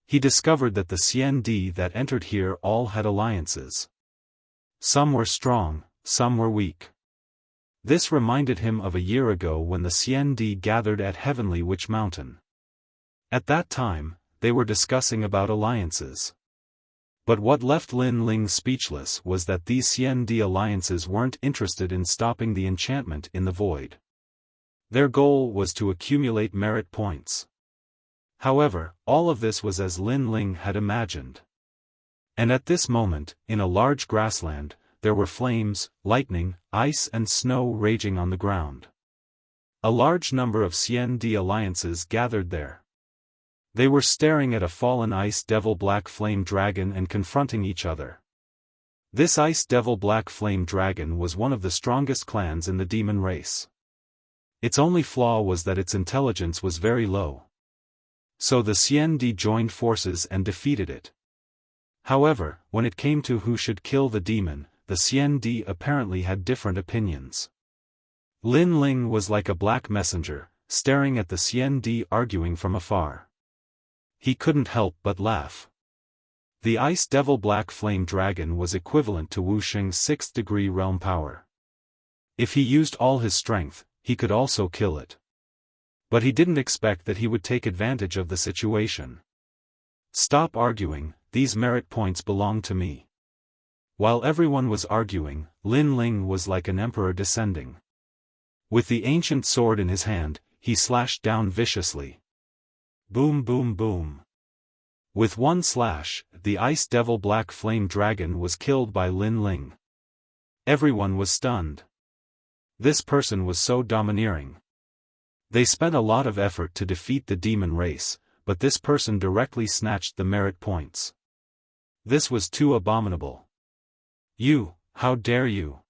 He discovered that the Xian Di that entered here all had alliances. Some were strong, some were weak. This reminded him of a year ago when the Xian Di gathered at Heavenly Witch Mountain. At that time, they were discussing about alliances. But what left Lin Ling speechless was that these Xian Di alliances weren't interested in stopping the enchantment in the void. Their goal was to accumulate merit points. However, all of this was as Lin Ling had imagined. And at this moment, in a large grassland, there were flames, lightning, ice and snow raging on the ground. A large number of Xian Di alliances gathered there. They were staring at a fallen ice devil black flame dragon and confronting each other. This ice devil black flame dragon was one of the strongest clans in the demon race. Its only flaw was that its intelligence was very low. So the Xian Di joined forces and defeated it. However, when it came to who should kill the demon, the Xian Di apparently had different opinions. Lin Ling was like a black messenger, staring at the Xian Di arguing from afar. He couldn't help but laugh. The Ice Devil Black Flame Dragon was equivalent to Wu Xing's 6th degree realm power. If he used all his strength, he could also kill it. But he didn't expect that he would take advantage of the situation. Stop arguing, these merit points belong to me. While everyone was arguing, Lin Ling was like an emperor descending. With the ancient sword in his hand, he slashed down viciously. Boom boom boom. With one slash, the Ice Devil Black Flame Dragon was killed by Lin Ling. Everyone was stunned. This person was so domineering. They spent a lot of effort to defeat the demon race, but this person directly snatched the merit points. This was too abominable. You, how dare you?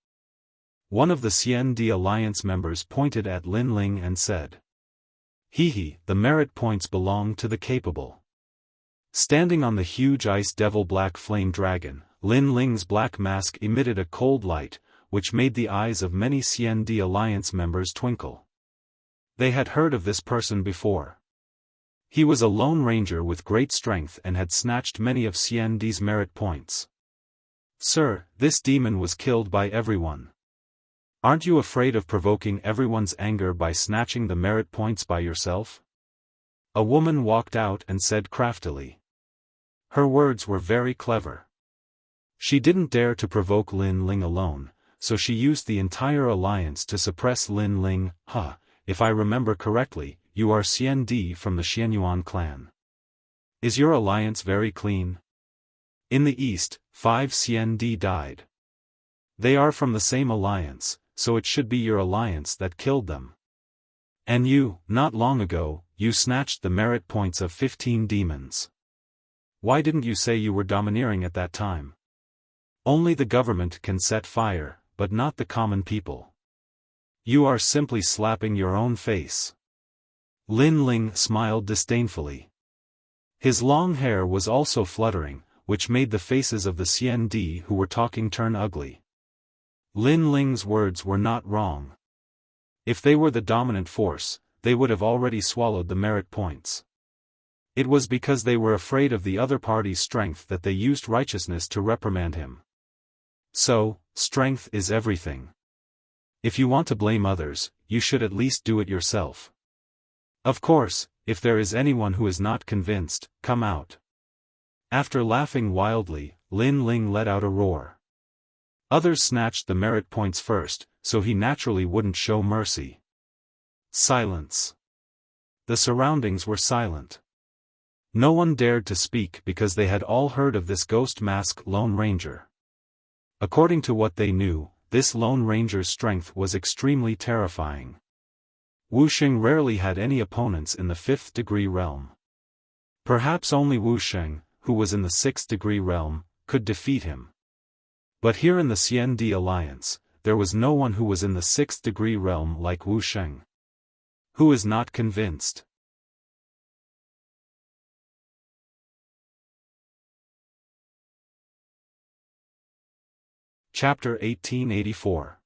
One of the Xian Di Alliance members pointed at Lin Ling and said. Hee, the merit points belong to the capable. Standing on the huge Ice Devil Black Flame Dragon, Lin Ling's black mask emitted a cold light, which made the eyes of many Xian Di Alliance members twinkle. They had heard of this person before. He was a lone ranger with great strength and had snatched many of Xian Di's merit points. Sir, this demon was killed by everyone. Aren't you afraid of provoking everyone's anger by snatching the merit points by yourself? A woman walked out and said craftily. Her words were very clever. She didn't dare to provoke Lin Ling alone, so she used the entire alliance to suppress Lin Ling. If I remember correctly, you are Xiandi from the Xianyuan clan. Is your alliance very clean? In the east, 5 Xiandi died. They are from the same alliance, so it should be your alliance that killed them. And you, not long ago, you snatched the merit points of 15 demons. Why didn't you say you were domineering at that time? Only the government can set fire, but not the common people. You are simply slapping your own face. Lin Ling smiled disdainfully. His long hair was also fluttering, which made the faces of the Xiandi who were talking turn ugly. Lin Ling's words were not wrong. If they were the dominant force, they would have already swallowed the merit points. It was because they were afraid of the other party's strength that they used righteousness to reprimand him. So, strength is everything. If you want to blame others, you should at least do it yourself. Of course, if there is anyone who is not convinced, come out. After laughing wildly, Lin Ling let out a roar. Others snatched the merit points first, so he naturally wouldn't show mercy. Silence. The surroundings were silent. No one dared to speak because they had all heard of this ghost mask Lone Ranger. According to what they knew, this Lone Ranger's strength was extremely terrifying. Wuxia rarely had any opponents in the 5th degree realm. Perhaps only Wuxia, who was in the 6th degree realm, could defeat him. But here in the Xiandi alliance, there was no one who was in the 6th degree realm like Wuxia. Who is not convinced? Chapter 1884.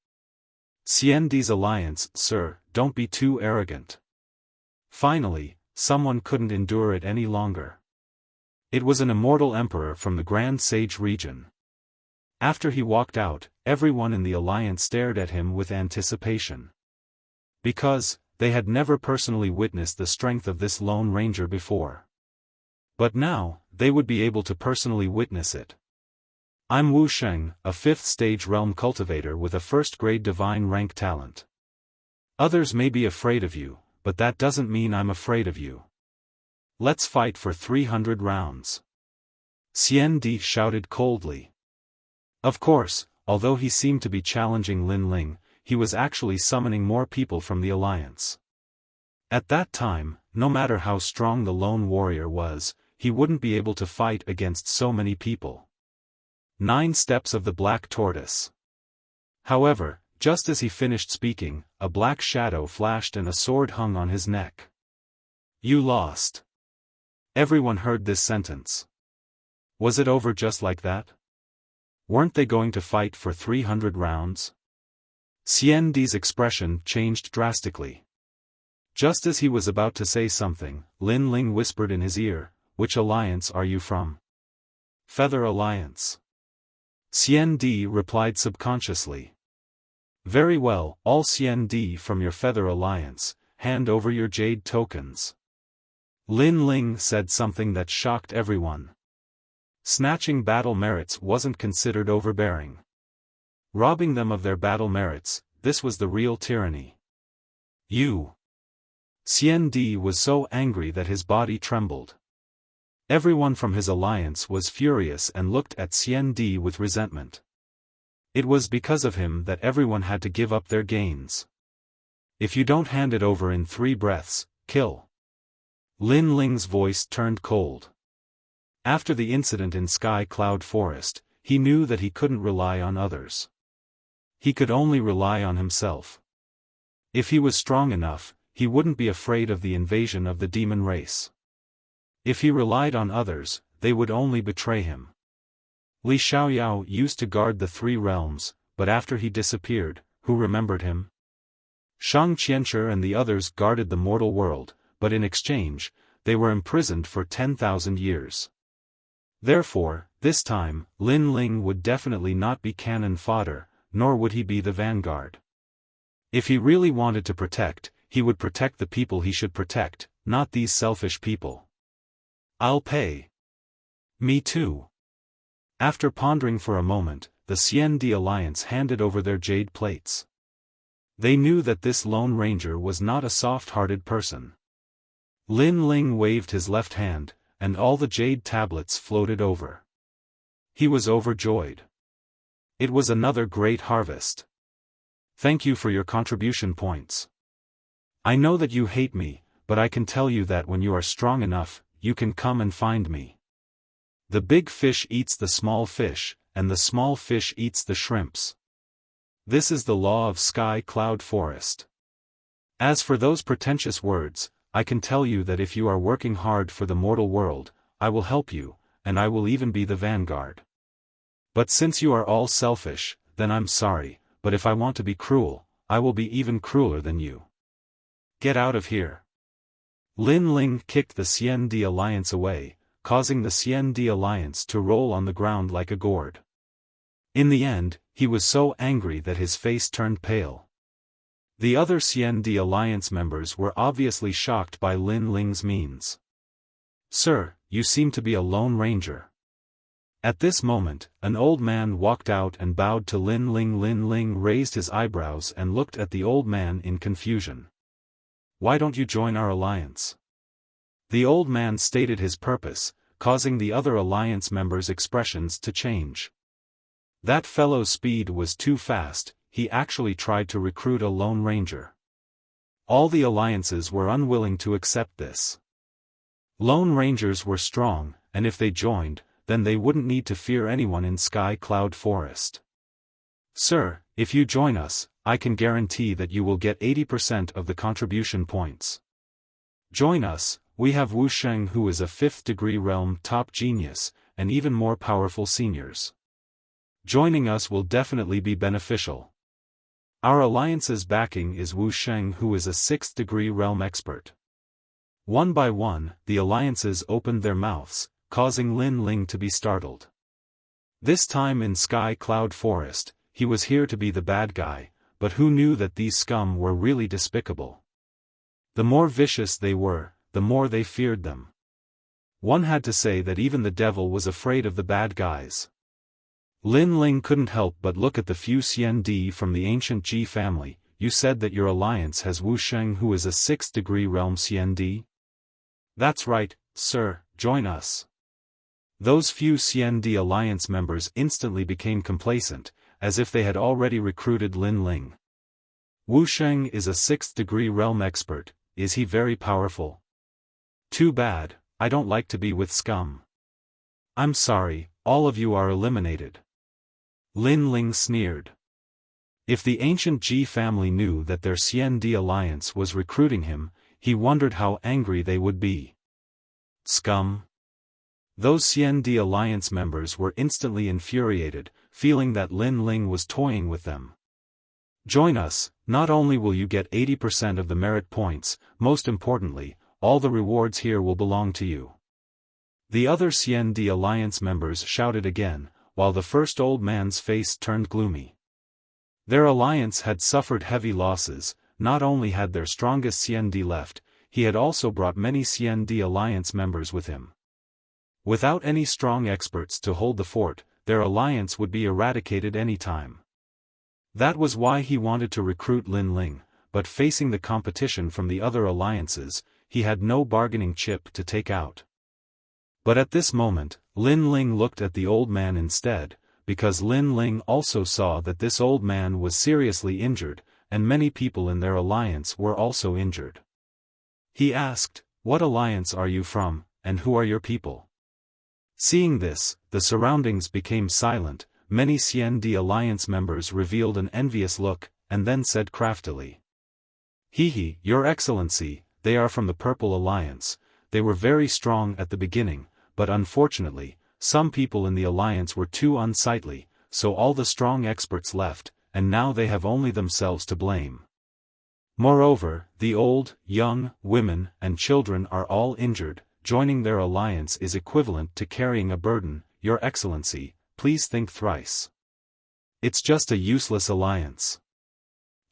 Xiandi's alliance. Sir, don't be too arrogant. Finally, someone couldn't endure it any longer. It was an immortal emperor from the Grand Sage region. After he walked out, everyone in the alliance stared at him with anticipation. Because, they had never personally witnessed the strength of this Lone Ranger before. But now, they would be able to personally witness it. I'm Wuxia, a 5th stage realm cultivator with a 1st grade divine rank talent. Others may be afraid of you, but that doesn't mean I'm afraid of you. Let's fight for 300 rounds. Xiandi shouted coldly. Of course, although he seemed to be challenging Lin Ling, he was actually summoning more people from the alliance. At that time, no matter how strong the lone warrior was, he wouldn't be able to fight against so many people. 9 steps of the black tortoise. However, just as he finished speaking, a black shadow flashed and a sword hung on his neck. You lost. Everyone heard this sentence. Was it over just like that? Weren't they going to fight for 300 rounds? Xiandi's expression changed drastically. Just as he was about to say something, Lin Ling whispered in his ear, "Which alliance are you from?" "Feather Alliance." Xiandi replied subconsciously. "Very well, all Xiandi from your Feather Alliance, hand over your jade tokens." Lin Ling said something that shocked everyone. Snatching battle merits wasn't considered overbearing. Robbing them of their battle merits, this was the real tyranny. You. Xiandi was so angry that his body trembled. Everyone from his alliance was furious and looked at Xiandi with resentment. It was because of him that everyone had to give up their gains. If you don't hand it over in 3 breaths, kill. Lin Ling's voice turned cold. After the incident in Sky Cloud Forest, he knew that he couldn't rely on others. He could only rely on himself. If he was strong enough, he wouldn't be afraid of the invasion of the demon race. If he relied on others, they would only betray him. Li Xiaoyao used to guard the 3 realms, but after he disappeared, who remembered him? Shang Qianshi and the others guarded the mortal world, but in exchange, they were imprisoned for 10,000 years. Therefore, this time, Lin Ling would definitely not be cannon fodder, nor would he be the vanguard. If he really wanted to protect, he would protect the people he should protect, not these selfish people. I'll pay. Me too. After pondering for a moment, the Xiandi alliance handed over their jade plates. They knew that this Lone Ranger was not a soft-hearted person. Lin Ling waved his left hand, and all the jade tablets floated over. He was overjoyed. It was another great harvest. Thank you for your contribution points. I know that you hate me, but I can tell you that when you are strong enough, you can come and find me. The big fish eats the small fish, and the small fish eats the shrimps. This is the law of Sky Cloud Forest. As for those pretentious words, I can tell you that if you are working hard for the mortal world, I will help you, and I will even be the vanguard. But since you are all selfish, then I'm sorry, but if I want to be cruel, I will be even crueler than you. Get out of here. Lin Ling kicked the CND Alliance away, causing the CND Alliance to roll on the ground like a gourd. In the end, he was so angry that his face turned pale. The other CND Alliance members were obviously shocked by Lin Ling's means. Sir, you seem to be a Lone Ranger. At this moment, an old man walked out and bowed to Lin Ling. Lin Ling raised his eyebrows and looked at the old man in confusion. Why don't you join our alliance? The old man stated his purpose, causing the other alliance members' expressions to change. That fellow's speed was too fast, he actually tried to recruit a Lone Ranger. All the alliances were unwilling to accept this. Lone Rangers were strong, and if they joined, then they wouldn't need to fear anyone in Sky Cloud Forest. Sir, if you join us, I can guarantee that you will get 80% of the contribution points. Join us, we have Wuxia who is a 5th degree realm top genius, and even more powerful seniors. Joining us will definitely be beneficial. Our alliance's backing is Wuxia who is a 6th degree realm expert. One by one, the alliances opened their mouths, causing Lin Ling to be startled. This time in Sky Cloud Forest, he was here to be the bad guy, but who knew that these scum were really despicable? The more vicious they were, the more they feared them. One had to say that even the devil was afraid of the bad guys. Lin Ling couldn't help but look at the few CND from the ancient Ji family. You said that your alliance has Wuxia who is a 6th degree realm CND? That's right, sir, join us. Those few CND alliance members instantly became complacent, as if they had already recruited Lin Ling. Wuxia is a 6th degree realm expert, is he very powerful? Too bad, I don't like to be with scum. I'm sorry, all of you are eliminated. Lin Ling sneered. If the ancient Ji family knew that their CND alliance was recruiting him, he wondered how angry they would be. Scum. Those CND alliance members were instantly infuriated, feeling that Lin Ling was toying with them. Join us, not only will you get 80% of the merit points, most importantly, all the rewards here will belong to you. The other CND alliance members shouted again, while the first old man's face turned gloomy. Their alliance had suffered heavy losses. Not only had their strongest CND left, he had also brought many CND alliance members with him. Without any strong experts to hold the fort, their alliance would be eradicated any time. That was why he wanted to recruit Lin Ling, but facing the competition from the other alliances, he had no bargaining chip to take out. But at this moment, Lin Ling looked at the old man instead, because Lin Ling also saw that this old man was seriously injured, and many people in their alliance were also injured. He asked, "What alliance are you from, and who are your people?" Seeing this, the surroundings became silent. Many CND alliance members revealed an envious look, and then said craftily, "Hee, Your Excellency, they are from the Purple Alliance. They were very strong at the beginning, but unfortunately, some people in the alliance were too unsightly, so all the strong experts left, and now they have only themselves to blame. Moreover, the old, young, women, and children are all injured. Joining their alliance is equivalent to carrying a burden. Your Excellency, please think thrice. It's just a useless alliance."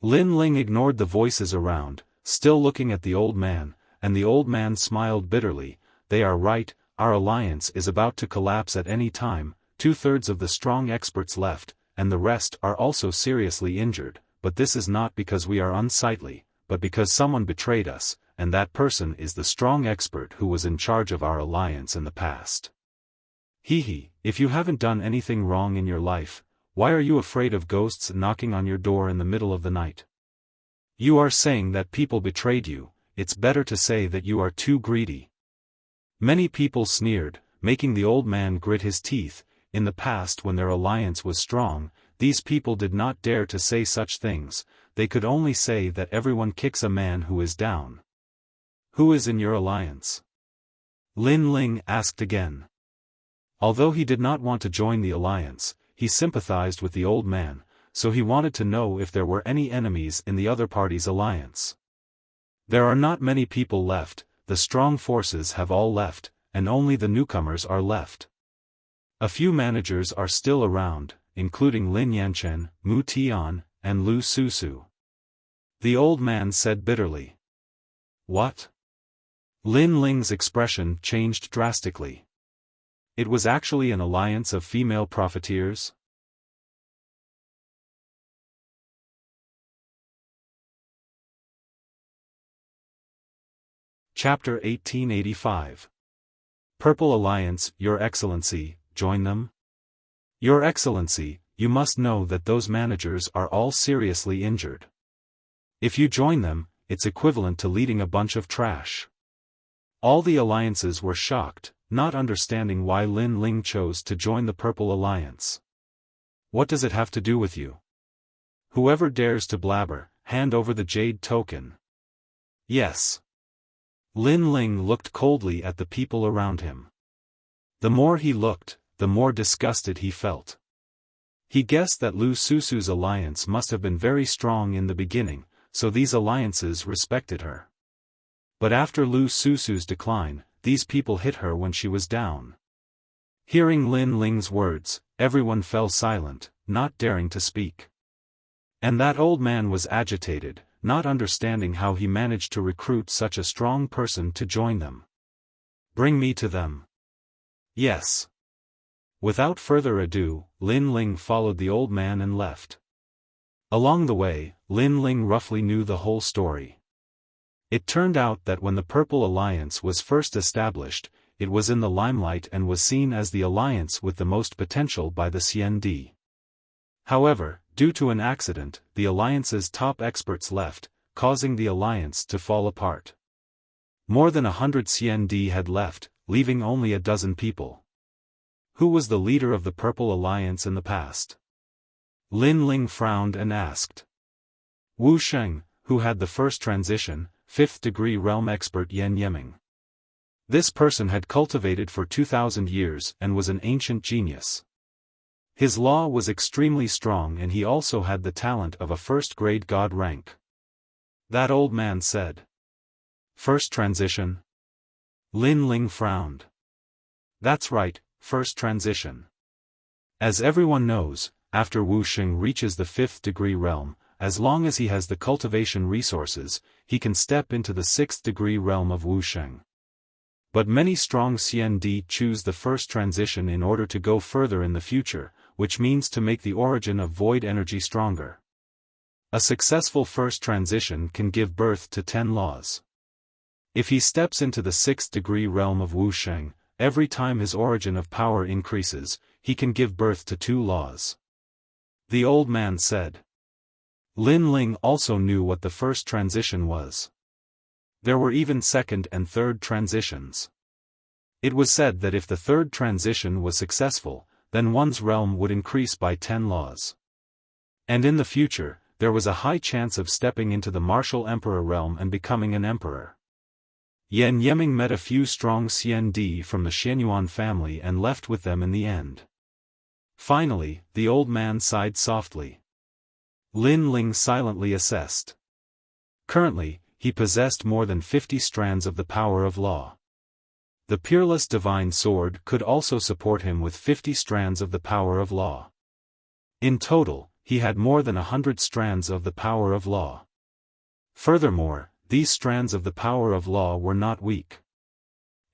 Lin Ling ignored the voices around, still looking at the old man, and the old man smiled bitterly. "They are right, our alliance is about to collapse at any time. 2/3 of the strong experts left, and the rest are also seriously injured, but this is not because we are unsightly, but because someone betrayed us, and that person is the strong expert who was in charge of our alliance in the past. If you haven't done anything wrong in your life, why are you afraid of ghosts knocking on your door in the middle of the night? You are saying that people betrayed you. It's better to say that you are too greedy. Many people sneered, making the old man grit his teeth. In the past, when their alliance was strong, these people did not dare to say such things. They could only say that everyone kicks a man who is down. Who is in your alliance? Lin Ling asked again. Although he did not want to join the alliance, he sympathized with the old man, so he wanted to know if there were any enemies in the other party's alliance. There are not many people left, the strong forces have all left, and only the newcomers are left. A few managers are still around, including Lin Yanchen, Mu Tian, and Lu Susu. The old man said bitterly. What? Lin Ling's expression changed drastically. It was actually an alliance of female profiteers? Chapter 1885. Purple Alliance, Your Excellency, join them? Your Excellency, you must know that those managers are all seriously injured. If you join them, it's equivalent to leading a bunch of trash. All the alliances were shocked, not understanding why Lin Ling chose to join the Purple Alliance. What does it have to do with you? Whoever dares to blabber, hand over the jade token. Yes. Lin Ling looked coldly at the people around him. The more he looked, the more disgusted he felt. He guessed that Lu Susu's alliance must have been very strong in the beginning, so these alliances respected her. But after Lu Susu's decline, these people hit her when she was down. Hearing Lin Ling's words, everyone fell silent, not daring to speak. And that old man was agitated, not understanding how he managed to recruit such a strong person to join them. Bring me to them. Yes. Without further ado, Lin Ling followed the old man and left. Along the way, Lin Ling roughly knew the whole story. It turned out that when the Purple Alliance was first established, it was in the limelight and was seen as the alliance with the most potential by the CND. However, due to an accident, the alliance's top experts left, causing the alliance to fall apart. More than 100 CND had left, leaving only a dozen people. Who was the leader of the Purple Alliance in the past? Lin Ling frowned and asked. Wu Sheng, who had the first transition, 5th degree realm expert Yan Yeming. This person had cultivated for 2,000 years and was an ancient genius. His law was extremely strong and he also had the talent of a first-grade god rank. That old man said. First transition? Lin Ling frowned. That's right, first transition. As everyone knows, after Wu Sheng reaches the 5th degree realm, as long as he has the cultivation resources, he can step into the 6th degree realm of Wu Sheng. But many strong CND choose the first transition in order to go further in the future, which means to make the origin of void energy stronger. A successful first transition can give birth to 10 laws. If he steps into the 6th degree realm of Wu Sheng, every time his origin of power increases, he can give birth to 2 laws. The old man said. Lin Ling also knew what the first transition was. There were even second and third transitions. It was said that if the third transition was successful, then one's realm would increase by 10 laws. And in the future, there was a high chance of stepping into the martial emperor realm and becoming an emperor. Yan Yeming met a few strong CND from the Xianyuan family and left with them in the end. Finally, the old man sighed softly. Lin Ling silently assessed. Currently, he possessed more than 50 strands of the power of law. The peerless divine sword could also support him with 50 strands of the power of law. In total, he had more than 100 strands of the power of law. Furthermore, these strands of the power of law were not weak.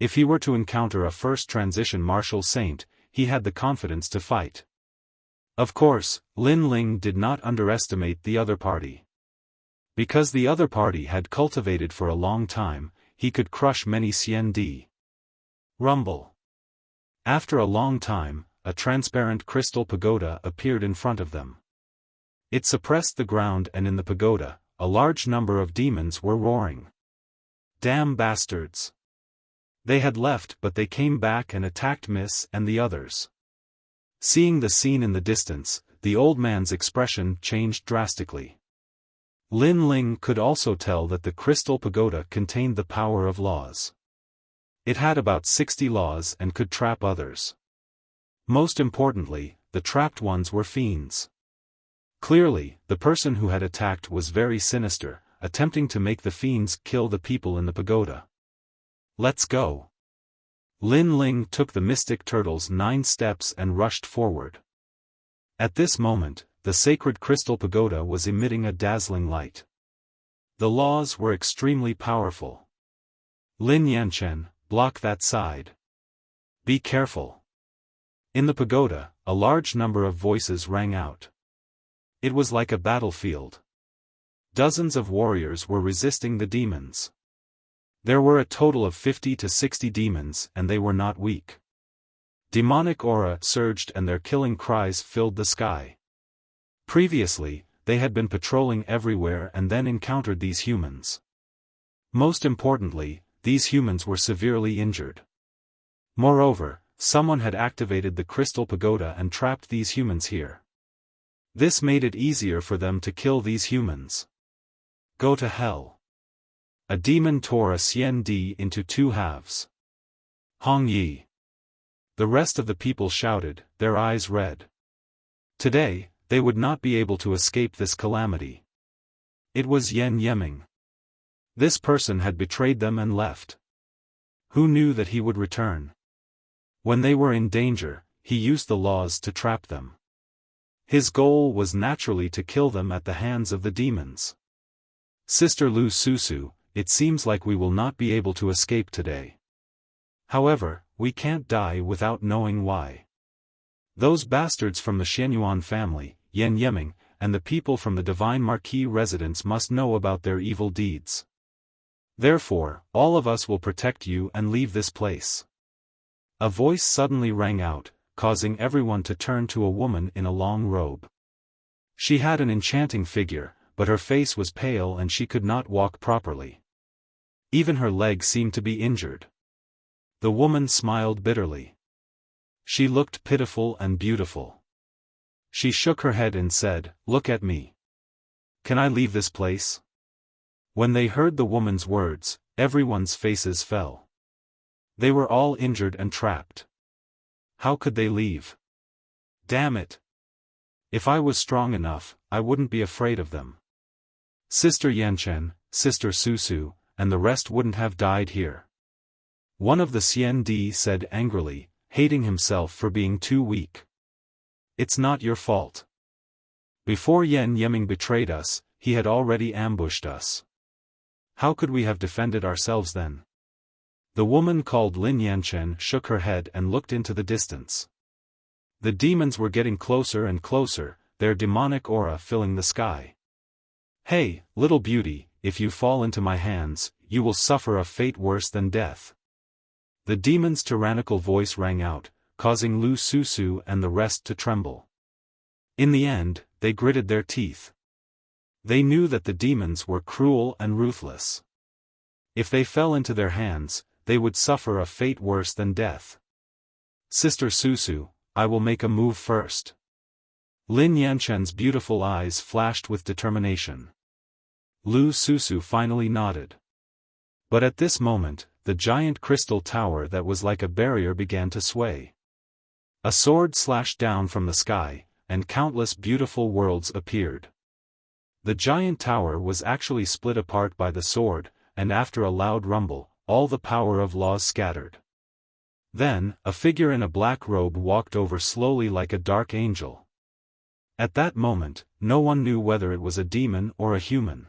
If he were to encounter a first transition martial saint, he had the confidence to fight. Of course, Lin Ling did not underestimate the other party. Because the other party had cultivated for a long time, he could crush many CND. Rumble. After a long time, a transparent crystal pagoda appeared in front of them. It suppressed the ground, and in the pagoda, a large number of demons were roaring. Damn bastards! They had left, but they came back and attacked Miss and the others. Seeing the scene in the distance, the old man's expression changed drastically. Lin Ling could also tell that the crystal pagoda contained the power of laws. It had about 60 laws and could trap others. Most importantly, the trapped ones were fiends. Clearly, the person who had attacked was very sinister, attempting to make the fiends kill the people in the pagoda. Let's go. Lin Ling took the mystic turtle's 9 steps and rushed forward. At this moment, the sacred crystal pagoda was emitting a dazzling light. The laws were extremely powerful. Lin Yanchen, block that side. Be careful. In the pagoda, a large number of voices rang out. It was like a battlefield. Dozens of warriors were resisting the demons. There were a total of 50 to 60 demons, and they were not weak. Demonic aura surged and their killing cries filled the sky. Previously, they had been patrolling everywhere and then encountered these humans. Most importantly, these humans were severely injured. Moreover, someone had activated the crystal pagoda and trapped these humans here. This made it easier for them to kill these humans. Go to hell. A demon tore a CND into 2 halves. Hong Yi. The rest of the people shouted, their eyes red. Today, they would not be able to escape this calamity. It was Yen Yeming. This person had betrayed them and left. Who knew that he would return? When they were in danger, he used the laws to trap them. His goal was naturally to kill them at the hands of the demons. Sister Lu Susu, it seems like we will not be able to escape today. However, we can't die without knowing why. Those bastards from the Xianyuan family, Yen Yeming, and the people from the Divine Marquis residence must know about their evil deeds. Therefore, all of us will protect you and leave this place. A voice suddenly rang out, causing everyone to turn to a woman in a long robe. She had an enchanting figure, but her face was pale and she could not walk properly. Even her leg seemed to be injured. The woman smiled bitterly. She looked pitiful and beautiful. She shook her head and said, "Look at me. Can I leave this place?" When they heard the woman's words, everyone's faces fell. They were all injured and trapped. How could they leave? Damn it! If I was strong enough, I wouldn't be afraid of them. Sister Yanchen, Sister Susu, and the rest wouldn't have died here. One of the CND said angrily, hating himself for being too weak. It's not your fault. Before Yen Yeming betrayed us, he had already ambushed us. How could we have defended ourselves then? The woman called Lin Yanchen shook her head and looked into the distance. The demons were getting closer and closer, their demonic aura filling the sky. Hey, little beauty, if you fall into my hands, you will suffer a fate worse than death. The demon's tyrannical voice rang out, causing Lu Susu and the rest to tremble. In the end, they gritted their teeth. They knew that the demons were cruel and ruthless. If they fell into their hands, they would suffer a fate worse than death. Sister Susu, I will make a move first. Lin Yanchen's beautiful eyes flashed with determination. Lu Susu finally nodded. But at this moment, the giant crystal tower that was like a barrier began to sway. A sword slashed down from the sky, and countless beautiful worlds appeared. The giant tower was actually split apart by the sword, and after a loud rumble, all the power of laws scattered. Then, a figure in a black robe walked over slowly like a dark angel. At that moment, no one knew whether it was a demon or a human.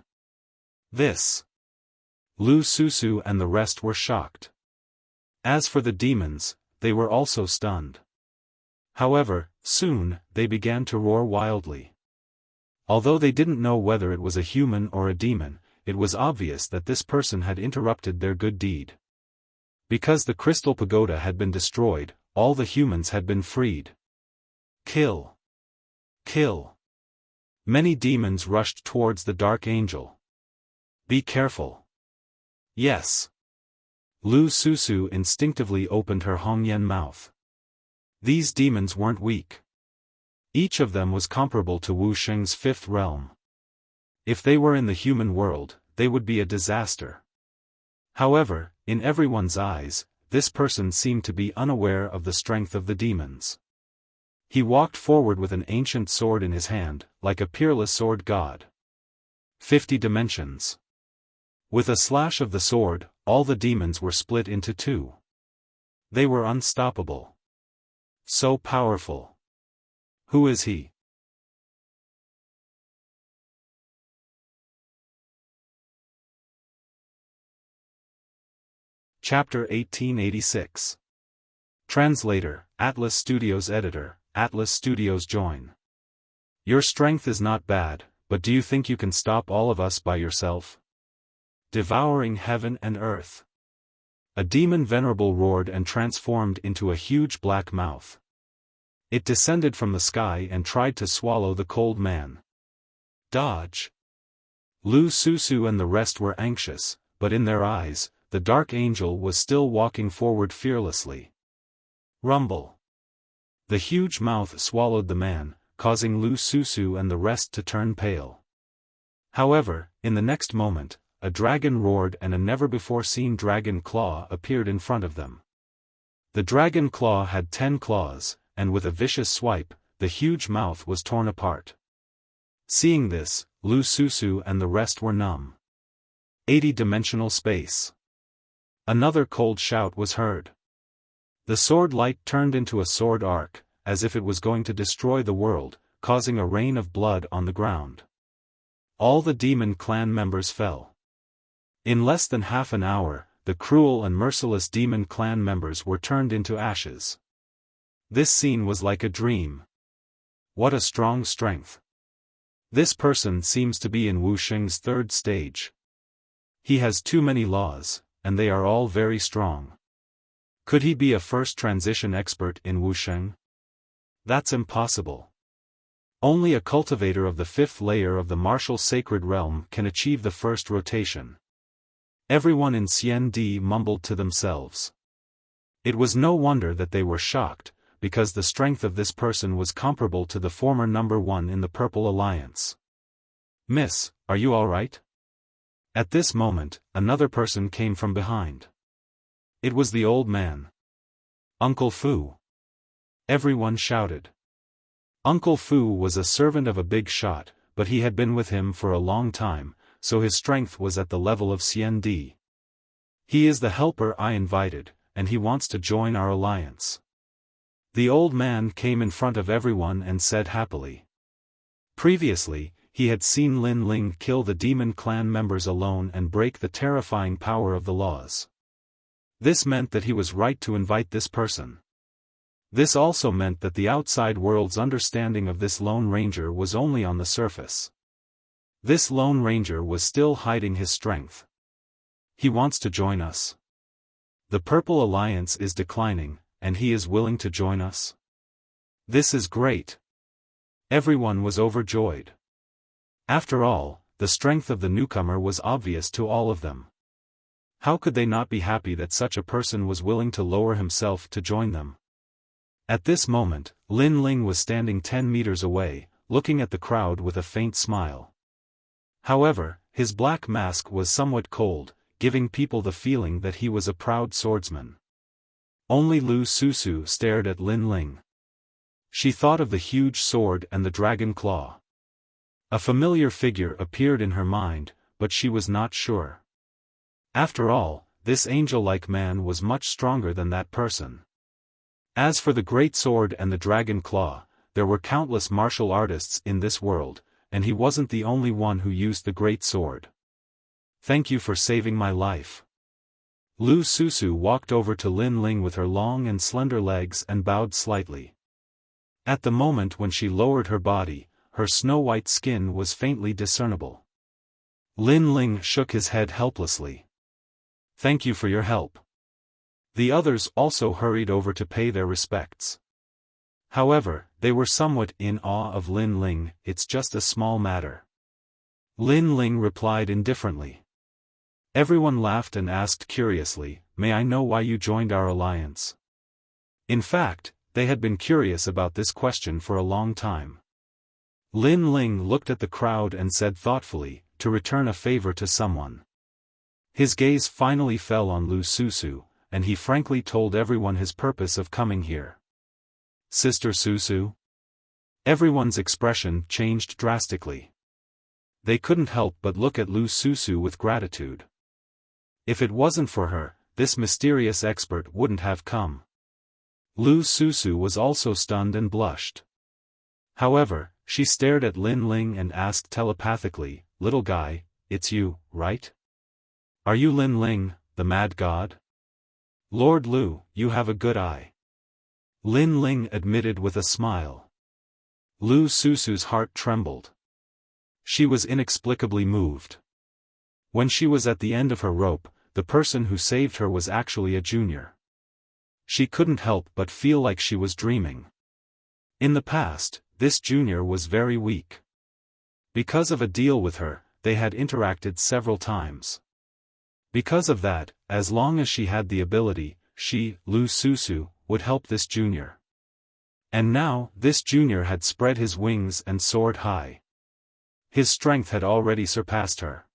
This. Lu Susu and the rest were shocked. As for the demons, they were also stunned. However, soon, they began to roar wildly. Although they didn't know whether it was a human or a demon, it was obvious that this person had interrupted their good deed. Because the crystal pagoda had been destroyed, all the humans had been freed. Kill! Kill! Many demons rushed towards the dark angel. Be careful. Yes. Lu Susu instinctively opened her Hongyan mouth. These demons weren't weak. Each of them was comparable to Wu Sheng's fifth realm. If they were in the human world, they would be a disaster. However, in everyone's eyes, this person seemed to be unaware of the strength of the demons. He walked forward with an ancient sword in his hand, like a peerless sword god. 50 dimensions. With a slash of the sword, all the demons were split into two. They were unstoppable. So powerful. Who is he? Chapter 1886. Translator, Atlas Studios Editor, Atlas Studios join. Your strength is not bad, but do you think you can stop all of us by yourself? Devouring heaven and earth. A demon venerable roared and transformed into a huge black mouth. It descended from the sky and tried to swallow the cold man. Dodge! Lu Susu and the rest were anxious, but in their eyes, the dark angel was still walking forward fearlessly. Rumble! The huge mouth swallowed the man, causing Lu Susu and the rest to turn pale. However, in the next moment, a dragon roared and a never-before-seen dragon claw appeared in front of them. The dragon claw had 10 claws, and with a vicious swipe, the huge mouth was torn apart. Seeing this, Lu Susu and the rest were numb. 80-dimensional space. Another cold shout was heard. The sword light turned into a sword arc, as if it was going to destroy the world, causing a rain of blood on the ground. All the demon clan members fell. In less than half an hour, the cruel and merciless demon clan members were turned into ashes. This scene was like a dream. What a strong strength. This person seems to be in Wu Sheng's third stage. He has too many laws, and they are all very strong. Could he be a first transition expert in Wu Sheng? That's impossible. Only a cultivator of the fifth layer of the martial sacred realm can achieve the first rotation. Everyone in Xiandi mumbled to themselves. It was no wonder that they were shocked, because the strength of this person was comparable to the former number 1 in the Purple Alliance. Miss, are you all right? At this moment, another person came from behind. It was the old man. Uncle Fu. Everyone shouted. Uncle Fu was a servant of a big shot, but he had been with him for a long time, so his strength was at the level of Xiandi. He is the helper I invited, and he wants to join our alliance. The old man came in front of everyone and said happily. Previously, he had seen Lin Ling kill the demon clan members alone and break the terrifying power of the laws. This meant that he was right to invite this person. This also meant that the outside world's understanding of this Lone Ranger was only on the surface. This Lone Ranger was still hiding his strength. He wants to join us. The Purple Alliance is declining, and he is willing to join us. This is great. Everyone was overjoyed. After all, the strength of the newcomer was obvious to all of them. How could they not be happy that such a person was willing to lower himself to join them? At this moment, Lin Ling was standing 10 meters away, looking at the crowd with a faint smile. However, his black mask was somewhat cold, giving people the feeling that he was a proud swordsman. Only Lu Susu stared at Lin Ling. She thought of the huge sword and the dragon claw. A familiar figure appeared in her mind, but she was not sure. After all, this angel-like man was much stronger than that person. As for the great sword and the dragon claw, there were countless martial artists in this world, and he wasn't the only one who used the great sword. Thank you for saving my life. Lu Susu walked over to Lin Ling with her long and slender legs and bowed slightly. At the moment when she lowered her body, her snow-white skin was faintly discernible. Lin Ling shook his head helplessly. "Thank you for your help." The others also hurried over to pay their respects. However, they were somewhat in awe of Lin Ling. "It's just a small matter." Lin Ling replied indifferently. Everyone laughed and asked curiously, "May I know why you joined our alliance?" In fact, they had been curious about this question for a long time. Lin Ling looked at the crowd and said thoughtfully, "To return a favor to someone." His gaze finally fell on Lu Susu, and he frankly told everyone his purpose of coming here. "Sister Susu?" Everyone's expression changed drastically. They couldn't help but look at Lu Susu with gratitude. If it wasn't for her, this mysterious expert wouldn't have come. Lu Susu was also stunned and blushed. However, she stared at Lin Ling and asked telepathically, "Little guy, it's you, right? Are you Lin Ling, the mad god?" "Lord Lu, you have a good eye," Lin Ling admitted with a smile. Lu Susu's heart trembled. She was inexplicably moved. When she was at the end of her rope, the person who saved her was actually a junior. She couldn't help but feel like she was dreaming. In the past, this junior was very weak. Because of a deal with her, they had interacted several times. Because of that, as long as she had the ability, she, Lu Susu, would help this junior. And now, this junior had spread his wings and soared high. His strength had already surpassed her.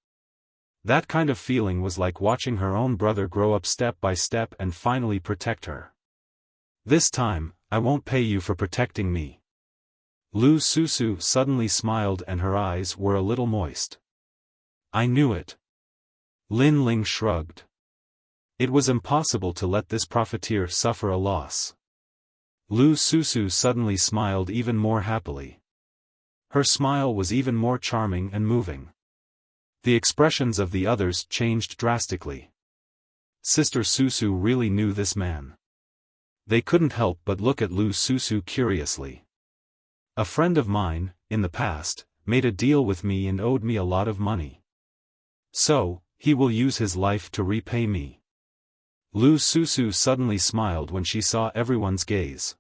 That kind of feeling was like watching her own brother grow up step by step and finally protect her. "This time, I won't pay you for protecting me." Lu Susu suddenly smiled and her eyes were a little moist. "I knew it." Lin Ling shrugged. It was impossible to let this profiteer suffer a loss. Lu Susu suddenly smiled even more happily. Her smile was even more charming and moving. The expressions of the others changed drastically. Sister Susu really knew this man. They couldn't help but look at Lu Susu curiously. "A friend of mine, in the past, made a deal with me and owed me a lot of money. So, he will use his life to repay me." Lu Susu suddenly smiled when she saw everyone's gaze.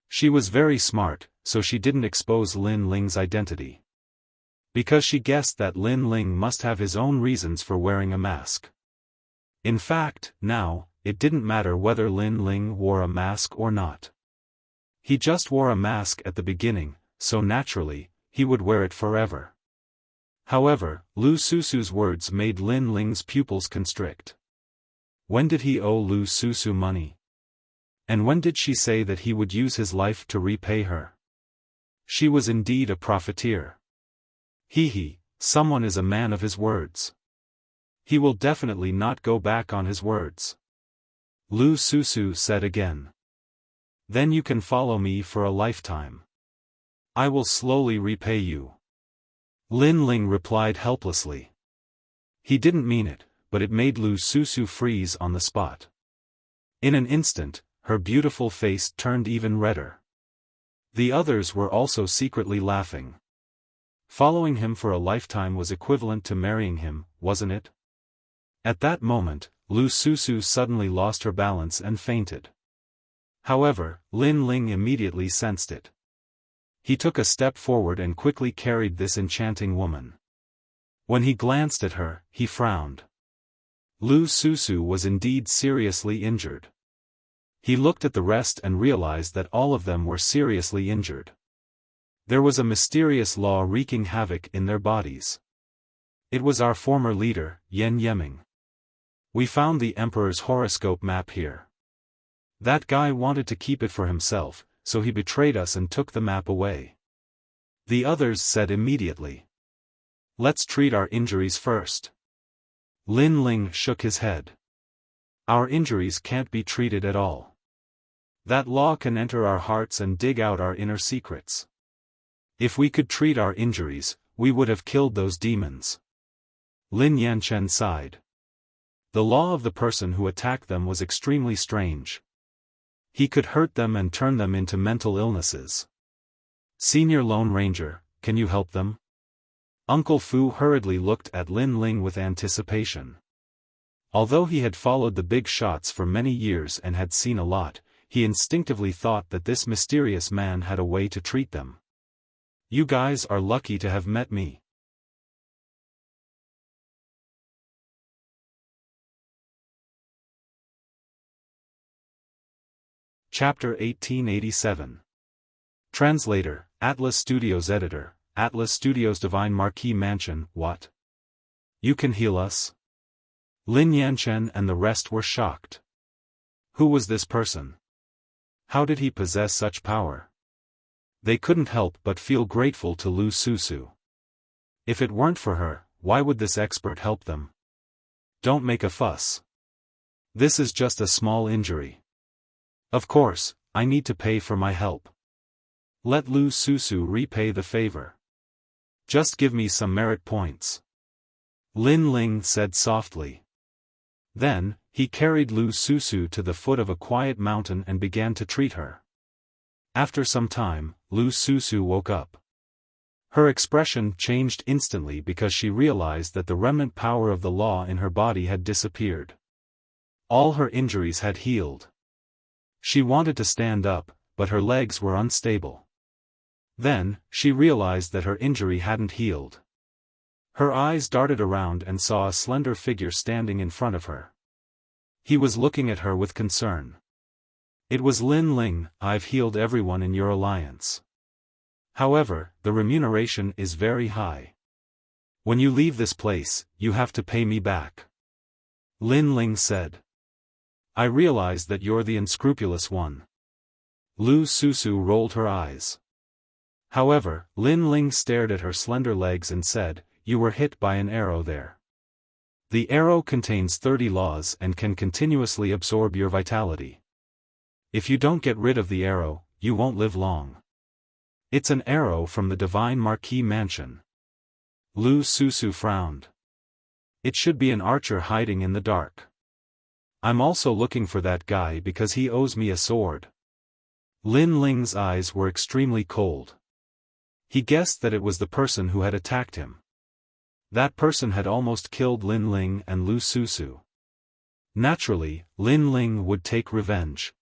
She was very smart, so she didn't expose Lin Ling's identity. Because she guessed that Lin Ling must have his own reasons for wearing a mask. In fact, now, it didn't matter whether Lin Ling wore a mask or not. He just wore a mask at the beginning, so naturally, he would wear it forever. However, Lu Susu's words made Lin Ling's pupils constrict. When did he owe Lu Susu money? And when did she say that he would use his life to repay her? She was indeed a profiteer. Someone is a man of his words. He will definitely not go back on his words. Lu Susu said again. "Then you can follow me for a lifetime. I will slowly repay you." Lin Ling replied helplessly. He didn't mean it, but it made Lu Susu freeze on the spot. In an instant, her beautiful face turned even redder. The others were also secretly laughing. Following him for a lifetime was equivalent to marrying him, wasn't it? At that moment, Lu Susu suddenly lost her balance and fainted. However, Lin Ling immediately sensed it. He took a step forward and quickly carried this enchanting woman. When he glanced at her, he frowned. Lu Susu was indeed seriously injured. He looked at the rest and realized that all of them were seriously injured. There was a mysterious law wreaking havoc in their bodies. It was our former leader, Yen Yeming. We found the Emperor's horoscope map here. That guy wanted to keep it for himself, so he betrayed us and took the map away. The others said immediately. "Let's treat our injuries first." Lin Ling shook his head. "Our injuries can't be treated at all. That law can enter our hearts and dig out our inner secrets. If we could treat our injuries, we would have killed those demons." Lin Yanchen sighed. The law of the person who attacked them was extremely strange. He could hurt them and turn them into mental illnesses. Senior Lone Ranger, can you help them? Uncle Fu hurriedly looked at Lin Ling with anticipation. Although he had followed the big shots for many years and had seen a lot, he instinctively thought that this mysterious man had a way to treat them. You guys are lucky to have met me. Chapter 1887. Translator, Atlas Studios Editor, Atlas Studios Divine Marquis Mansion. What? You can heal us? Lin Yanchen and the rest were shocked. Who was this person? How did he possess such power? They couldn't help but feel grateful to Lu Susu. If it weren't for her, why would this expert help them? Don't make a fuss. This is just a small injury. Of course, I need to pay for my help. Let Lu Susu repay the favor. Just give me some merit points. Lin Ling said softly. Then, he carried Lu Susu to the foot of a quiet mountain and began to treat her. After some time, Lu Susu woke up. Her expression changed instantly because she realized that the remnant power of the law in her body had disappeared. All her injuries had healed. She wanted to stand up, but her legs were unstable. Then, she realized that her injury hadn't healed. Her eyes darted around and saw a slender figure standing in front of her. He was looking at her with concern. It was Lin Ling. I've healed everyone in your alliance. However, the remuneration is very high. When you leave this place, you have to pay me back. Lin Ling said. I realize that you're the unscrupulous one. Lu Susu rolled her eyes. However, Lin Ling stared at her slender legs and said, You were hit by an arrow there. The arrow contains 30 laws and can continuously absorb your vitality. If you don't get rid of the arrow, you won't live long. It's an arrow from the Divine Marquis Mansion. Lu Susu frowned. It should be an archer hiding in the dark. I'm also looking for that guy because he owes me a sword. Lin Ling's eyes were extremely cold. He guessed that it was the person who had attacked him. That person had almost killed Lin Ling and Lu Susu. Naturally, Lin Ling would take revenge.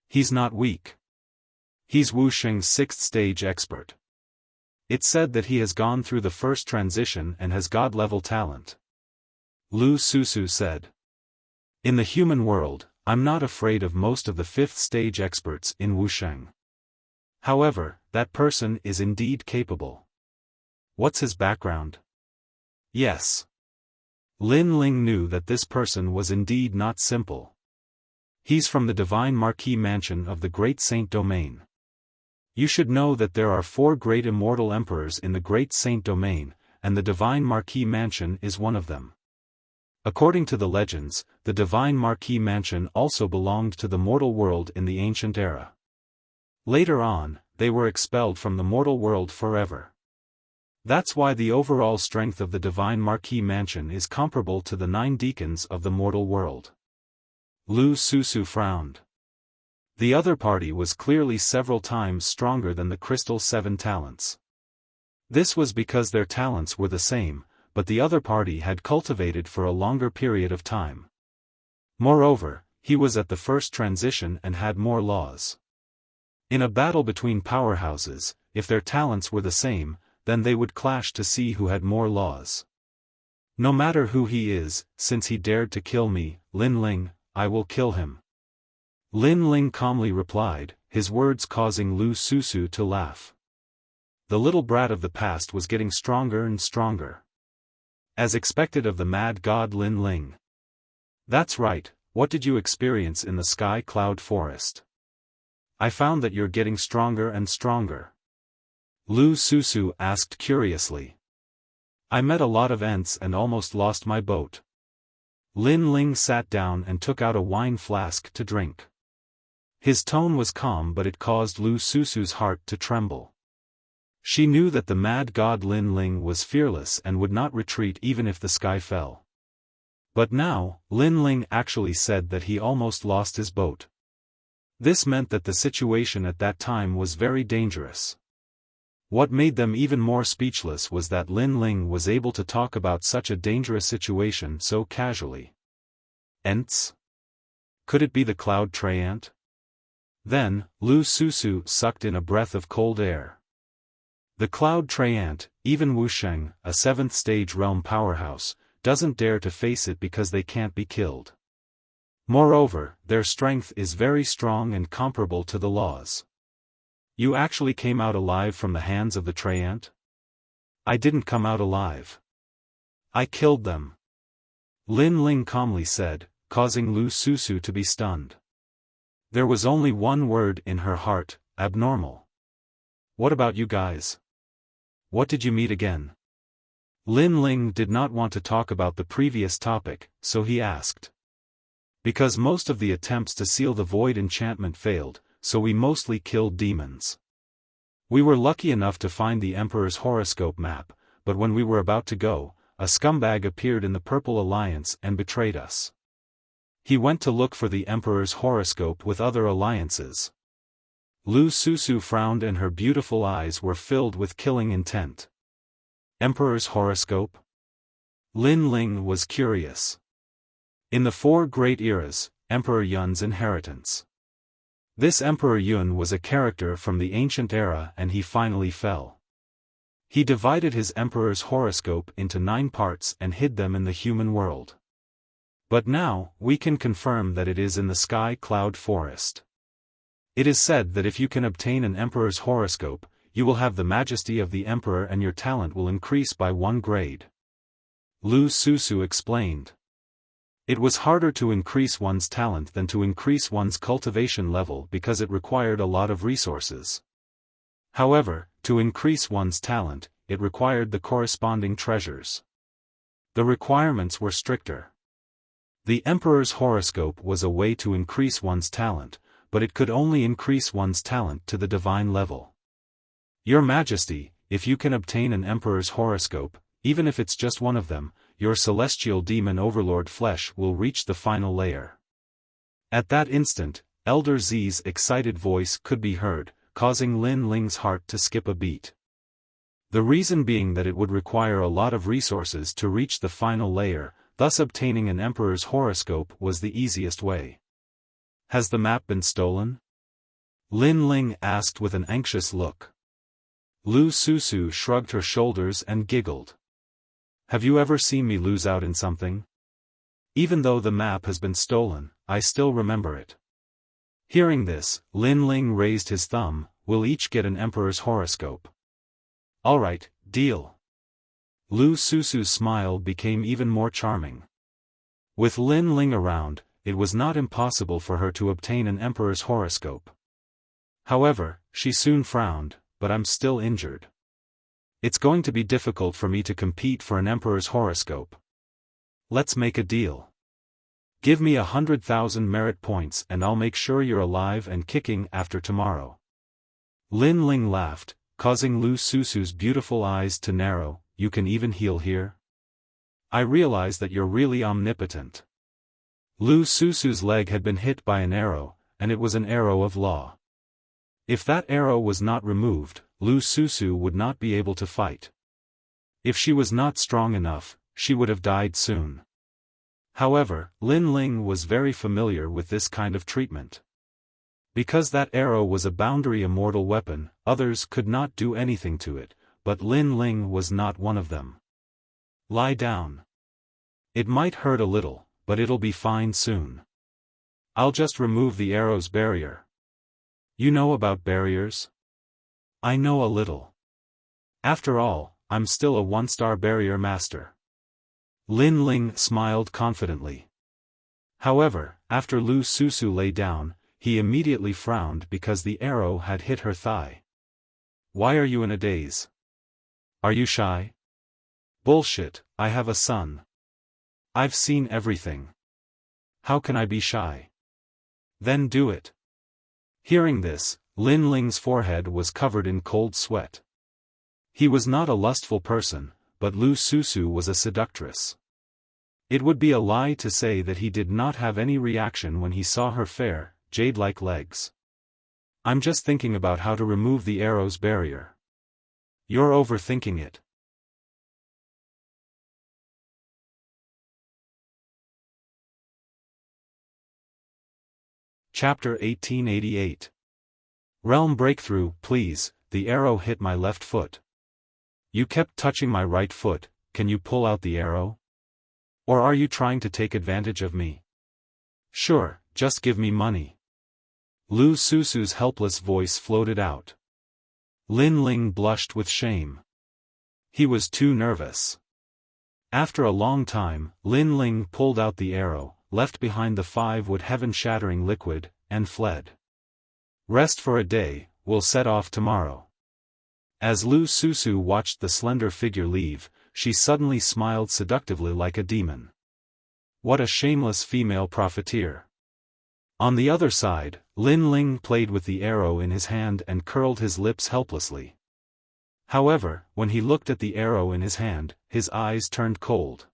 He's not weak. He's Wuxia's 6th stage expert. It's said that he has gone through the first transition and has god-level talent. Lu Susu said. In the human world, I'm not afraid of most of the 5th stage experts in Wuxia. However, that person is indeed capable. What's his background? Yes. Lin Ling knew that this person was indeed not simple. He's from the Divine Marquis Mansion of the Great Saint Domain. You should know that there are 4 great immortal emperors in the Great Saint Domain, and the Divine Marquis Mansion is one of them. According to the legends, the Divine Marquis Mansion also belonged to the mortal world in the ancient era. Later on, they were expelled from the mortal world forever. That's why the overall strength of the Divine Marquis Mansion is comparable to the 9 deacons of the mortal world. Lu Susu frowned. The other party was clearly several times stronger than the Crystal 7 talents. This was because their talents were the same, but the other party had cultivated for a longer period of time. Moreover, he was at the first transition and had more laws. In a battle between powerhouses, if their talents were the same, then they would clash to see who had more laws. No matter who he is, since he dared to kill me, Lin Ling, I will kill him. Lin Ling calmly replied, his words causing Lu Susu to laugh. The little brat of the past was getting stronger and stronger. As expected of the mad god Lin Ling. That's right, what did you experience in the Sky Cloud Forest? I found that you're getting stronger and stronger. Lu Susu asked curiously. I met a lot of Ents and almost lost my boat. Lin Ling sat down and took out a wine flask to drink. His tone was calm, but it caused Lu Susu's heart to tremble. She knew that the mad god Lin Ling was fearless and would not retreat even if the sky fell. But now, Lin Ling actually said that he almost lost his boat. This meant that the situation at that time was very dangerous. What made them even more speechless was that Lin Ling was able to talk about such a dangerous situation so casually. Ents? Could it be the Cloud Treant? Then, Lu Susu sucked in a breath of cold air. The Cloud Treant, even Wuxia, a 7th stage realm powerhouse, doesn't dare to face it because they can't be killed. Moreover, their strength is very strong and comparable to the laws. You actually came out alive from the hands of the Treant? I didn't come out alive. I killed them. Lin Ling calmly said, causing Lu Susu to be stunned. There was only one word in her heart: abnormal. What about you guys? What did you meet again? Lin Ling did not want to talk about the previous topic, so he asked. Because most of the attempts to seal the void enchantment failed, so we mostly killed demons. We were lucky enough to find the Emperor's horoscope map, but when we were about to go, a scumbag appeared in the Purple Alliance and betrayed us. He went to look for the Emperor's horoscope with other alliances. Lu Susu frowned and her beautiful eyes were filled with killing intent. Emperor's horoscope? Lin Ling was curious. In the 4 great eras, Emperor Yun's inheritance. This Emperor Yun was a character from the ancient era and he finally fell. He divided his emperor's horoscope into 9 parts and hid them in the human world. But now, we can confirm that it is in the Sky Cloud Forest. It is said that if you can obtain an emperor's horoscope, you will have the majesty of the emperor and your talent will increase by 1 grade. Lu Susu explained. It was harder to increase one's talent than to increase one's cultivation level because it required a lot of resources. However, to increase one's talent, it required the corresponding treasures. The requirements were stricter. The emperor's horoscope was a way to increase one's talent, but it could only increase one's talent to the divine level. Your Majesty, if you can obtain an emperor's horoscope, even if it's just one of them, your celestial demon overlord flesh will reach the final layer. At that instant, Elder Z's excited voice could be heard, causing Lin Ling's heart to skip a beat. The reason being that it would require a lot of resources to reach the final layer, thus obtaining an emperor's horoscope was the easiest way. Has the map been stolen? Lin Ling asked with an anxious look. Lu Susu shrugged her shoulders and giggled. Have you ever seen me lose out in something? Even though the map has been stolen, I still remember it. Hearing this, Lin Ling raised his thumb. We'll each get an emperor's horoscope. Alright, deal. Lu Susu's smile became even more charming. With Lin Ling around, it was not impossible for her to obtain an emperor's horoscope. However, she soon frowned, but I'm still injured. It's going to be difficult for me to compete for an emperor's horoscope. Let's make a deal. Give me 100,000 merit points and I'll make sure you're alive and kicking after tomorrow. Lin Ling laughed, causing Lu Susu's beautiful eyes to narrow. You can even heal here? I realize that you're really omnipotent. Lu Susu's leg had been hit by an arrow, and it was an arrow of law. If that arrow was not removed, Lu Susu would not be able to fight. If she was not strong enough, she would have died soon. However, Lin Ling was very familiar with this kind of treatment. Because that arrow was a boundary immortal weapon, others could not do anything to it, but Lin Ling was not one of them. Lie down. It might hurt a little, but it'll be fine soon. I'll just remove the arrow's barrier. You know about barriers? I know a little. After all, I'm still a 1-star barrier master. Lin Ling smiled confidently. However, after Lu Susu lay down, he immediately frowned because the arrow had hit her thigh. Why are you in a daze? Are you shy? Bullshit, I have a son. I've seen everything. How can I be shy? Then do it. Hearing this, Lin Ling's forehead was covered in cold sweat. He was not a lustful person, but Lu Susu was a seductress. It would be a lie to say that he did not have any reaction when he saw her fair, jade-like legs. I'm just thinking about how to remove the arrow's barrier. You're overthinking it. Chapter 1888. Realm breakthrough, please. The arrow hit my left foot. You kept touching my right foot. Can you pull out the arrow? Or are you trying to take advantage of me? Sure, just give me money. Lu Susu's helpless voice floated out. Lin Ling blushed with shame. He was too nervous. After a long time, Lin Ling pulled out the arrow, left behind the 5-wood heaven-shattering liquid, and fled. Rest for a day, we'll set off tomorrow. As Lu Susu watched the slender figure leave, she suddenly smiled seductively like a demon. What a shameless female profiteer. On the other side, Lin Ling played with the arrow in his hand and curled his lips helplessly. However, when he looked at the arrow in his hand, his eyes turned cold.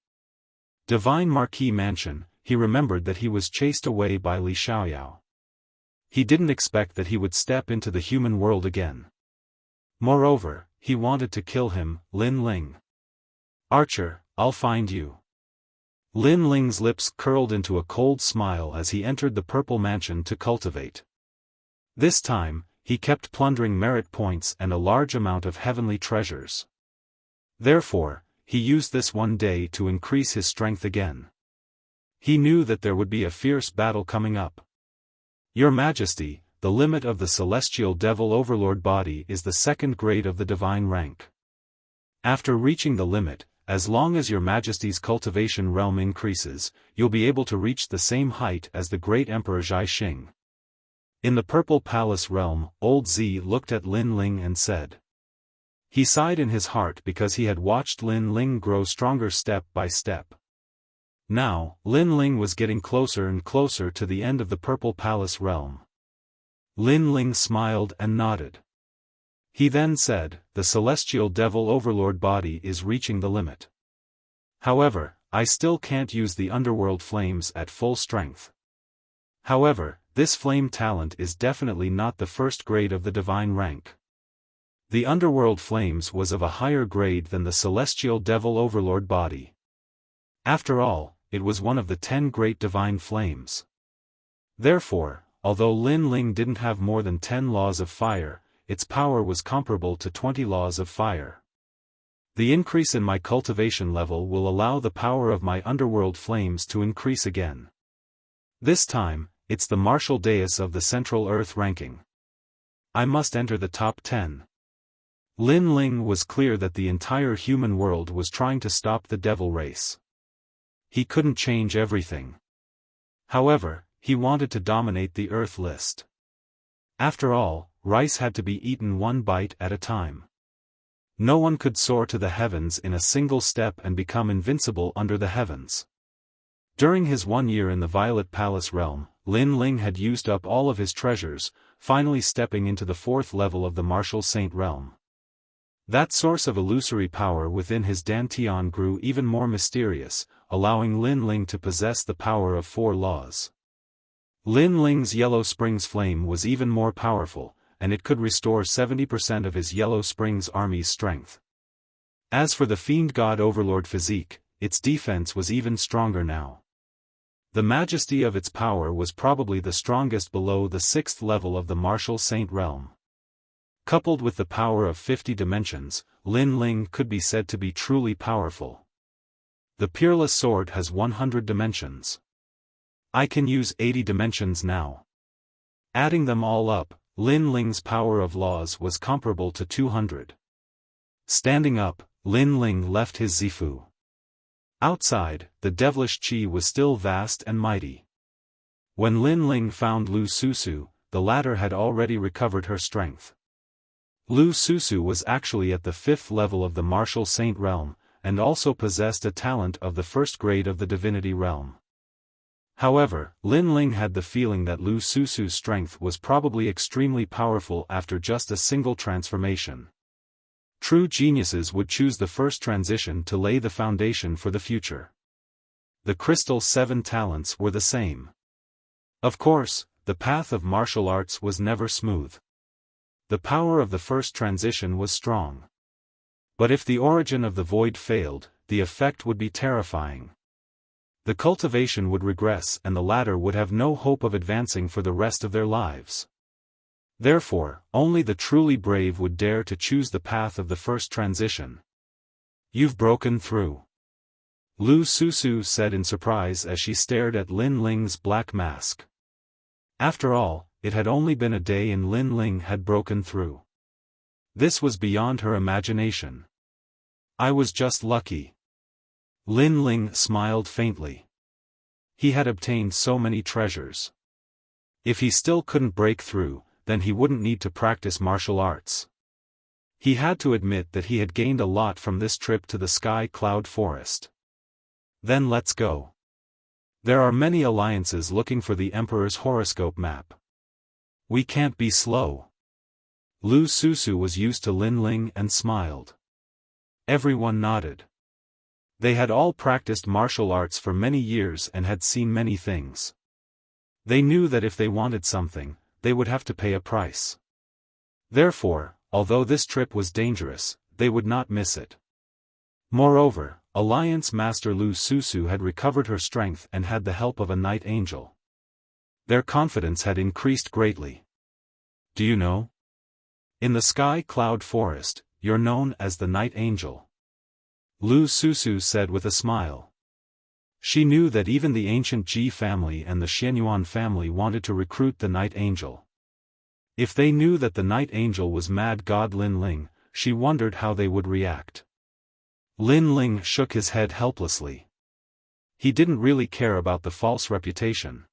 Divine Marquis Mansion, he remembered that he was chased away by Li Xiaoyao. He didn't expect that he would step into the human world again. Moreover, he wanted to kill him, Lin Ling. Archer, I'll find you. Lin Ling's lips curled into a cold smile as he entered the purple mansion to cultivate. This time, he kept plundering merit points and a large amount of heavenly treasures. Therefore, he used this one day to increase his strength again. He knew that there would be a fierce battle coming up. Your Majesty, the limit of the celestial devil overlord body is the 2nd grade of the divine rank. After reaching the limit, as long as your Majesty's cultivation realm increases, you'll be able to reach the same height as the great Emperor Zhai Xing. In the Purple Palace realm, Old Z looked at Lin Ling and said. He sighed in his heart because he had watched Lin Ling grow stronger step by step. Now, Lin Ling was getting closer and closer to the end of the Purple Palace realm. Lin Ling smiled and nodded. He then said, the celestial devil overlord body is reaching the limit. However, I still can't use the underworld flames at full strength. However, this flame talent is definitely not the 1st grade of the divine rank. The underworld flames was of a higher grade than the celestial devil overlord body. After all, it was one of the 10 great divine flames. Therefore, although Lin Ling didn't have more than 10 laws of fire, its power was comparable to 20 laws of fire. The increase in my cultivation level will allow the power of my underworld flames to increase again. This time, it's the martial dais of the Central Earth ranking. I must enter the top 10. Lin Ling was clear that the entire human world was trying to stop the devil race. He couldn't change everything. However, he wanted to dominate the Earth list. After all, rice had to be eaten one bite at a time. No one could soar to the heavens in a single step and become invincible under the heavens. During his 1 year in the Violet Palace realm, Lin Ling had used up all of his treasures, finally stepping into the 4th level of the Martial Saint realm. That source of illusory power within his dantian grew even more mysterious, allowing Lin Ling to possess the power of 4 laws. Lin Ling's Yellow Springs flame was even more powerful, and it could restore 70% of his Yellow Springs army's strength. As for the Fiend God Overlord physique, its defense was even stronger now. The majesty of its power was probably the strongest below the 6th level of the Martial Saint realm. Coupled with the power of 50 dimensions, Lin Ling could be said to be truly powerful. The Peerless Sword has 100 dimensions. I can use 80 dimensions now. Adding them all up, Lin Ling's power of laws was comparable to 200. Standing up, Lin Ling left his Zifu. Outside, the devilish qi was still vast and mighty. When Lin Ling found Lu Susu, the latter had already recovered her strength. Lu Susu was actually at the 5th level of the Martial Saint realm, and also possessed a talent of the 1st grade of the Divinity realm. However, Lin Ling had the feeling that Lu Susu's strength was probably extremely powerful after just a single transformation. True geniuses would choose the first transition to lay the foundation for the future. The Crystal 7 talents were the same. Of course, the path of martial arts was never smooth. The power of the first transition was strong. But if the origin of the void failed, the effect would be terrifying. The cultivation would regress and the latter would have no hope of advancing for the rest of their lives. Therefore, only the truly brave would dare to choose the path of the first transition. You've broken through. Lu Susu said in surprise as she stared at Lin Ling's black mask. After all, it had only been a day and Lin Ling had broken through. This was beyond her imagination. I was just lucky. Lin Ling smiled faintly. He had obtained so many treasures. If he still couldn't break through, then he wouldn't need to practice martial arts. He had to admit that he had gained a lot from this trip to the Sky Cloud Forest. Then let's go. There are many alliances looking for the Emperor's horoscope map. We can't be slow. Lu Susu was used to Lin Ling and smiled. Everyone nodded. They had all practiced martial arts for many years and had seen many things. They knew that if they wanted something, they would have to pay a price. Therefore, although this trip was dangerous, they would not miss it. Moreover, Alliance Master Lu Susu had recovered her strength and had the help of a night angel. Their confidence had increased greatly. Do you know? In the Sky Cloud Forest, you're known as the Night Angel. Lu Susu said with a smile. She knew that even the ancient Ji family and the Xianyuan family wanted to recruit the Night Angel. If they knew that the Night Angel was Mad God Lin Ling, she wondered how they would react. Lin Ling shook his head helplessly. He didn't really care about the false reputation.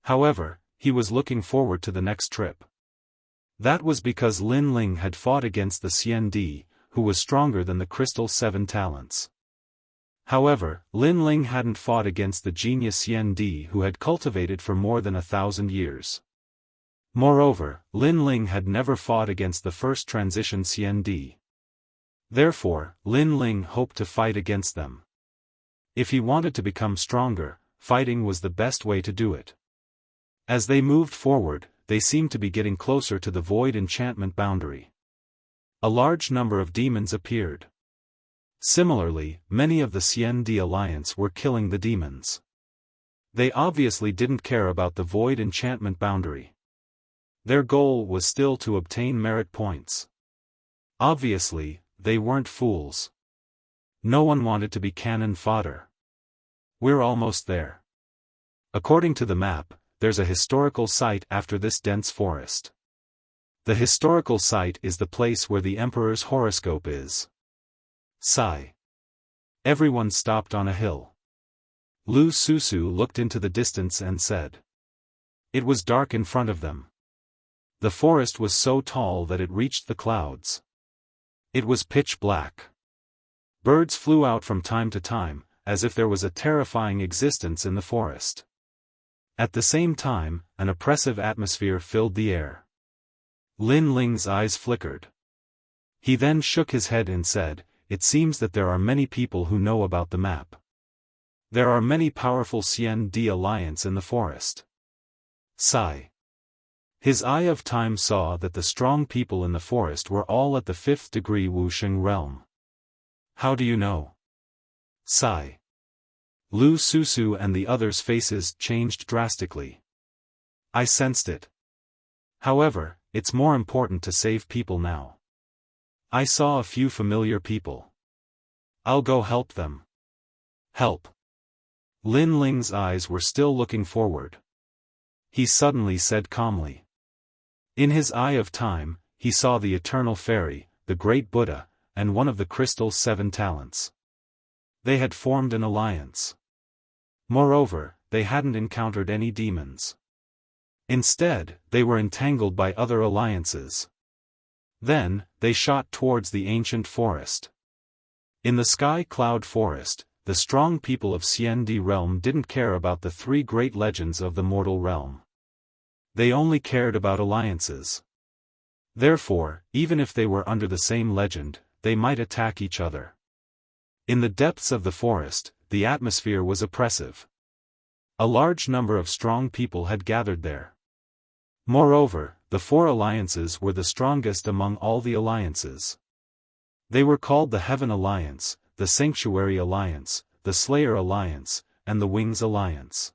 However, he was looking forward to the next trip. That was because Lin Ling had fought against the Xian Di, who was stronger than the Crystal Seven Talents. However, Lin Ling hadn't fought against the genius Xian Di who had cultivated for more than 1,000 years. Moreover, Lin Ling had never fought against the first transition Xian Di. Therefore, Lin Ling hoped to fight against them. If he wanted to become stronger, fighting was the best way to do it. As they moved forward, they seemed to be getting closer to the void enchantment boundary. A large number of demons appeared. Similarly, many of the Xian Di alliance were killing the demons. They obviously didn't care about the void enchantment boundary. Their goal was still to obtain merit points. Obviously, they weren't fools. No one wanted to be cannon fodder. We're almost there. According to the map, there's a historical site after this dense forest. The historical site is the place where the Emperor's horoscope is. Sigh. Everyone stopped on a hill. Lu Susu looked into the distance and said. It was dark in front of them. The forest was so tall that it reached the clouds. It was pitch black. Birds flew out from time to time, as if there was a terrifying existence in the forest. At the same time, an oppressive atmosphere filled the air. Lin Ling's eyes flickered. He then shook his head and said, "It seems that there are many people who know about the map. There are many powerful Xian Di alliance in the forest." Sigh. His eye of time saw that the strong people in the forest were all at the 5th degree Wuxia realm. How do you know? Sigh. Lu Susu and the others' faces changed drastically. I sensed it. However, it's more important to save people now. I saw a few familiar people. I'll go help them. Help. Lin Ling's eyes were still looking forward. He suddenly said calmly. In his eye of time, he saw the eternal fairy, the great Buddha, and one of the Crystal Seven Talents. They had formed an alliance. Moreover, they hadn't encountered any demons. Instead, they were entangled by other alliances. Then, they shot towards the ancient forest. In the Sky Cloud Forest, the strong people of Xian Di realm didn't care about the 3 great legends of the mortal realm. They only cared about alliances. Therefore, even if they were under the same legend, they might attack each other. In the depths of the forest, the atmosphere was oppressive. A large number of strong people had gathered there. Moreover, the 4 alliances were the strongest among all the alliances. They were called the Heaven Alliance, the Sanctuary Alliance, the Slayer Alliance, and the Wings Alliance.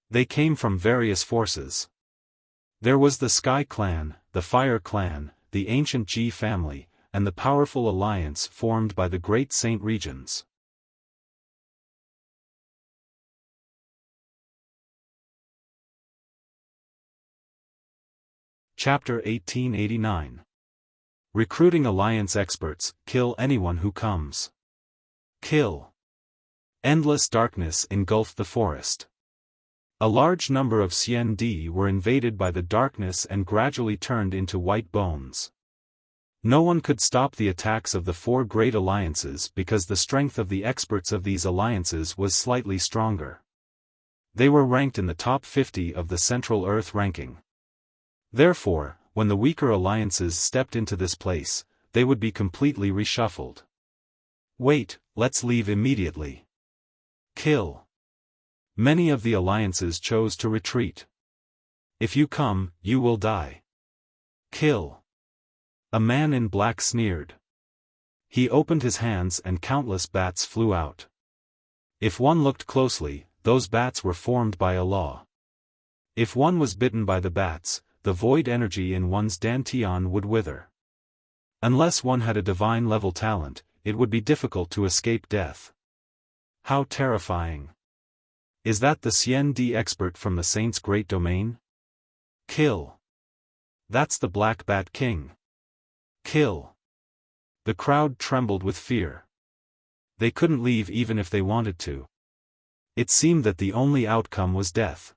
They came from various forces. There was the Sky Clan, the Fire Clan, the ancient Ji family, and the powerful alliance formed by the Great Saint Regions. Chapter 1889. Recruiting Alliance Experts, kill anyone who comes. Kill. Endless darkness engulfed the forest. A large number of CND were invaded by the darkness and gradually turned into white bones. No one could stop the attacks of the four great alliances because the strength of the experts of these alliances was slightly stronger. They were ranked in the top 50 of the Central Earth ranking. Therefore, when the weaker alliances stepped into this place, they would be completely reshuffled. Wait, let's leave immediately. Kill. Many of the alliances chose to retreat. If you come, you will die. Kill. A man in black sneered. He opened his hands and countless bats flew out. If one looked closely, those bats were formed by a law. If one was bitten by the bats, the void energy in one's dantian would wither. Unless one had a divine level talent, it would be difficult to escape death. How terrifying. Is that the CND expert from the Saint's great domain? Kill. That's the Black Bat King. Kill. The crowd trembled with fear. They couldn't leave even if they wanted to. It seemed that the only outcome was death.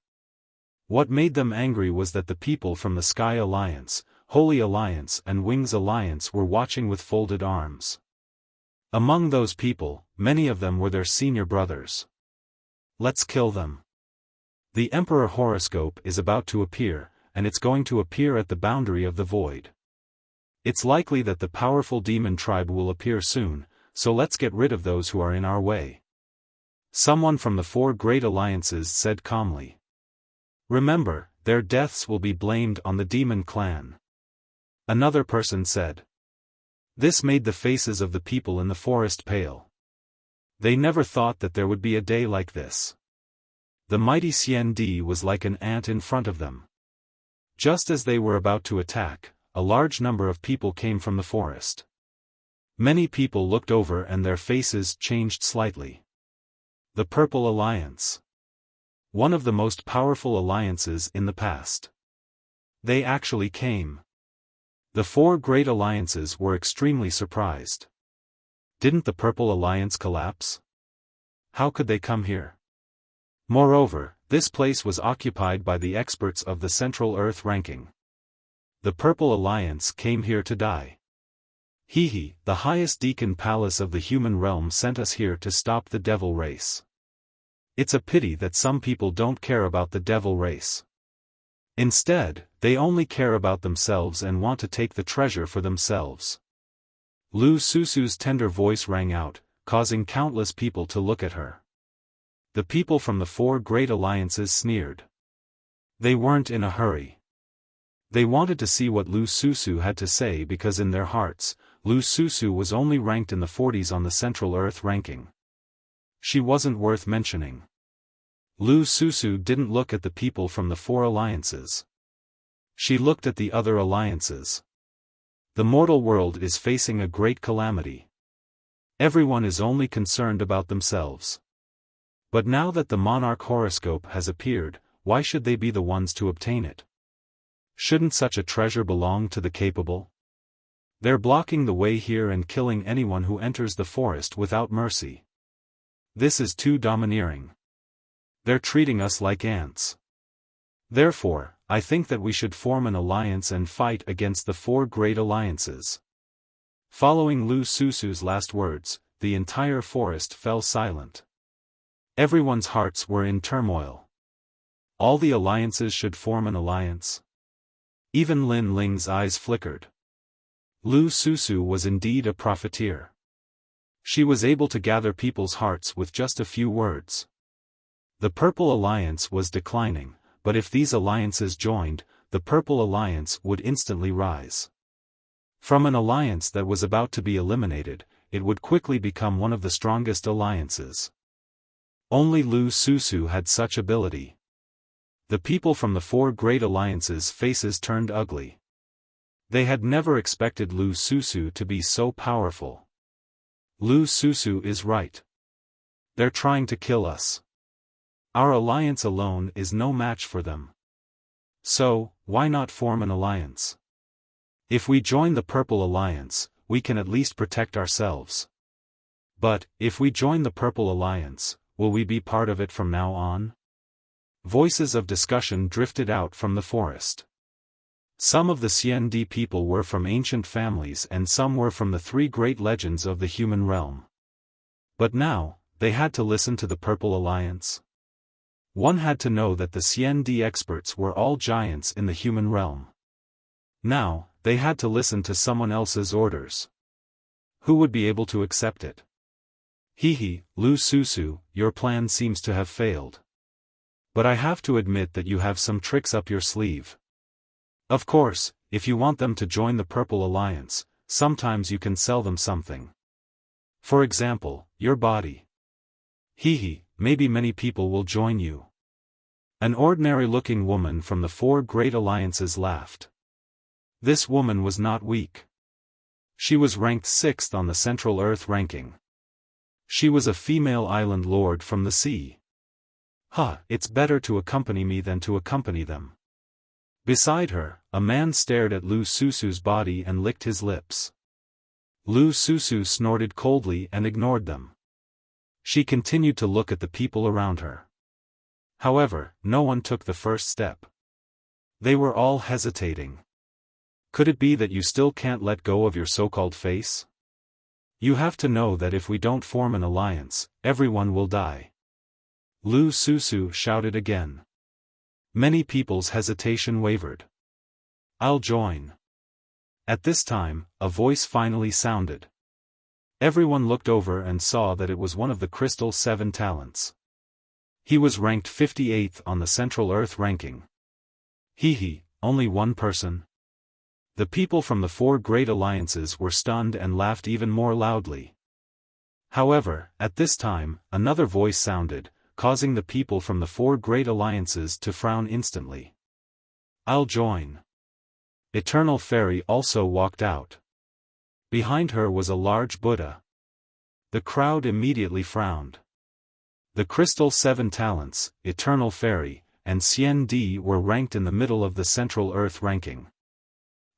What made them angry was that the people from the Sky Alliance, Holy Alliance and Wings Alliance were watching with folded arms. Among those people, many of them were their senior brothers. Let's kill them. The Emperor horoscope is about to appear, and it's going to appear at the boundary of the void. It's likely that the powerful demon tribe will appear soon, so let's get rid of those who are in our way. Someone from the four great alliances said calmly. Remember, their deaths will be blamed on the demon clan. Another person said. This made the faces of the people in the forest pale. They never thought that there would be a day like this. The mighty CND was like an ant in front of them. Just as they were about to attack, a large number of people came from the forest. Many people looked over and their faces changed slightly. The Purple Alliance. One of the most powerful alliances in the past. They actually came. The four great alliances were extremely surprised. Didn't the Purple Alliance collapse? How could they come here? Moreover, this place was occupied by the experts of the Central Earth ranking. The Purple Alliance came here to die. Hehe, the highest deacon palace of the human realm sent us here to stop the devil race. It's a pity that some people don't care about the devil race. Instead, they only care about themselves and want to take the treasure for themselves. Lu Susu's tender voice rang out, causing countless people to look at her. The people from the four great alliances sneered. They weren't in a hurry. They wanted to see what Lu Susu had to say because in their hearts, Lu Susu was only ranked in the 40s on the Central Earth ranking. She wasn't worth mentioning. Lu Susu didn't look at the people from the four alliances. She looked at the other alliances. The mortal world is facing a great calamity. Everyone is only concerned about themselves. But now that the monarch horoscope has appeared, why should they be the ones to obtain it? Shouldn't such a treasure belong to the capable? They're blocking the way here and killing anyone who enters the forest without mercy. This is too domineering. They're treating us like ants. Therefore, I think that we should form an alliance and fight against the four great alliances. Following Lu Susu's last words, the entire forest fell silent. Everyone's hearts were in turmoil. All the alliances should form an alliance. Even Lin Ling's eyes flickered. Lu Susu was indeed a profiteer. She was able to gather people's hearts with just a few words. The Purple Alliance was declining, but if these alliances joined, the Purple Alliance would instantly rise. From an alliance that was about to be eliminated, it would quickly become one of the strongest alliances. Only Lu Susu had such ability. The people from the 4 great alliances' faces turned ugly. They had never expected Lu Susu to be so powerful. Lu Susu is right. They're trying to kill us. Our alliance alone is no match for them. So, why not form an alliance? If we join the Purple Alliance, we can at least protect ourselves. But, if we join the Purple Alliance, will we be part of it from now on? Voices of discussion drifted out from the forest. Some of the Xiandi people were from ancient families and some were from the 3 great legends of the human realm. But now, they had to listen to the Purple Alliance. One had to know that the Xiandi experts were all giants in the human realm. Now, they had to listen to someone else's orders. Who would be able to accept it? Hehe, Lu Susu, your plan seems to have failed. But I have to admit that you have some tricks up your sleeve. Of course, if you want them to join the Purple Alliance, sometimes you can sell them something. For example, your body. Hehe, maybe many people will join you. An ordinary-looking woman from the 4 great alliances laughed. This woman was not weak. She was ranked 6th on the Central Earth ranking. She was a female island lord from the sea. It's better to accompany me than to accompany them. Beside her, a man stared at Lu Susu's body and licked his lips. Lu Susu snorted coldly and ignored them. She continued to look at the people around her. However, no one took the first step. They were all hesitating. Could it be that you still can't let go of your so-called face? You have to know that if we don't form an alliance, everyone will die. Lu Susu shouted again. Many people's hesitation wavered. I'll join. At this time, a voice finally sounded. Everyone looked over and saw that it was one of the Crystal 7 talents. He was ranked 58th on the Central Earth ranking. Hehe, only one person? The people from the 4 great alliances were stunned and laughed even more loudly. However, at this time, another voice sounded, causing the people from the 4 great alliances to frown instantly. I'll join. Eternal Fairy also walked out. Behind her was a large Buddha. The crowd immediately frowned. The Crystal 7 talents, Eternal Fairy, and Xian Di were ranked in the middle of the Central Earth ranking.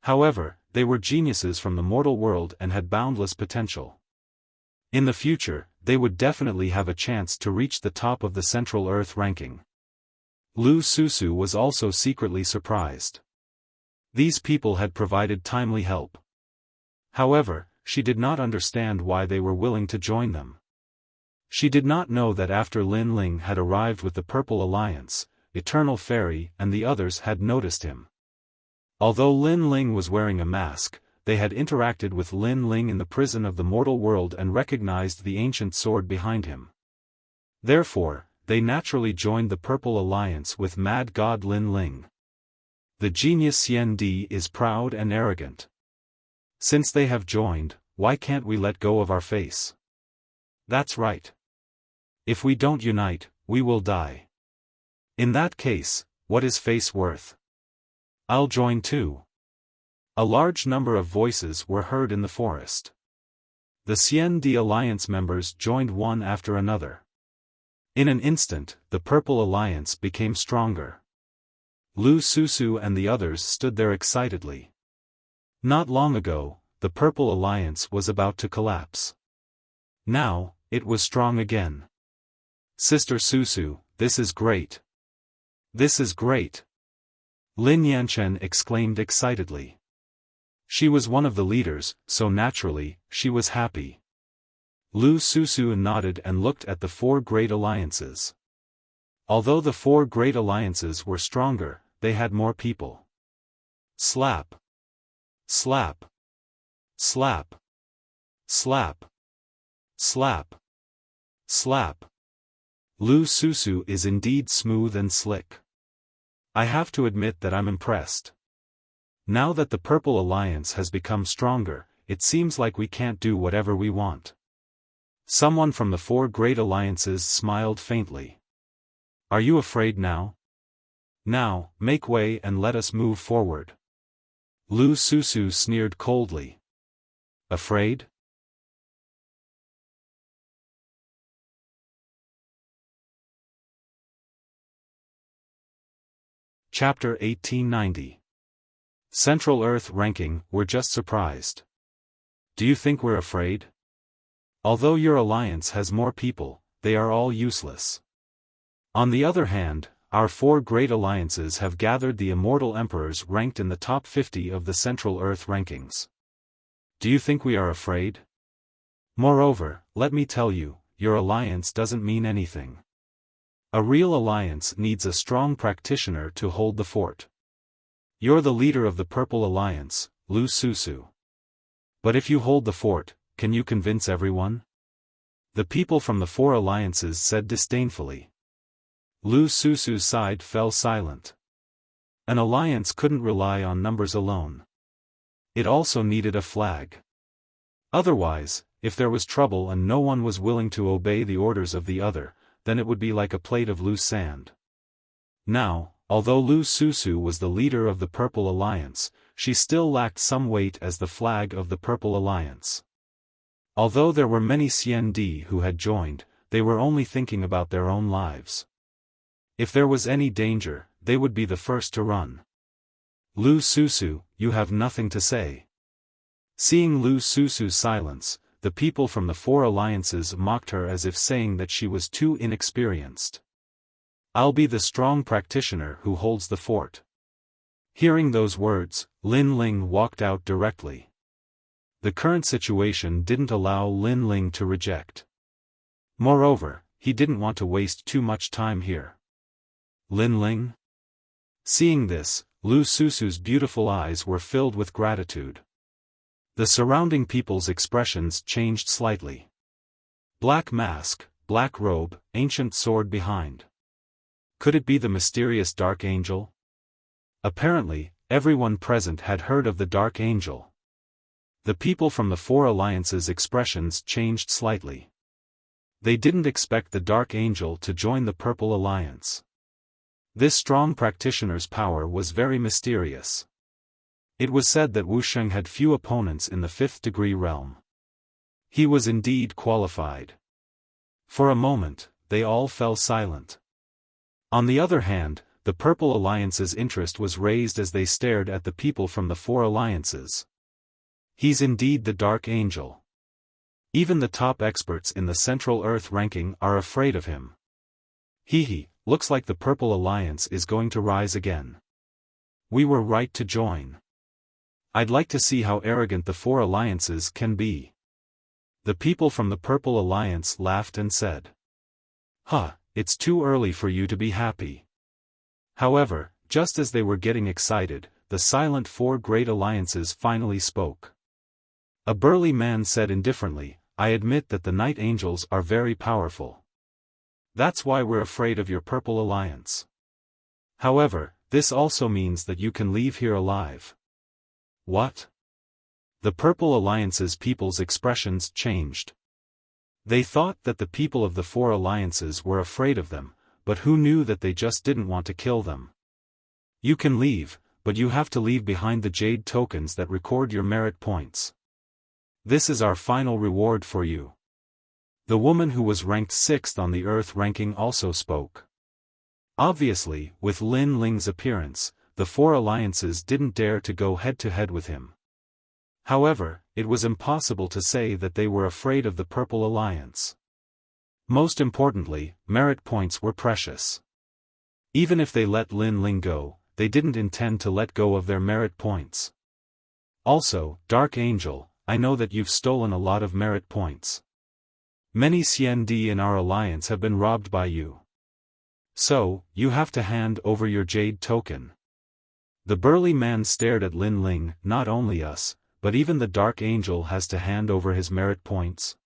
However, they were geniuses from the mortal world and had boundless potential. In the future, they would definitely have a chance to reach the top of the Central Earth ranking. Lu Susu was also secretly surprised. These people had provided timely help. However, she did not understand why they were willing to join them. She did not know that after Lin Ling had arrived with the Purple Alliance, Eternal Fairy and the others had noticed him. Although Lin Ling was wearing a mask, they had interacted with Lin Ling in the prison of the mortal world and recognized the ancient sword behind him. Therefore, they naturally joined the Purple Alliance with Mad God Lin Ling. The genius Xian Di is proud and arrogant. Since they have joined, why can't we let go of our face? That's right. If we don't unite, we will die. In that case, what is face worth? I'll join too. A large number of voices were heard in the forest. The Xian Di Alliance members joined one after another. In an instant, the Purple Alliance became stronger. Lu Susu and the others stood there excitedly. Not long ago, the Purple Alliance was about to collapse. Now, it was strong again. Sister Susu, this is great. This is great. Lin Yanchen exclaimed excitedly. She was one of the leaders, so naturally, she was happy. Lu Susu nodded and looked at the 4 great alliances. Although the 4 great alliances were stronger, they had more people. Slap. Slap. Slap. Slap. Slap. Slap. Lu Susu is indeed smooth and slick. I have to admit that I'm impressed. Now that the Purple Alliance has become stronger, it seems like we can't do whatever we want. Someone from the four great alliances smiled faintly. Are you afraid now? Now, make way and let us move forward. Lu Susu sneered coldly. Afraid? Chapter 1890. Central Earth ranking, we're just surprised. Do you think we're afraid? Although your alliance has more people, they are all useless. On the other hand, our four great alliances have gathered the immortal emperors ranked in the top 50 of the Central Earth rankings. Do you think we are afraid? Moreover, let me tell you, your alliance doesn't mean anything. A real alliance needs a strong practitioner to hold the fort. You're the leader of the Purple Alliance, Lu Susu. But if you hold the fort, can you convince everyone? The people from the four alliances said disdainfully. Lu Susu's side fell silent. An alliance couldn't rely on numbers alone. It also needed a flag. Otherwise, if there was trouble and no one was willing to obey the orders of the other, then it would be like a plate of loose sand. Now, although Lu Susu was the leader of the Purple Alliance, she still lacked some weight as the flag of the Purple Alliance. Although there were many CND who had joined, they were only thinking about their own lives. If there was any danger, they would be the first to run. Lu Susu, you have nothing to say. Seeing Lu Susu's silence, the people from the four alliances mocked her as if saying that she was too inexperienced. I'll be the strong practitioner who holds the fort. Hearing those words, Lin Ling walked out directly. The current situation didn't allow Lin Ling to reject. Moreover, he didn't want to waste too much time here. Lin Ling? Seeing this, Lu Susu's beautiful eyes were filled with gratitude. The surrounding people's expressions changed slightly. Black mask, black robe, ancient sword behind. Could it be the mysterious Dark Angel? Apparently, everyone present had heard of the Dark Angel. The people from the four alliances' expressions changed slightly. They didn't expect the Dark Angel to join the Purple Alliance. This strong practitioner's power was very mysterious. It was said that Wuxia had few opponents in the fifth degree realm. He was indeed qualified. For a moment, they all fell silent. On the other hand, the Purple Alliance's interest was raised as they stared at the people from the four alliances. He's indeed the Dark Angel. Even the top experts in the Central Earth ranking are afraid of him. Looks like the Purple Alliance is going to rise again. We were right to join. I'd like to see how arrogant the four alliances can be. The people from the Purple Alliance laughed and said. It's too early for you to be happy. However, just as they were getting excited, the silent four great alliances finally spoke. A burly man said indifferently, I admit that the Night Angels are very powerful. That's why we're afraid of your Purple Alliance. However, this also means that you can leave here alive. What? The Purple Alliance's people's expressions changed. They thought that the people of the four alliances were afraid of them, but who knew that they just didn't want to kill them? You can leave, but you have to leave behind the jade tokens that record your merit points. This is our final reward for you. The woman who was ranked 6th on the Earth ranking also spoke. Obviously, with Lin Ling's appearance, the four alliances didn't dare to go head-to-head with him. However, it was impossible to say that they were afraid of the Purple Alliance. Most importantly, merit points were precious. Even if they let Lin Ling go, they didn't intend to let go of their merit points. Also, Dark Angel, I know that you've stolen a lot of merit points. Many CND in our alliance have been robbed by you. So, you have to hand over your jade token. The burly man stared at Lin Ling. Not only us, but even the Dark Angel has to hand over his merit points.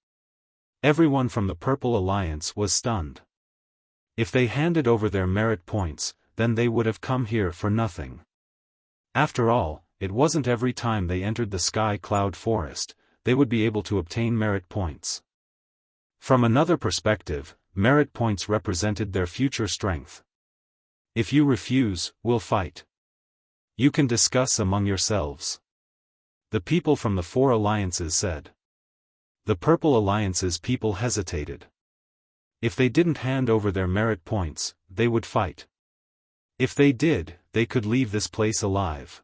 Everyone from the Purple Alliance was stunned. If they handed over their merit points, then they would have come here for nothing. After all, it wasn't every time they entered the sky cloud forest, they would be able to obtain merit points. From another perspective, merit points represented their future strength. If you refuse, we'll fight. You can discuss among yourselves. The people from the 4 alliances said. The Purple Alliance's people hesitated. If they didn't hand over their merit points, they would fight. If they did, they could leave this place alive.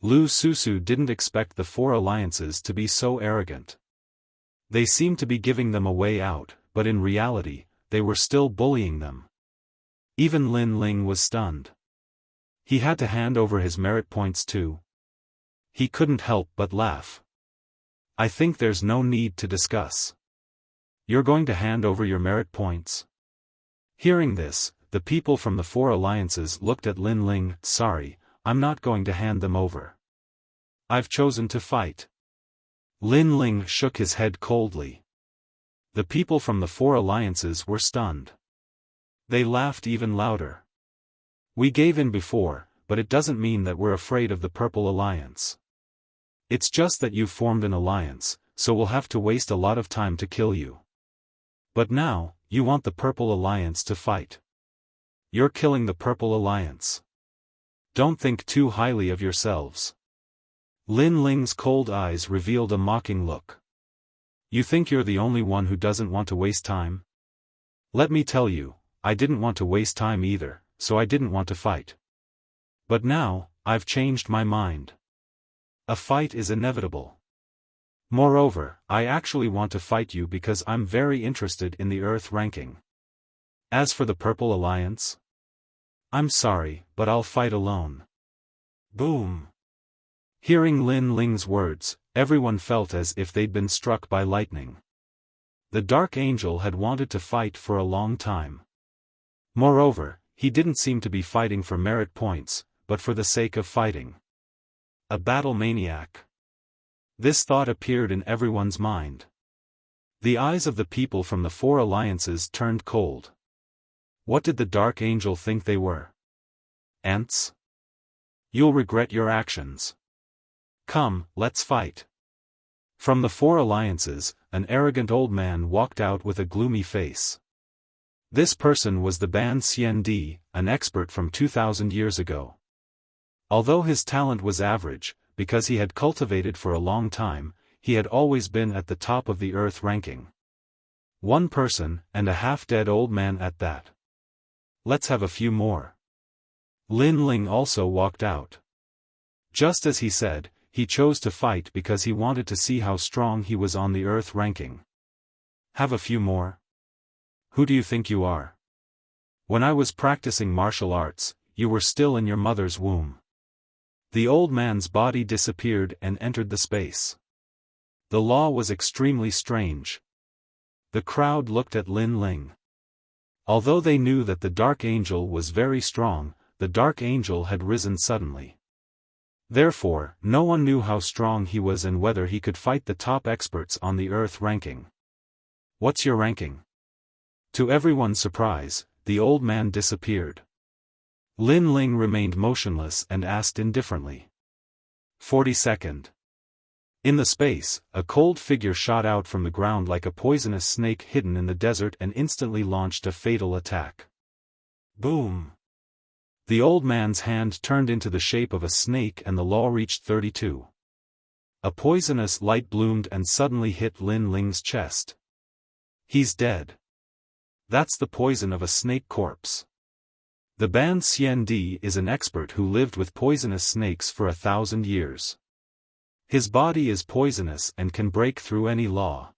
Lu Susu didn't expect the 4 alliances to be so arrogant. They seemed to be giving them a way out, but in reality, they were still bullying them. Even Lin Ling was stunned. He had to hand over his merit points too. He couldn't help but laugh. I think there's no need to discuss. You're going to hand over your merit points? Hearing this, the people from the 4 alliances looked at Lin Ling. Sorry, I'm not going to hand them over. I've chosen to fight. Lin Ling shook his head coldly. The people from the 4 alliances were stunned. They laughed even louder. We gave in before, but it doesn't mean that we're afraid of the Purple Alliance. It's just that you've formed an alliance, so we'll have to waste a lot of time to kill you. But now, you want the Purple Alliance to fight. You're killing the Purple Alliance. Don't think too highly of yourselves. Lin Ling's cold eyes revealed a mocking look. You think you're the only one who doesn't want to waste time? Let me tell you, I didn't want to waste time either, so I didn't want to fight. But now, I've changed my mind. A fight is inevitable. Moreover, I actually want to fight you because I'm very interested in the Earth ranking. As for the Purple Alliance, I'm sorry, but I'll fight alone. Boom. Hearing Lin Ling's words, everyone felt as if they'd been struck by lightning. The Dark Angel had wanted to fight for a long time. Moreover, he didn't seem to be fighting for merit points, but for the sake of fighting. A battle maniac. This thought appeared in everyone's mind. The eyes of the people from the 4 alliances turned cold. What did the Dark Angel think they were? Ants? You'll regret your actions. Come, let's fight. From the 4 alliances, an arrogant old man walked out with a gloomy face. This person was the Ban Xian Di, an expert from 2,000 years ago. Although his talent was average, because he had cultivated for a long time, he had always been at the top of the Earth ranking. One person, and a half-dead old man at that. Let's have a few more. Lin Ling also walked out. Just as he said, he chose to fight because he wanted to see how strong he was on the Earth ranking. Have a few more? Who do you think you are? When I was practicing martial arts, you were still in your mother's womb. The old man's body disappeared and entered the space. The law was extremely strange. The crowd looked at Lin Ling. Although they knew that the Dark Angel was very strong, the Dark Angel had risen suddenly. Therefore, no one knew how strong he was and whether he could fight the top experts on the Earth ranking. What's your ranking? To everyone's surprise, the old man disappeared. Lin Ling remained motionless and asked indifferently. 42nd. In the space, a cold figure shot out from the ground like a poisonous snake hidden in the desert and instantly launched a fatal attack. Boom! The old man's hand turned into the shape of a snake and the law reached 32. A poisonous light bloomed and suddenly hit Lin Ling's chest. He's dead. That's the poison of a snake corpse. The Ban Xian Di is an expert who lived with poisonous snakes for 1,000 years. His body is poisonous and can break through any law.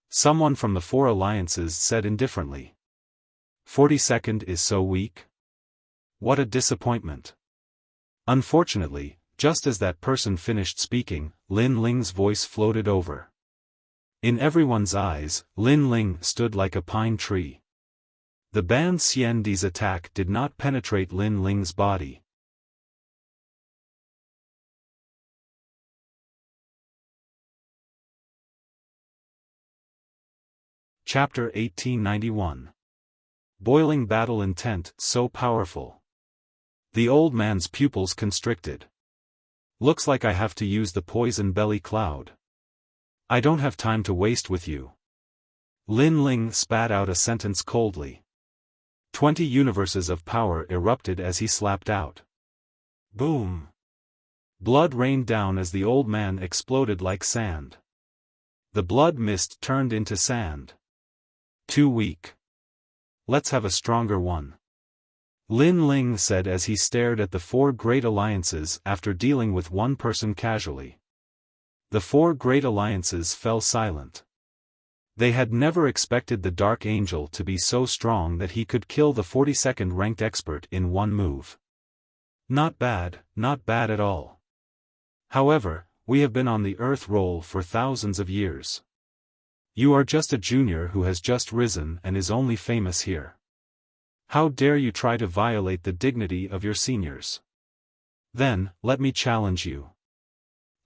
Someone from the 4 alliances said indifferently. 42nd is so weak? What a disappointment. Unfortunately, just as that person finished speaking, Lin Ling's voice floated over. In everyone's eyes, Lin Ling stood like a pine tree. The Ban Xian Di's attack did not penetrate Lin Ling's body. Chapter 1891. Boiling battle intent, so powerful. The old man's pupils constricted. Looks like I have to use the poison belly cloud. I don't have time to waste with you. Lin Ling spat out a sentence coldly. 20 universes of power erupted as he slapped out. Boom! Blood rained down as the old man exploded like sand. The blood mist turned into sand. Too weak. Let's have a stronger one. Lin Ling said as he stared at the 4 great alliances after dealing with one person casually. The 4 great alliances fell silent. They had never expected the Dark Angel to be so strong that he could kill the 42nd ranked expert in one move. Not bad at all. However, we have been on the Earth roll for thousands of years. You are just a junior who has just risen and is only famous here. How dare you try to violate the dignity of your seniors? Then, let me challenge you.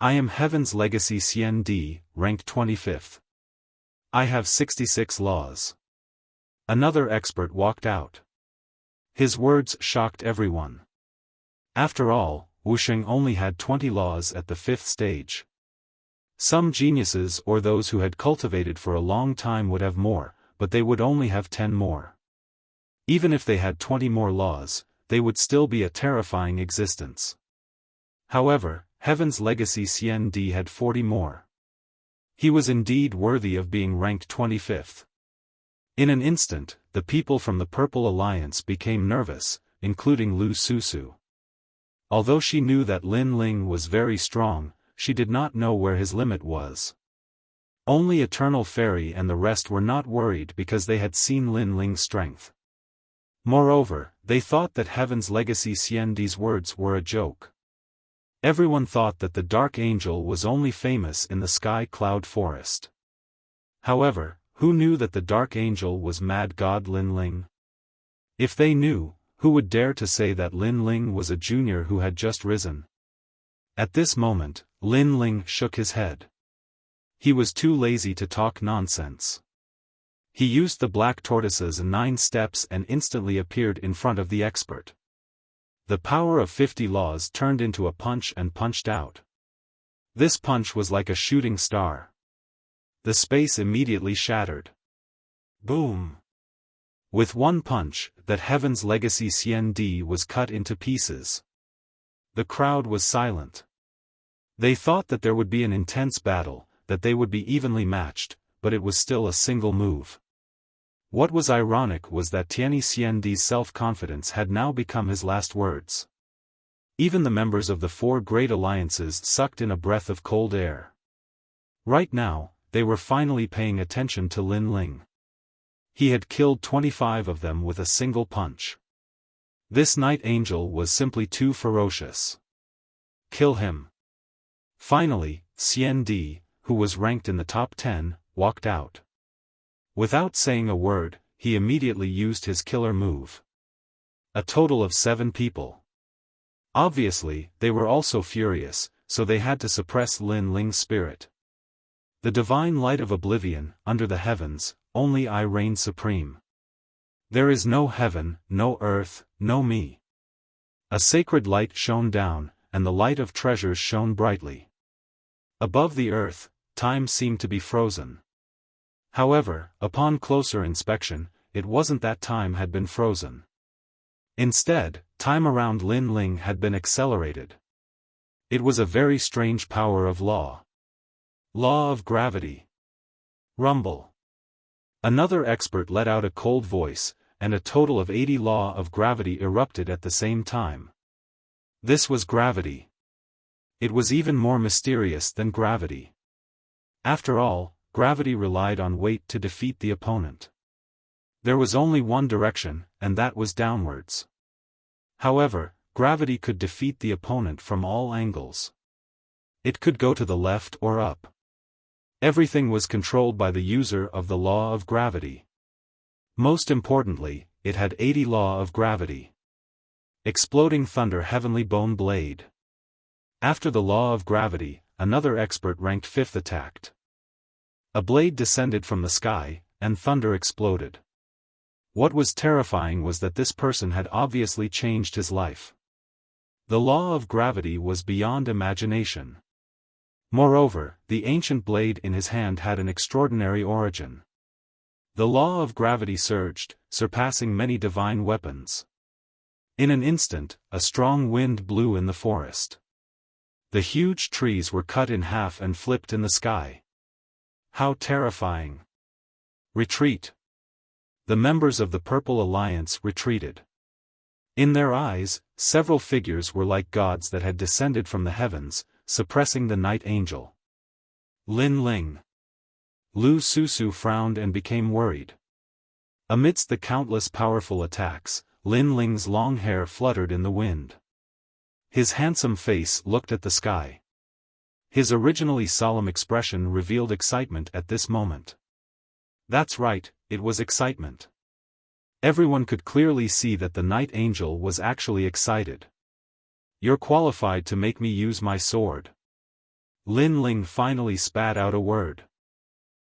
I am Heaven's Legacy Xian Di, ranked 25th. I have 66 laws. Another expert walked out. His words shocked everyone. After all, Wuxia only had 20 laws at the 5th stage. Some geniuses or those who had cultivated for a long time would have more, but they would only have 10 more. Even if they had 20 more laws, they would still be a terrifying existence. However, Heaven's Legacy Xian Di had 40 more. He was indeed worthy of being ranked 25th. In an instant, the people from the Purple Alliance became nervous, including Lu Susu. Although she knew that Lin Ling was very strong, she did not know where his limit was. Only Eternal Fairy and the rest were not worried because they had seen Lin Ling's strength. Moreover, they thought that Heaven's Legacy Xian Di's words were a joke. Everyone thought that the Dark Angel was only famous in the Sky Cloud Forest. However, who knew that the Dark Angel was Mad God Lin Ling? If they knew, who would dare to say that Lin Ling was a junior who had just risen? At this moment, Lin Ling shook his head. He was too lazy to talk nonsense. He used the black tortoise's 9 steps and instantly appeared in front of the expert. The power of 50 laws turned into a punch and punched out. This punch was like a shooting star. The space immediately shattered. Boom! With one punch, that Heaven's Legacy Xian Di was cut into pieces. The crowd was silent. They thought that there would be an intense battle, that they would be evenly matched, but it was still a single move. What was ironic was that Tianyi Xian Di's self-confidence had now become his last words. Even the members of the 4 great alliances sucked in a breath of cold air. Right now, they were finally paying attention to Lin Ling. He had killed 25 of them with a single punch. This Night Angel was simply too ferocious. Kill him. Finally, Xian Di, who was ranked in the top 10, walked out. Without saying a word, he immediately used his killer move. A total of 7 people. Obviously, they were also furious, so they had to suppress Lin Ling's spirit. The divine light of oblivion, under the heavens, only I reign supreme. There is no heaven, no earth, no me. A sacred light shone down, and the light of treasures shone brightly. Above the earth, time seemed to be frozen. However, upon closer inspection, it wasn't that time had been frozen. Instead, time around Lin Ling had been accelerated. It was a very strange power of law. Law of gravity. Rumble. Another expert let out a cold voice, and a total of 80 law of gravity erupted at the same time. This was gravity. It was even more mysterious than gravity. After all, gravity relied on weight to defeat the opponent. There was only one direction, and that was downwards. However, gravity could defeat the opponent from all angles. It could go to the left or up. Everything was controlled by the user of the law of gravity. Most importantly, it had 80 law of gravity. Exploding thunder heavenly bone blade. After the law of gravity, another expert ranked 5th attacked. A blade descended from the sky, and thunder exploded. What was terrifying was that this person had obviously changed his life. The law of gravity was beyond imagination. Moreover, the ancient blade in his hand had an extraordinary origin. The law of gravity surged, surpassing many divine weapons. In an instant, a strong wind blew in the forest. The huge trees were cut in half and flipped in the sky. How terrifying! Retreat! The members of the Purple Alliance retreated. In their eyes, several figures were like gods that had descended from the heavens, suppressing the Night Angel. Lin Ling. Lu Susu frowned and became worried. Amidst the countless powerful attacks, Lin Ling's long hair fluttered in the wind. His handsome face looked at the sky. His originally solemn expression revealed excitement at this moment. That's right, it was excitement. Everyone could clearly see that the Night Angel was actually excited. You're qualified to make me use my sword. Lin Ling finally spat out a word.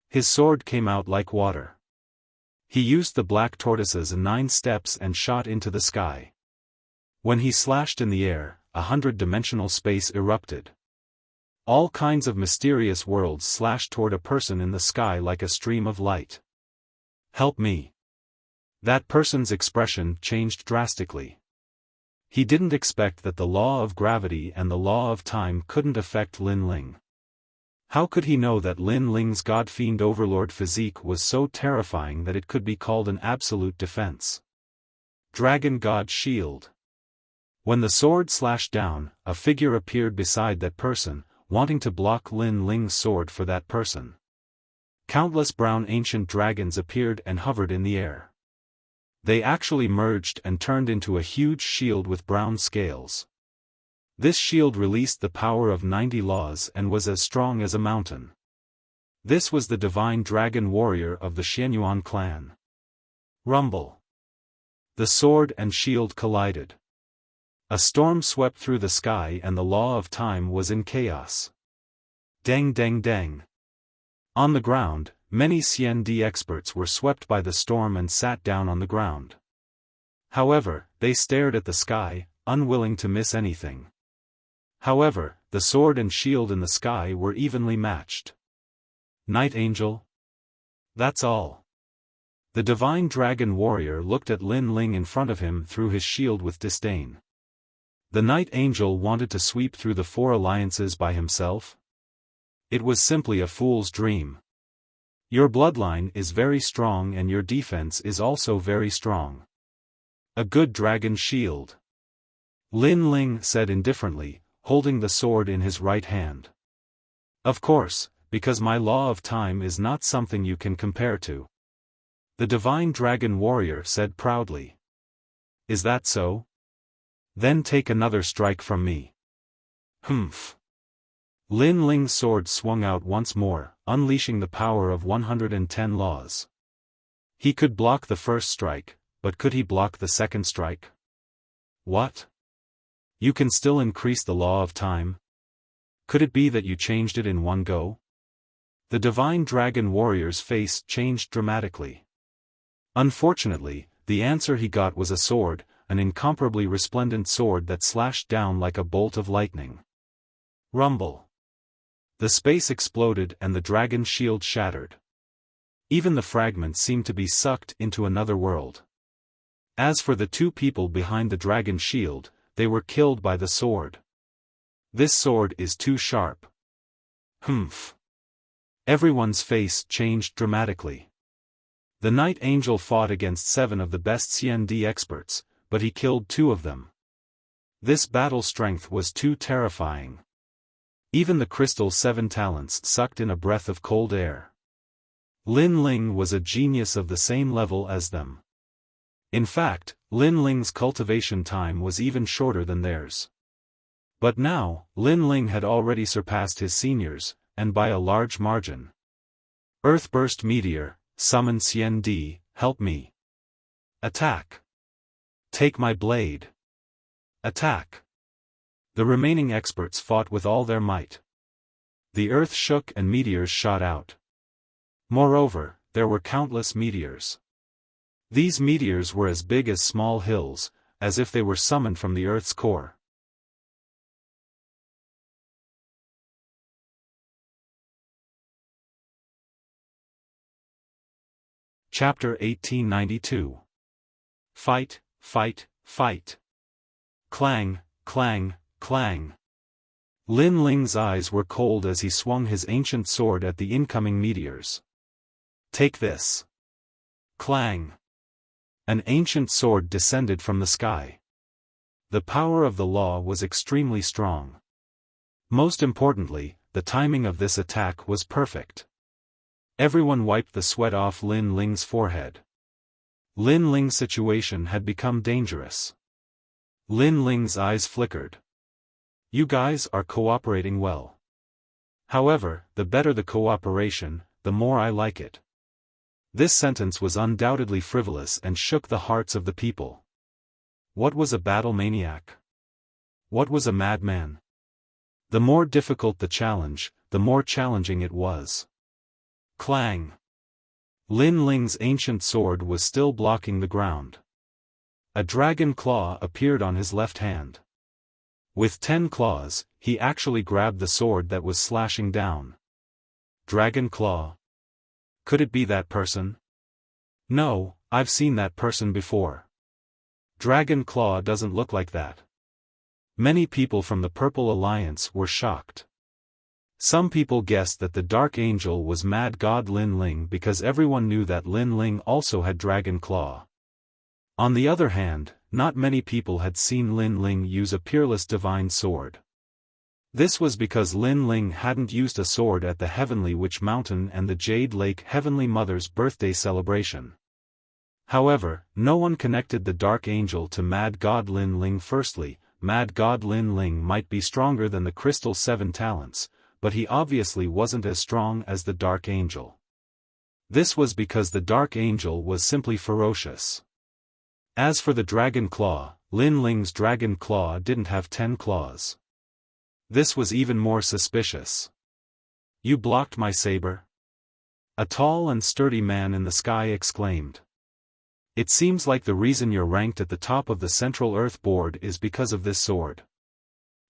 His sword came out like water. He used the black tortoises in 9 steps and shot into the sky. When he slashed in the air, 100-dimensional space erupted. All kinds of mysterious worlds slashed toward a person in the sky like a stream of light. Help me. That person's expression changed drastically. He didn't expect that the law of gravity and the law of time couldn't affect Lin Ling. How could he know that Lin Ling's god-fiend overlord physique was so terrifying that it could be called an absolute defense? Dragon God Shield. When the sword slashed down, a figure appeared beside that person, wanting to block Lin Ling's sword for that person. Countless brown ancient dragons appeared and hovered in the air. They actually merged and turned into a huge shield with brown scales. This shield released the power of 90 laws and was as strong as a mountain. This was the divine dragon warrior of the Xianyuan clan. Rumble. The sword and shield collided. A storm swept through the sky and the law of time was in chaos. Deng deng deng. On the ground, many CND experts were swept by the storm and sat down on the ground. However, they stared at the sky, unwilling to miss anything. However, the sword and shield in the sky were evenly matched. Night Angel? That's all. The divine dragon warrior looked at Lin Ling in front of him through his shield with disdain. The Night Angel wanted to sweep through the 4 alliances by himself? It was simply a fool's dream. Your bloodline is very strong and your defense is also very strong. A good dragon shield. Lin Ling said indifferently, holding the sword in his right hand. Of course, because my law of time is not something you can compare to. The divine dragon warrior said proudly. Is that so? Then take another strike from me. Humph. Lin Ling's sword swung out once more, unleashing the power of 110 laws. He could block the first strike, but could he block the second strike? What? You can still increase the law of time? Could it be that you changed it in one go? The divine dragon warrior's face changed dramatically. Unfortunately, the answer he got was a sword, an incomparably resplendent sword that slashed down like a bolt of lightning. Rumble. The space exploded and the dragon shield shattered. Even the fragments seemed to be sucked into another world. As for the 2 people behind the dragon shield, they were killed by the sword. This sword is too sharp. Humph. Everyone's face changed dramatically. The Night Angel fought against 7 of the best CND experts, but he killed 2 of them. This battle strength was too terrifying. Even the Crystal 7 talents sucked in a breath of cold air. Lin Ling was a genius of the same level as them. In fact, Lin Ling's cultivation time was even shorter than theirs. But now, Lin Ling had already surpassed his seniors, and by a large margin. Earthburst Meteor, summon CND, help me. Attack. Take my blade. Attack. The remaining experts fought with all their might. The earth shook and meteors shot out. Moreover, there were countless meteors. These meteors were as big as small hills, as if they were summoned from the Earth's core. Chapter 1892. Fight, fight, fight. Clang, clang, clang. Lin Ling's eyes were cold as he swung his ancient sword at the incoming meteors. Take this. Clang. An ancient sword descended from the sky. The power of the law was extremely strong. Most importantly, the timing of this attack was perfect. Everyone wiped the sweat off Lin Ling's forehead. Lin Ling's situation had become dangerous. Lin Ling's eyes flickered. You guys are cooperating well. However, the better the cooperation, the more I like it. This sentence was undoubtedly frivolous and shook the hearts of the people. What was a battle maniac? What was a madman? The more difficult the challenge, the more challenging it was. Clang. Lin Ling's ancient sword was still blocking the ground. A dragon claw appeared on his left hand. With 10 claws, he actually grabbed the sword that was slashing down. Dragon claw. Could it be that person? No, I've seen that person before. Dragon claw doesn't look like that. Many people from the Purple Alliance were shocked. Some people guessed that the Dark Angel was Mad God Lin Ling because everyone knew that Lin Ling also had Dragon Claw. On the other hand, not many people had seen Lin Ling use a peerless divine sword. This was because Lin Ling hadn't used a sword at the Heavenly Witch Mountain and the Jade Lake Heavenly Mother's birthday celebration. However, no one connected the Dark Angel to Mad God Lin Ling. Firstly, Mad God Lin Ling might be stronger than the Crystal 7 Talents, but he obviously wasn't as strong as the Dark Angel. This was because the Dark Angel was simply ferocious. As for the Dragon Claw, Lin Ling's Dragon Claw didn't have 10 claws. This was even more suspicious. You blocked my saber? A tall and sturdy man in the sky exclaimed. It seems like the reason you're ranked at the top of the Central Earth Board is because of this sword.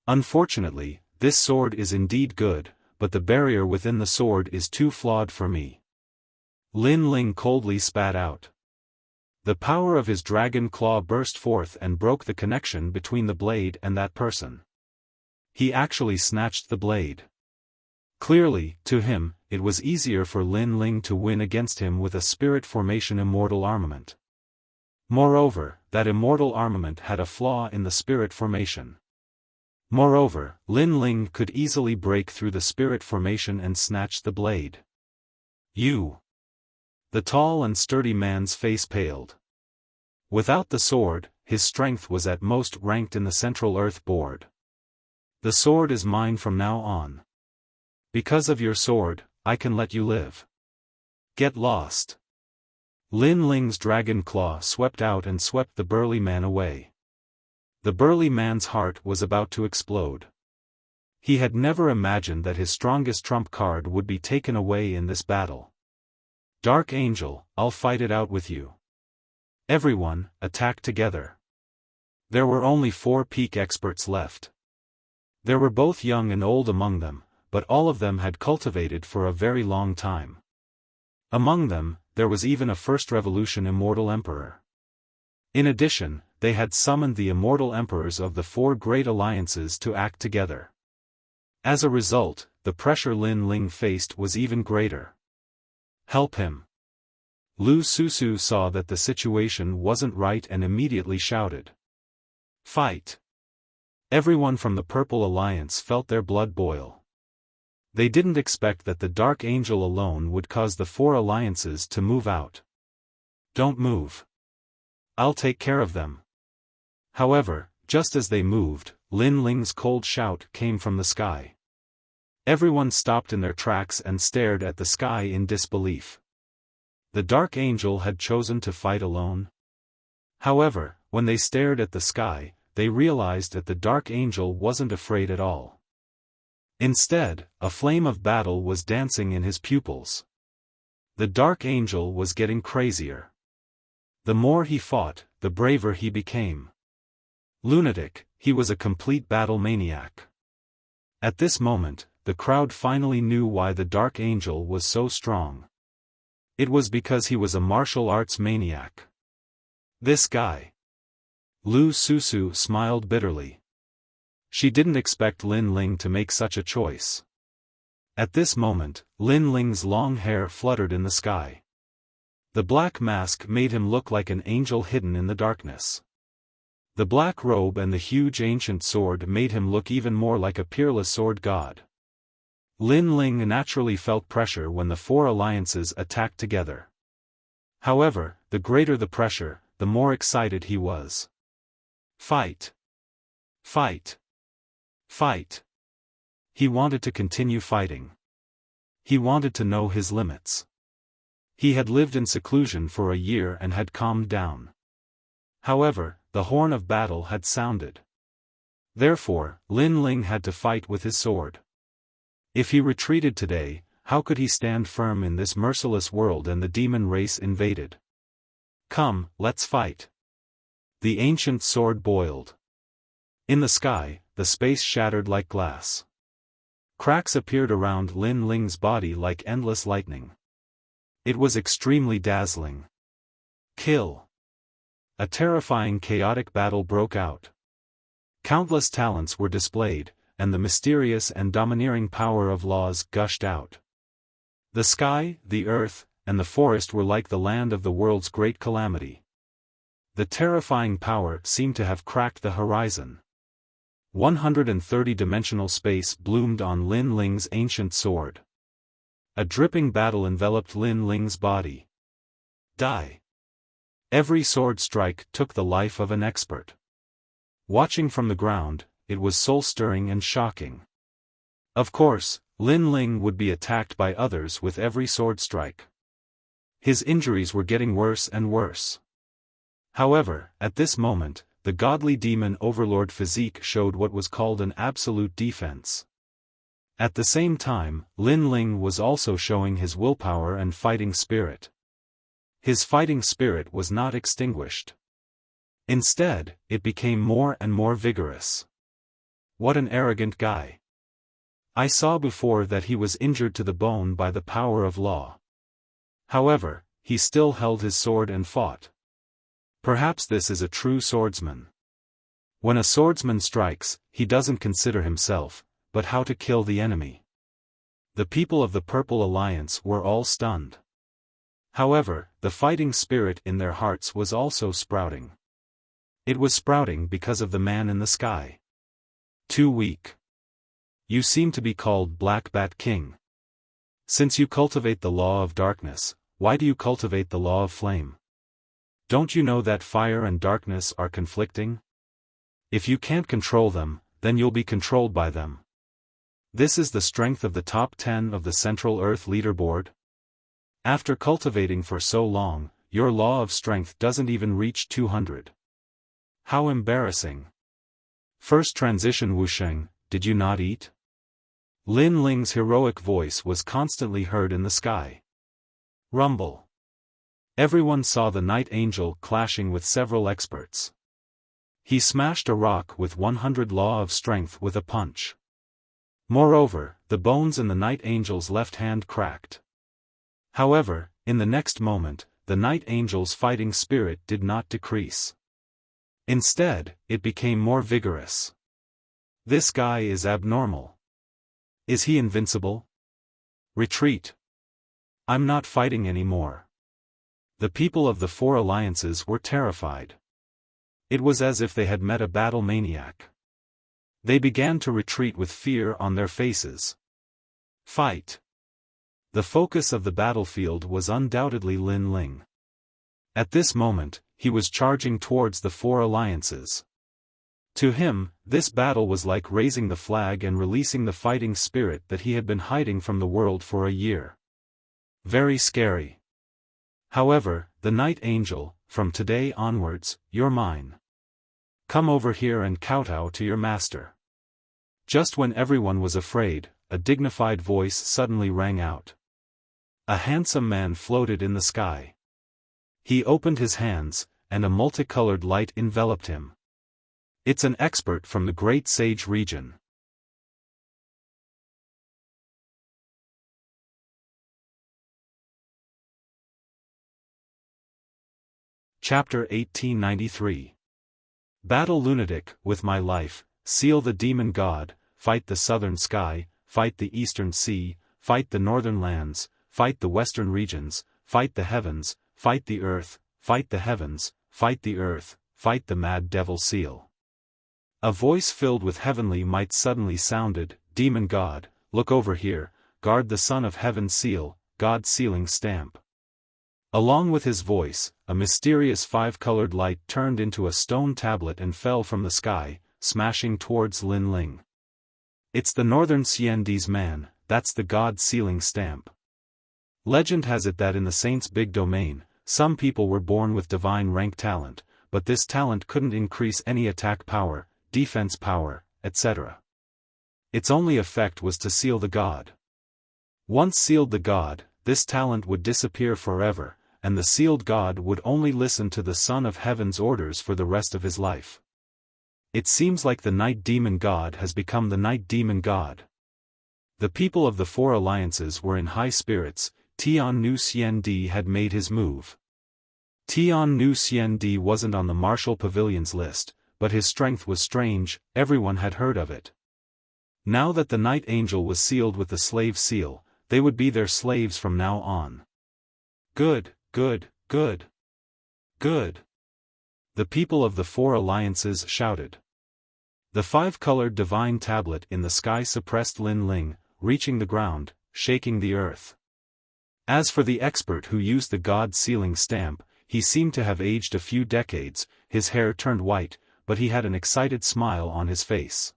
Unfortunately, this sword is indeed good, but the barrier within the sword is too flawed for me. Lin Ling coldly spat out. The power of his dragon claw burst forth and broke the connection between the blade and that person. He actually snatched the blade. Clearly, to him, it was easier for Lin Ling to win against him with a spirit formation immortal armament. Moreover, that immortal armament had a flaw in the spirit formation. Moreover, Lin Ling could easily break through the spirit formation and snatch the blade. You. The tall and sturdy man's face paled. Without the sword, his strength was at most ranked in the Central Earth Board. The sword is mine from now on. Because of your sword, I can let you live. Get lost. Lin Ling's dragon claw swept out and swept the burly man away. The burly man's heart was about to explode. He had never imagined that his strongest trump card would be taken away in this battle. Dark Angel, I'll fight it out with you. Everyone, attack together. There were only 4 peak experts left. There were both young and old among them, but all of them had cultivated for a very long time. Among them, there was even a First Revolution Immortal Emperor. In addition, they had summoned the Immortal Emperors of the 4 great alliances to act together. As a result, the pressure Lin Ling faced was even greater. Help him. Lu Susu saw that the situation wasn't right and immediately shouted. Fight. Everyone from the Purple Alliance felt their blood boil. They didn't expect that the Dark Angel alone would cause the 4 alliances to move out. Don't move. I'll take care of them. However, just as they moved, Lin Ling's cold shout came from the sky. Everyone stopped in their tracks and stared at the sky in disbelief. The Dark Angel had chosen to fight alone. However, when they stared at the sky, they realized that the Dark Angel wasn't afraid at all. Instead, a flame of battle was dancing in his pupils. The Dark Angel was getting crazier. The more he fought, the braver he became. Lunatic, he was a complete battle maniac. At this moment, the crowd finally knew why the Dark Angel was so strong. It was because he was a martial arts maniac. This guy. Lu Susu smiled bitterly. She didn't expect Lin Ling to make such a choice. At this moment, Lin Ling's long hair fluttered in the sky. The black mask made him look like an angel hidden in the darkness. The black robe and the huge ancient sword made him look even more like a peerless sword god. Lin Ling naturally felt pressure when the four alliances attacked together. However, the greater the pressure, the more excited he was. Fight! Fight! Fight! He wanted to continue fighting. He wanted to know his limits. He had lived in seclusion for a year and had calmed down. However, the horn of battle had sounded. Therefore, Lin Ling had to fight with his sword. If he retreated today, how could he stand firm in this merciless world and the demon race invaded? Come, let's fight. The ancient sword boiled. In the sky, the space shattered like glass. Cracks appeared around Lin Ling's body like endless lightning. It was extremely dazzling. Kill! A terrifying chaotic battle broke out. Countless talents were displayed, and the mysterious and domineering power of laws gushed out. The sky, the earth, and the forest were like the land of the world's great calamity. The terrifying power seemed to have cracked the horizon. 130-dimensional space bloomed on Lin Ling's ancient sword. A dripping battle enveloped Lin Ling's body. Die! Every sword strike took the life of an expert. Watching from the ground, it was soul-stirring and shocking. Of course, Lin Ling would be attacked by others with every sword strike. His injuries were getting worse and worse. However, at this moment, the godly demon overlord physique showed what was called an absolute defense. At the same time, Lin Ling was also showing his willpower and fighting spirit. His fighting spirit was not extinguished. Instead, it became more and more vigorous. What an arrogant guy. I saw before that he was injured to the bone by the power of law. However, he still held his sword and fought. Perhaps this is a true swordsman. When a swordsman strikes, he doesn't consider himself, but how to kill the enemy. The people of the Purple Alliance were all stunned. However, the fighting spirit in their hearts was also sprouting. It was sprouting because of the man in the sky. Too weak. You seem to be called Black Bat King. Since you cultivate the law of darkness, why do you cultivate the law of flame? Don't you know that fire and darkness are conflicting? If you can't control them, then you'll be controlled by them. This is the strength of the top 10 of the Central Earth leaderboard. After cultivating for so long, your law of strength doesn't even reach 200. How embarrassing. First transition Wuxia, did you not eat? Lin Ling's heroic voice was constantly heard in the sky. Rumble. Everyone saw the Night Angel clashing with several experts. He smashed a rock with 100 law of strength with a punch. Moreover, the bones in the Night Angel's left hand cracked. However, in the next moment, the Night Angel's fighting spirit did not decrease. Instead, it became more vigorous. This guy is abnormal. Is he invincible? Retreat. I'm not fighting anymore. The people of the four alliances were terrified. It was as if they had met a battle maniac. They began to retreat with fear on their faces. Fight. The focus of the battlefield was undoubtedly Lin Ling. At this moment, he was charging towards the four alliances. To him, this battle was like raising the flag and releasing the fighting spirit that he had been hiding from the world for a year. Very scary. However, the Night Angel, from today onwards, you're mine. Come over here and kowtow to your master. Just when everyone was afraid, a dignified voice suddenly rang out. A handsome man floated in the sky. He opened his hands, and a multicolored light enveloped him. It's an expert from the Great Sage region. Chapter 1893. Battle lunatic, with my life, seal the demon god, fight the southern sky, fight the eastern sea, fight the northern lands, fight the western regions, fight the heavens, fight the earth, fight the heavens, fight the earth, fight the mad devil seal. A voice filled with heavenly might suddenly sounded, Demon god, look over here, guard the son of heaven seal, God sealing stamp. Along with his voice, a mysterious five-colored light turned into a stone tablet and fell from the sky, smashing towards Lin Ling. It's the northern Xiandi's man, that's the God sealing stamp. Legend has it that in the saint's big domain, some people were born with divine rank talent, but this talent couldn't increase any attack power, defense power, etc. Its only effect was to seal the god. Once sealed the god, this talent would disappear forever, and the sealed god would only listen to the Son of Heaven's orders for the rest of his life. It seems like the night demon god has become the night demon god. The people of the four alliances were in high spirits. Tian Nu Xiandi had made his move. Tian Nu Xiandi wasn't on the martial pavilion's list, but his strength was strange, everyone had heard of it. Now that the night angel was sealed with the slave seal, they would be their slaves from now on. Good, good, good. Good. The people of the four alliances shouted. The five-colored divine tablet in the sky suppressed Lin Ling, reaching the ground, shaking the earth. As for the expert who used the god sealing stamp, he seemed to have aged a few decades, his hair turned white, but he had an excited smile on his face.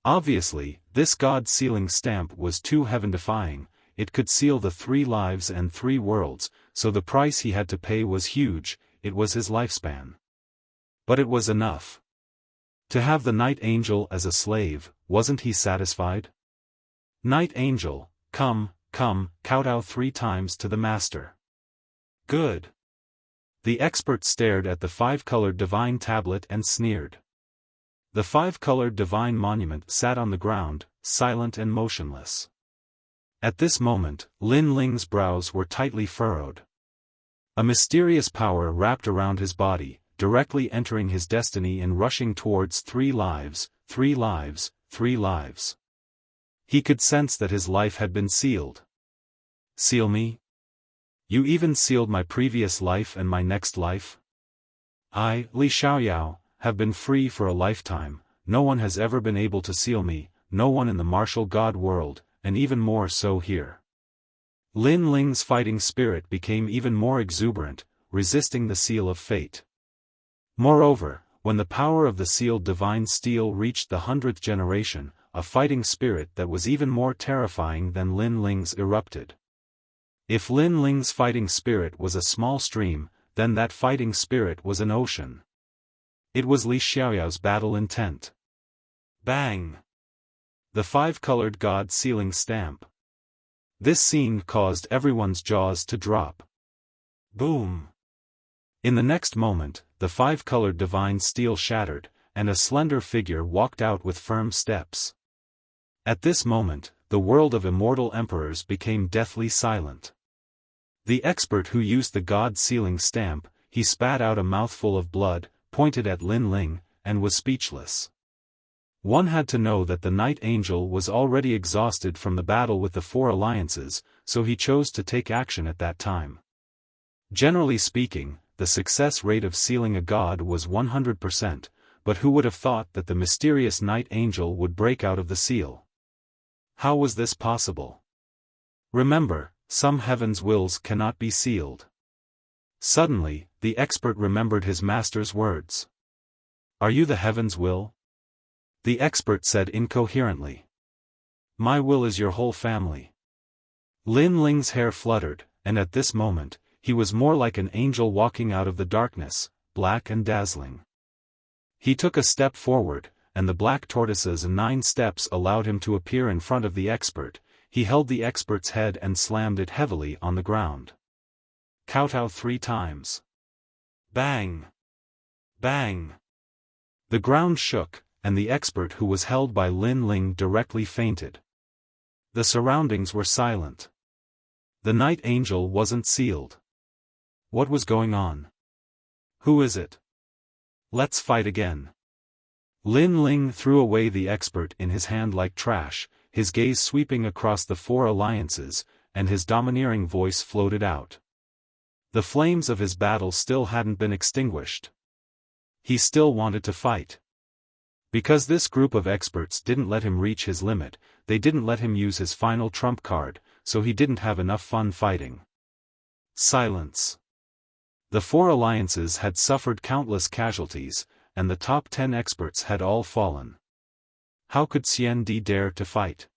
Obviously, this god sealing stamp was too heaven-defying. It could seal the 3 lives and 3 worlds, so the price he had to pay was huge, it was his lifespan. But it was enough. To have the night angel as a slave, wasn't he satisfied? Night angel, come, kowtow 3 times to the master. Good. The expert stared at the 5-colored divine tablet and sneered. The 5-colored divine monument sat on the ground, silent and motionless. At this moment, Lin Ling's brows were tightly furrowed. A mysterious power wrapped around his body, directly entering his destiny and rushing towards 3 lives, 3 lives, 3 lives. He could sense that his life had been sealed. Seal me? You even sealed my previous life and my next life? I, Li Xiaoyao, have been free for a lifetime, no one has ever been able to seal me, no one in the martial god world, and even more so here. Lin Ling's fighting spirit became even more exuberant, resisting the seal of fate. Moreover, when the power of the sealed divine steel reached the 100th generation, a fighting spirit that was even more terrifying than Lin Ling's erupted. If Lin Ling's fighting spirit was a small stream, then that fighting spirit was an ocean. It was Li Xiaoyao's battle intent. Bang! The 5-colored god sealing stamp. This scene caused everyone's jaws to drop. Boom! In the next moment, the 5-colored divine steel shattered, and a slender figure walked out with firm steps. At this moment, the world of immortal emperors became deathly silent. The expert who used the god sealing stamp, he spat out a mouthful of blood, pointed at Lin Ling, and was speechless. One had to know that the night angel was already exhausted from the battle with the 4 alliances, so he chose to take action at that time. Generally speaking, the success rate of sealing a god was 100%, but who would have thought that the mysterious night angel would break out of the seal? How was this possible? Remember, some heaven's wills cannot be sealed. Suddenly, the expert remembered his master's words. Are you the heaven's will? The expert said incoherently. My will is your whole family. Lin Ling's hair fluttered, and at this moment, he was more like an angel walking out of the darkness, black and dazzling. He took a step forward, and the black tortoise's 9 steps allowed him to appear in front of the expert. He held the expert's head and slammed it heavily on the ground. Kowtow 3 times. Bang! Bang! The ground shook, and the expert who was held by Lin Ling directly fainted. The surroundings were silent. The night angel wasn't sealed. What was going on? Who is it? Let's fight again. Lin Ling threw away the expert in his hand like trash, his gaze sweeping across the four alliances, and his domineering voice floated out. The flames of his battle still hadn't been extinguished. He still wanted to fight. Because this group of experts didn't let him reach his limit, they didn't let him use his final trump card, so he didn't have enough fun fighting. Silence. The four alliances had suffered countless casualties, and the top 10 experts had all fallen. How could Xian Di dare to fight?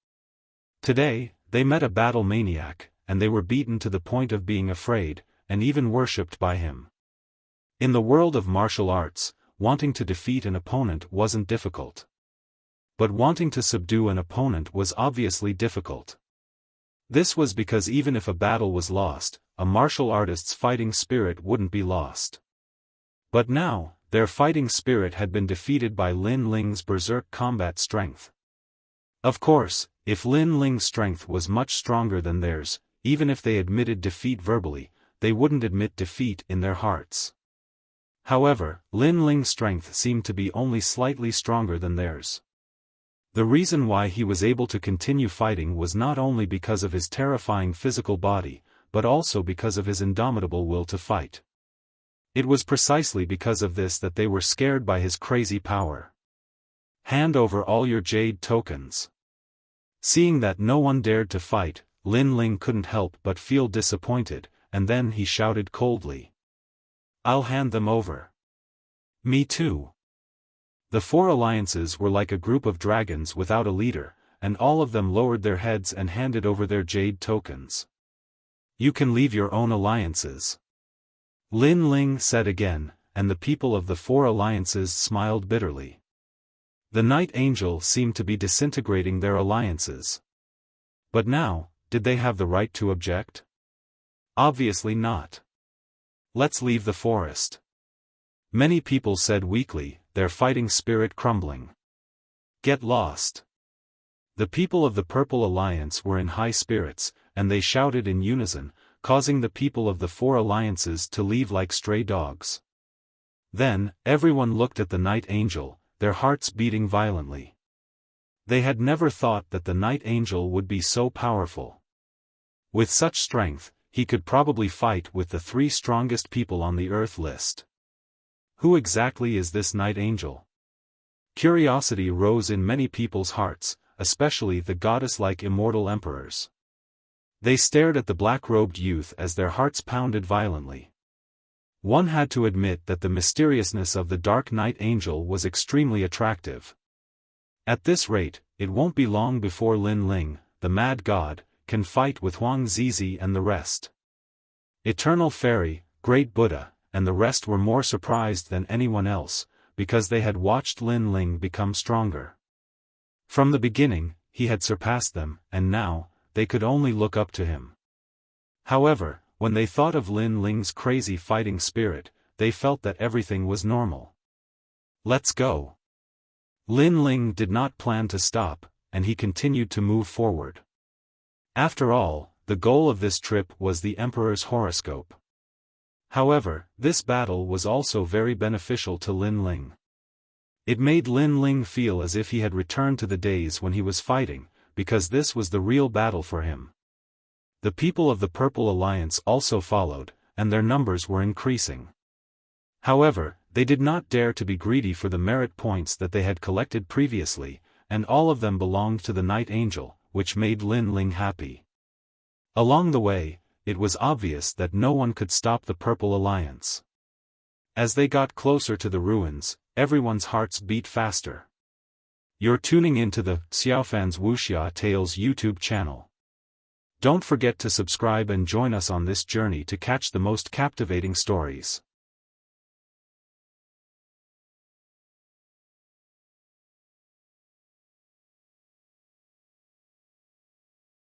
Today, they met a battle maniac, and they were beaten to the point of being afraid, and even worshipped by him. In the world of martial arts, wanting to defeat an opponent wasn't difficult. But wanting to subdue an opponent was obviously difficult. This was because even if a battle was lost, a martial artist's fighting spirit wouldn't be lost. But now, their fighting spirit had been defeated by Lin Ling's berserk combat strength. Of course, if Lin Ling's strength was much stronger than theirs, even if they admitted defeat verbally, they wouldn't admit defeat in their hearts. However, Lin Ling's strength seemed to be only slightly stronger than theirs. The reason why he was able to continue fighting was not only because of his terrifying physical body, but also because of his indomitable will to fight. It was precisely because of this that they were scared by his crazy power. Hand over all your jade tokens. Seeing that no one dared to fight, Lin Ling couldn't help but feel disappointed, and then he shouted coldly. I'll hand them over. Me too. The four alliances were like a group of dragons without a leader, and all of them lowered their heads and handed over their jade tokens. You can leave your own alliances. Lin Ling said again, and the people of the four alliances smiled bitterly. The Night Angel seemed to be disintegrating their alliances. But now, did they have the right to object? Obviously not. Let's leave the forest. Many people said weakly, their fighting spirit crumbling. Get lost. The people of the Purple Alliance were in high spirits, and they shouted in unison, causing the people of the four alliances to leave like stray dogs. Then, everyone looked at the Night Angel, their hearts beating violently. They had never thought that the Night Angel would be so powerful. With such strength, he could probably fight with the 3 strongest people on the Earth list. Who exactly is this Night Angel? Curiosity rose in many people's hearts, especially the goddess-like immortal emperors. They stared at the black-robed youth as their hearts pounded violently. One had to admit that the mysteriousness of the Dark Night Angel was extremely attractive. At this rate, it won't be long before Lin Ling, the Mad God, can fight with Huang Zizi and the rest. Eternal Fairy, Great Buddha, and the rest were more surprised than anyone else, because they had watched Lin Ling become stronger. From the beginning, he had surpassed them, and now, they could only look up to him. However, when they thought of Lin Ling's crazy fighting spirit, they felt that everything was normal. Let's go. Lin Ling did not plan to stop, and he continued to move forward. After all, the goal of this trip was the Emperor's horoscope. However, this battle was also very beneficial to Lin Ling. It made Lin Ling feel as if he had returned to the days when he was fighting, because this was the real battle for him. The people of the Purple Alliance also followed, and their numbers were increasing. However, they did not dare to be greedy for the merit points that they had collected previously, and all of them belonged to the Night Angel, which made Lin Ling happy. Along the way, it was obvious that no one could stop the Purple Alliance. As they got closer to the ruins, everyone's hearts beat faster. You're tuning into the Xiaofan's Wuxia Tales YouTube channel. Don't forget to subscribe and join us on this journey to catch the most captivating stories.